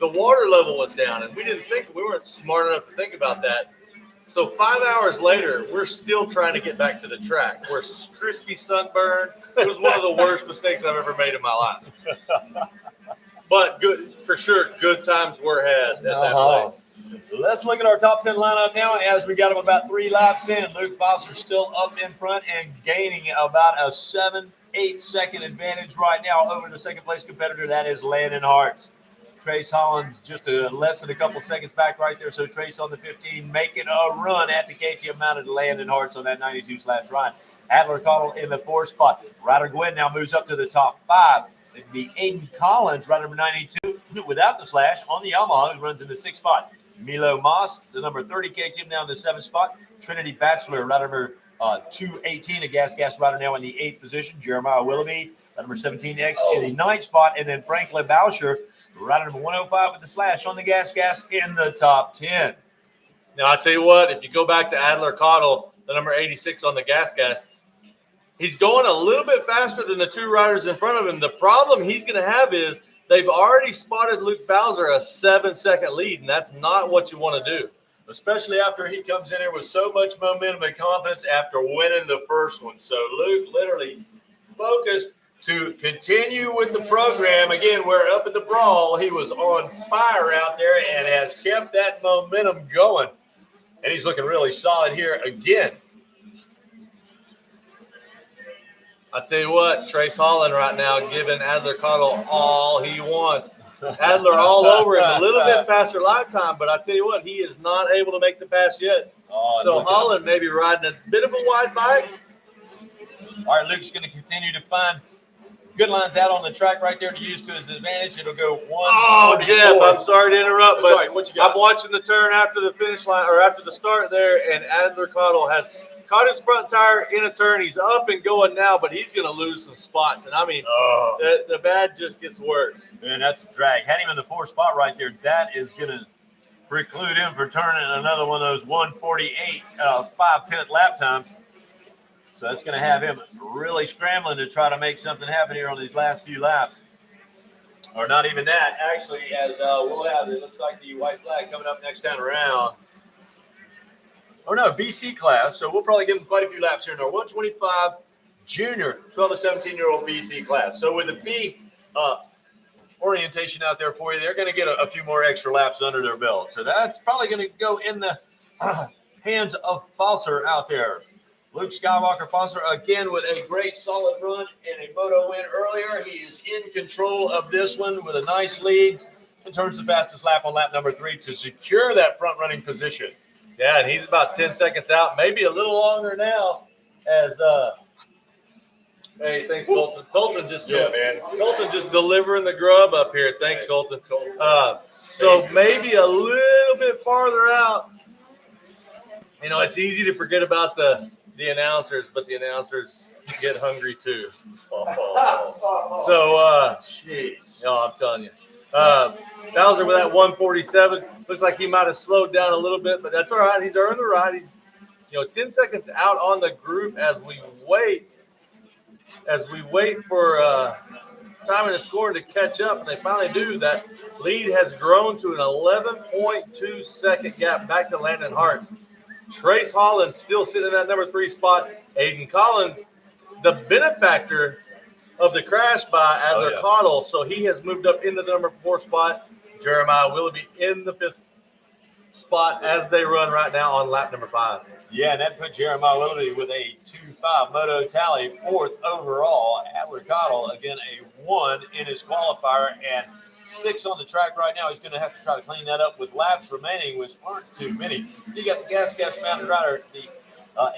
The water level was down, and we weren't smart enough to think about that. So 5 hours later, we're still trying to get back to the track. We're crispy sunburned. It was one of the worst mistakes I've ever made in my life. But for sure, good times were had at that place. Let's look at our top 10 lineup now as we got them about 3 laps in. Luke Foster still up in front and gaining about a 7-8 second advantage right now over the second place competitor. That is Landon Hartz. Trace Holland just less than a couple seconds back right there. So Trace on the 15 making a run at the KTM mounted Landon Hartz on that 92/Ryan. Adler Cottle in the 4th spot. Ryder Gwynn now moves up to the top 5. It'd be Aiden Collins, rider number 92, without the slash on the Yamaha, who runs in the 6th spot. Milo Moss, the number 30 KTM, now in the 7th spot. Trinity Batchelor, rider number 218, a gas rider now in the 8th position. Jeremiah Willoughby, rider number 17X in the 9th spot. And then Franklin Boucher, rider number 105 with the slash on the gas in the top 10. Now, I'll tell you what, if you go back to Adler Cottle, the number 86 on the gas, he's going a little bit faster than the 2 riders in front of him. The problem he's going to have is they've already spotted Luke Bowser a 7-second lead, and that's not what you want to do. Especially after he comes in here with so much momentum and confidence after winning the first one. So Luke literally focused to continue with the program. Again, we're up at the Brawl. He was on fire out there and has kept that momentum going. And he's looking really solid here again. I tell you what, Trace Holland right now giving Adler Cottle all he wants. Adler all over him, a little bit faster lap time, but I tell you what, he is not able to make the pass yet. So Holland may be riding a bit of a wide bike. All right, Luke's going to continue to find good lines out on the track right there to use to his advantage. It'll go 1. Oh, Jeff, I'm sorry to interrupt, but right, what you got? I'm watching the turn after the finish line, or after the start there, and Adler Cottle has caught his front tire in a turn. He's up and going now, but he's going to lose some spots. And, I mean, the bad just gets worse. And that's a drag. Had him in the 4th spot right there. That is going to preclude him from turning another one of those 1:48 5/10 lap times. So that's going to have him really scrambling to try to make something happen here on these last few laps. Or not even that. Actually, as we'll have, it looks like the white flag coming up next time around. Oh, no, BC class. So we'll probably give him quite a few laps here in our 125 junior 12 to 17-year-old BC class. So with the B orientation out there for you, they're going to get a few more extra laps under their belt. So that's probably going to go in the hands of Foster out there. Luke Skywalker Foster again with a great solid run and a moto win earlier. He is in control of this one with a nice lead and turns the fastest lap on lap number 3 to secure that front running position. Yeah, and he's about 10 seconds out, maybe a little longer now as hey, thanks, Colton. Colton just delivering the grub up here. Thanks, Colton. So maybe a little bit farther out. You know, it's easy to forget about the announcers, but the announcers get hungry too. Jeez. No, I'm telling you. Bowser with that 147. Looks like he might have slowed down a little bit, but that's all right. He's earned the ride. He's, 10 seconds out on the group as we wait for timing and scoring to catch up, and they finally do. That lead has grown to an 11.2 second gap back to Landon Hartz. Trace Holland still sitting in that number 3 spot. Aiden Collins, the benefactor of the crash by Adler Cottle, so he has moved up into the number 4 spot. Jeremiah Willoughby in the 5th spot as they run right now on lap number 5. Yeah, and that put Jeremiah Willoughby with a 2.5 moto tally, 4th overall. Adler Cottle, again, a 1 in his qualifier and 6 on the track right now. He's going to have to try to clean that up with laps remaining, which aren't too many. You got the gas mounted rider, the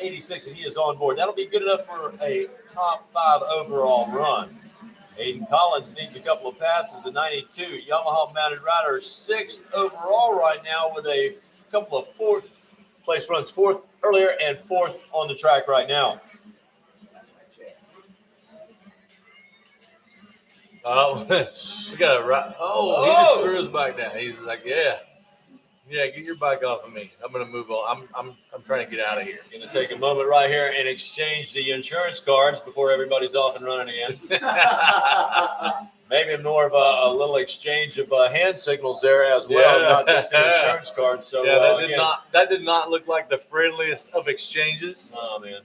86, and he is on board. That'll be good enough for a top 5 overall run. Aiden Collins needs a couple of passes. The 92 Yamaha mounted rider, 6th overall right now with a couple of 4th place runs, 4th earlier and 4th on the track right now. Oh, we got a right. Oh, he just threw his bike down. He's like, yeah, get your bike off of me. I'm gonna move on. I'm trying to get out of here. Going to take a moment right here and exchange the insurance cards before everybody's off and running again. Maybe more of a little exchange of hand signals there as well, not just the insurance cards. So that did not look like the friendliest of exchanges. Oh man,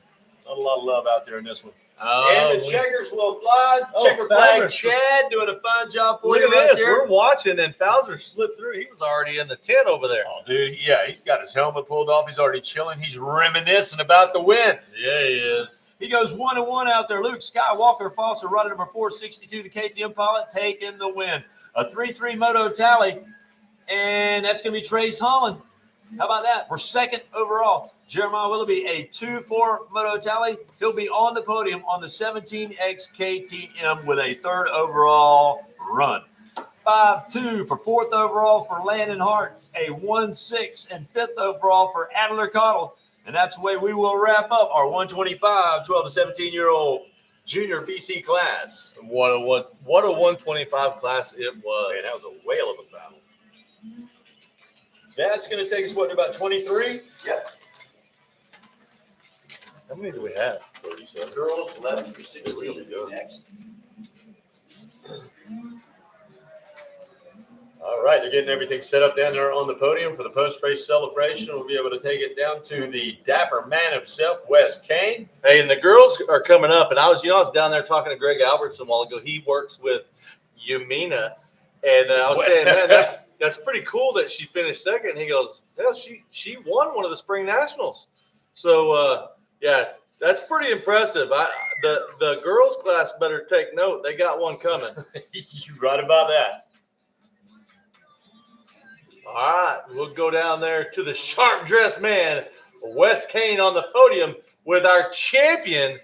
not a lot of love out there in this one. Oh, And the checkers will fly. Checker flag Chad doing a fine job for you. Look at this. We're watching, and Fowler slipped through. He was already in the tent over there. Oh, dude. Yeah, he's got his helmet pulled off. He's already chilling. He's reminiscing about the win. Yeah, he is. He goes 1-1 out there. Luke Skywalker Foster running number 462, the KTM pilot, taking the win. A 3-3 moto tally, and that's going to be Trace Holland. How about that? For 2nd overall. Jeremiah Willoughby, a 2-4 moto tally. He'll be on the podium on the 17X KTM with a 3rd overall run. 5-2 for 4th overall for Landon Hartz. A 1-6 and 5th overall for Adler Cottle. And that's the way we will wrap up our 125, 12 to 17-year-old junior BC class. What a 125 class it was. Man, that was a whale of a battle. That's going to take us, to about 23? Yep. How many do we have? 37. Girls, 11 for 16. Next. All right, they're getting everything set up down there on the podium for the post-race celebration. We'll be able to take it down to the dapper man himself, Wes Kane. Hey, and the girls are coming up, and I was down there talking to Greg Albertson a while ago. He works with Yumina, and I was saying, man, that's pretty cool that she finished 2nd. And he goes, hell, she won one of the spring nationals. So, yeah, that's pretty impressive. The girls class better take note. They got one coming. You're right about that. All right, we'll go down there to the sharp-dressed man, Wes Kane, on the podium with our champion,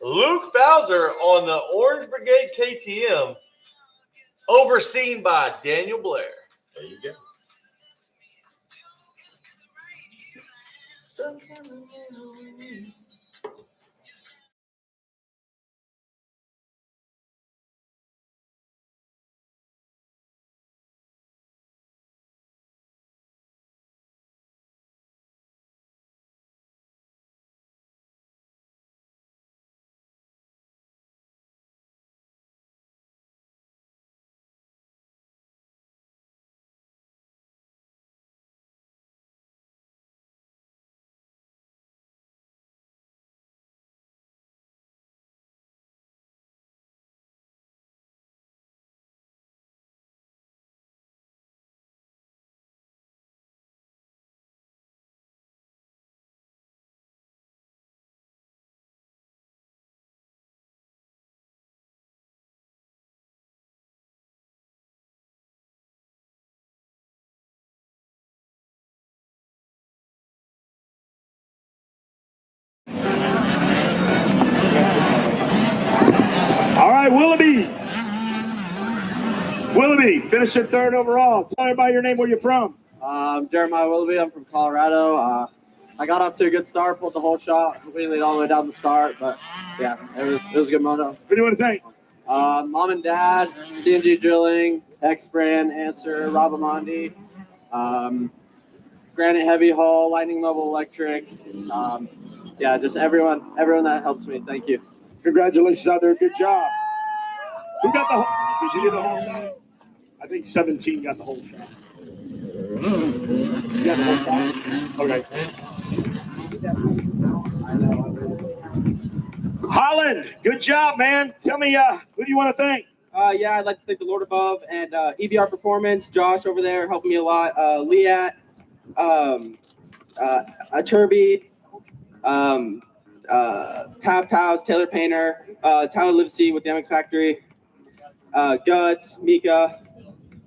Luke Fowler, on the Orange Brigade KTM, overseen by Daniel Blair. There you go. All right, Willoughby, finishing 3rd overall. Tell everybody your name, where you're from. Jeremiah Willoughby. I'm from Colorado. I got off to a good start, pulled the whole shot, completely all the way down the start. But yeah, it was a good moto. What do you want to thank? Mom and Dad, CNG Drilling, X Brand, Answer, Rob Amondi, Granite Heavy Haul, Lightning Level Electric. Yeah, just everyone that helps me. Thank you. Congratulations out there. Good job. Who got the whole? Did you get the whole shot? I think 17 got the whole shot. You got the whole shot? Okay. Holland, good job, man. Tell me, who do you want to thank? Yeah, I'd like to thank the Lord above and EBR Performance, Josh over there helping me a lot, Liat, Turby, Tab Cows, Taylor Painter, Tyler Livesey with the MX Factory, Guts, Mika,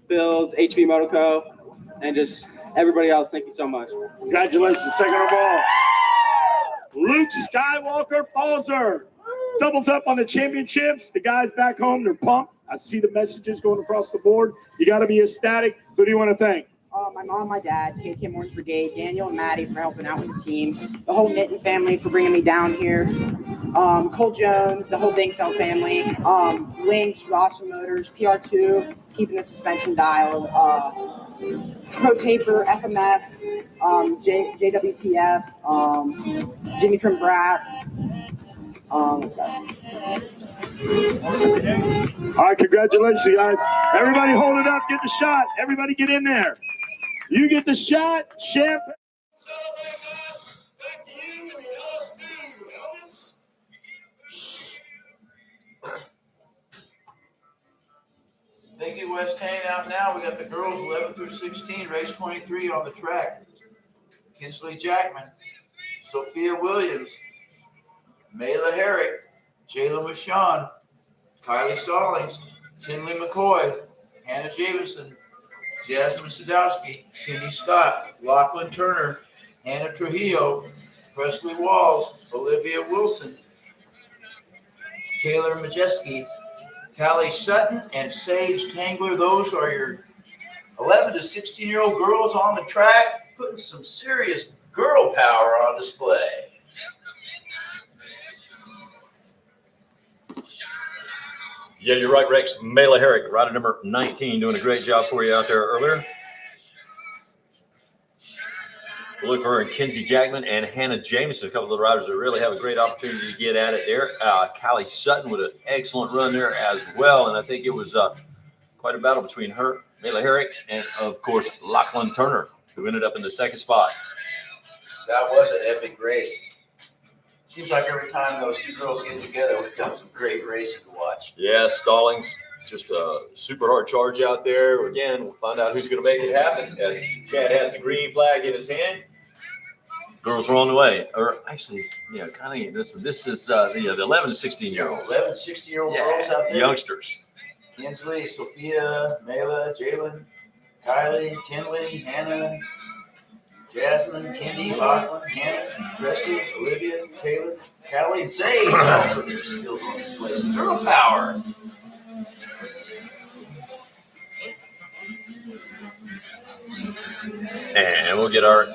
Bills, HB Motoco, and just everybody else. Thank you so much. Congratulations, second overall. Luke Skywalker Falzer doubles up on the championships. The guys back home, they're pumped. I see the messages going across the board. You got to be ecstatic. Who do you want to thank? My mom, my dad, KTM Orange Brigade, Daniel and Maddie for helping out with the team, the whole Nitten family for bringing me down here, Cole Jones, the whole Dingfeld family, Lynx, Awesome Motors, PR2, keeping the suspension dialed, Pro Taper, FMF, JWTF, Jimmy from Brat. Let's go. All right, congratulations, guys. Everybody hold it up, get the shot. Everybody get in there. You get the shot, champagne. Thank you, West Kane out now. We got the girls 11 through 16, race 23 on the track. Kinsley Jackman, Sophia Williams, Mayla Herrick, Jayla Michon, Kylie Stallings, Tinley McCoy, Hannah Jameson, Jasmine Sadowski, Kenny Scott, Lachlan Turner, Hannah Trujillo, Presley Walls, Olivia Wilson, Taylor Majeski, Callie Sutton, and Sage Tangler. Those are your 11 to 16-year-old girls on the track, putting some serious girl power on display. Yeah, you're right, Rex. Mayla Herrick, rider number 19, doing a great job for you out there earlier. We'll look for her and Kinsey Jackman and Hannah Jameson, a couple of the riders that really have a great opportunity to get at it there. Callie Sutton with an excellent run there as well, and I think it was quite a battle between her, Mayla Herrick, and, of course, Lachlan Turner, who ended up in the second spot. That was an epic race. Seems like every time those two girls get together, we've got some great racing to watch. Yeah, Stallings, just a super hard charge out there. Again, we'll find out who's going to make it happen. As Chad has the green flag in his hand. Girls are on the way. Or actually, yeah, kind of this is the 11 to 16-year-olds. 11 to 16-year-old girls out there. Youngsters. Kinsley, Sophia, Mayla, Jalen, Kylie, Tinley, Hannah, Jasmine, Kendi, Lachlan, Hannah, Presley, Olivia, Taylor, Callie, and Sage. All put their skills on display. Some girl power. And we'll get our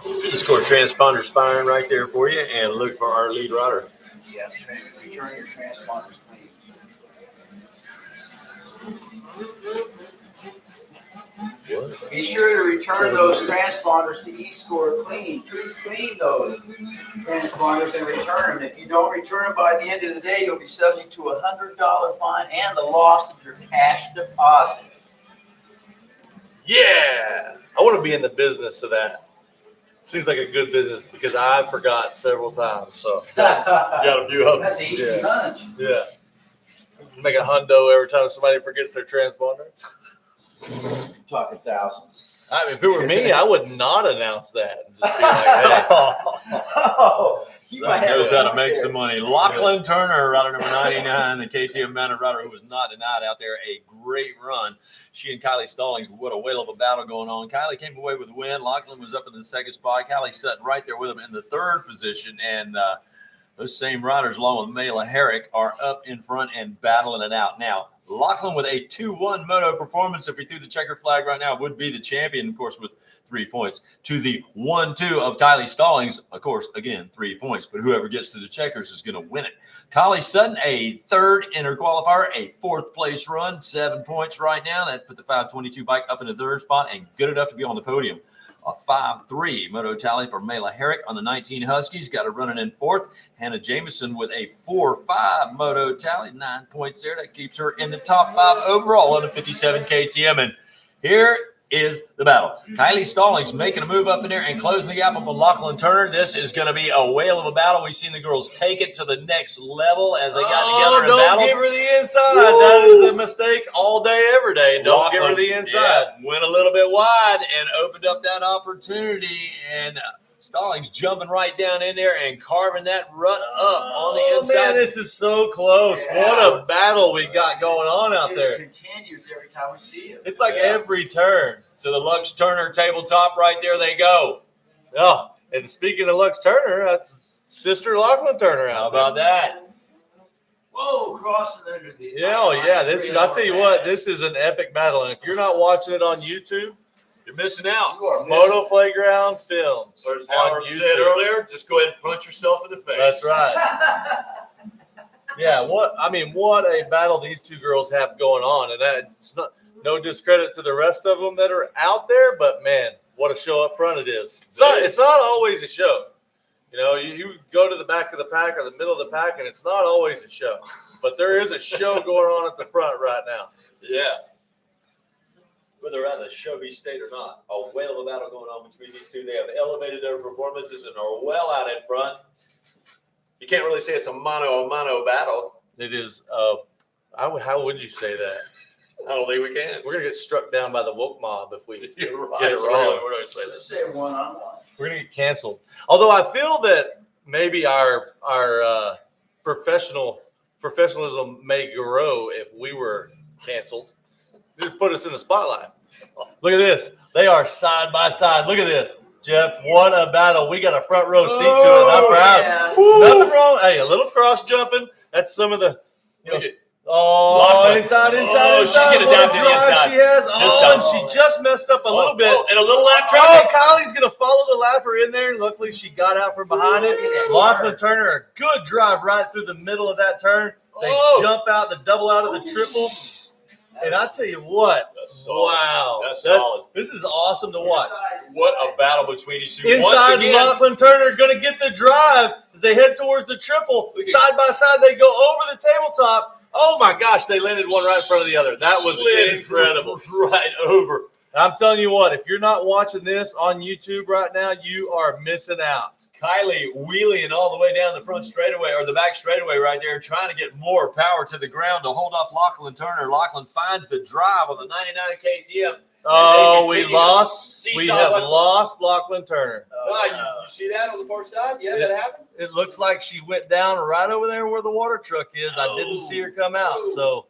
E-score transponders firing right there for you and look for our lead rider. Yeah, return your transponders, please. What? Be sure to return those transponders to E-score clean. Clean those transponders and return them. If you don't return them by the end of the day, you'll be subject to a $100 fine and the loss of your cash deposit. Yeah, I want to be in the business of that. Seems like a good business because I forgot several times. So got a few of them. That's an easy lunch. Yeah. Make a hundo every time somebody forgets their transponder. Talking thousands. I mean, if it were me, I would not announce that. And just be like, hey. That knows how to make some money. Lachlan Turner, rider number 99, the KTM mounted rider who was not denied out there. A great run. She and Kylie Stallings, what a whale of a battle going on. Kylie came away with the win. Lachlan was up in the second spot. Kylie Sutton right there with him in the third position. And those same riders, along with Mayla Herrick, are up in front and battling it out. Now, Lachlan with a 2-1 moto performance, if we threw the checker flag right now, would be the champion, of course, with 3 points. To the 1-2 of Kylie Stallings, of course, again, 3 points. But whoever gets to the checkers is going to win it. Kylie Sutton, a third in her qualifier, a fourth place run, 7 points right now. That put the 522 bike up in the third spot and good enough to be on the podium. A 5-3 moto tally for Mayla Herrick on the 19 Huskies. Got her running in fourth. Hannah Jameson with a 4-5 moto tally. 9 points there. That keeps her in the top 5 overall on the 57 KTM. And here is the battle. Kylie Stallings making a move up in there and closing the gap up on Lachlan Turner. This is going to be a whale of a battle. We've seen the girls take it to the next level as they got together and don't battled. give her the inside. That is a mistake all day, every day. Don't give her the inside. Went a little bit wide and opened up that opportunity, and Stallings jumping right down in there and carving that rut up on the inside. Man, this is so close. What a battle we got going on out there. It continues every time we see it. It's like every turn. To the Lux Turner tabletop right there they go. Oh, and speaking of Lux Turner, that's Sister Lachlan Turner out there. How about that? Whoa, crossing under the. Yeah, this is. I'll tell you what, this is an epic battle, and if you're not watching it on YouTube, you're missing out. Motoplayground Films Or as on Howard YouTube. said earlier, just go ahead and punch yourself in the face. That's right. Yeah, what a battle these two girls have going on, and that's no discredit to the rest of them that are out there, but man, what a show up front it is. It's not always a show. You know, you go to the back of the pack or the middle of the pack, and it's not always a show. But there is a show going on at the front right now. Yeah. Whether at the Chevy State or not, a whale of a battle going on between these two. They have elevated their performances and are well out in front. You can't really say it's a mano-a-mano battle. It is. How would you say that? I don't think we can. We're going to get struck down by the woke mob if we You're right. get it So wrong. we're going to say that. Let's say one-on-one. We're going to get canceled. Although I feel that maybe our professionalism may grow if we were canceled. Just put us in the spotlight. Look at this. They are side by side. Look at this. Jeff, what a battle. We got a front row seat to it. I'm proud. Yeah. Nothing wrong. Hey, a little cross jumping. That's some of the inside. She's getting down to the inside. She has. And she just messed up a little bit. And a little lap traffic. Kylie's going to follow the lapper in there. And luckily, she got out from behind it. Lachlan Turner, a good drive right through the middle of that turn. They jump out, the double out of the triple. And I tell you what, wow. That's solid. This is awesome to watch. What a battle between these two. Inside, Lachlan Turner going to get the drive as they head towards the triple. Side by side, they go over the tabletop. Oh, my gosh, they landed one right in front of the other. That was incredible. Right over. I'm telling you what, if you're not watching this on YouTube right now, you are missing out. Kylie wheeling all the way down the front straightaway or the back straightaway right there, trying to get more power to the ground to hold off Lachlan Turner. Lachlan finds the drive on the 99 KTM. Oh, we lost. We have lost Lachlan Turner. You see that on the far side? Yeah, that happened. It looks like she went down right over there where the water truck is. I didn't see her come out. So,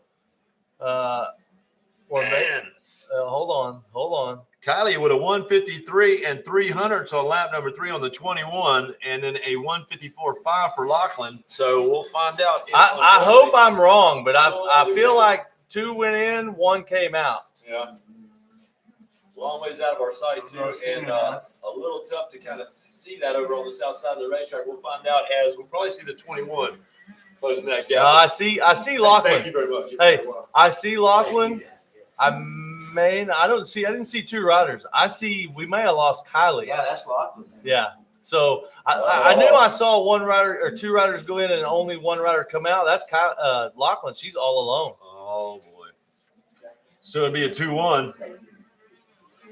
hold on. Kylie with a 153 and 300, so lap number 3 on the 21, and then a 154.5 for Lachlan. So we'll find out. I hope I'm wrong, but I feel like 2 went in, 1 came out. Yeah. Long ways out of our sight, too, and a little tough to kind of see that over on the south side of the racetrack. We'll find out as we'll probably see the 21 closing that gap. I see Lachlan. Thank you very much. Hey, I see Lachlan. I didn't see 2 riders. We may have lost Kylie. Yeah, that's Lachlan. Yeah. So I knew I saw 1 rider or 2 riders go in and only 1 rider come out. That's Lachlan. She's all alone. Oh, boy. So it'd be a 2-1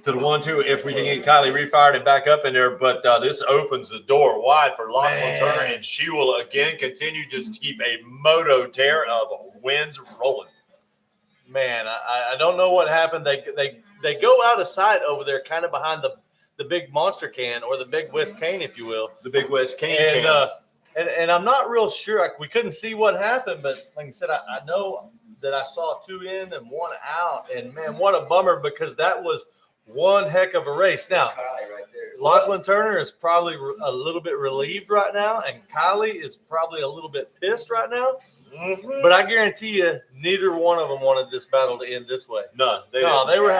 to the 1-2 if we can get Kylie refired and back up in there. But this opens the door wide for Lachlan Turner, and she will again continue just to keep a moto tear of wins rolling. Man, I don't know what happened. They go out of sight over there, kind of behind the big monster can or the big West cane, if you will. The big West cane can. And I'm not real sure. We couldn't see what happened, but like I said, I know that I saw 2 in and 1 out. And man, what a bummer, because that was one heck of a race. Now, Lachlan Turner is probably a little bit relieved right now, and Kylie is probably a little bit pissed right now. Mm-hmm. But I guarantee you, neither one of them wanted this battle to end this way. None. They were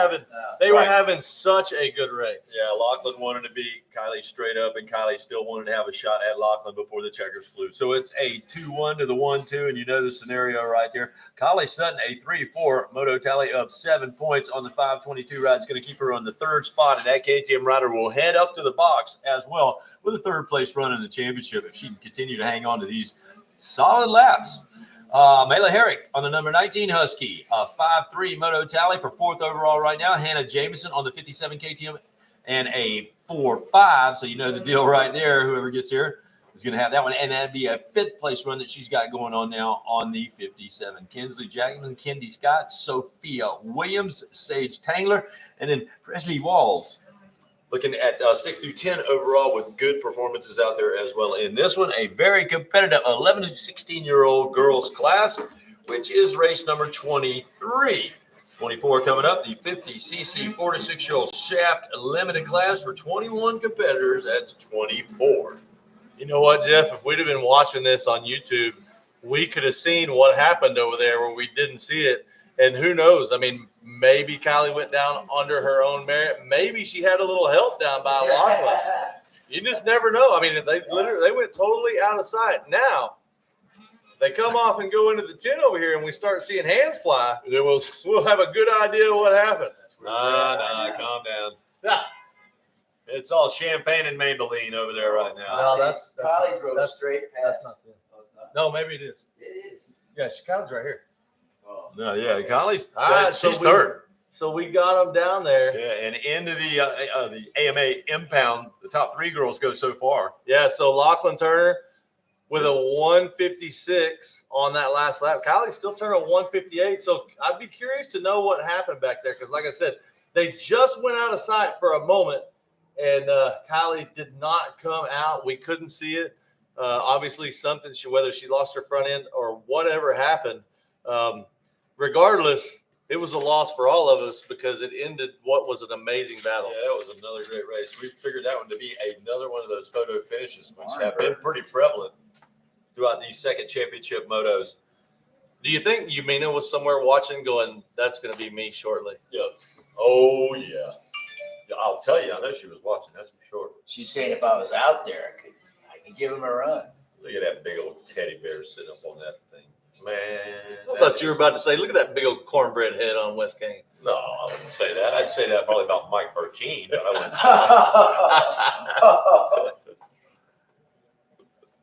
having such a good race. Yeah, Lachlan wanted to beat Kylie straight up, and Kylie still wanted to have a shot at Lachlan before the checkers flew. So it's a 2-1 to the 1-2, and you know the scenario right there. Kylie Sutton, a 3-4 moto tally of 7 points on the 522 ride. It's going to keep her on the 3rd spot, and that KTM rider will head up to the box as well with a 3rd place run in the championship if she can continue to hang on to these solid laps. Mayla Herrick on the number 19 Husky. 5-3 moto tally for 4th overall right now. Hannah Jameson on the 57 KTM and a 4-5. So you know the deal right there. Whoever gets here is going to have that one. And that'd be a 5th place run that she's got going on now on the 57. Kinsley Jackman, Kendi Scott, Sophia Williams, Sage Tangler, and then Presley Walls. Looking at 6 through 10 overall with good performances out there as well. In this one, a very competitive 11 to 16-year-old girls class, which is race number 23. 24 coming up, the 50cc 4 to 6-year-old shaft limited class for 21 competitors. That's 24. You know what, Jeff? If we'd have been watching this on YouTube, we could have seen what happened over there where we didn't see it. And who knows? I mean, maybe Kylie went down under her own merit. Maybe she had a little help down by Lachlan. You just never know. I mean, they went totally out of sight. Now, they come off and go into the 10 over here, and we start seeing hands fly. We'll have a good idea of what happened. Nah, calm down. It's all champagne and Maybelline over there right now. No, that's Kylie drove straight past. That's not it. No, maybe it is. It is. Yeah, Kylie's right here. No, yeah, Kylie's All right, she's third. So we got them down there. Yeah, and into the AMA impound, the top 3 girls go so far. Yeah, so Lachlan Turner with a 156 on that last lap. Kylie still turned a 158. So I'd be curious to know what happened back there because, like I said, they just went out of sight for a moment, and Kylie did not come out. We couldn't see it. Obviously, whether she lost her front end or whatever happened. Regardless, it was a loss for all of us because it ended what was an amazing battle. Yeah, that was another great race. We figured that one to be another one of those photo finishes, which have been pretty prevalent throughout these second championship motos. Do you think Yumina was somewhere watching going, that's going to be me shortly? Yeah. Oh, yeah. I'll tell you, I know she was watching, that's for sure. She's saying if I was out there, I could give him a run. Look at that big old teddy bear sitting up on that thing. Man. I thought you were about to say, look at that big old cornbread head on West Kane. No, I wouldn't say that. I'd say that probably about Mike Burkeen, but I wouldn't.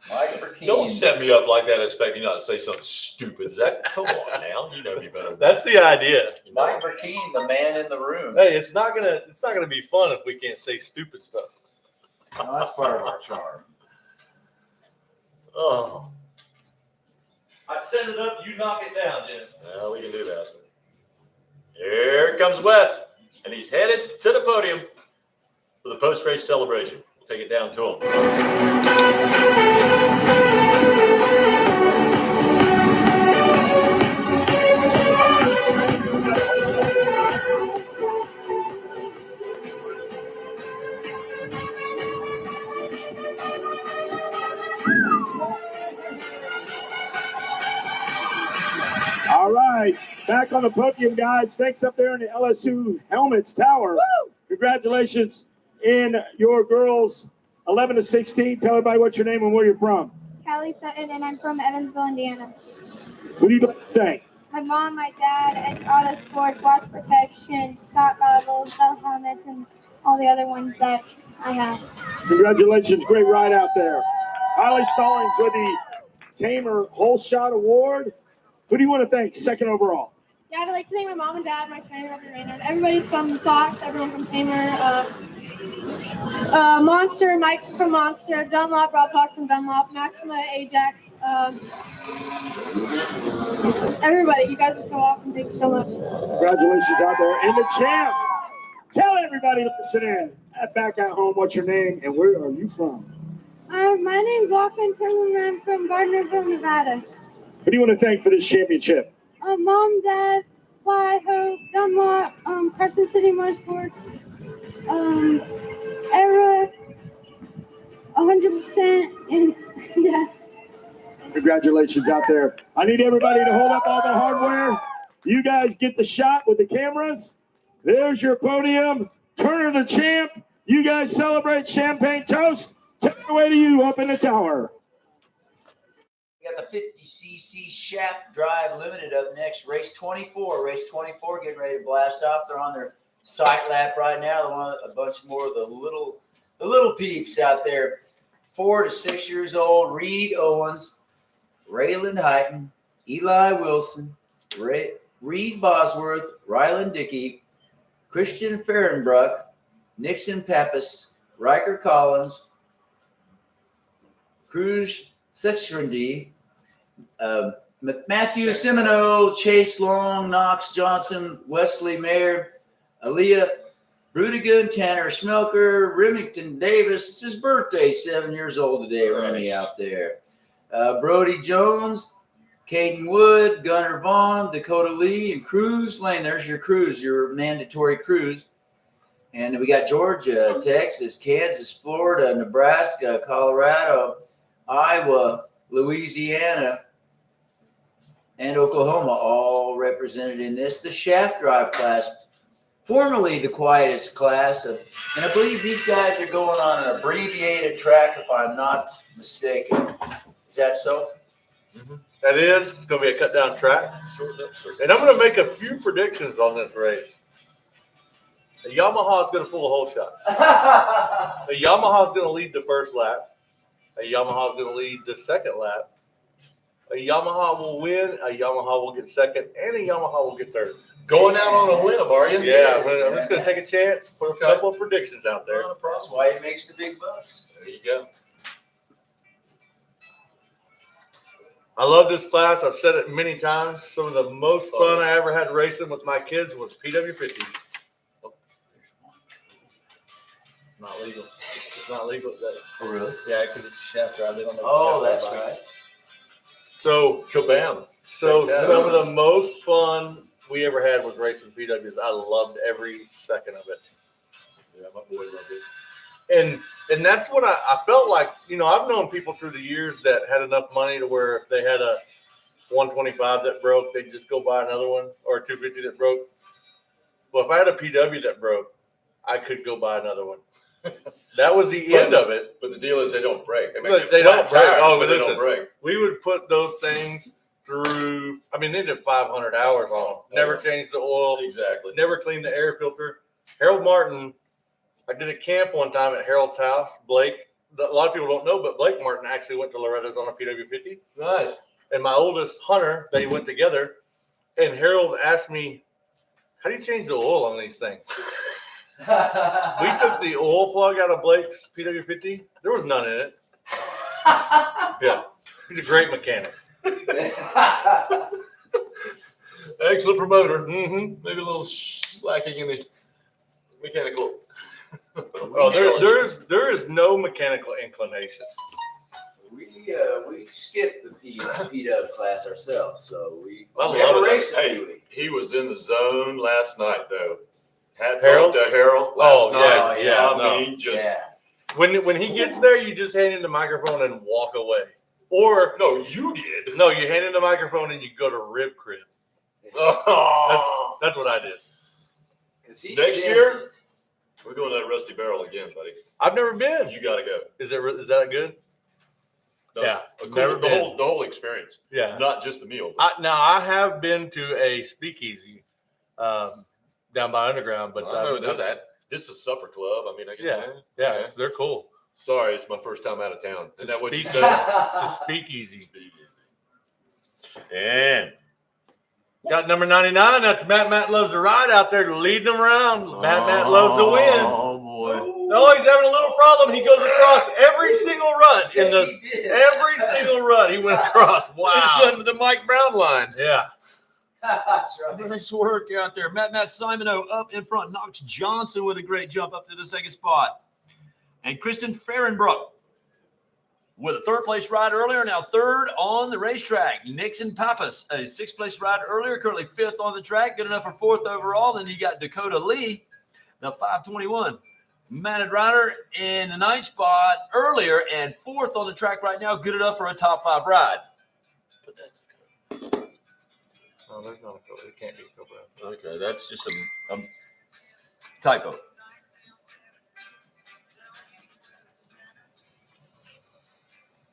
Mike Burkeen. Don't set me up like that expecting you not to say something stupid. Zach, come on now. You know me better. That's the idea. Mike Burkeen, the man in the room. Hey, it's not gonna be fun if we can't say stupid stuff. No, that's part of our charm. Oh. I set it up, you knock it down, Jen. Well, we can do that. Here comes Wes, and he's headed to the podium for the post-race celebration. We'll take it down to All right, back on the podium, guys. Thanks up there in the LSU Helmets Tower. Woo! Congratulations in your girls 11 to 16. Tell everybody what's your name and where you're from. Callie Sutton, and I'm from Evansville, Indiana. Who do you like to thank? My mom, my dad, at Auto Sports, Watts Protection, Scott Goggles, Bell Helmets, and all the other ones that I have. Congratulations, great ride out there. Kylie Stallings with the Tamer Whole Shot Award. Who do you want to thank second overall? Yeah, I'd like to thank my mom and dad, my trainer, Dr. Raynard, everybody from Fox, everyone from Tamer, Monster, Mike from Monster, Dunlop, Rob Fox from Dunlop, Maxima, Ajax, everybody. You guys are so awesome. Thank you so much. Congratulations out there. And the champ. Tell everybody listening back at home what's your name and where are you from? My name's Lachlan Turner, and I'm from Gardnerville, Nevada. Who do you want to thank for this championship? Mom, Dad, Fly, Hope, Dunlop, Carson City Motorsports, Era, 100%, and yeah. Congratulations out there. I need everybody to hold up all the hardware. You guys get the shot with the cameras. There's your podium. Turner the champ. You guys celebrate champagne toast. Take it away to you up in the tower. We got the 50cc shaft drive limited up next. Race 24. Race 24 getting ready to blast off. They're on their sight lap right now. They want a bunch more of the little peeps out there. 4 to 6 years old. Reed Owens, Rayland Heighton, Eli Wilson, Reed Bosworth, Ryland Dickey, Christian Fehrenbruck, Nixon Pappas, Riker Collins, Cruz Sextrandy, Matthew Semino, Chase Long, Knox Johnson, Wesley Mayer, Aaliyah Brudigan, Tanner Smelker, Remington Davis. It's his birthday, 7 years old today, Remy out there. Brody Jones, Caden Wood, Gunnar Vaughn, Dakota Lee, and Cruz Lane. There's your Cruz, your mandatory Cruz. And we got Georgia, Texas, Kansas, Florida, Nebraska, Colorado, Iowa, Louisiana, and Oklahoma all represented in this. The shaft drive class, formerly the quietest class. And I believe these guys are going on an abbreviated track, if I'm not mistaken. Is that so? Mm-hmm. That is. It's going to be a cut down track. And I'm going to make a few predictions on this race. The Yamaha is going to pull a whole shot. The Yamaha is going to lead the first lap. A Yamaha is going to lead the second lap. A Yamaha will win. A Yamaha will get second. And a Yamaha will get third. Going out on a limb, are you? Yeah, I'm just going to take a chance, put a couple of predictions out there. That's why it makes the big bucks. There you go. I love this class. I've said it many times. Some of the most fun I ever had racing with my kids was PW50s. Not legal. It's not legal. Oh, really? Yeah, because it's a shaft drive. They don't make that's right. So, kabam. So some of the most fun we ever had was racing PWs. I loved every second of it. Yeah, my boy loved it. And that's what I felt like. You know, I've known people through the years that had enough money to where if they had a 125 that broke, they'd just go buy another one, or a 250 that broke. Well, if I had a PW that broke, I could go buy another one. That was the end of it. But the deal is they don't break. They don't break. Oh, but they listen, don't break. we would put those things through. I mean, they did 500 hours on them. Never changed the oil. Exactly. Never cleaned the air filter. Harold Martin. I did a camp one time at Harold's house. Blake. A lot of people don't know, but Blake Martin actually went to Loretta's on a PW50. Nice. And my oldest Hunter, they went together. And Harold asked me, "How do you change the oil on these things?" We took the oil plug out of Blake's PW50. There was none in it. Yeah. He's a great mechanic. Excellent promoter. Mm-hmm. Maybe a little slacking in the mechanical. Oh, there is no mechanical inclination. We skipped the P-Dub class ourselves, so we I love raced it. Hey, he was in the zone last night, though. Hats off to Harold last night. When he gets there, you just hand him the microphone and walk away. Or no, you did. No, you hand him the microphone and you go to rib crib. Oh. That's what I did. Next year, we're going to that Rusty Barrel again, buddy. I've never been. You got to go. Is that good? No, yeah, the whole experience. Yeah, not just the meal. Now I have been to a speakeasy down by Underground, but I know that. This is supper club. I mean, I get yeah, they're cool. Sorry, it's my first time out of town. Isn't that what you said? It's a speakeasy. And got number 99. That's Matt loves to ride out there, leading them around. Matt loves to win. Oh boy! No, he's having a little problem. He goes across every single run. Every single run he went across. Wow! He's under the Mike Brown line. Yeah. That's right. Nice work out there. Matt Simoneau up in front. Knox Johnson with a great jump up to the second spot. And Kristen Fehrenbruck with a third place ride earlier, now third on the racetrack. Nixon Pappas, a sixth place ride earlier, currently fifth on the track, good enough for fourth overall. Then you got Dakota Lee, now 521. Manted rider in the ninth spot earlier and fourth on the track right now, good enough for a top five ride. But that's good. Oh, there's not a Cobra. It can't be a Cobra. Okay, that's just a typo.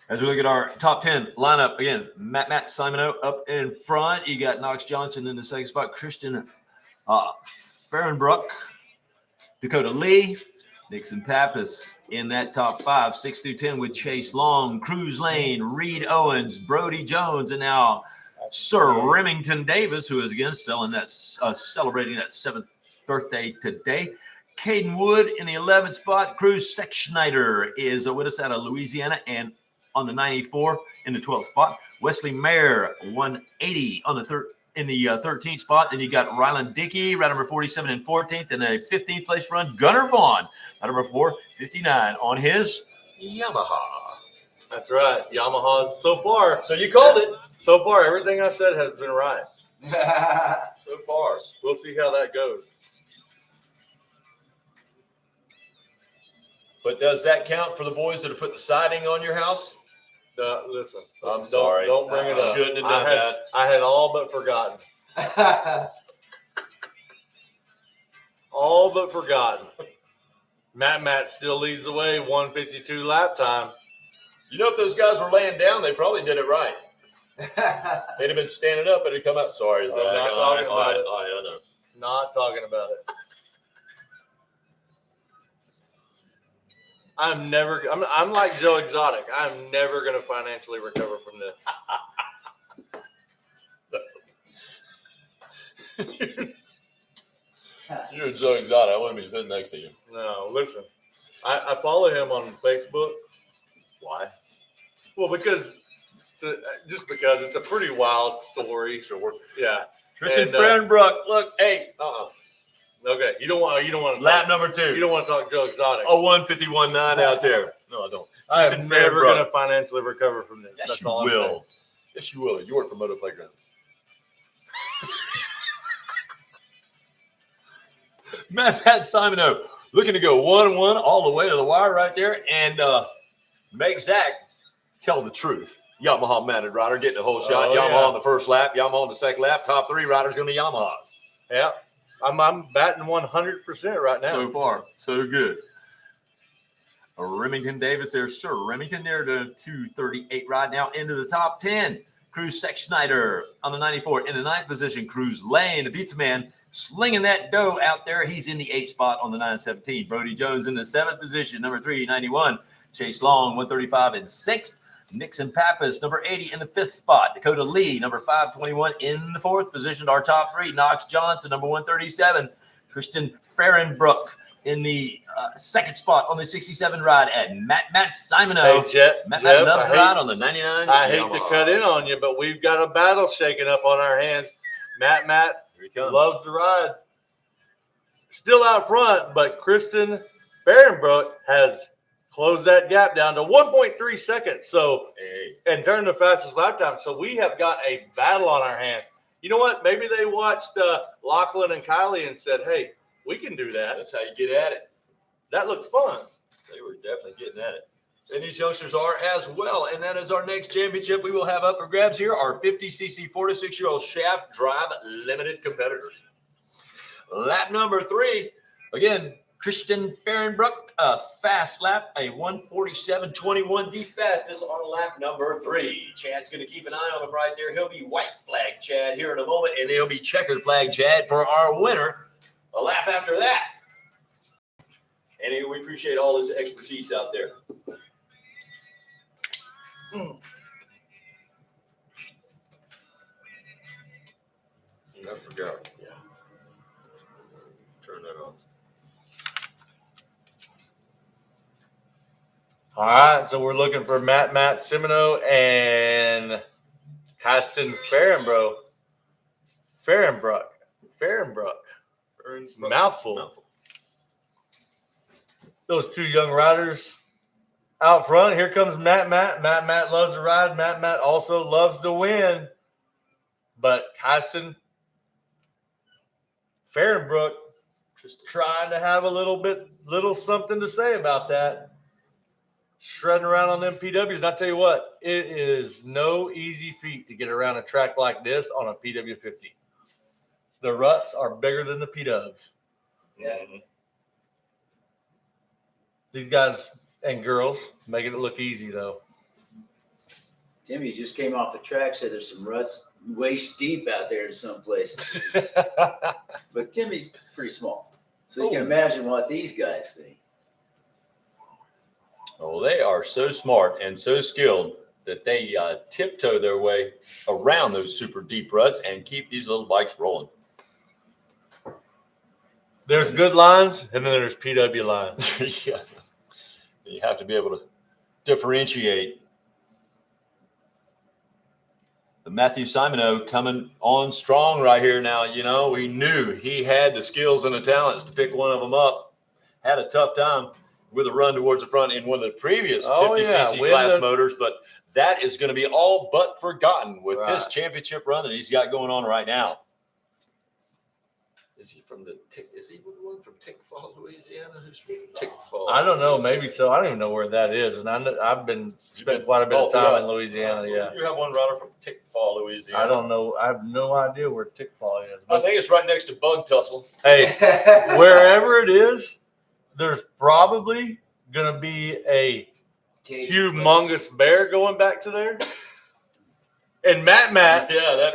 As we look at our top 10 lineup, again, Matt Simoneau up in front. You got Knox Johnson in the second spot. Christian Fehrenbruck, Dakota Lee, Nixon Pappas in that top 5, 6 through 10 with Chase Long, Cruz Lane, Reed Owens, Brody Jones, and now Sir Remington Davis, who is again celebrating that 7th birthday today. Caden Wood in the 11th spot. Cruz Sechschneider is with us out of Louisiana and on the 94 in the 12th spot. Wesley Mayer, 180 on the in the 13th spot. Then you got Ryland Dickey, right number 47 and 14th, and a 15th place run. Gunnar Vaughn, right number 459 on his Yamaha. That's right. Yamaha's so far. So you called it. So far, everything I said has been right. So far. We'll see how that goes. But does that count for the boys that have put the siding on your house? Listen, I'm sorry. Don't bring it up. Shouldn't have done that. I had all but forgotten. All but forgotten. Matt still leads the way, 152 lap time. You know, if those guys were laying down, they probably did it right. They'd have been standing up and it'd come out. Sorry, Zach. I'm not talking about it. I know. Not talking about it. I'm like Joe Exotic. I'm never going to financially recover from this. You're Joe Exotic. I wouldn't be sitting next to you. No, listen. I follow him on Facebook. Why? Well, because it's a pretty wild story. Sure. Yeah. Tristan Frenbrook. Look, hey. Okay. You don't want to lap number 2. You don't want to talk Joe Exotic. Oh, 151.9 out there. No, I don't. I am never going to financially recover from this. Yes, That's you all I'm saying. will. Yes, you will. You work for Motoplayground. Matt Simoneau looking to go 1-1 all the way to the wire right there and make Zach tell the truth. Yamaha mounted rider getting a whole shot. Yamaha on the first lap, Yamaha on the second lap. Top 3 riders going to be Yamahas. Yeah. I'm batting 100% right now. So far, so good. Remington Davis there, Sir Remington there to 238 right now into the top 10. Cruz Sechschneider on the 94 in the 9th position. Cruz Lane, the pizza man, slinging that dough out there. He's in the 8th spot on the 917. Brody Jones in the 7th position, number 391. Chase Long, 135 in 6th. Nixon Pappas, number 80 in the 5th spot. Dakota Lee, number 521 in the 4th position. Our top 3, Knox Johnson, number 137. Tristan Fahrenbrook in the 2nd spot on the 67 ride at Matt Simoneau. Hey, Jeff, Matt loves the ride on the 99. I hate to cut in on you, but we've got a battle shaking up on our hands. Matt loves the ride. Still out front, but Kristen Fahrenbrook has closed that gap down to 1.3 seconds. So, and turned the fastest lap time. So we have got a battle on our hands. You know what? Maybe they watched Lachlan and Kylie and said, hey, we can do that. That's how you get at it. That looks fun. They were definitely getting at it. And these youngsters are as well. And that is our next championship we will have up for grabs here. Our 50cc 4 to 6-year-old shaft drive limited competitors. Lap number 3. Again, Christian Fahrenbrook, a fast lap, a 1:47.21, the fastest on lap number 3. Chad's going to keep an eye on him right there. He'll be white flag Chad here in a moment, and he'll be checkered flag Chad for our winner a lap after that. And we appreciate all his expertise out there. I forgot. Yeah. Turn that off. All right, so we're looking for Matt Simoneau and Kaston Fahrenbrook. Mouthful. Those 2 young riders out front. Here comes Matt. Matt loves to ride. Matt also loves to win. But Kaston Fahrenbrook trying to have a little something to say about that. Shredding around on them PWs. And I tell you what, it is no easy feat to get around a track like this on a PW50. The ruts are bigger than the P-dubs. Yeah. These guys and girls making it look easy, though. Timmy just came off the track, said there's some ruts waist deep out there in some places. But Timmy's pretty small. So you can imagine what these guys think. Oh, they are so smart and so skilled. that they tiptoe their way around those super deep ruts and keep these little bikes rolling. There's good lines, and then there's PW lines. Yeah. You have to be able to differentiate. But Matthew Simoneau coming on strong right here now. You know, we knew he had the skills and the talents to pick one of them up. Had a tough time with a run towards the front in one of the previous 50cc class motors, but that is going to be all but forgotten with this championship run that he's got going on right now. Is he from the one from Tickfall, Louisiana? Who's from Tickfall? I don't know. Maybe so. I don't even know where that is. And I've spent quite a bit of time in Louisiana. Yeah. You have one rider from Tickfall, Louisiana. I don't know. I have no idea where Tickfall is. I think it's right next to Bug Tussle. Hey, wherever it is, there's probably going to be a humongous bear going back to there. And Matt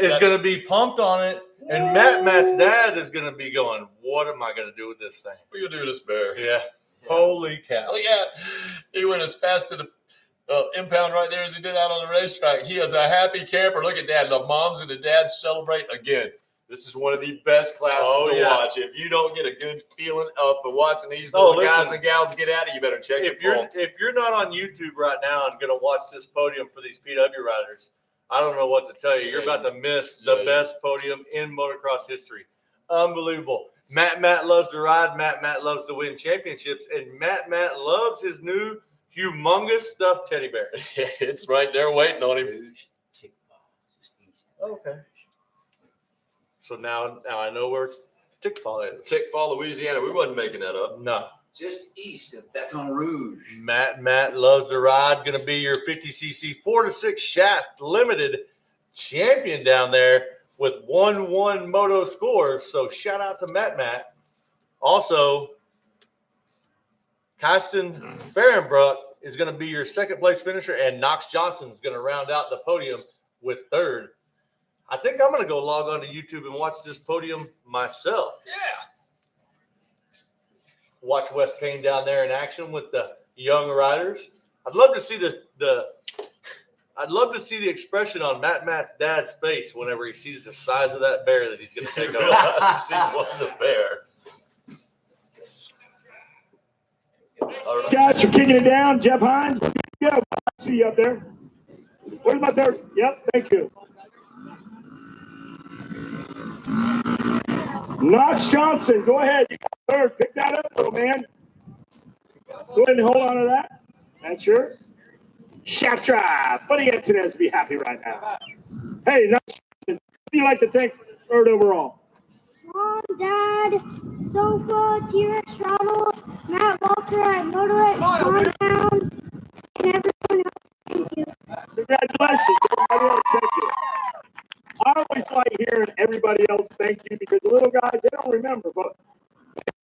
is going to be pumped on it. And Matt's dad is going to be going, what am I going to do with this thing? What are you going to do with this bear? Yeah. Holy cow. Oh, yeah. He went as fast to the impound right there as he did out on the racetrack. He is a happy camper. Look at that. The moms and the dads celebrate again. This is one of the best classes to watch. If you don't get a good feeling of watching these little guys and gals get at it, you better check if you're not on YouTube right now and going to watch this podium for these PW riders, I don't know what to tell you. You're about to miss the best podium in motocross history. Unbelievable. Matt loves to ride. Matt loves to win championships. And Matt loves his new humongous stuffed teddy bear. It's right there waiting on him. Okay. So now I know where Tickfall is. Tickfall, Louisiana. We wasn't making that up. No. Just east of Baton Rouge. Matt loves to ride. Going to be your 50cc 4-6 shaft limited champion down there with 1-1 moto scores. So shout out to Matt. Also, Kysten Fahrenbruck is going to be your second place finisher, and Knox Johnson is going to round out the podium with third. I think I'm going to go log on to YouTube and watch this podium myself. Yeah. Watch Wes Payne down there in action with the young riders. I'd love to see the expression on Matt's dad's face whenever he sees the size of that bear that he's going to take over. He was a bear. Guys, for kicking it down. Jeff Hines, go. See you up there. Where's my third? Yep, thank you. Knox Johnson, go ahead. You got third. Pick that up, little man. Go ahead and hold on to that. That's yours. Shaft drive. Buddy Antonez be happy right now. Hey, Knox Johnson, what do you like to think for this third overall? Mom, Dad, Sofa, T-Rex Throttle, Matt Walker at Motorhead, Ponca, and everyone else. Thank you. Congratulations. Everybody else, thank you. I always like hearing everybody else thank you because the little guys, they don't remember. But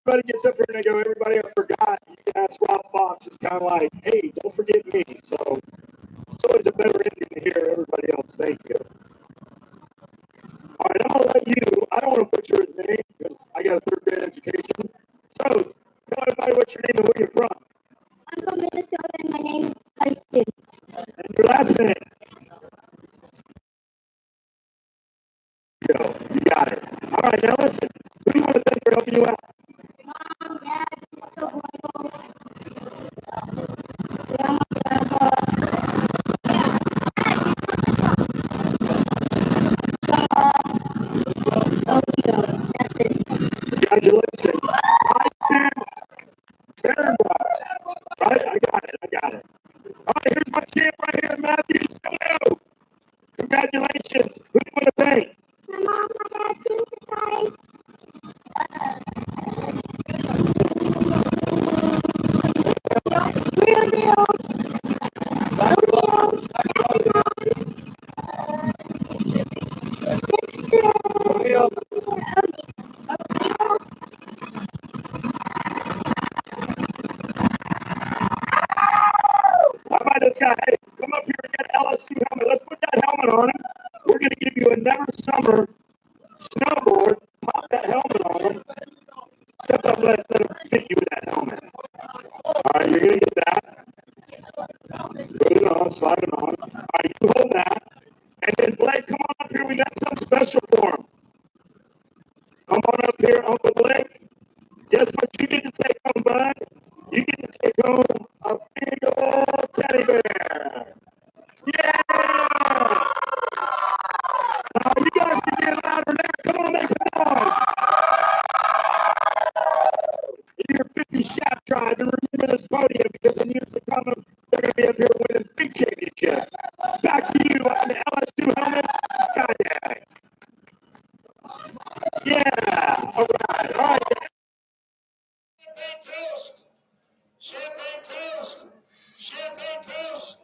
everybody gets up here and they go, everybody I forgot. You can ask Rob Fox. It's kind of like, hey, don't forget me. So it's always a better ending to hear everybody else thank you. All right, I'm going to let you. I don't want to butcher his name because I got a third grade education. So tell everybody what's your name and where you're from. I'm from Minnesota and my name is Tyson. And your last name? You got it. All right, now listen. Who do you want to thank for helping you out? Mom, Dad, Sister Michael, Grandma, Grandpa, that's it. Congratulations. Tyson Fahrenbruck. Right? I got it. All right, here's my champ right here, Matthew Simoneau. Congratulations. Who do you want to thank? My mom, my dad, too, guys. Real deal. How about this guy? Hey, come up here and get LSU helmet. Let's put that helmet on him. We're going to give you a Never Summer snowboard. Pop that helmet on him. Step up, let him fit you with that helmet. All right, you're going to get that. Put it on, slide it on. All right, teddy bear. Yeah! You guys can get louder now. Come on, make some noise. In your 50 shaft drive, and remember this podium because in years to come, they're going to be up here winning big championships. Back to you on the LS2 helmets, Skydag. Yeah, all right, all right. Champagne toast. Champagne toast. Champagne toast.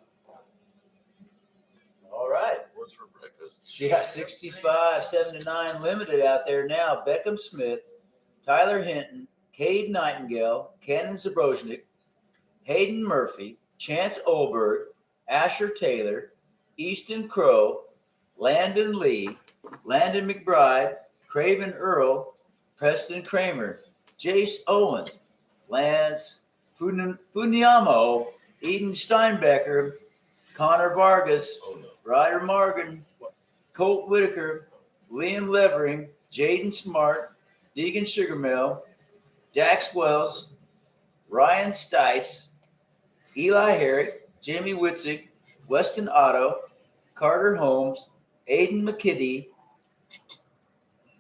All right. What's for breakfast? She got 65, 7-9 limited out there now. Beckham Smith, Tyler Hinton, Cade Nightingale, Cannon Zabroznik, Hayden Murphy, Chance Olberg, Asher Taylor, Easton Crow, Landon Lee, Landon McBride, Craven Earl, Preston Kramer, Jace Owen, Lance Funyamo, Eden Steinbecker, Connor Vargas, Ryder Morgan, Colt Whitaker, Liam Levering, Jaden Smart, Deegan Sugarmill, Dax Wells, Ryan Stice, Eli Herrick, Jamie Witzig, Weston Otto, Carter Holmes, Aiden McKinney,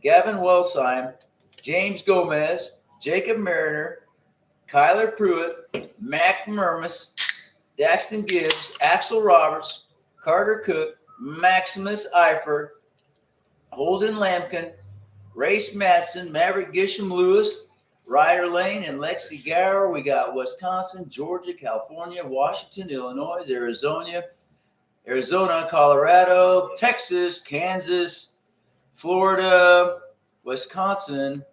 Gavin Wellsheim, James Gomez, Jacob Mariner, Kyler Pruitt, Mac Murmas, Daxton Gibbs, Axel Roberts, Carter Cook, Maximus Eifert, Holden Lampkin, Race Madsen, Maverick Gisham Lewis, Ryder Lane, and Lexi Gower. We got Wisconsin, Georgia, California, Washington, Illinois, Arizona, Colorado, Texas, Kansas, Florida, Wisconsin,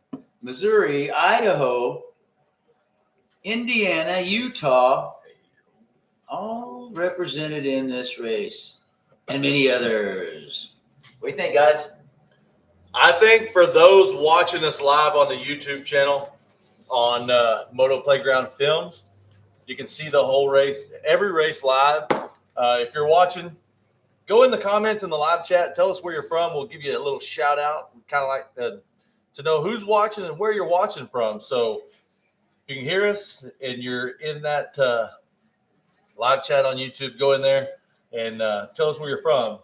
Missouri, Idaho, Indiana, Utah, all represented in this race, and many others. What do you think, guys? I think for those watching us live on the YouTube channel on Motoplayground Films, you can see the whole race, every race live. If you're watching, go in the comments in the live chat. Tell us where you're from. We'll give you a little shout out. We kind of like to know who's watching and where you're watching from. So if you can hear us and you're in that live chat on YouTube, go in there and tell us where you're from.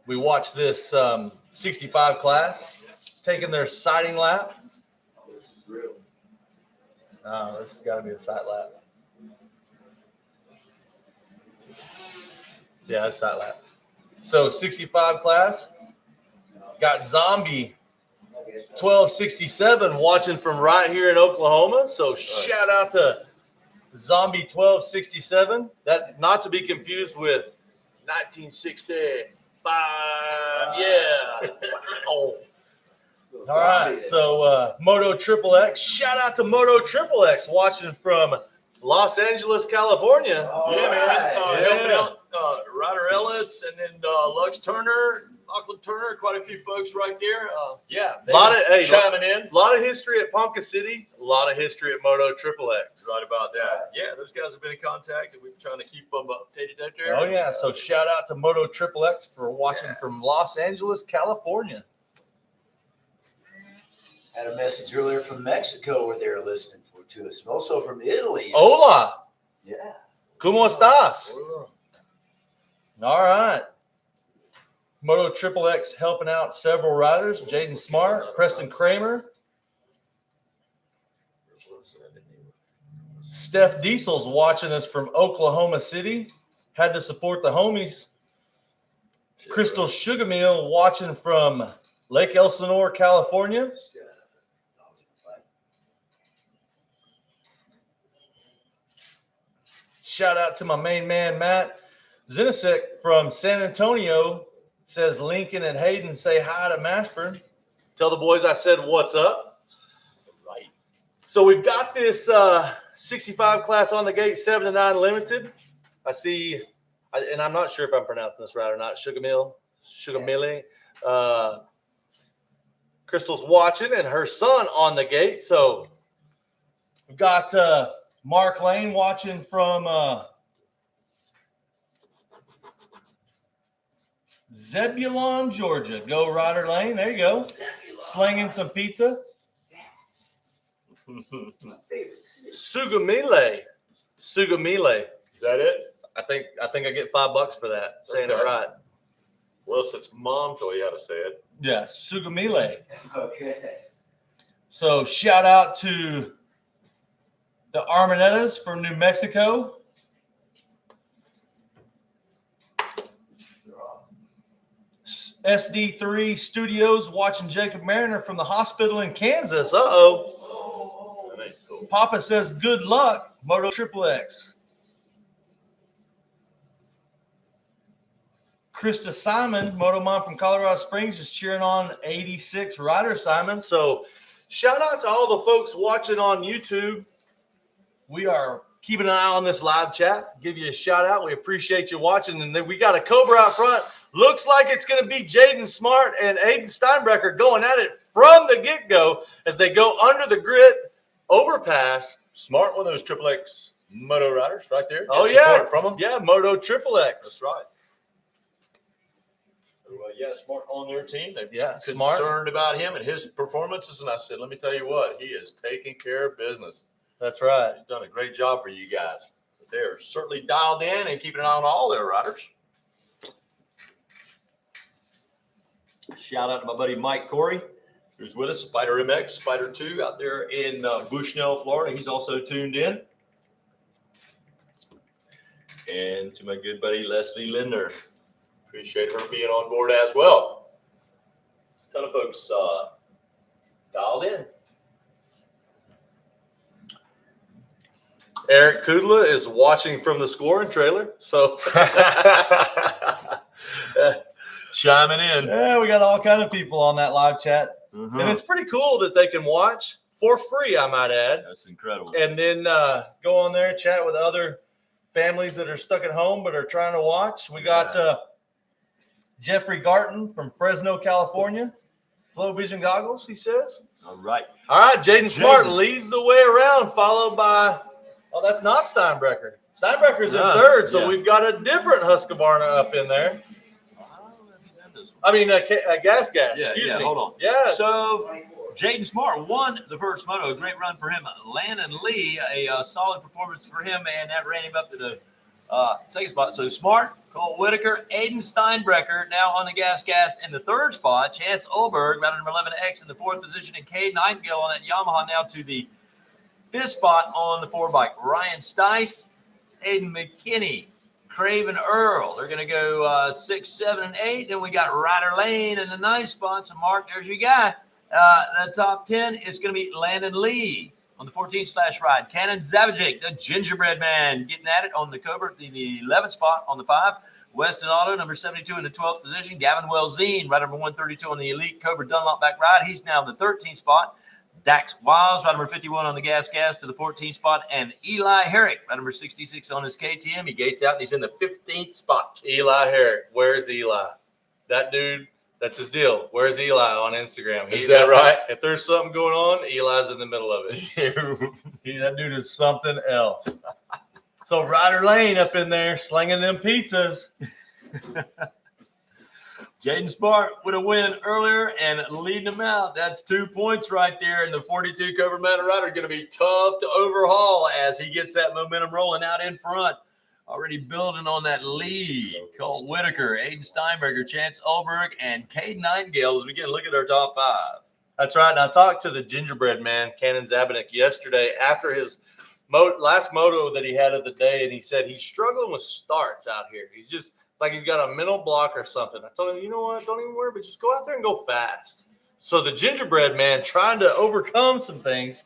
We watched this 65 class taking their sighting lap. This is real. This has got to be a sight lap. Yeah, that's sight lap. So 65 class got Zombie 1267 watching from right here in Oklahoma. So shout out to Zombie 1267. That not to be confused with 1965. Yeah. Oh. All right. So Moto Triple X. Shout out to Moto Triple X watching from Los Angeles, California. Yeah, man. Helping out Ryder Ellis and then Lux Turner, Lachlan Turner, quite a few folks right there. Yeah, chiming in. A lot of history at Ponca City, a lot of history at Moto Triple X. Right about that. Yeah, those guys have been in contact, and we've been trying to keep them updated out there. Oh, yeah. So shout out to Moto Triple X for watching from Los Angeles, California. Had a message earlier from Mexico where they're listening to us. Also from Italy. Hola. Yeah. ¿Cómo estás? All right. Moto Triple X helping out several riders. Jaden Smart, Preston Kramer. Steph Diesel's watching us from Oklahoma City. Had to support the homies. Crystal Sugarmill watching from Lake Elsinore, California. Shout out to my main man, Matt Zinasek from San Antonio. Says Lincoln and Hayden say hi to Mashburn. Tell the boys I said what's up. Right. So we've got this 65 class on the gate, 7-9 limited. I see, and I'm not sure if I'm pronouncing this right or not, Sugarmille. Crystal's watching and her son on the gate. So we've got Mark Lane watching from Zebulon, Georgia. Go Ryder Lane. There you go. Slinging some pizza. Sugamile Sugamile. Is that it? I think I get $5 for that. Saying it right. Wilson's mom told you how to say it. Yeah, Sugamile. Okay. So shout out to the Armanettas from New Mexico. SD3 Studios watching Jacob Mariner from the hospital in Kansas. Uh-oh. That ain't cool. Papa says good luck, Moto Triple X. Krista Simon, Moto Mom from Colorado Springs, is cheering on 86 Ryder Simon. So shout out to all the folks watching on YouTube. We are keeping an eye on this live chat. Give you a shout out. We appreciate you watching. And then we got a Cobra out front. Looks like it's going to be Jaden Smart and Aiden Steinbrecher going at it from the get-go as they go under the grid overpass. Smart, one of those Triple X Moto riders right there. Oh, Get yeah. support from them. Yeah, Moto Triple X. That's right. So, yeah, Smart on their team. They're concerned Smart. about him and his performances. And I said, let me tell you what, he is taking care of business. That's right. He's done a great job for you guys. But they're certainly dialed in and keeping an eye on all their riders. Shout out to my buddy Mike Corey, who's with us, Spider MX, Spider 2 out there in Bushnell, Florida. He's also tuned in. And to my good buddy Leslie Linder. Appreciate her being on board as well. A ton of folks dialed in. Eric Kudla is watching from the scoring trailer. So chiming in. Yeah, we got all kind of people on that live chat. Mm-hmm. And it's pretty cool that they can watch for free, I might add. That's incredible. And then go on there and chat with other families that are stuck at home but are trying to watch. We got Jeffrey Garton from Fresno, California. Flow Vision Goggles, he says. All right. All right, Jaden Smart leads the way around, followed by, that's not Steinbrecher. Steinbrecher's in third, so we've got a different Husqvarna up in there. I mean, gas. Excuse me. Hold on. Yeah. So, Jaden Smart won the first moto. A great run for him. Landon Lee, a solid performance for him, and that ran him up to the second spot. So, Smart, Cole Whitaker, Aiden Steinbrecher now on the gas in the third spot. Chance Olberg, rider number 11X in the fourth position, and Cade Nightingale on that Yamaha now to the fifth spot on the 4-bike. Ryan Stice, Aiden McKinney, Craven Earl. They're going to go 6, 7, and 8. Then we got Ryder Lane in the 9th spot. So, Mark, there's your guy. The top 10 is going to be Landon Lee on the 14th ride. Cannon Zavajic, the gingerbread man, getting at it on the Cobra, the 11th spot on the 5. Weston Auto, number 72 in the 12th position. Gavin Welzine, rider number 132 on the Elite Cobra Dunlop back ride. He's now in the 13th spot. Dax Wiles, rider number 51 on the gas to the 14th spot. And Eli Herrick, rider number 66 on his KTM. He gates out and he's in the 15th spot. Eli Herrick. Where's Eli? That dude, that's his deal. Where's Eli on Instagram? Is that right? If there's something going on, Eli's in the middle of it. That dude is something else. So Ryder Lane up in there slinging them pizzas. Jaden Smart with a win earlier and leading them out. That's 2 points right there. And the 42 Cobra Mountain Rider going to be tough to overhaul as he gets that momentum rolling out in front. Already building on that lead. Cole Whitaker, Aiden Steinberger, Chance Ulberg, and Cade Nightingale as we get a look at our top 5. That's right. And I talked to the gingerbread man, Cannon Zabanik, yesterday after his last moto that he had of the day, and he said he's struggling with starts out here. He's just like he's got a mental block or something. I told him, you know what? Don't even worry, but just go out there and go fast. So the gingerbread man trying to overcome some things.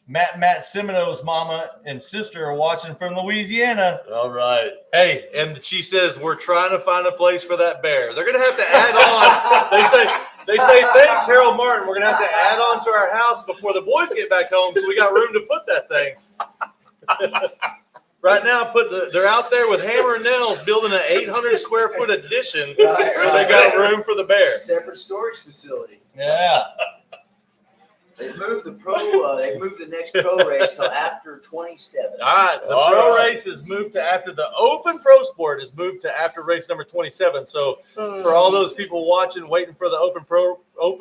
Matt Semino's mama and sister are watching from Louisiana. All right. Hey, and she says, we're trying to find a place for that bear. They're going to have to add on. They say, thanks, Harold Martin. We're going to have to add on to our house before the boys get back home, so we got room to put that thing. Right now, they're out there with hammer and nails building an 800 square foot addition, so they got room for the bear. Separate storage facility. Yeah. They moved the next pro race till after 27. All right, the pro race is moved to after the Open Pro Sport is moved to after race number 27. So for all those people watching, waiting for the Open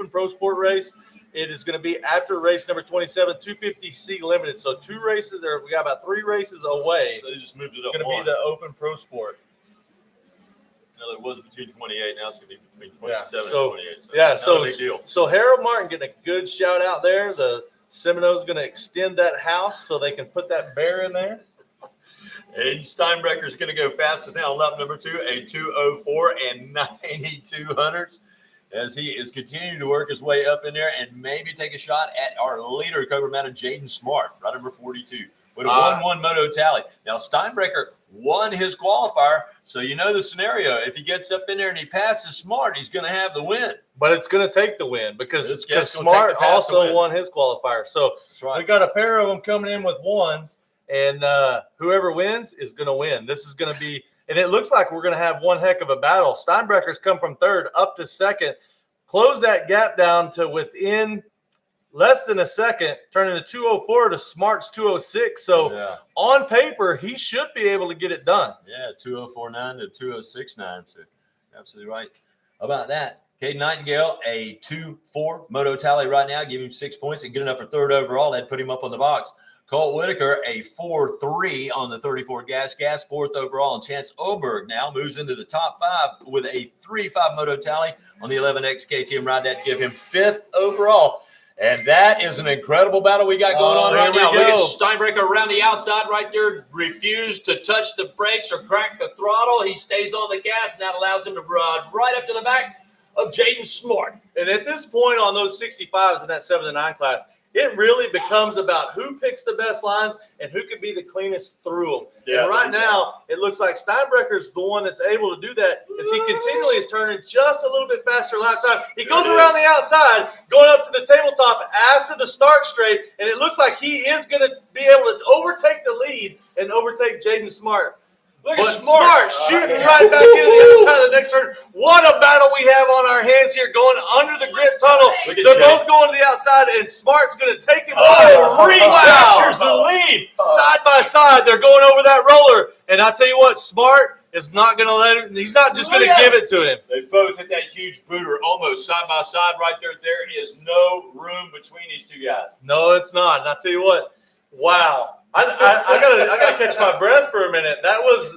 Pro Sport race, It is going to be after race number 27, 250C limited. So we got about 3 races away. So they just moved it up. It's going to be the Open Pro Sport. No, it was between 28. Now it's going to be between 27 and So 28. so not a big deal. So Harold Martin getting a good shout out there. The Seminoles going to extend that house so they can put that bear in there. And Steinbrecher is going to go fastest now. Lap number 2, a 2:04 and 92 hundredths, as he is continuing to work his way up in there and maybe take a shot at our leader, Cobra Mountain, Jaden Smart, right number 42, with a 1-1 moto tally. Now, Steinbrecher won his qualifier, so you know the scenario. If he gets up in there and he passes Smart, he's going to have the win. But it's going to take the win because It's Smart gonna also won his qualifier. So That's right. we got a pair of them coming in with 1s, and whoever wins is going to win. This is going to be, and it looks like we're going to have one heck of a battle. Steinbrecher's come from 3rd up to 2nd, close that gap down to within less than a second, turning to 2:04 to Smart's 2:06. So on paper, he should be able to get it done. Yeah, 2:04.9 to 2:06.9. So absolutely right about that. Caden Nightingale, a 2-4 moto tally right now, give him 6 points and good enough for 3rd overall. That'd put him up on the box. Colt Whitaker, a 4-3 on the 34 gas, 4th overall. And Chance Oberg now moves into the top 5 with a 3-5 moto tally on the 11X KTM ride. That give him 5th overall. And that is an incredible battle we got going on right now. Look at Steinbrecher around the outside right there. Refused to touch the brakes or crack the throttle. He stays on the gas, and that allows him to ride right up to the back of Jaden Smart. And at this point on those 65s in that 7 to 9 class, it really becomes about who picks the best lines and who can be the cleanest through them. Yeah, and right now, it looks like Steinbrecher's the one that's able to do that as he continually is turning just a little bit faster lap time. He goes around the outside, going up to the tabletop after the start straight, and it looks like he is going to be able to overtake the lead and overtake Jaden Smart. Look at Smart shooting right back into the other side of the next turn. What a battle we have on our hands here, going under the grid tunnel. They're both going to the outside, and Smart's going to take him. Recaptures the lead. Side by side, they're going over that roller. And I'll tell you what, Smart is not going to let him. He's not just going to give it to him. They both hit that huge booter almost side by side right there. There is no room between these two guys. No, it's not. And I'll tell you what, wow. I gotta catch my breath for a minute. That was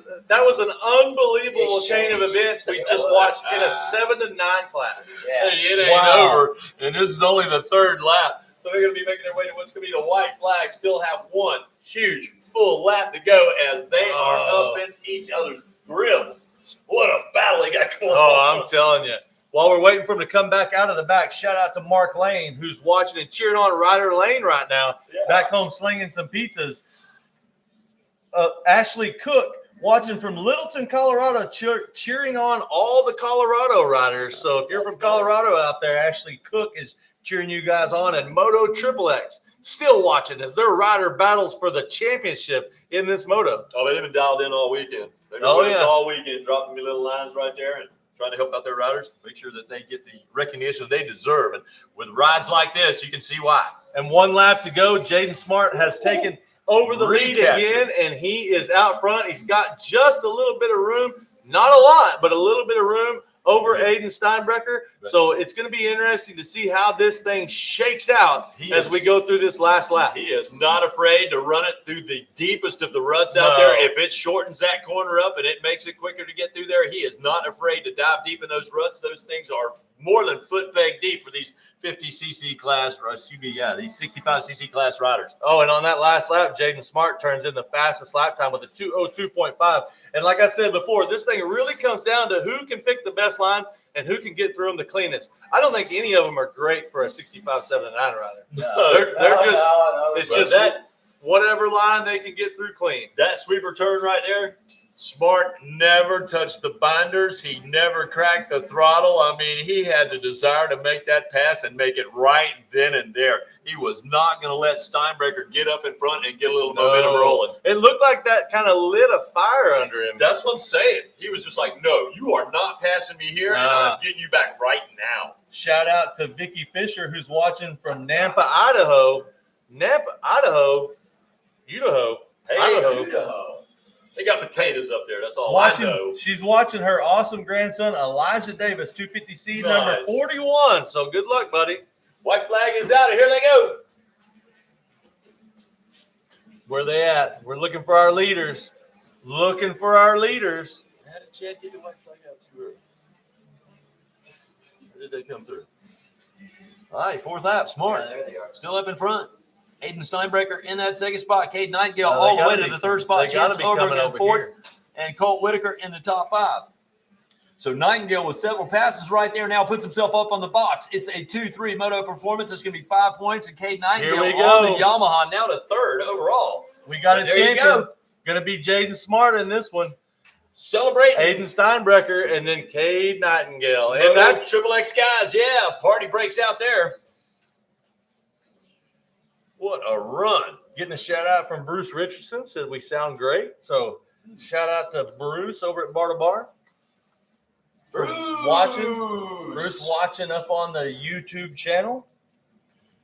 an unbelievable chain of events we just watched in a 7 to 9 class. Yeah. Hey, it ain't over, and this is only the 3rd lap. So they're going to be making their way to what's going to be the white flag. Still have one huge full lap to go as they are up in each other's grills. What a battle they got going on. Oh, I'm telling you. While we're waiting for him to come back out of the back, shout out to Mark Lane, who's watching and cheering on Ryder Lane right now, back home slinging some pizzas. Ashley Cook, watching from Littleton, Colorado, cheering on all the Colorado riders. So if you're from Colorado out there, Ashley Cook is cheering you guys on. And Moto Triple X still watching as their rider battles for the championship in this moto. Oh, they've been dialed in all weekend. They've been with us all weekend, dropping me little lines right there and trying to help out their riders, make sure that they get the recognition they deserve. And with rides like this, you can see why. And 1 lap to go. Jaden Smart has taken over the lead again, and he is out front. He's got just a little bit of room, not a lot, but a little bit of room over Aiden Steinbrecher. So it's going to be interesting to see how this thing shakes out as we go through this last lap. He is not afraid to run it through the deepest of the ruts out there. If it shortens that corner up and it makes it quicker to get through there, he is not afraid to dive deep in those ruts. Those things are more than foot peg deep for these 50cc class, or excuse me, these 65cc class riders. Oh, and on that last lap, Jaden Smart turns in the fastest lap time with a 2:02.5. And like I said before, this thing really comes down to who can pick the best lines and who can get through them the cleanest. I don't think any of them are great for a 65, 7, and 9 rider. No. It's just that whatever line they can get through clean. That sweeper turn right there, Smart never touched the binders. He never cracked the throttle. I mean, he had the desire to make that pass and make it right then and there. He was not going to let Steinbrecher get up in front and get a little momentum rolling. It looked like that kind of lit a fire under him. That's what I'm saying. He was just like, no, you are not passing me here, and I'm getting you back right now. Shout out to Vicky Fisher, who's watching from Nampa, Idaho. Idaho. Hey, Idaho. They got potatoes up there. That's all I know. She's watching her awesome grandson, Elijah Davis, 250C, number 41. So good luck, buddy. White flag is out, and here they go. Where they at? We're looking for our leaders. Looking for our leaders. How did Chad get the white flag out too early? Where did they come through? All right, fourth lap. Smart. Yeah, there they are. Still up in front. Aiden Steinbreaker in that second spot. Cade Nightingale They all the way gotta to be- the third spot. They got to Chance be Ogre coming in over fourth. here. And Colt Whitaker in the top 5. So Nightingale with several passes right there now puts himself up on the box. It's a 2-3 moto performance. It's going to be 5 points. And Cade Nightingale Here we on go. the Yamaha now to third overall. We got a There you champion. go. Going to be Jaden Smart in this one. Celebrating. Aiden Steinbreaker and then Cade Nightingale. And And that that Triple X guys, yeah, party breaks out there. What a run. getting a shout out from Bruce Richardson. Said we sound great. So shout out to Bruce over at Bar to Bar. Bruce watching up on the YouTube channel.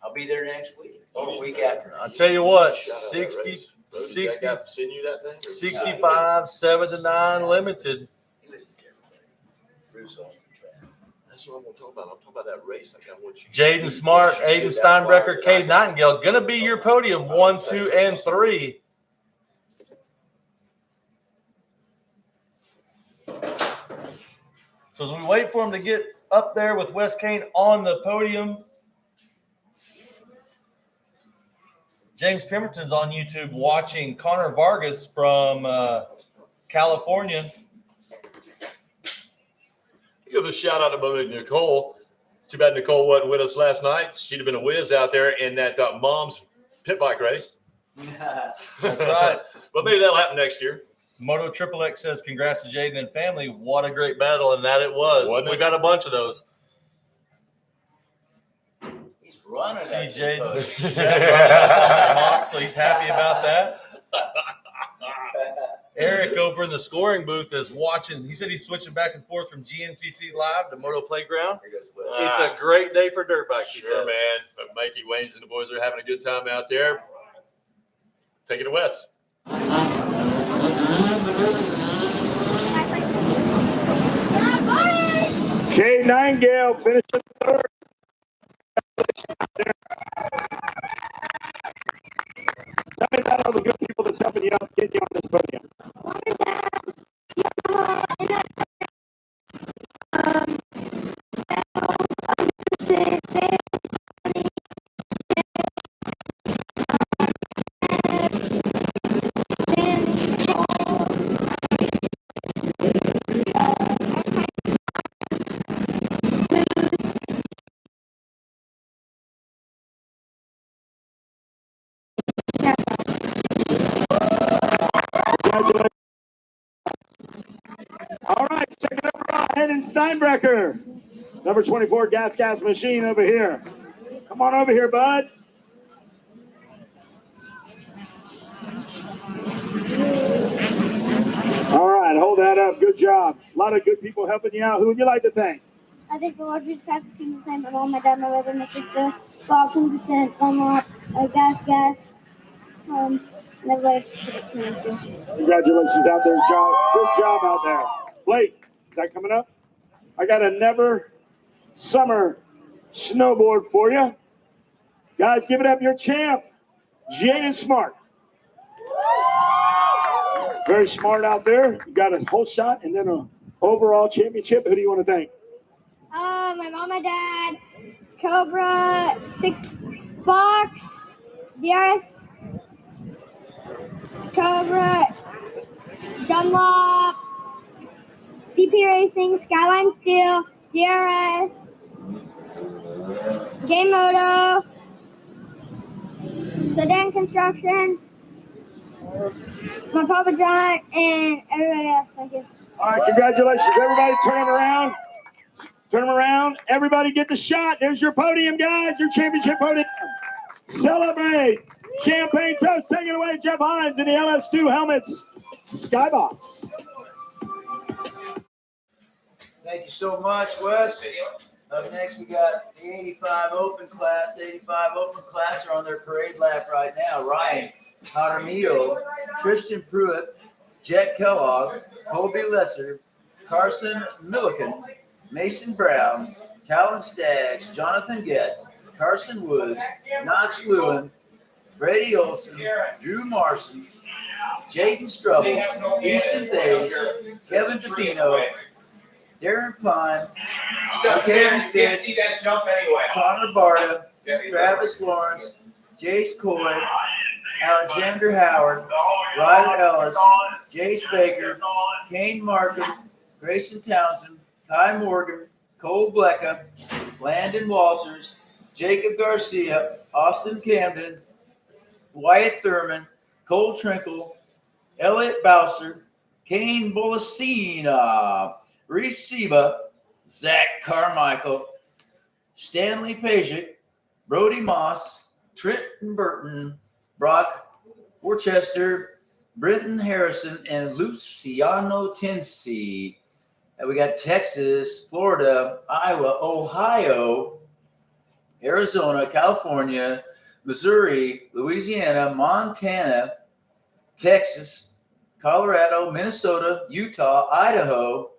I'll be there next week or week after. I'll tell you what, Shout out 60, that 60, guy send you that thing? Or- 65, 7 to 9 limited. He listens to everybody. Bruce owns the track. That's what I'm going to talk about. I'm talking about that race. Like I want you. Jaden Smart, Aiden Steinbreaker, Cade Nightingale. Going to be your podium 1, 2, and 3. So as we wait for him to get up there with Wes Kane on the podium, James Pemberton's on YouTube watching Connor Vargas from California. Give a shout out to Mother Nicole. It's too bad Nicole wasn't with us last night. She'd have been a whiz out there in that mom's pit bike race. That's right. But maybe that'll happen next year. Moto Triple X says, congrats to Jaden and family. What a great battle, and that it was. Wasn't it? We got a bunch of those. He's running See at Jaden. you. So he's happy about that. Eric over in the scoring booth is watching. He said he's switching back and forth from GNCC Live to Motoplayground. It's a great day for dirt bikes. Sure, man. But Mikey Waynes and the boys are having a good time out there. Take it to Wes. Cade Nightingale finishing third. Tell me about all the good people that's helping you out, get you on this podium. All right, second overall, Hayden Steinbreaker. Number 24, Gas Machine over here. Come on over here, bud. All right, hold that up. Good job. A lot of good people helping you out. Who would you like to thank? I think the Lord Jesus Christ keep the same. My mom, my dad, my brother, my sister, Bob 100%, Dunlop, gas, and everybody. Congratulations out there, John. Good job out there. Blake, is that coming up? I got a Never Summer snowboard for you. Guys, give it up, your champ, Jaden Smart. Very smart out there. You got a whole shot and then an overall championship. Who do you want to thank? My mom, my dad, Cobra, Fox, DRS, Cobra, Dunlop, CP Racing, Skyline Steel, DRS, Game Moto, Sedan Construction, my Papa John, and everybody else. Thank you. All right, congratulations. Everybody turn around. Turn them around. Everybody get the shot. There's your podium, guys. Your championship podium. Celebrate. Champagne toast. Take it away, Jeff Hines in the LS2 helmets. Skybox. Thank you so much, Wes. Up next, we got the 85 Open class. The 85 Open class are on their parade lap right now. Ryan Jaramillo, Tristan Pruitt, Jet Kellogg, Colby Lesser, Carson Milliken, Mason Brown, Talon Staggs, Jonathan Getz, Carson Wood, Knox Lewin, Brady Olson, Drew Marson, Jaden Strubble, Easton Thays, Kevin DeFino, Darren Pine, Kevin Fitz, Connor Barta, Travis Lawrence, Jace Coy, Alexander Howard, Ryder Ellis, Jace Baker, Kane Markham, Grayson Townsend, Kai Morgan, Cole Blecka, Landon Walters, Jacob Garcia, Austin Camden, Wyatt Thurman, Cole Trinkle, Elliot Bowser, Kane Bolasina, Reese Seba, Zach Carmichael, Stanley Pajic, Brody Moss, Trenton Burton, Brock Worcester, Britton Harrison, and Luciano Tinsey. And we got Texas, Florida, Iowa, Ohio, Arizona, California, Missouri, Louisiana, Montana, Texas, Colorado, Minnesota, Utah, Idaho,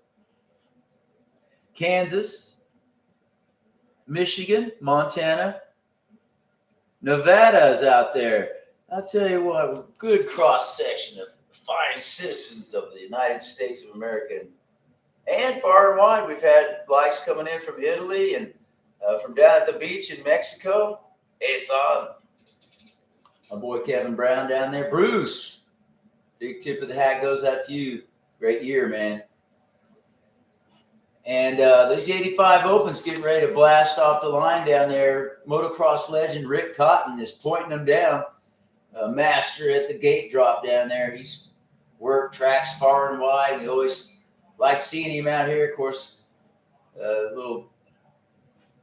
Kansas, Michigan, Montana, Nevada is out there. I'll tell you what, a good cross-section of fine citizens of the United States of America. And far and wide, we've had likes coming in from Italy and from down at the beach in Mexico. Hey, son. My boy Kevin Brown down there. Bruce, big tip of the hat goes out to you. Great year, man. And these 85 Opens getting ready to blast off the line down there. Motocross legend Rick Cotton is pointing them down. Master at the gate drop down there. He's worked tracks far and wide. We always like seeing him out here. Of course, a little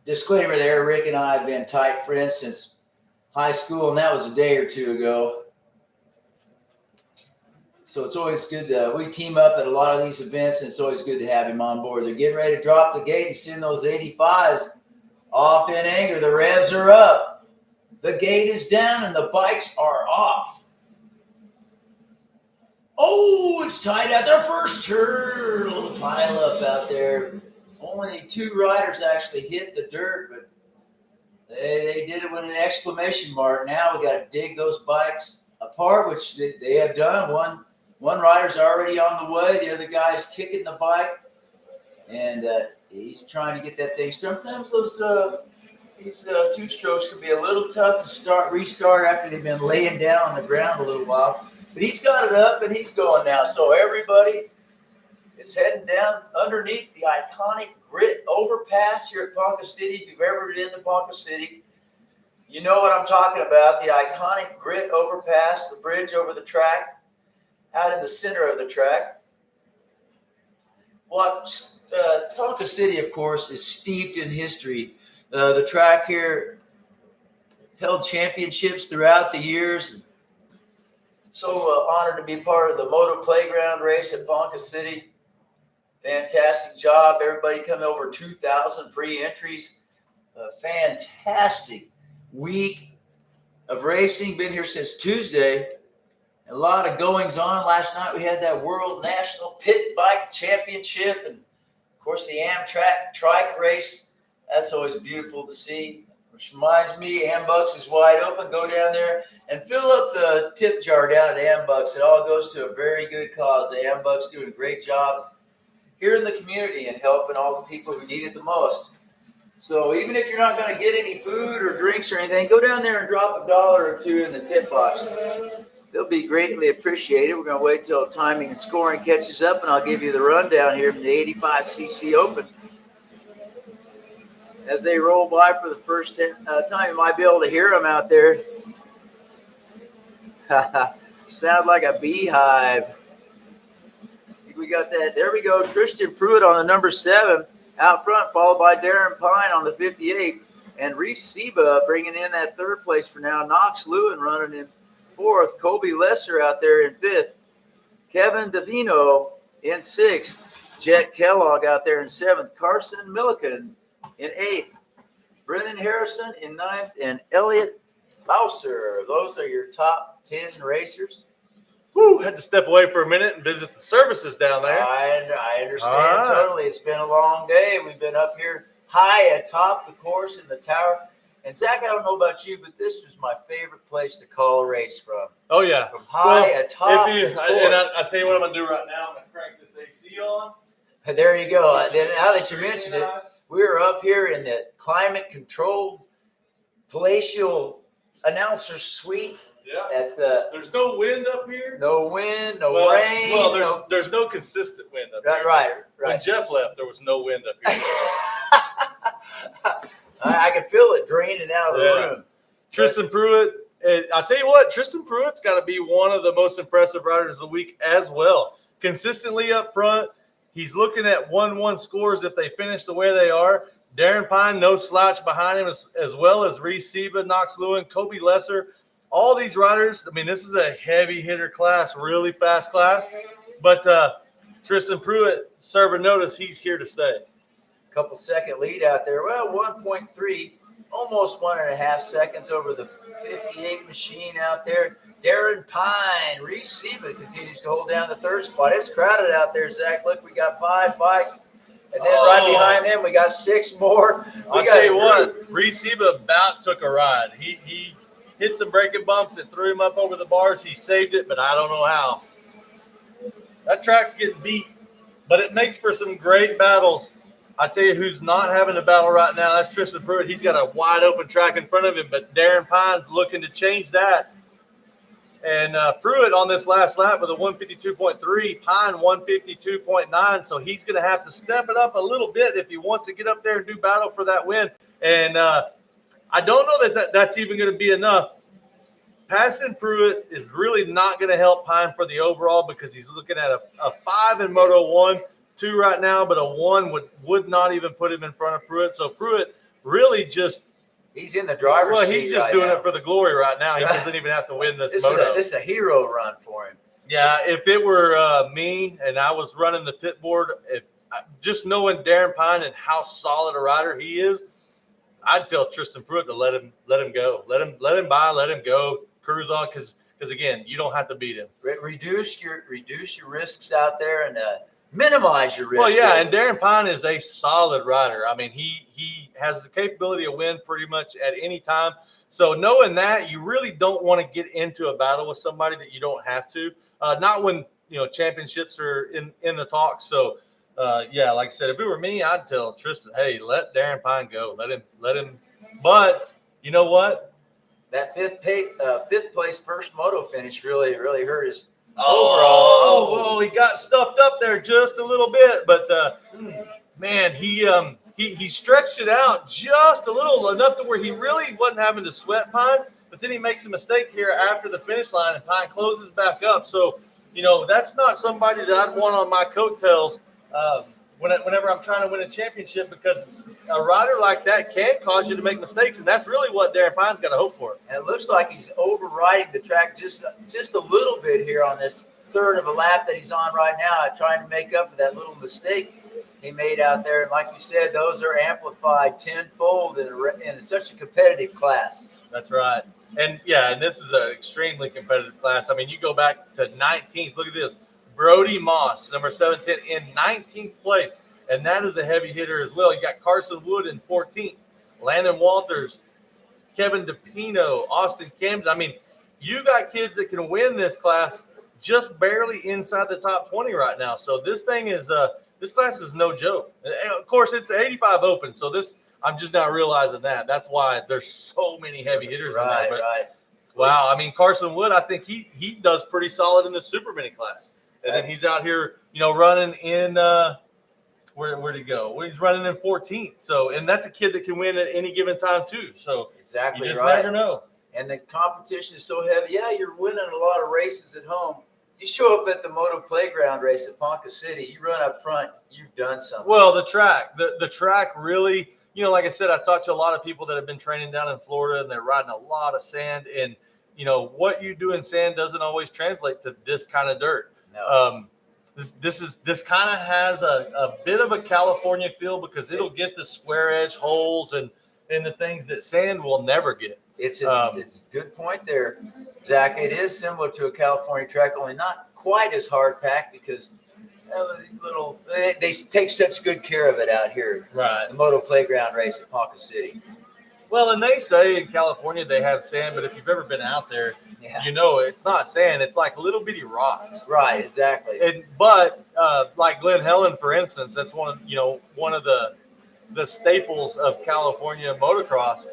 disclaimer there. Rick and I have been tight friends since high school, and that was a day or two ago. So it's always good. We team up at a lot of these events, and it's always good to have him on board. They're getting ready to drop the gate and send those 85s off in anger. The revs are up. The gate is down, and the bikes are off. Oh, it's tight out there. First turn, a little pile up out there. Only 2 riders actually hit the dirt, but they did it with an exclamation mark. Now we got to dig those bikes apart, which they have done. One rider's already on the way. The other guy's kicking the bike, and he's trying to get that thing. Sometimes these 2-strokes can be a little tough to restart after they've been laying down on the ground a little while. But he's got it up, and he's going now. So everybody is heading down underneath the iconic Grit overpass here at Ponca City. If you've ever been to Ponca City, you know what I'm talking about. The iconic Grit overpass, the bridge over the track, out in the center of the track. Well, Ponca City, of course, is steeped in history. The track here held championships throughout the years. So honored to be part of the Motoplayground race at Ponca City. Fantastic job. Everybody coming over 2,000 free entries. Fantastic week of racing. Been here since Tuesday. A lot of goings on. Last night we had that World National Pit Bike Championship. And, of course, the Amtrak Trike race. That's always beautiful to see. Which reminds me, Ambucks is wide open. Go down there and fill up the tip jar down at Ambucks. It all goes to a very good cause. The Ambucks doing great jobs here in the community and helping all the people who need it the most. So even if you're not going to get any food or drinks or anything, go down there and drop $1 or $2 in the tip box. They'll be greatly appreciated. We're going to wait till timing and scoring catches up, and I'll give you the rundown here from the 85cc Open. As they roll by for the first time, you might be able to hear them out there. Sound like a beehive. We got that. There we go. Tristan Pruitt on the number 7 out front, followed by Darren Pine on the 58. And Reese Seba bringing in that 3rd place for now. Knox Lewin running in 4th. Kobe Lesser out there in 5th. Kevin Davino in 6th. Jet Kellogg out there in 7th. Carson Milliken in 8th. Brennan Harrison in 9th. And Elliot Bowser. Those are your top 10 racers. Woo, had to step away for a minute and visit the services down there. I understand totally. It's been a long day. We've been up here high atop the course in the tower. And Zach, I don't know about you, but this was my favorite place to call a race from. Oh yeah, From high atop. I tell you what I'm gonna do right now. I'm gonna crank this AC on. There you go. Then now that you mentioned it, we're up here in the climate-controlled palatial announcer suite. Yeah. At the. There's no wind up here. No wind, no rain. Well, there's no consistent wind up here. Right. When Jeff left, there was no wind up here. I could feel it draining out of the room. Tristan Pruitt. I'll tell you what, Tristan Pruitt's got to be one of the most impressive riders of the week as well. Consistently up front. He's looking at 1-1 scores if they finish the way they are. Darren Pine, no slouch behind him, as well as Reese Seba, Knox Lewin, Kobe Lesser. All these riders, I mean, this is a heavy hitter class, really fast class. But Tristan Pruitt serving notice, he's here to stay. Couple second lead out there. Well, 1.3, almost 1.5 seconds over the 58 machine out there. Darren Pine, Reese Seba continues to hold down the third spot. It's crowded out there, Zach. Look, we got 5 bikes. And then right behind them, we got 6 more. I'll tell you what, Reese Seba about took a ride. He hit some braking bumps that threw him up over the bars. He saved it, but I don't know how. That track's getting beat, but it makes for some great battles. I tell you who's not having a battle right now, that's Tristan Pruitt. He's got a wide open track in front of him, but Darren Pine's looking to change that. And Pruitt on this last lap with a 152.3, Pine 152.9, so he's going to have to step it up a little bit if he wants to get up there and do battle for that win. And I don't know that's even going to be enough. Passing Pruitt is really not going to help Pine for the overall because he's looking at a 5 in Moto 1, 2 right now, but a 1 would not even put him in front of Pruitt. So Pruitt really just he's in the driver's seat. Well, he's just doing it for the glory right now. He doesn't even have to win this moto. This is a hero run for him. Yeah, if it were me and I was running the pit board, just knowing Darren Pine and how solid a rider he is, I'd tell Tristan Pruitt to let him go, let him go, cruise on, because again, you don't have to beat him. Reduce your risks out there and minimize your risk. Well, yeah, and Darren Pine is a solid rider. I mean, he has the capability of win pretty much at any time. So knowing that, you really don't want to get into a battle with somebody that you don't have to. Not when championships are in the talks. So yeah, like I said, if it were me, I'd tell Tristan, hey, let Darren Pine go. Let him. But you know what? That fifth place first moto finish really hurt his. Oh, he got stuffed up there just a little bit, but man, he stretched it out just a little, enough to where he really wasn't having to sweat Pine. But then he makes a mistake here after the finish line, and Pine closes back up. So that's not somebody that I'd want on my coattails whenever I'm trying to win a championship, because a rider like that can cause you to make mistakes, and that's really what Darren Pine's got to hope for. And it looks like he's overriding the track just a little bit here on this third of a lap that he's on right now, trying to make up for that little mistake he made out there. And like you said, those are amplified tenfold in such a competitive class. That's right. And yeah, and this is an extremely competitive class. I mean, you go back to 19th. Look at this. Brody Moss, number 710, in 19th place. And that is a heavy hitter as well. You got Carson Wood in 14th, Landon Walters, Kevin DePino, Austin Camden. I mean, you got kids that can win this class just barely inside the top 20 right now. So this thing is this class is no joke. And of course, it's the 85 Open. So this, I'm just not realizing that. That's why there's so many heavy hitters in there. But, right. Wow. I mean, Carson Wood, I think he does pretty solid in the SUPERMINI class. And then he's out here, running in where'd he go? Well, he's running in 14th. So, and that's a kid that can win at any given time too. So exactly, you just right. never know. And the competition is so heavy. Yeah, you're winning a lot of races at home. You show up at the Motoplayground race at Ponca City, you run up front, you've done something. Well, the track really, like I said, I talked to a lot of people that have been training down in Florida, and they're riding a lot of sand. And what you do in sand doesn't always translate to this kind of dirt. No. This kind of has a bit of a California feel, because it'll get the square edge holes and the things that sand will never get. It's a good point there, Zach. It is similar to a California track, only not quite as hard packed, because they take such good care of it out here. Right. The Motoplayground race at Ponca City. Well, and they say in California they have sand, but if you've ever been out there, you know it's not sand. It's like little bitty rocks. Right, exactly. But like Glen Helen, for instance, that's one of the staples of California motocross.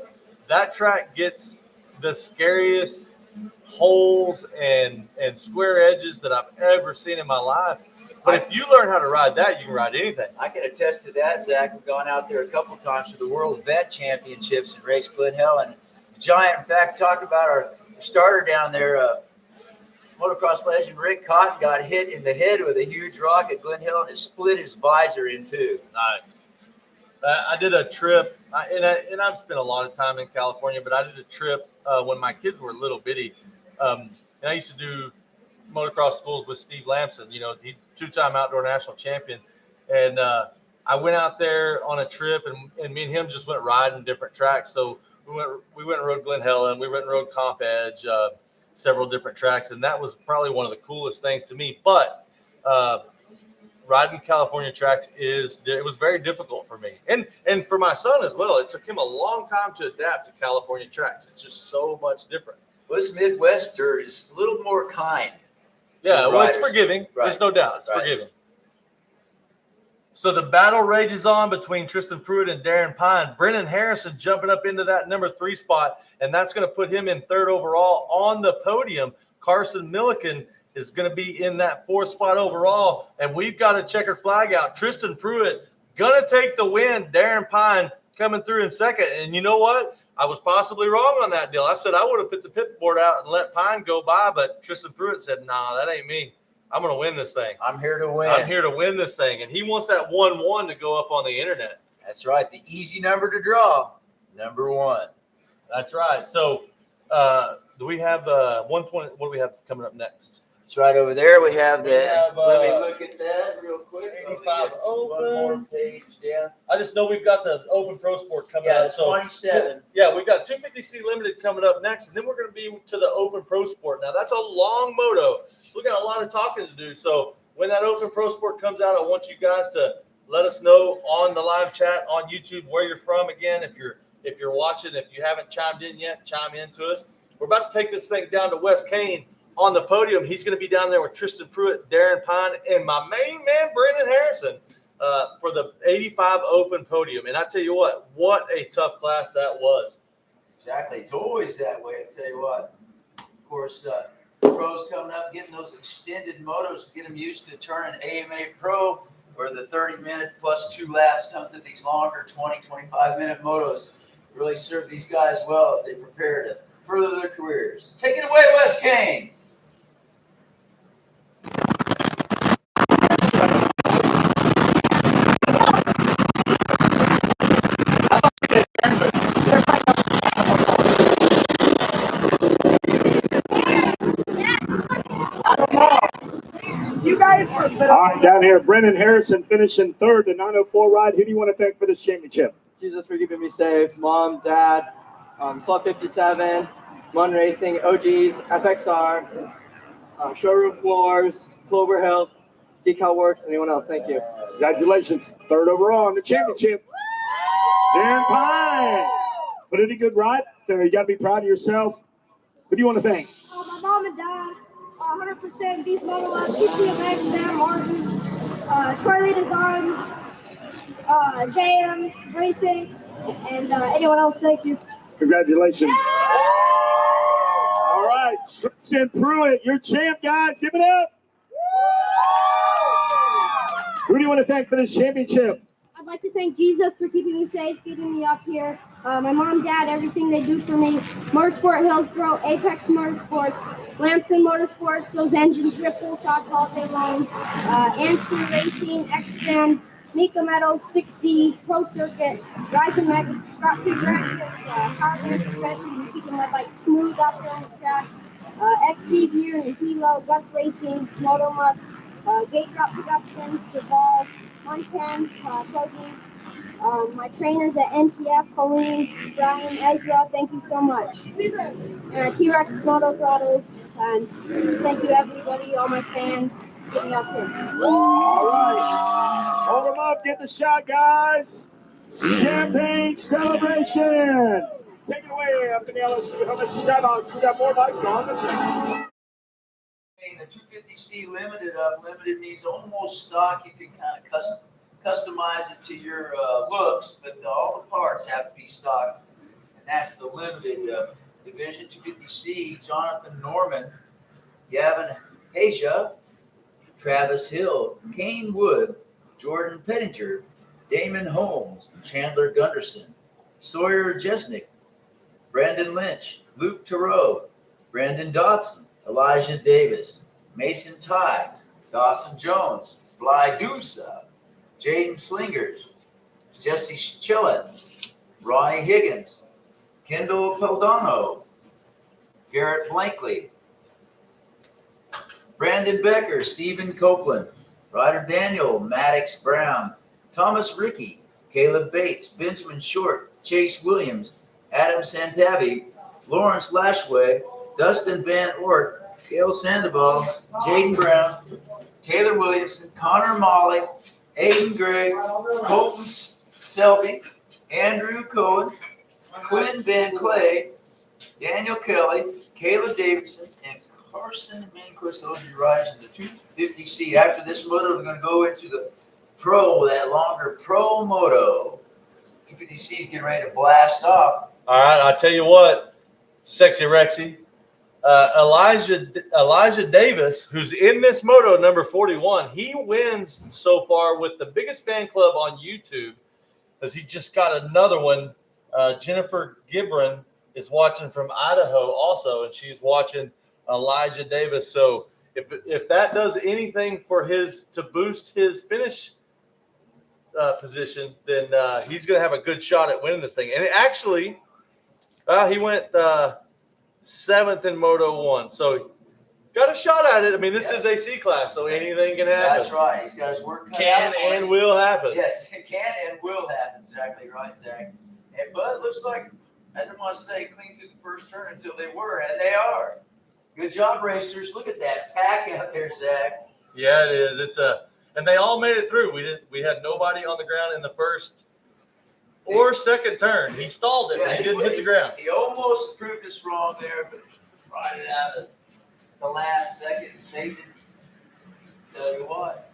That track gets the scariest holes and square edges that I've ever seen in my life. But if you learn how to ride that, you can ride anything. I can attest to that, Zach. We've gone out there a couple times for the World Vet Championships and raced Glen Helen. Giant, in fact, talked about our starter down there, motocross legend Rick Cotton got hit in the head with a huge rock at Glen Helen and split his visor in two. Nice. I did a trip, and I've spent a lot of time in California, but I did a trip when my kids were little bitty. And I used to do motocross schools with Steve Lamson, he's two-time outdoor national champion. And I went out there on a trip, and me and him just went riding different tracks. So we went and rode Glen Helen, we went and rode Comp Edge, several different tracks, and that was probably one of the coolest things to me. But riding California tracks it was very difficult for me, and for my son as well. It took him a long time to adapt to California tracks. It's just so much different. Well, this Midwest dirt is a little more kind. Yeah, well, it's forgiving. Right. There's no doubt. It's forgiving. So the battle rages on between Tristan Pruitt and Darren Pine. Brennan Harrison jumping up into that number 3 spot, and that's going to put him in 3rd overall on the podium. Carson Milliken is going to be in that 4th spot overall, and we've got a checkered flag out. Tristan Pruitt going to take the win. Darren Pine coming through in 2nd, and you know what? I was possibly wrong on that deal. I said I would have put the pit board out and let Pine go by, but Tristan Pruitt said, nah, that ain't me. I'm going to win this thing. I'm here to win. I'm here to win this thing. And he wants that 1-1 to go up on the internet. That's right. The easy number to draw, number 1. That's right. So do we have 120? What do we have coming up next? It's right over there. We have that. Let me look at that real quick. 85 open. One more page down. I just know we've got the Open Pro Sport coming up. So 27. Yeah, we've got 250C Limited coming up next, and then we're going to be to the Open Pro Sport. Now, that's a long moto, so we got a lot of talking to do. So when that Open Pro Sport comes out, I want you guys to let us know on the live chat on YouTube where you're from. Again, if you're watching, if you haven't chimed in yet, chime in to us. We're about to take this thing down to West Kane. On the podium, he's going to be down there with Tristan Pruitt, Darren Pine, and my main man, Brendan Harrison, for the 85 Open podium. And I tell you what a tough class that was. Exactly. It's always that way, I tell you what. Of course, pros coming up, getting those extended motos to get them used to turning AMA Pro, where the 30-minute plus 2 laps comes to these longer 20, 25-minute motos. Really serve these guys well as they prepare to further their careers. Take it away, West Kane. You guys were all right, down here, Brendan Harrison finishing 3rd, the 904 ride. Who do you want to thank for this championship? Jesus for keeping me safe. Mom, Dad, Club 57, Mun Racing, OGs, FXR, Showroom Floors, Clover Hill, Decal Works, anyone else. Thank you. Congratulations. 3rd overall in the championship. Darren Pine. But any good ride? So you got to be proud of yourself. Who do you want to thank? My mom and dad, 100% Beast Moto Lab, TTMX, Van Martin, Charlie Designs, JM Racing, and anyone else. Thank you. Congratulations. All right, Tristan Pruitt, your champ, guys. Give it up. Who do you want to thank for this championship? I'd like to thank Jesus for keeping me safe, getting me up here. My mom, dad, everything they do for me. Motorsport Hillsborough, Apex Motorsports, Lamson Motorsports, those engines rip full shots all day long. Answer Racing, X-Gen, Mika Metals, 60, Pro Circuit, Rising Max, Scott Creek Ratchets, Power Suspension, keeping my bike smooth out there on the track. XC Gear and Hilo, Guts Racing, Motomud, Gate Drop Productions, Deval, Montan, Protein. My trainers at NCF, Colleen, Brian, Ezra, thank you so much. T-Rex Moto Throttos, and thank you everybody, all my fans, getting up here. All right, hold them up, get the shot, guys. Champagne celebration. Take it away up in the LSU helmet skybox. We got more bikes on the track. Hey, the 250C limited up. Limited means almost stock. You can kind of customize it to your looks, but all the parts have to be stock. And that's the limited division. 250C, Jonathan Norman, Gavin Hasia, Travis Hill, Kane Wood, Jordan Pettinger, Damon Holmes, Chandler Gunderson, Sawyer Jesnick, Brandon Lynch, Luke Thoreau, Brandon Dotson, Elijah Davis, Mason Ty, Dawson Jones, Bly Dusa, Jaden Slingers, Jesse Chillin, Ronnie Higgins, Kendall Peldano, Garrett Blankley, Brandon Becker, Stephen Copeland, Ryder Daniel, Maddox Brown, Thomas Rickey, Caleb Bates, Benjamin Short, Chase Williams, Adam Santavi, Lawrence Lashway, Dustin Van Ort, Gail Sandoval, Jaden Brown, Taylor Williamson, Connor Molly, Aiden Gray, Colton Selby, Andrew Cohen, Quinn Van Clay, Daniel Kelly, Caleb Davidson, and Carson Manquist. Those are your riders in the 250C. After this moto, we're going to go into the pro, that longer pro moto. 250C is getting ready to blast off. All right, I'll tell you what, Sexy Rexy. Elijah Davis, who's in this moto, number 41, he wins so far with the biggest fan club on YouTube because he just got another one. Jennifer Gibran is watching from Idaho also, and she's watching Elijah Davis. So if that does anything for to boost his finish position, then he's going to have a good shot at winning this thing. And actually, he went 7th in Moto 1. So got a shot at it. I mean, this is a C class, so anything can happen. That's right. He's got his work cut out. Can and will happen. Yes, it can and will happen. Exactly right, Zach. But it looks like, I didn't want to say clean through the first turn until they were, and they are. Good job, racers. Look at that pack out there, Zach. Yeah, it is. And they all made it through. We had nobody on the ground in the first or second turn. He stalled it. Yeah, he didn't hit the ground. He almost proved us wrong there, but brought it out of the last second and saved it. Tell you what.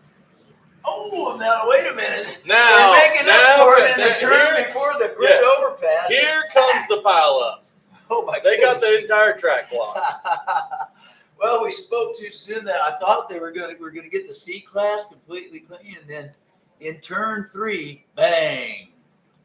Oh, now wait a minute. Now, they're making up for it in the turn before the grid overpass. Here comes the pile up. Oh my! They got the entire track blocked. Well, we spoke too soon. That I thought we're going to get the C class completely clean, and then in turn 3, bang.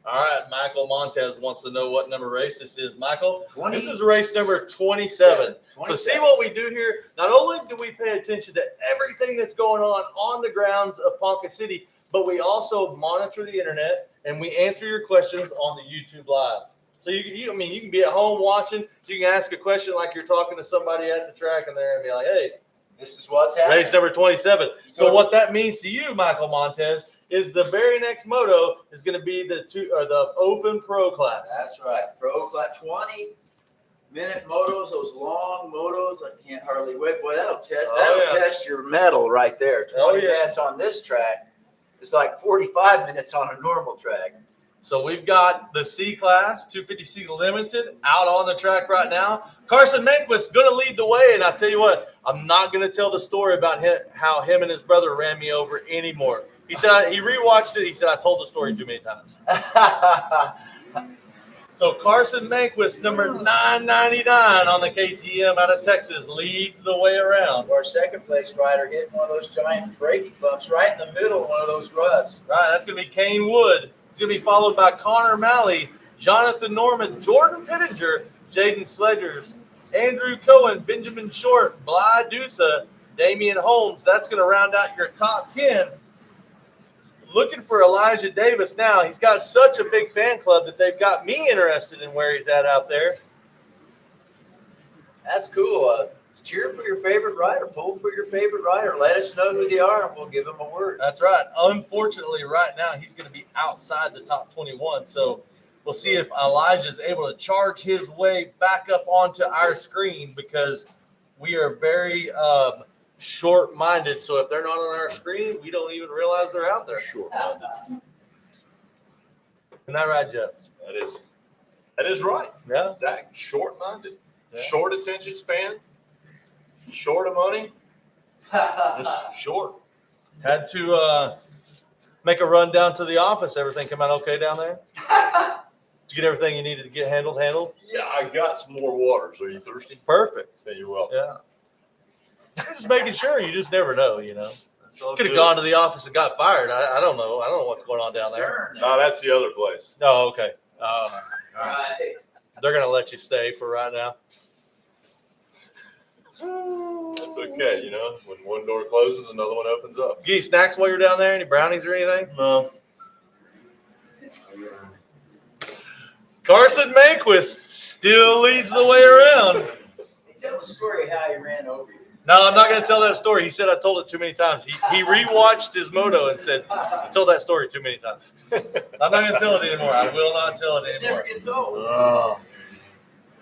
All right, Michael Montez wants to know what number race this is. Michael, 20. This is race number 27. So see what we do here. Not only do we pay attention to everything that's going on the grounds of Ponca City, but we also monitor the internet and we answer your questions on the YouTube Live. So you can be at home watching. You can ask a question like you're talking to somebody at the track, and they're gonna be like, "Hey, this is what's happening." Race number 27. So what that means to you, Michael Montez, is the very next moto is going to be the Open Pro class. That's right. Pro class, 20-minute motos, those long motos. I can't hardly wait. Boy, that'll test your mettle right there. 20 minutes on this track. It's like 45 minutes on a normal track. So we've got the C class, 250C Limited, out on the track right now. Carson Manquist going to lead the way, and I'll tell you what, I'm not going to tell the story about how him and his brother ran me over anymore. He said he rewatched it. He said I told the story too many times. So Carson Manquist, number 999 on the KTM out of Texas, leads the way around. Our second place rider hitting one of those giant braking bumps right in the middle of one of those ruts. Right, that's going to be Kane Wood. It's going to be followed by Connor Malley, Jonathan Norman, Jordan Pittenger, Jaden Sledgers, Andrew Cohen, Benjamin Short, Bly Dusa, Damian Holmes. That's going to round out your top 10. Looking for Elijah Davis now. He's got such a big fan club that they've got me interested in where he's at out there. That's cool. Cheer for your favorite rider. Pull for your favorite rider. Let us know who they are, and we'll give them a word. That's right. Unfortunately, right now, he's going to be outside the top 21. So we'll see if Elijah's able to charge his way back up onto our screen because we are very short-minded. So if they're not on our screen, we don't even realize they're out there. Sure. Isn't that right, Jeff? That is. That is right. Yeah. Zach, short-minded, Yeah. short attention span, short of money, just short. Had to make a run down to the office. Everything come out okay down there? Did you get everything you needed to get handled? Yeah, I got some more waters. Are you thirsty? Perfect. Yeah, you're welcome. Yeah. I'm just making sure. You just never know, you know. Could have good. gone to the office and got fired. I don't know. I don't know what's going on down there. No, that's the other place. Oh, okay. Right. They're going to let you stay for right now. That's okay. You know, when one door closes, another one opens up. Get any snacks while you're down there? Any brownies or anything? No. Carson Manquist still leads the way around. Tell the story of how he ran over you. No, I'm not going to tell that story. He said I told it too many times. He rewatched his moto and said, you told that story too many times. I'm not going to tell it anymore. I will not tell it It never anymore. gets old. Oh.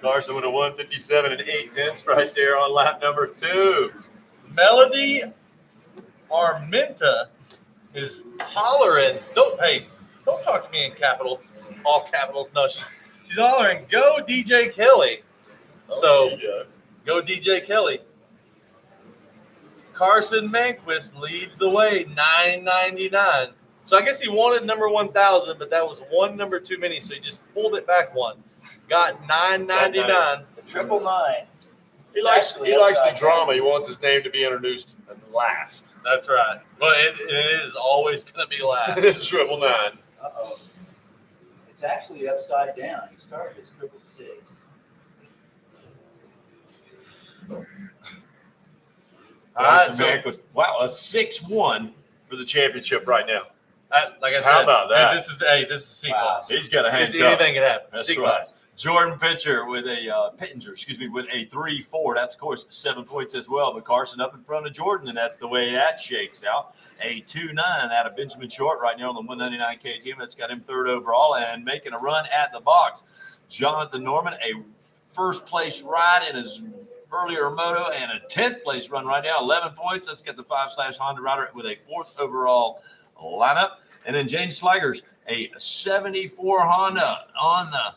Carson with a 157 and 8/10 right there on lap number 2. Melody Armenta is hollering. Don't talk to me in all capitals. No, she's hollering, go DJ Kelly. So go DJ Kelly. Carson Manquist leads the way, 999. So I guess he wanted number 1,000, but that was one number too many, so he just pulled it back one. Got 999. Triple nine. He likes the drama. He wants his name to be introduced last. That's right. Well, it is always going to be last. 999. Uh-oh. It's actually upside down. He started as 666. All right, Wow, a 6-1 for the championship right now. Like I said, how about that? This is sequence. Wow. He's got a hand tough. Anything can happen. That's Sequence. right. Jordan Pitcher with a with a 3-4. That's of course 7 points as well. But Carson up in front of Jordan, and that's the way that shakes out. A 2-9 out of Benjamin Short right now on the 199 KTM. That's got him third overall and making a run at the box. Jonathan Norman, a first place ride in his earlier moto and a 10th place run right now, 11 points. Let's get the 5/ Honda rider with a 4th overall lineup. And then James Slagers, a 74 Honda on the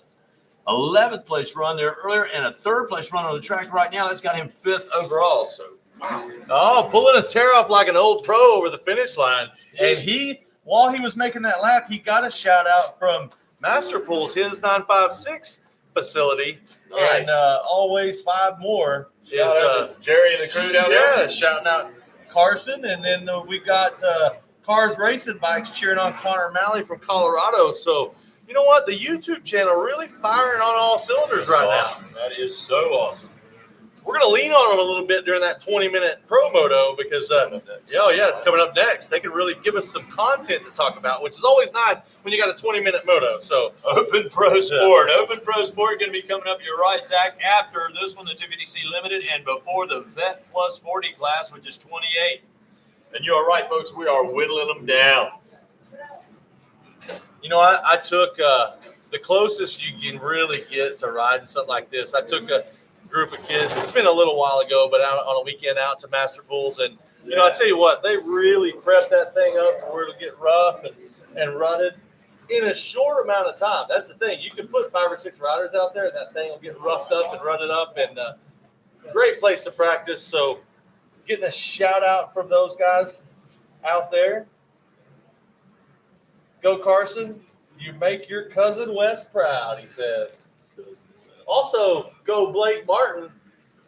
11th place run there earlier and a 3rd place run on the track right now. That's got him 5th overall. So, oh, pulling a tear off like an old pro over the finish line. And while he was making that lap, he got a shout out from Master Pools, his 956 facility. Nice. And always 5 more is Jerry and the crew down there. Yeah, shouting out Carson. And then we got Cars Racing Bikes cheering on Connor Malley from Colorado. So, you know what? The YouTube channel really firing on all cylinders right now. That is so awesome. We're going to lean on them a little bit during that 20-minute pro moto because, it's coming up next. They can really give us some content to talk about, which is always nice when you got a 20-minute moto. So Open Pro Sport. Open Pro Sport going to be coming up, you're right, Zach, after this one, the 250C Limited, and before the Vet Plus 40 class, which is 28. And you are right, folks. We are whittling them down. You know, I took the closest you can really get to riding something like this. I took a group of kids. It's been a little while ago, but out on a weekend out to Master Pools. And, you know, I tell you what, they really prepped that thing up to where it'll get rough and rutted in a short amount of time. That's the thing. You can put 5 or 6 riders out there, and that thing will get roughed up and rutted up. And great place to practice. So getting a shout out from those guys out there. Go Carson, you make your cousin Wes proud, he says. Also, go Blake Martin,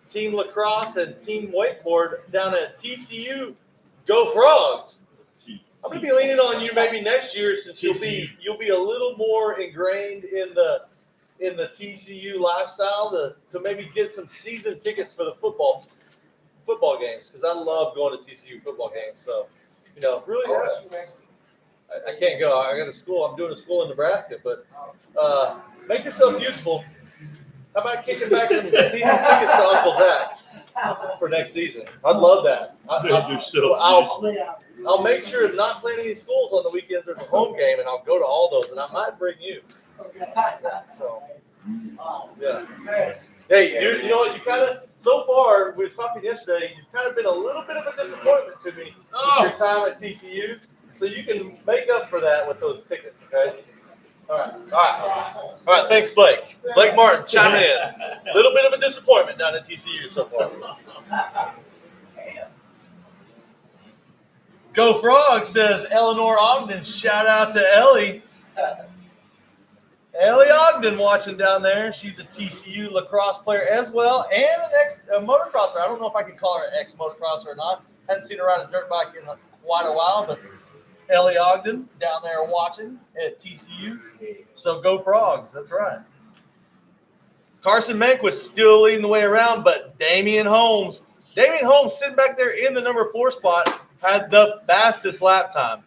Team Lacrosse and Team Wakeboard down at TCU. Go Frogs. I'm going to be leaning on you maybe next year since you'll be a little more ingrained in the TCU lifestyle to maybe get some season tickets for the football games because I love going to TCU football games. So, you know, really. I can't go. I got a school. I'm doing a school in Nebraska, but make yourself useful. How about kicking back some season tickets to Uncle Zach for next season? I'd love that. I'll make sure to not play any schools on the weekends. There's a home game, and I'll go to all those, and I might bring you. So, yeah. Hey, you know what? You kind of, so far, we were talking yesterday, you've kind of been a little bit of a disappointment to me with your time at TCU. So you can make up for that with those tickets, okay? All right. Thanks, Blake. Blake Martin, chime in. A little bit of a disappointment down at TCU so far. Go Frog, says Eleanor Ogden. Shout out to Ellie. Ellie Ogden watching down there. She's a TCU lacrosse player as well, and an ex-motocrosser. I don't know if I can call her an ex-motocrosser or not. Hadn't seen her ride a dirt bike in quite a while, but Ellie Ogden down there watching at TCU. So go Frogs. That's right. Carson Manquist still leading the way around, but Damian Holmes sitting back there in the number 4 spot had the fastest lap time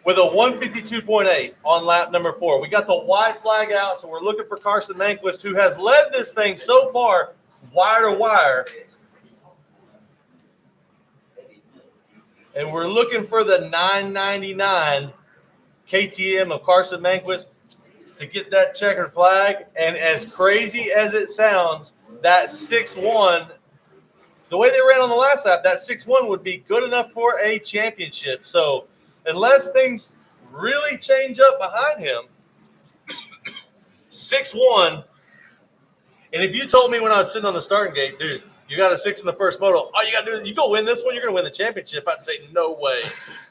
with a 152.8 on lap number 4. We got the white flag out, so we're looking for Carson Manquist, who has led this thing so far wire to wire. And we're looking for the 999 KTM of Carson Manquist to get that checkered flag. And as crazy as it sounds, that 6-1, the way they ran on the last lap, that 6-1 would be good enough for a championship. So unless things really change up behind him, 6-1. And if you told me when I was sitting on the starting gate, dude, you got a 6 in the first moto, all you got to do is you go win this one, you're going to win the championship, I'd say no way.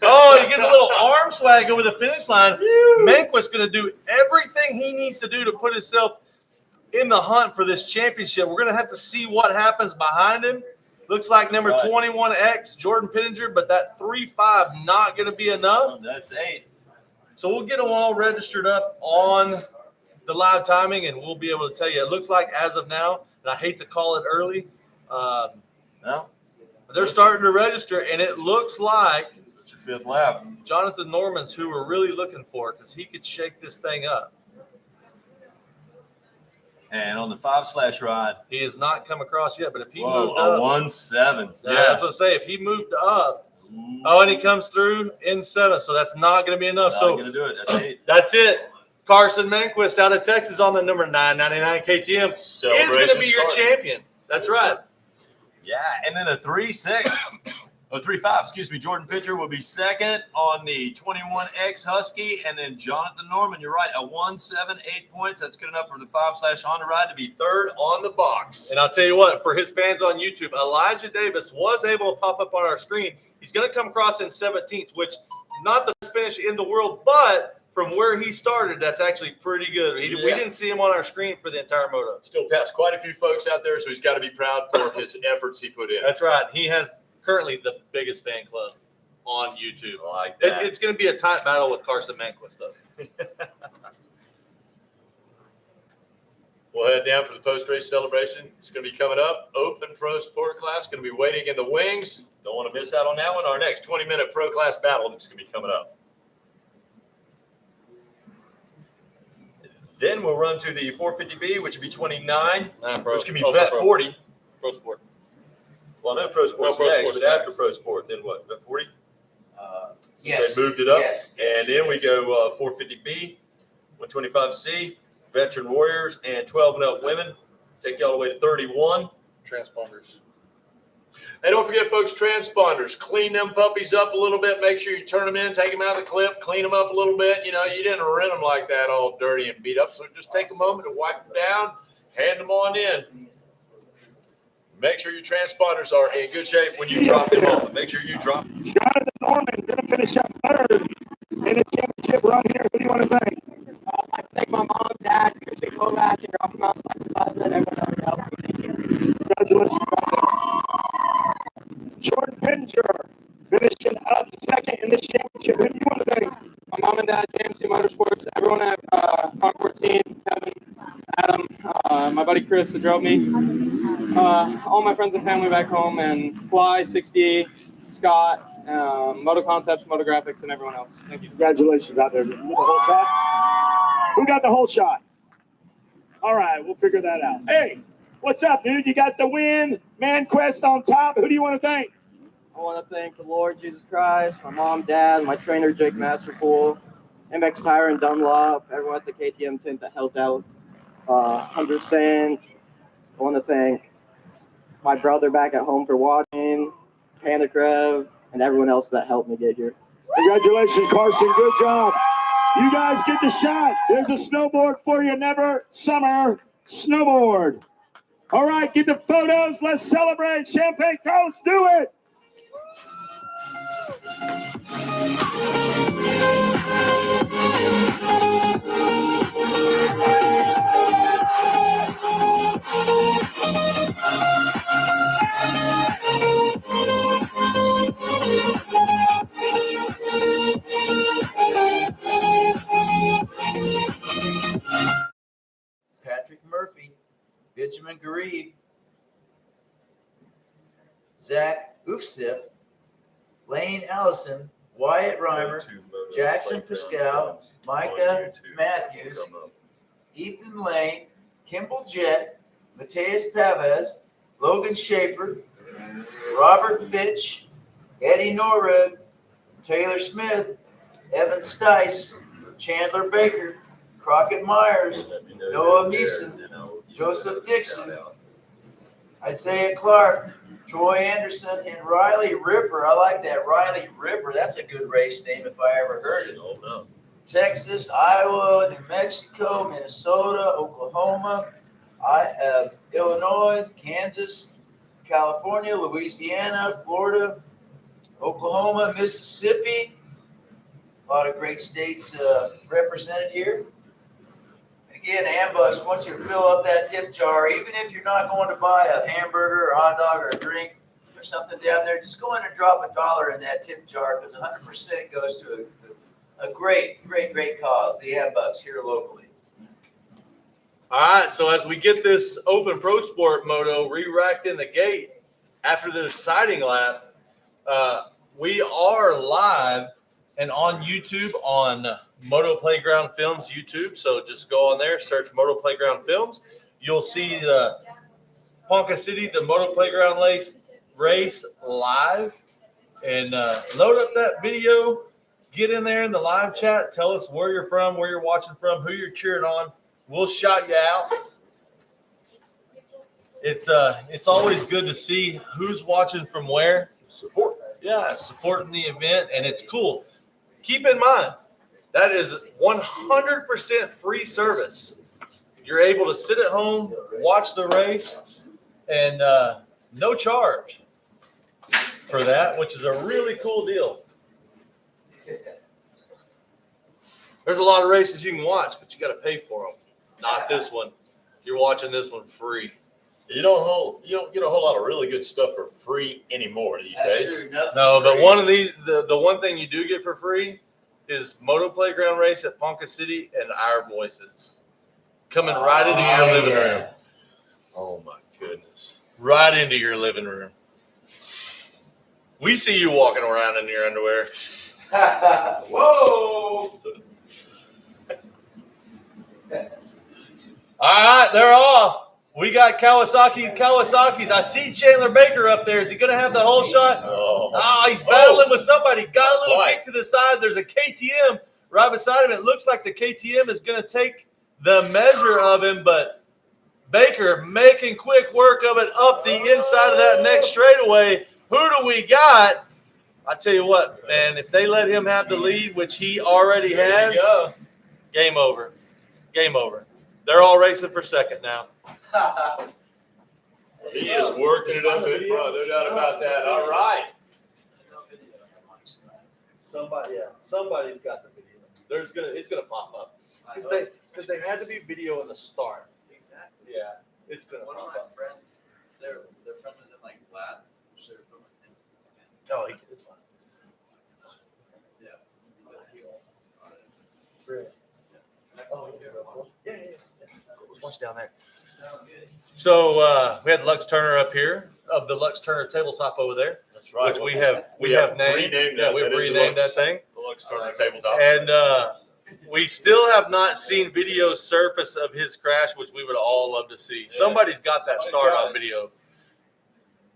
Oh, he gets a little arm swag over the finish line. Manquist's going to do everything he needs to do to put himself in the hunt for this championship. We're going to have to see what happens behind him. Looks like number 21X, Jordan Pittenger, but that 3.5 not going to be enough. That's 8. So we'll get them all registered up on the live timing, and we'll be able to tell you. It looks like as of now, and I hate to call it early, they're starting to register, and it looks like it's your 5th lap. Jonathan Norman's who we're really looking for, because he could shake this thing up. And on the 5/ ride, he has not come across yet, but if he moved up, a 1.7. Yeah, that's what I say. If he moved up, and he comes through in 7, so that's not going to be enough. Not going to do it. That's 8. That's it. Carson Manquist out of Texas on the number 999 KTM is going to be your champion. That's right. Yeah, and then a 3.5, excuse me, Jordan Pitcher will be second on the 21X Husky, and then Jonathan Norman, you're right, a 1.78 points. That's good enough for the 5/ Honda ride to be third on the box. And I'll tell you what, for his fans on YouTube, Elijah Davis was able to pop up on our screen. He's going to come across in 17th, which not the best finish in the world, but from where he started, that's actually pretty good. We didn't see him on our screen for the entire moto. Still passed quite a few folks out there, so he's got to be proud for his efforts he put in. That's right. He has currently the biggest fan club on YouTube. I like that. It's going to be a tight battle with Carson Manquist, though. We'll head down for the post-race celebration. It's going to be coming up. Open Pro Sport Class going to be waiting in the wings. Don't want to miss out on that one. Our next 20-minute Pro Class battle is going to be coming up. Then we'll run to the 450B, which will be 29. Which can be Vet 40. Pro Sport. Well, no Pro Sport's next, but after Pro Sport, then what? Vet 40? Yes. They moved it up. Yes. And then we go 450B, 125C, Veteran Warriors, and 12 and up women. Take you all the way to 31. Transponders. And don't forget, folks, transponders. Clean them puppies up a little bit. Make sure you turn them in, take them out of the clip, clean them up a little bit. You know, you didn't rent them like that all dirty and beat up. So just take a moment to wipe them down, hand them on in. Make sure your transponders are in good shape when you drop them off. Make sure you drop them. Jonathan Norman going to finish up third in the championship run here. What do you want to thank? I'd like to thank my mom, dad, Chrissy Kovac, and dropping off Santa Plaza, and everyone else that helped me. Thank you. Congratulations, Jordan Pittenger finishing up second in this championship. Who do you want to thank? My mom and dad, JMC Motorsports, everyone at Funk 14, Kevin, Adam, my buddy Chris that drove me, all my friends and family back home, and Fly, 60, Scott, Moto Concepts, Motographics, and everyone else. Thank you. Congratulations out there. The whole shot? Who got the whole shot? All right, we'll figure that out. Hey, what's up, dude? You got the win. Manquist on top. Who do you want to thank? I want to thank the Lord Jesus Christ, my mom, dad, my trainer, Jake Masterpool, MX Tire and Dunlop, everyone at the KTM tent that helped out. 100%. I want to thank my brother back at home for watching, Panda Crev, and everyone else that helped me get here. Congratulations, Carson. Good job. You guys get the shot. There's a snowboard for you. Never summer snowboard. All right, get the photos. Let's celebrate. Champagne Coast, do it. Patrick Murphy, Benjamin Garib, Zach Oofstiff, Lane Allison, Wyatt Reimer, Jackson Pascal, Micah Matthews, Ethan Lane, Kimball Jett, Mateus Pavez, Logan Schaefer, Robert Fitch, Eddie Norred, Taylor Smith, Evan Stice, Chandler Baker, Crockett Myers, Noah Meeson, Joseph Dixon, Isaiah Clark, Troy Anderson, and Riley Ripper. I like that, Riley Ripper. That's a good race name if I ever heard it. Texas, Iowa, New Mexico, Minnesota, Oklahoma, Illinois, Kansas, California, Louisiana, Florida, Oklahoma, Mississippi. A lot of great states represented here. Again, Ambush wants you to fill up that tip jar, even if you're not going to buy a hamburger or a hot dog or a drink or something down there. Just go in and drop $1 in that tip jar because 100% goes to a great cause, the Ambucks here locally. All right, so as we get this Open Pro Sport moto re-racked in the gate after the sighting lap, we are live and on YouTube on Motoplayground Films YouTube. So just go on there, search Motoplayground Films. You'll see the Ponca City, the Motoplayground race live. And load up that video. Get in there in the live chat. Tell us where you're from, where you're watching from, who you're cheering on. We'll shout you out. It's always good to see who's watching from where. Supporting the event, and it's cool. Keep in mind, that is 100% free service. You're able to sit at home, watch the race, and no charge for that, which is a really cool deal. There's a lot of races you can watch, but you got to pay for them. Not this one. You're watching this one free. You don't get a whole lot of really good stuff for free anymore these days. No, but one of these, the one thing you do get for free is Motoplayground race at Ponca City and our voices coming right into your living room. Oh my goodness! Right into your living room. We see you walking around in your underwear. Whoa! All right, they're off. We got Kawasaki's. I see Chandler Baker up there. Is he going to have the whole shot? He's battling with somebody. Got a little kick to the side. There's a KTM right beside him. It looks like the KTM is going to take the measure of him, but Baker making quick work of it up the inside of that next straightaway. Who do we got? I tell you what, man, if they let him have the lead, which he already has, game over. Game over. They're all racing for second now. He is working it up in front. No doubt about that. All right. Somebody's got the video. It's gonna pop up because they had to be video in the start. Exactly. Yeah, it's gonna One pop of my up. friends, their friend was in like last, so they're filming him. Oh, it's fine. Yeah. Oh, yeah. Watch down there. So we had Lux Turner up here of the Lux Turner tabletop over there. That's right. Which we have named. Renamed Yeah, we've renamed that thing. The Lux Turner tabletop. And we still have not seen video surface of his crash, which we would all love to see. Yeah. Somebody's got that start on video.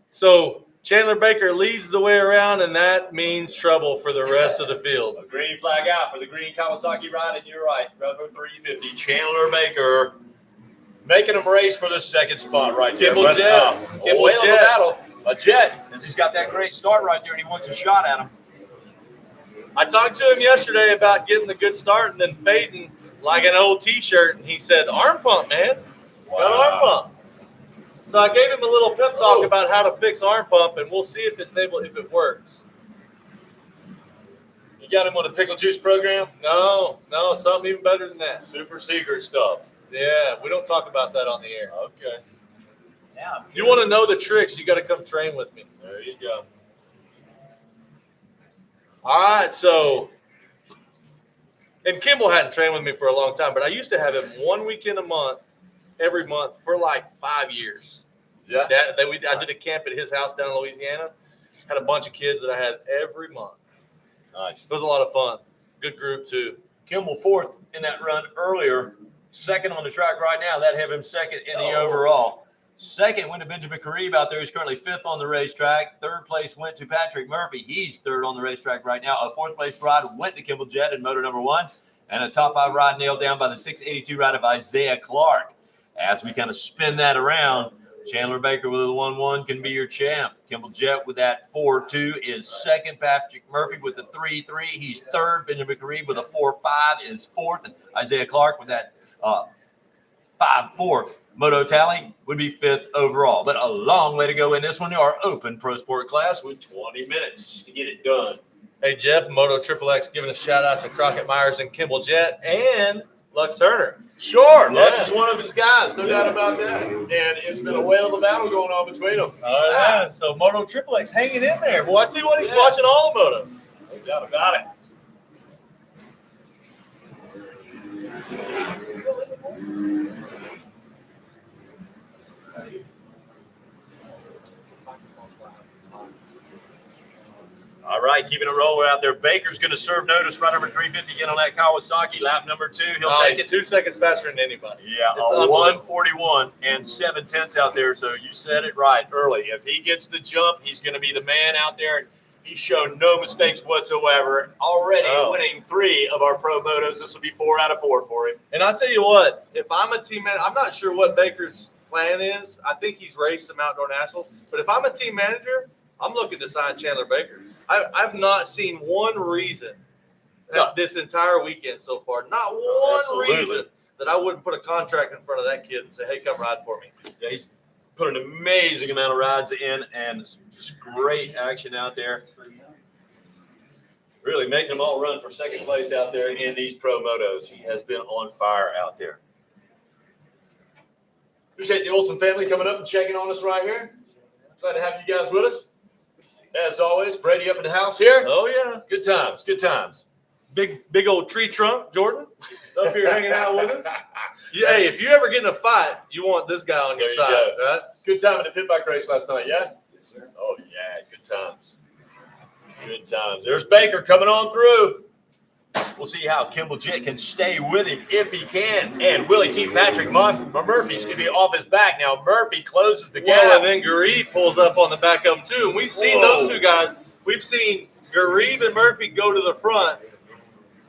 So Chandler Baker leads the way around, and that means trouble for the rest of the field. A green flag out for the green Kawasaki ride, and you're right. Number 350, Chandler Baker, making him race for the second spot right there. Kimball Jett. Kimball Jett. A Jet, as he's got that great start right there, and he wants a shot at him. I talked to him yesterday about getting the good start and then fading like an old T-shirt, and he said, "Arm pump, man, got arm pump." So I gave him a little pep talk about how to fix arm pump, and we'll see if it works. You got him on the pickle juice program? No, something even better than that. Super secret stuff. Yeah, we don't talk about that on the air. Okay. Yeah. You want to know the tricks? You got to come train with me. There you go. All right, so, and Kimball hadn't trained with me for a long time, but I used to have him 1 weekend a month, every month for like 5 years. Yeah. I did a camp at his house down in Louisiana. Had a bunch of kids that I had every month. Nice. It was a lot of fun. Good group too. Kimball fourth in that run earlier. Second on the track right now. That have him second in the overall. Second went to Benjamin Karib out there. He's currently fifth on the racetrack. Third place went to Patrick Murphy. He's third on the racetrack right now. A fourth place ride went to Kimball Jett in motor number 1. And a top 5 ride nailed down by the 682 ride of Isaiah Clark. As we kind of spin that around, Chandler Baker with a 1-1 can be your champ. Kimball Jett with that 4-2 is second. Patrick Murphy with the 3-3. He's third. Benjamin Karib with a 4-5 is fourth. And Isaiah Clark with that 5-4 moto tally would be fifth overall. But a long way to go in this one. Our open pro sport class with 20 minutes to get it done. Hey, Jeff, Moto Triple X giving a shout out to Crockett Myers and Kimball Jett and Lux Turner. Sure, Lux is one of his guys, no doubt about that. And it's been a whale of a battle going on between them. All right, so Moto Triple X hanging in there. Well, I tell you what, he's watching all the motos. No doubt about it. All right, keeping it rolling out there. Baker's going to serve notice right number 350 again on that Kawasaki. Lap number 2. He'll take he's it 2 seconds faster than anybody. Yeah, it's a 141 and 7/10 out there. So you said it right early. If he gets the jump, he's going to be the man out there. And he's shown no mistakes whatsoever. Already winning 3 of our pro motos. This will be 4 out of 4 for him. And I'll tell you what, if I'm a team manager, I'm not sure what Baker's plan is. I think he's raced some outdoor nationals. But if I'm a team manager, I'm looking to sign Chandler Baker. I've not seen one reason this entire weekend so far, not one reason that I wouldn't put a contract in front of that kid and say, hey, come ride for me. Yeah, he's put an amazing amount of rides in and just great action out there. Really making them all run for second place out there in these pro motos. He has been on fire out there. Appreciate the Olsen family coming up and checking on us right here. Glad to have you guys with us. As always, Brady up in the house here. Oh, yeah. Good times, good times. Big old tree trunk, Jordan, up here hanging out with us. Yeah, hey, if you ever get in a fight, you want this guy on your side, right? Good time in the pit bike race last night, yeah? Yes, sir. Oh, yeah, good times. Good times. There's Baker coming on through. We'll see how Kimball Jett can stay with him if he can. And will he keep Patrick Murphy's going to be off his back? Now, Murphy closes the gap. Well, and then Garib pulls up on the back of him, too. And we've seen those two guys. We've seen Garib and Murphy go to the front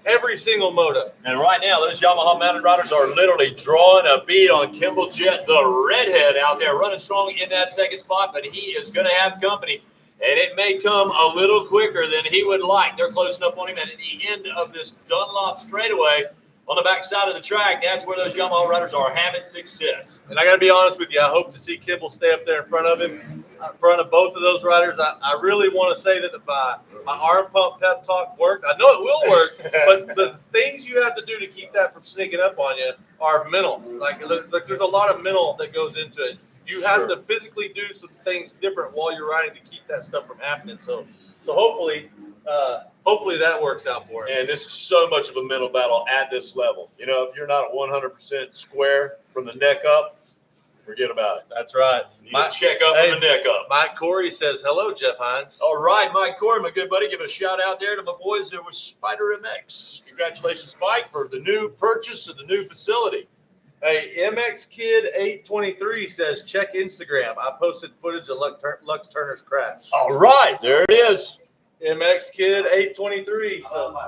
every single moto. And right now, those Yamaha mounted riders are literally drawing a bead on Kimball Jett, the redhead out there, running strong in that second spot. But he is going to have company. And it may come a little quicker than he would like. They're closing up on him. And at the end of this Dunlop straightaway on the back side of the track, that's where those Yamaha riders are having success. And I got to be honest with you, I hope to see Kimball stay up there in front of him, in front of both of those riders. I really want to say that my arm pump pep talk worked. I know it will work, but the things you have to do to keep that from sneaking up on you are mental. Like there's a lot of mental that goes into it. You have to physically do some things different while you're riding to keep that stuff from happening. So hopefully that works out for him. And this is so much of a mental battle at this level. You know, if you're not at 100% square from the neck up, forget about it. That's right. Check up from the neck up. Mike Corey says, hello, Jeff Hines. All right, Mike Corey, my good buddy. Give a shout out there to my boys there with Spider MX. Congratulations, Mike, for the new purchase of the new facility. Hey, MX Kid 823 says, check Instagram. I posted footage of Lux Turner's crash. All right, there it is. MX Kid 823. So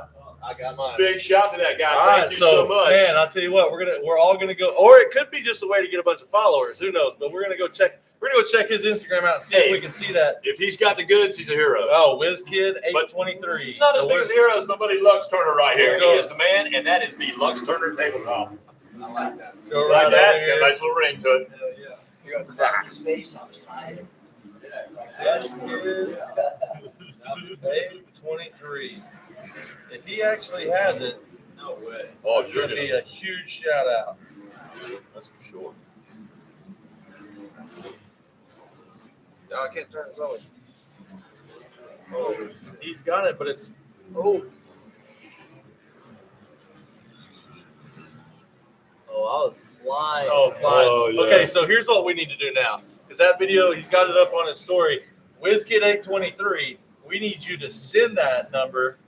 I got mine. Big shout to that guy. Thank you so much. Man, I'll tell you what, we're all gonna go, or it could be just a way to get a bunch of followers. Who knows? But we're gonna go check We're going to go check his Instagram out and see if we can see that. If he's got the goods, he's a hero. Oh, WizKid 823. Not as big as a hero as my buddy Lux Turner right here. He Go. is the man, and that is the Lux Turner tabletop. I like that. Go Like right that. over It's got a here. nice little ring to it. You're gonna crack his face on the side. WizKid 823. If he actually has it, No way. Oh, it's going to be a huge shout out. That's for sure. Oh, I can't turn this on. Oh, he's got it, but it's oh, I was flying. Oh, flying. Oh, yeah. Okay, so here's what we need to do now. Because that video, he's got it up on his story. WizKid823, we need you to send that number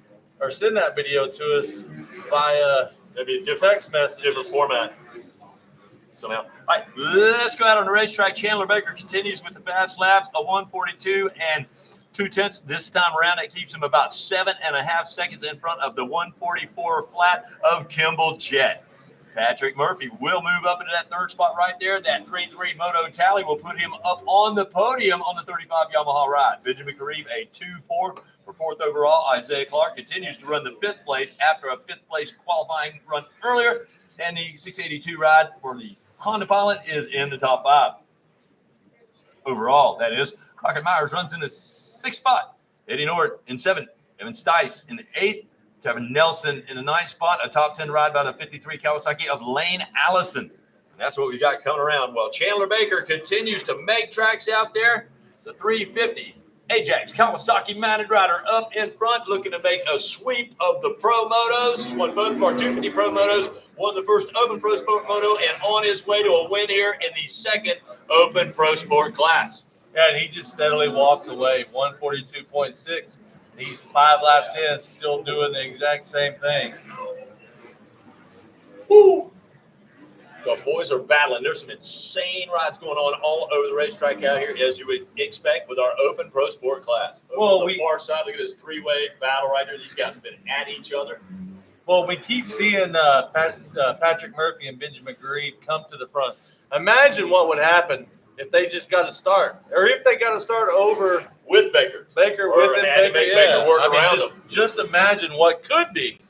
or send that video to us via maybe a different text message, different format. Somehow. All right, let's go out on the racetrack. Chandler Baker continues with the fast laps, a 1:42 and 2/10. This time around, it keeps him about 7.5 seconds in front of the 1:44 flat of Kimball Jet. Patrick Murphy will move up into that third spot right there. That 3-3 moto tally will put him up on the podium on the 35 Yamaha ride. Benjamin Kareem, a 2-4 for fourth overall. Isaiah Clark continues to run the fifth place after a fifth place qualifying run earlier. And the 682 ride for the Honda Pilot is in the top 5. Overall, that is. Crockett Myers runs in the 6th spot. Eddie Nord in 7th. Evan Stice in the 8th. Tevin Nelson in the 9th spot. A top 10 ride by the 53 Kawasaki of Lane Allison. And that's what we got coming around. Well, Chandler Baker continues to make tracks out there. The 350 Ajax Kawasaki mounted rider up in front, looking to make a sweep of the Pro Motos. He's won both of our 250 Pro Motos, won the first Open Pro Sport Moto, and on his way to a win here in the second Open Pro Sport class. Yeah, and he just steadily walks away. 142.6. He's 5 laps in, still doing the exact same thing. Woo! The boys are battling. There's some insane rides going on all over the racetrack out here, as you would expect with our Open Pro Sport class. Over on the far side, look at this 3-way battle right here. These guys have been at each other. Well, we keep seeing Patrick Murphy and Benjamin Green come to the front. Imagine what would happen if they just got to start, or if they got to start over with Baker. Baker Or with him, had to make Baker work around just imagine what could be.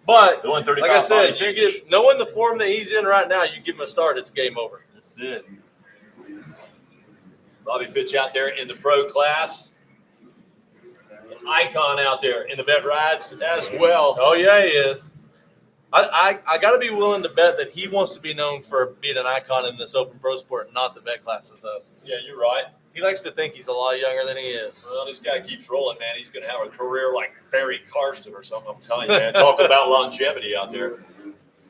But like I said, you give, knowing the form that he's in right now, you give him a start, it's game over. That's it. Bobby Fitch out there in the pro class. An icon out there in the vet rides as well. Oh, yeah, he is. I got to be willing to bet that he wants to be known for being an icon in this Open Pro Sport and not the vet classes, though. Yeah, you're right. He likes to think he's a lot younger than he is. Well, this guy keeps rolling, man. He's going to have a career like Barry Karsten or something. I'm telling you, man. Talk about longevity out there.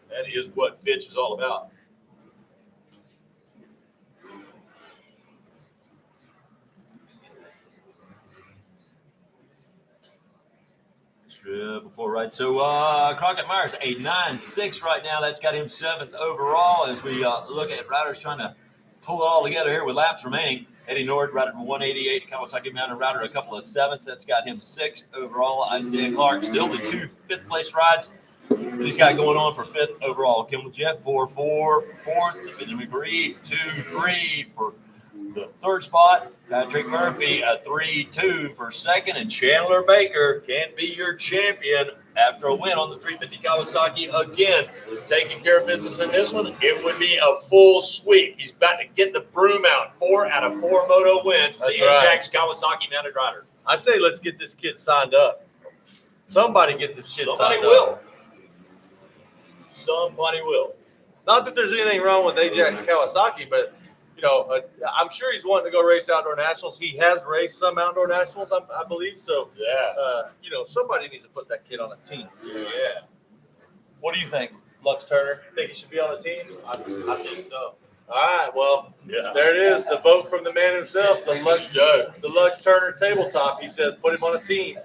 That is what Fitch is all about. Before right, so Crockett Myers a 9.6 right now. That's got him 7th overall. As we look at riders trying to pull it all together here with laps remaining. Eddie Nord riding from 188, Kawasaki mounted rider a couple of 7ths. That's got him 6th overall. Isaiah Clark still the 2 5th-place rides that he's got going on for 5th overall. Kimball Jet 4-4 for 4th. Benjamin Green 2-3 for the 3rd spot. Patrick Murphy a 3-2 for 2nd, and Chandler Baker can't be your champion after a win on the 350 Kawasaki again. Taking care of business in this one, it would be a full sweep. He's about to get the broom out. 4 out of 4 moto wins for the Ajax Kawasaki mounted rider. I say let's get this kid signed up. Somebody get this kid signed up. Somebody will. Somebody will. Not that there's anything wrong with Ajax Kawasaki, but you know, I'm sure he's wanting to go race outdoor nationals. He has raced some outdoor nationals, I believe. So, yeah, you know, somebody needs to put that kid on a team. Yeah. What do you think, Lux Turner? Think he should be on the team? I think so. All right, well, there it is. The vote from the man himself, the Lux Turner tabletop. He says put him on a team.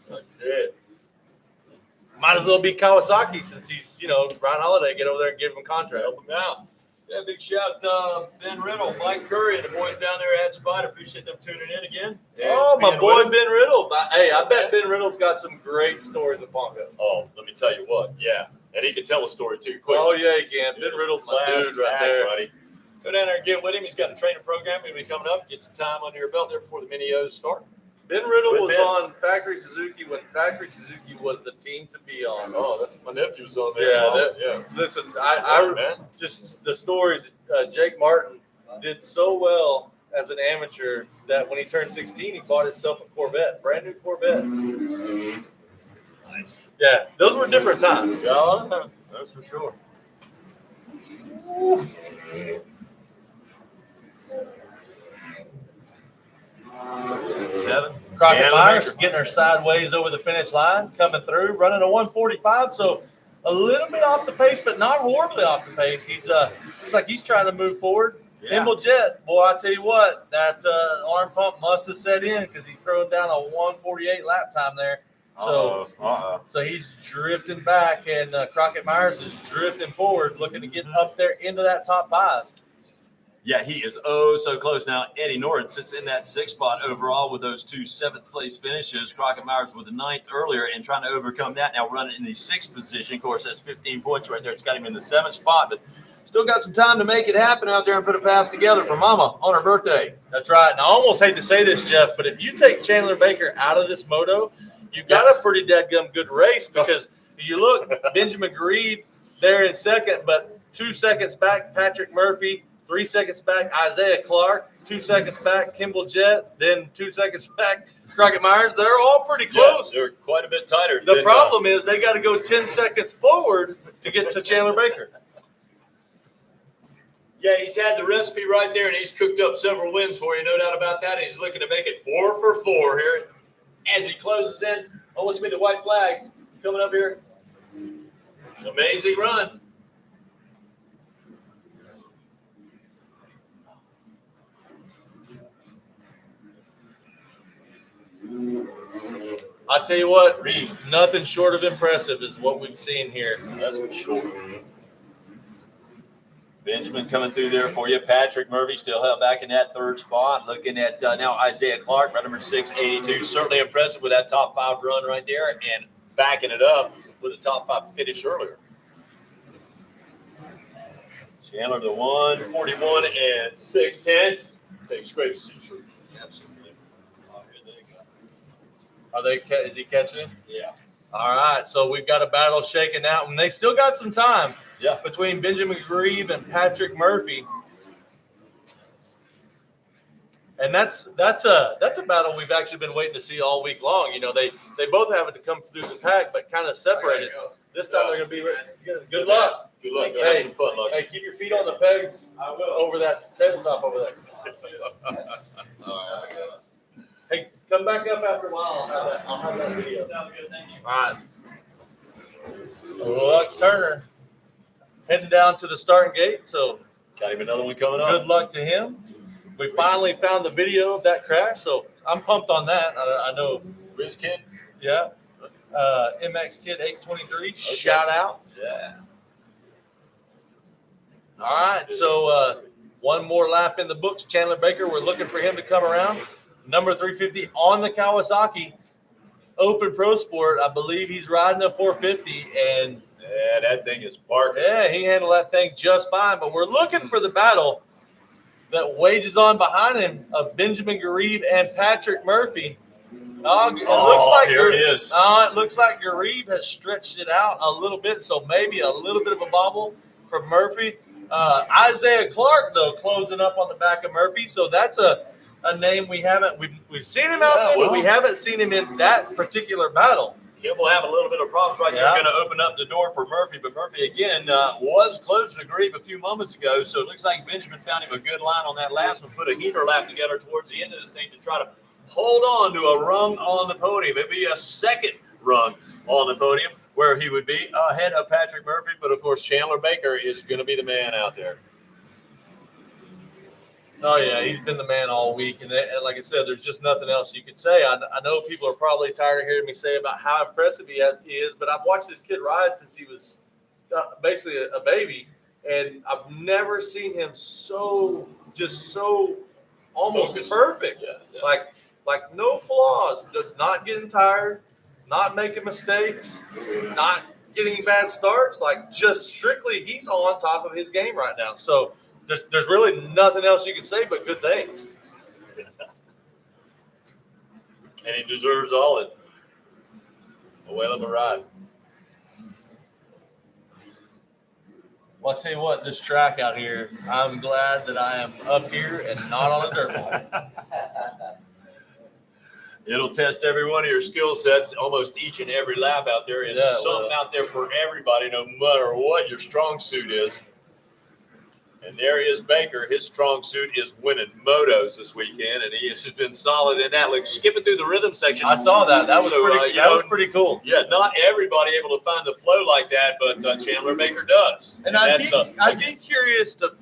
That's it. Might as well be Kawasaki since he's, you know, Ryan Holiday. Get over there and give him a contract. Help him out. Yeah, big shout Ben Riddle, Mike Curry, and the boys down there at Spot. Appreciate them tuning in again. Oh, my boy Ben Riddle. Hey, I bet Ben Riddle's got some great stories of Ponca. Oh, let me tell you what. Yeah, and he can tell a story too. Quick. Oh, yeah, he can. Ben Riddle's my dude right there. Buddy. Go down there and get with him. He's got a training program. He'll be coming up. Get some time under your belt there before the mini-O's start. Ben Riddle With was Ben. on Factory Suzuki when Factory Suzuki was the team to be on. Oh, that's my nephew's on there. Yeah, Listen, I just the stories. Jake Martin did so well as an amateur that when he turned 16, he bought himself a Corvette, brand new Corvette. Nice. Yeah, those were different times. Yeah, that's for sure. Seven. Crockett And Myers Lemaitre. getting her sideways over the finish line, coming through, running a 1:45. So a little bit off the pace, but not horribly off the pace. He's looks like he's trying to move forward. Yeah. Kimball Jett, boy, I tell you what, that arm pump must have set in because he's throwing down a 1:48 lap time there. So, so he's drifting back, and Crockett Myers is drifting forward, looking to get up there into that top 5. Yeah, he is so close now. Eddie Norton sits in that 6th spot overall with those 2 7th-place finishes. Crockett Myers with the 9th earlier and trying to overcome that, now running in the 6th position. Of course, that's 15 points right there. It's got him in the 7th spot, but still got some time to make it happen out there and put a pass together for Mama on her birthday. That's right. And I almost hate to say this, Jeff, but if you take Chandler Baker out of this moto, you've got a pretty dadgum good race because you look, Benjamin Grebe there in 2nd, but 2 seconds back, Patrick Murphy, 3 seconds back, Isaiah Clark, 2 seconds back, Kimball Jett, then 2 seconds back, Crockett Myers. They're all pretty close. Yeah, they're quite a bit tighter. The problem is they got to go 10 seconds forward to get to Chandler Baker. Yeah, he's had the recipe right there, and he's cooked up several wins for you, no doubt about that. And he's looking to make it 4 for 4 here as he closes in. Oh, let's see the white flag coming up here. Amazing run. I tell you what, nothing short of impressive is what we've seen here. That's for sure. Benjamin coming through there for you. Patrick Murphy still held back in that 3rd spot. Looking at now Isaiah Clark, right number 682. Certainly impressive with that top 5 run right there and backing it up with a top 5 finish earlier. Chandler the 141 and 6/10. Take scrapes. Absolutely. Is he catching him? Yeah. All right, so we've got a battle shaking out, and they still got some time. Yeah. Between Benjamin Grebe and Patrick Murphy, and that's a battle we've actually been waiting to see all week long. You know, they both have to come through the pack, but kind of separated. This time they're going to be ready. Good luck. Good luck. Hey, Have some fun, Lux. hey, keep your feet on the pegs. I will over that tabletop over there. All right. Hey, come back up after a while. I'll have that video. Sounds good. Thank you. All right. Lux Turner heading down to the starting gate. So got him another one coming up. Good luck to him. We finally found the video of that crash, so I'm pumped on that. I know Riz Kid. Yeah. MX Kid 823. Okay. Shout out. Yeah. All right. So one more lap in the books. Chandler Baker, we're looking for him to come around. Number 350 on the Kawasaki Open Pro Sport. I believe he's riding a 450, and yeah, that thing is barking. Yeah, he handled that thing just fine. But we're looking for the battle that wages on behind him of Benjamin Grebe and Patrick Murphy. It looks like here it is. It looks like Grebe has stretched it out a little bit, so maybe a little bit of a bobble from Murphy. Isaiah Clark, though, closing up on the back of Murphy, so that's a name we've seen him out there, but we haven't seen him in that particular battle. Kimball having a little bit of problems right there. Going to open up the door for Murphy, but Murphy again was closer to Grebe a few moments ago. So it looks like Benjamin found him a good line on that last one. Put a heater lap together towards the end of this thing to try to hold on to a rung on the podium. It'd be a second rung on the podium where he would be ahead of Patrick Murphy. But of course, Chandler Baker is going to be the man out there. Oh, yeah, he's been the man all week. And like I said, there's just nothing else you could say. I know people are probably tired of hearing me say about how impressive he is, but I've watched this kid ride since he was basically a baby, and I've never seen him so almost focused. Perfect. Yeah. Like no flaws, not getting tired, not making mistakes, not getting bad starts. Like just strictly, he's on top of his game right now. So there's really nothing else you can say but good things. And he deserves all it. A whale of a ride. Well, I'll tell you what, this track out here, I'm glad that I am up here and not on a dirt ball. It'll test every one of your skill sets almost each and every lap out there. Is something out there for everybody, no matter what your strong suit is. And there is Baker. His strong suit is winning motos this weekend, and he has been solid in that. Like skipping through the rhythm section. I saw that. That was was pretty cool. Yeah, not everybody able to find the flow like that, but Chandler Baker does. And I'd be curious to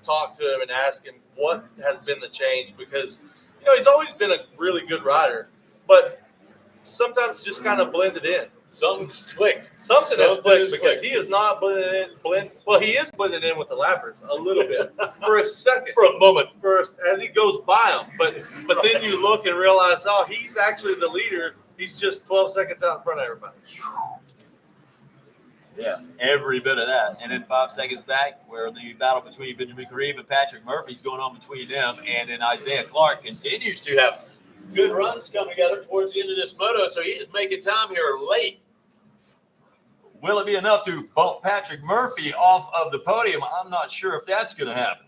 talk to him and ask him what has been the change, because he's always been a really good rider, but sometimes just kind of blended in. Something's clicked. Something has clicked because he is not blending in. Well, he is blending in with the lappers a little bit for a second, for a moment, as he goes by them. But then you look and realize, oh, he's actually the leader. He's just 12 seconds out in front of everybody. Yeah, every bit of that. And then 5 seconds back, where the battle between Benjamin Kareem and Patrick Murphy is going on between them, and then Isaiah Clark continues to have good runs come together towards the end of this moto, so he is making time here late. Will it be enough to bump Patrick Murphy off of the podium? I'm not sure if that's going to happen.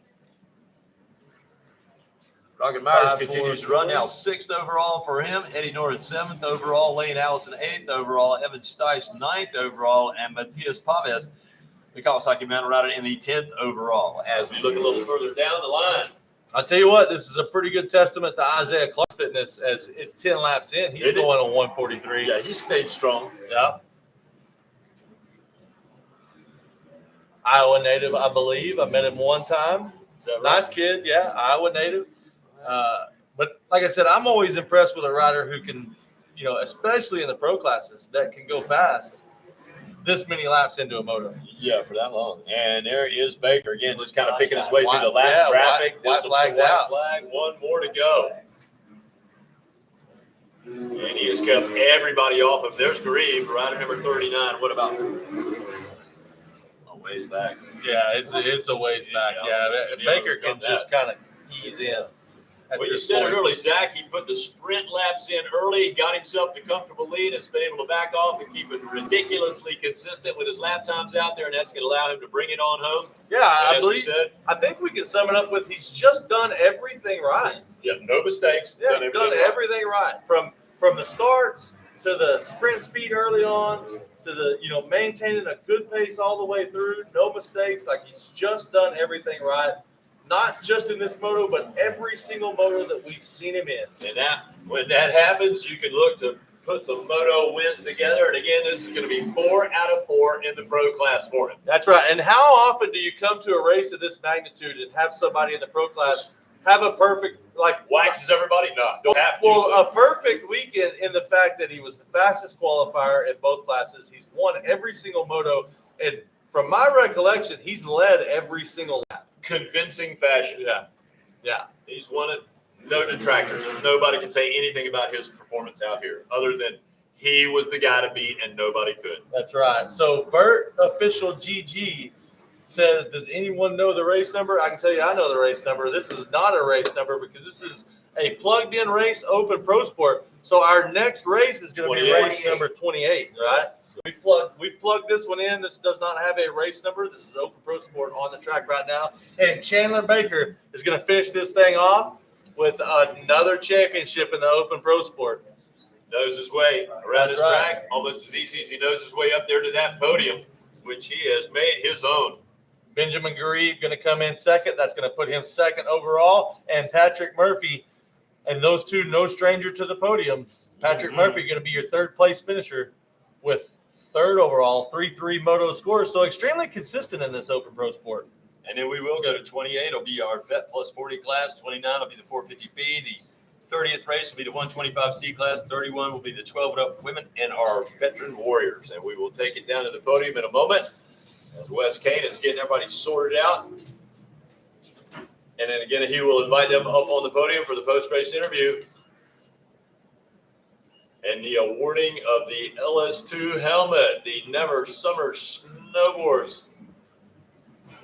Rocket Myers continues to run now, 6th overall for him. Eddie Norton 7th overall. Lane Allison 8th overall. Evan Stice 9th overall. And Matias Paves, the Kawasaki Mountain Rider, in the 10th overall. As we look a little further down the line. I'll tell you what, this is a pretty good testament to Isaiah Clark's fitness. As 10 laps in, he's going on 143. Yeah, he stayed strong. Yeah. Iowa native, I believe. I met him one time. Right? Nice kid, yeah, Iowa native. But like I said, I'm always impressed with a rider who can, especially in the pro classes, that can go fast this many laps into a moto. Yeah, for that long. And there is Baker again, just kind of picking his way through the lap traffic. White flag's out. Flag, one more to go. And he has kept everybody off him. There's Kareem, rider number 39. What about a ways back? Yeah, it's a ways back. Yeah, Baker can just kind of ease in. Well, you said it early, Zach. He put the sprint laps in early. He got himself to comfortable lead. Has been able to back off and keep it ridiculously consistent with his lap times out there, and that's going to allow him to bring it on home. Yeah, I think we can sum it up with he's just done everything right. Yeah, no mistakes. Yeah, he's done everything right. From the starts to the sprint speed early on to the maintaining a good pace all the way through, no mistakes. Like, he's just done everything right. Not just in this moto, but every single moto that we've seen him in. And when that happens, you can look to put some moto wins together. And again, this is going to be 4 out of 4 in the pro class for him. That's right. And how often do you come to a race of this magnitude and have somebody in the pro class have a perfect, waxes everybody? No, don't have to. Well, a perfect weekend in the fact that he was the fastest qualifier in both classes. He's won every single moto. And from my recollection, he's led every single lap. Convincing fashion. Yeah. He's won it. No detractors. There's nobody can say anything about his performance out here other than he was the guy to beat and nobody could. That's right. So Bert official GG says, does anyone know the race number? I can tell you I know the race number. This is not a race number because this is a plugged-in race, open pro sport. So our next race is going to be race number 28, right? We've plugged this one in. This does not have a race number. This is open pro sport on the track right now. And Chandler Baker is going to finish this thing off with another championship in the open pro sport. Knows his way around this track almost as easy as he knows his way up there to that podium, which he has made his own. Benjamin Garib going to come in second. That's going to put him second overall. And Patrick Murphy, and those two, no stranger to the podium. Patrick Murphy going to be your third place finisher with third overall, 3-3 moto score. So extremely consistent in this open pro sport. And then we will go to 28. It'll be our Vet Plus 40 class. 29 will be the 450B. The 30th race will be the 125C class. 31 will be the 12 and up women and our veteran warriors. And we will take it down to the podium in a moment as Wes Kane is getting everybody sorted out. And then again, he will invite them up on the podium for the post-race interview. And the awarding of the LS2 helmet, the Never Summer Snowboards.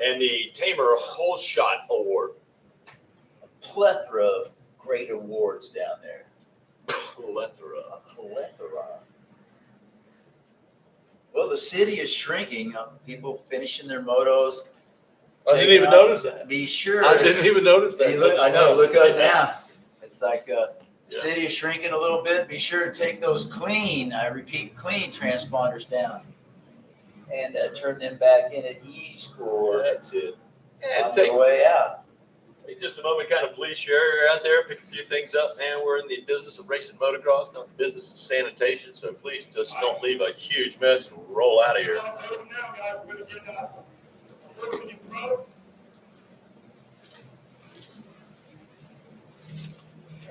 and the Tamer Whole Shot Award. A plethora of great awards down there. Plethora. Well, the city is shrinking. People finishing their motos. I didn't even notice that. Be sure. I didn't even notice that. I know. Look up now. It's like the city is shrinking a little bit. Be sure to take those clean, I repeat, clean transponders down and turn them back in at east or That's it. And on take the way out. Take just a moment, kind of police your area out there, pick a few things up. Man, we're in the business of racing motocross, not the business of sanitation. So please just don't leave a huge mess and roll out of here.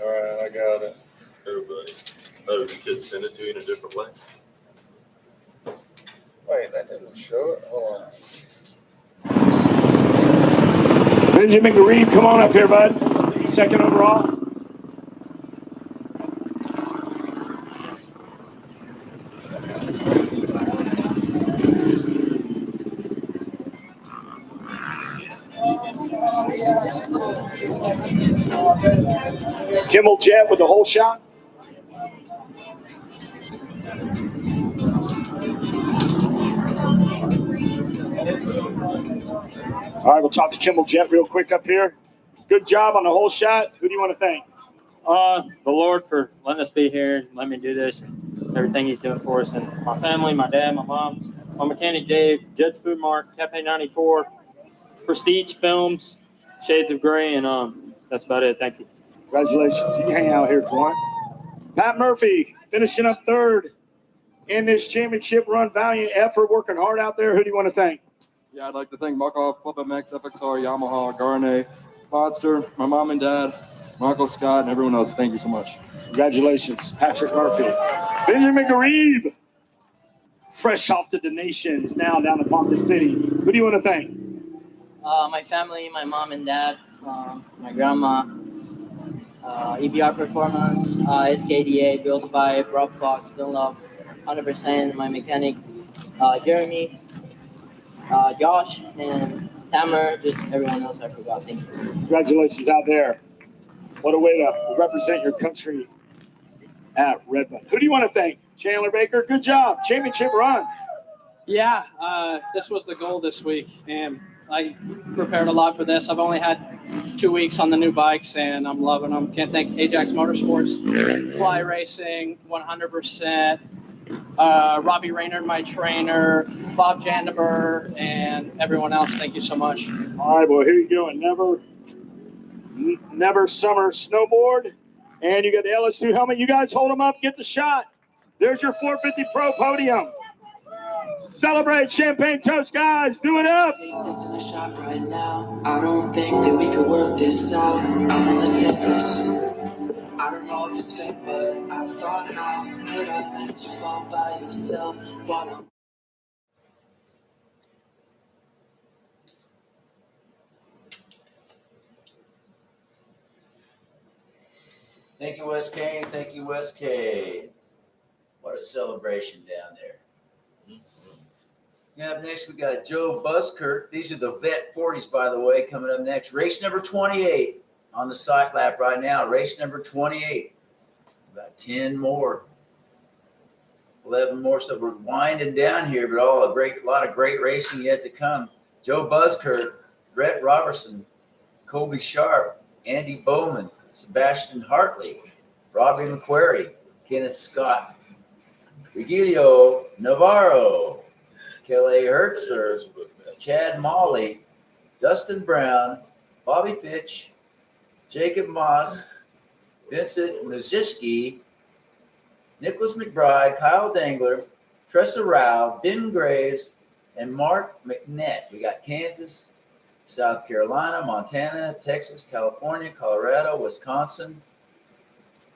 All right, I got it. Everybody. Oh, you could send it to you in a different way. Wait, that didn't show it. Hold on. Benjamin Garib, come on up here, bud. Second overall. Kimmel Jet with the whole shot. All right, we'll talk to Kimmel Jet real quick up here. Good job on the whole shot. Who do you want to thank? The Lord for letting us be here, letting me do this, everything He's doing for us, and my family, my dad, my mom, my mechanic Dave, Jed's Food Mart, Cafe 94, Prestige Films, Shades of Gray, and that's about it. Thank you. Congratulations. You can hang out here if you want. Pat Murphy finishing up third in this championship run. Valiant effort, working hard out there. Who do you want to thank? Yeah, I'd like to thank Muckoff, Club MX, FXR, Yamaha, Garnet, Podster, my mom and dad, my Uncle Scott, and everyone else. Thank you so much. Congratulations, Patrick Murphy. Benjamin Garib, fresh off to the nations, now down to Ponca City. Who do you want to thank? My family, my mom and dad, my grandma, EBR Performance, SKDA, Built by Rob Fox, Dunlop, 100%, my mechanic, Jeremy, Josh, and Tamer, just everyone else I forgot. Thank you. Congratulations out there. What a way to represent your country at Redmond. Who do you want to thank? Chandler Baker, good job. Championship run. Yeah, this was the goal this week, and I prepared a lot for this. I've only had 2 weeks on the new bikes, and I'm loving them. Can't thank Ajax Motorsports, Fly Racing, 100%, Robbie Raynard, my trainer, Bob Jandeber, and everyone else. Thank you so much. All right, well, here you go. And Never Summer Snowboard. And you got the LS2 helmet. You guys hold them up. Get the shot. There's your 450 Pro podium. Celebrate, champagne toast, guys. Do it up. Take this in the shop right now. I don't think that we could work this out. I'm on the tempest. I don't know if it's fake, but I thought, how could I let you fall by yourself while I'm Thank you, West Kane. Thank you, West Kane. What a celebration down there. Yeah, up next we got Joe Buskirk. These are the Vet 40s, by the way, coming up next. Race number 28 on the site lap right now. Race number 28. About 10 more. 11 more. So we're winding down here, but a lot of great racing yet to come. Joe Buskirk, Brett Robertson, Colby Sharp, Andy Bowman, Sebastian Hartley, Robbie McQuarrie, Kenneth Scott, Regilio Navarro, Kelly Hertzer, Chad Molly, Dustin Brown, Bobby Fitch, Jacob Moss, Vincent Maziski, Nicholas McBride, Kyle Dangler, Tressa Rao, Ben Graves, and Mark McNett. We got Kansas, South Carolina, Montana, Texas, California, Colorado, Wisconsin,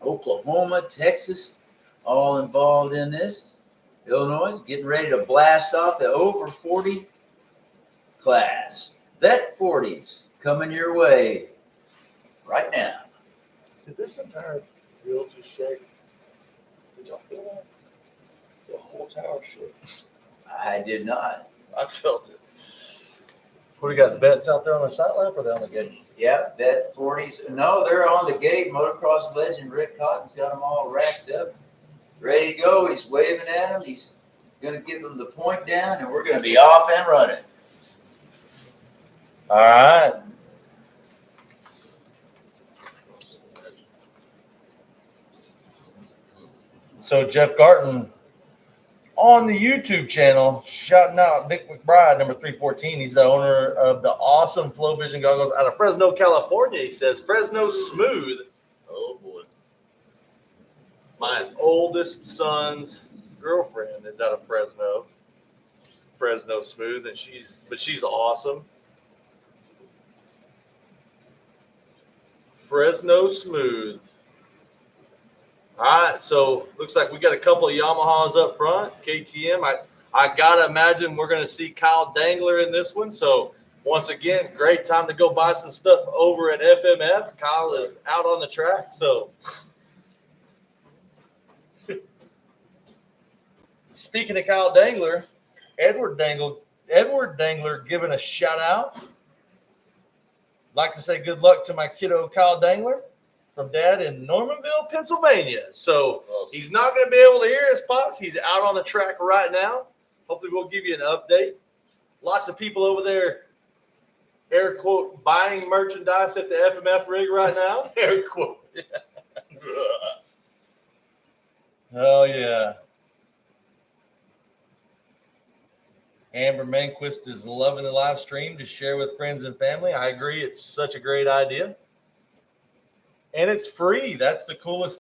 Oklahoma, Texas, all involved in this. Illinois is getting ready to blast off the over 40 class. Vet 40s coming your way right now. Did this entire field just shake? Did y'all feel that? The whole tower shook. I did not. I felt it. What do you got? The vets out there on the sight lap or they on the gate? Yeah, vet 40s. No, they're on the gate. Motocross legend Rick Cotton's got them all racked up, ready to go. He's waving at them. He's going to give them the point down, and we're going to be off and running. All right. So Jeff Garton on the YouTube channel, shouting out Nick McBride, number 314. He's the owner of the awesome Flow Vision goggles out of Fresno, California. He says, Fresno Smooth. Oh, boy. My oldest son's girlfriend is out of Fresno. Fresno Smooth, and she's awesome. Fresno Smooth. All right, so looks like we got a couple of Yamahas up front. KTM. I gotta imagine we're gonna see Kyle Dangler in this one. So once again, great time to go buy some stuff over at FMF. Kyle is out on the track. So speaking of Kyle Dangler, Edward Dangler giving a shout out. Like to say good luck to my kiddo Kyle Dangler from Dad in Normanville, Pennsylvania. So he's not going to be able to hear his pops. He's out on the track right now. Hopefully we'll give you an update. Lots of people over there, air quote, buying merchandise at the FMF rig right now. Air quote. Oh, yeah. Amber Manquist is loving the live stream to share with friends and family. I agree. It's such a great idea. And it's free. That's the coolest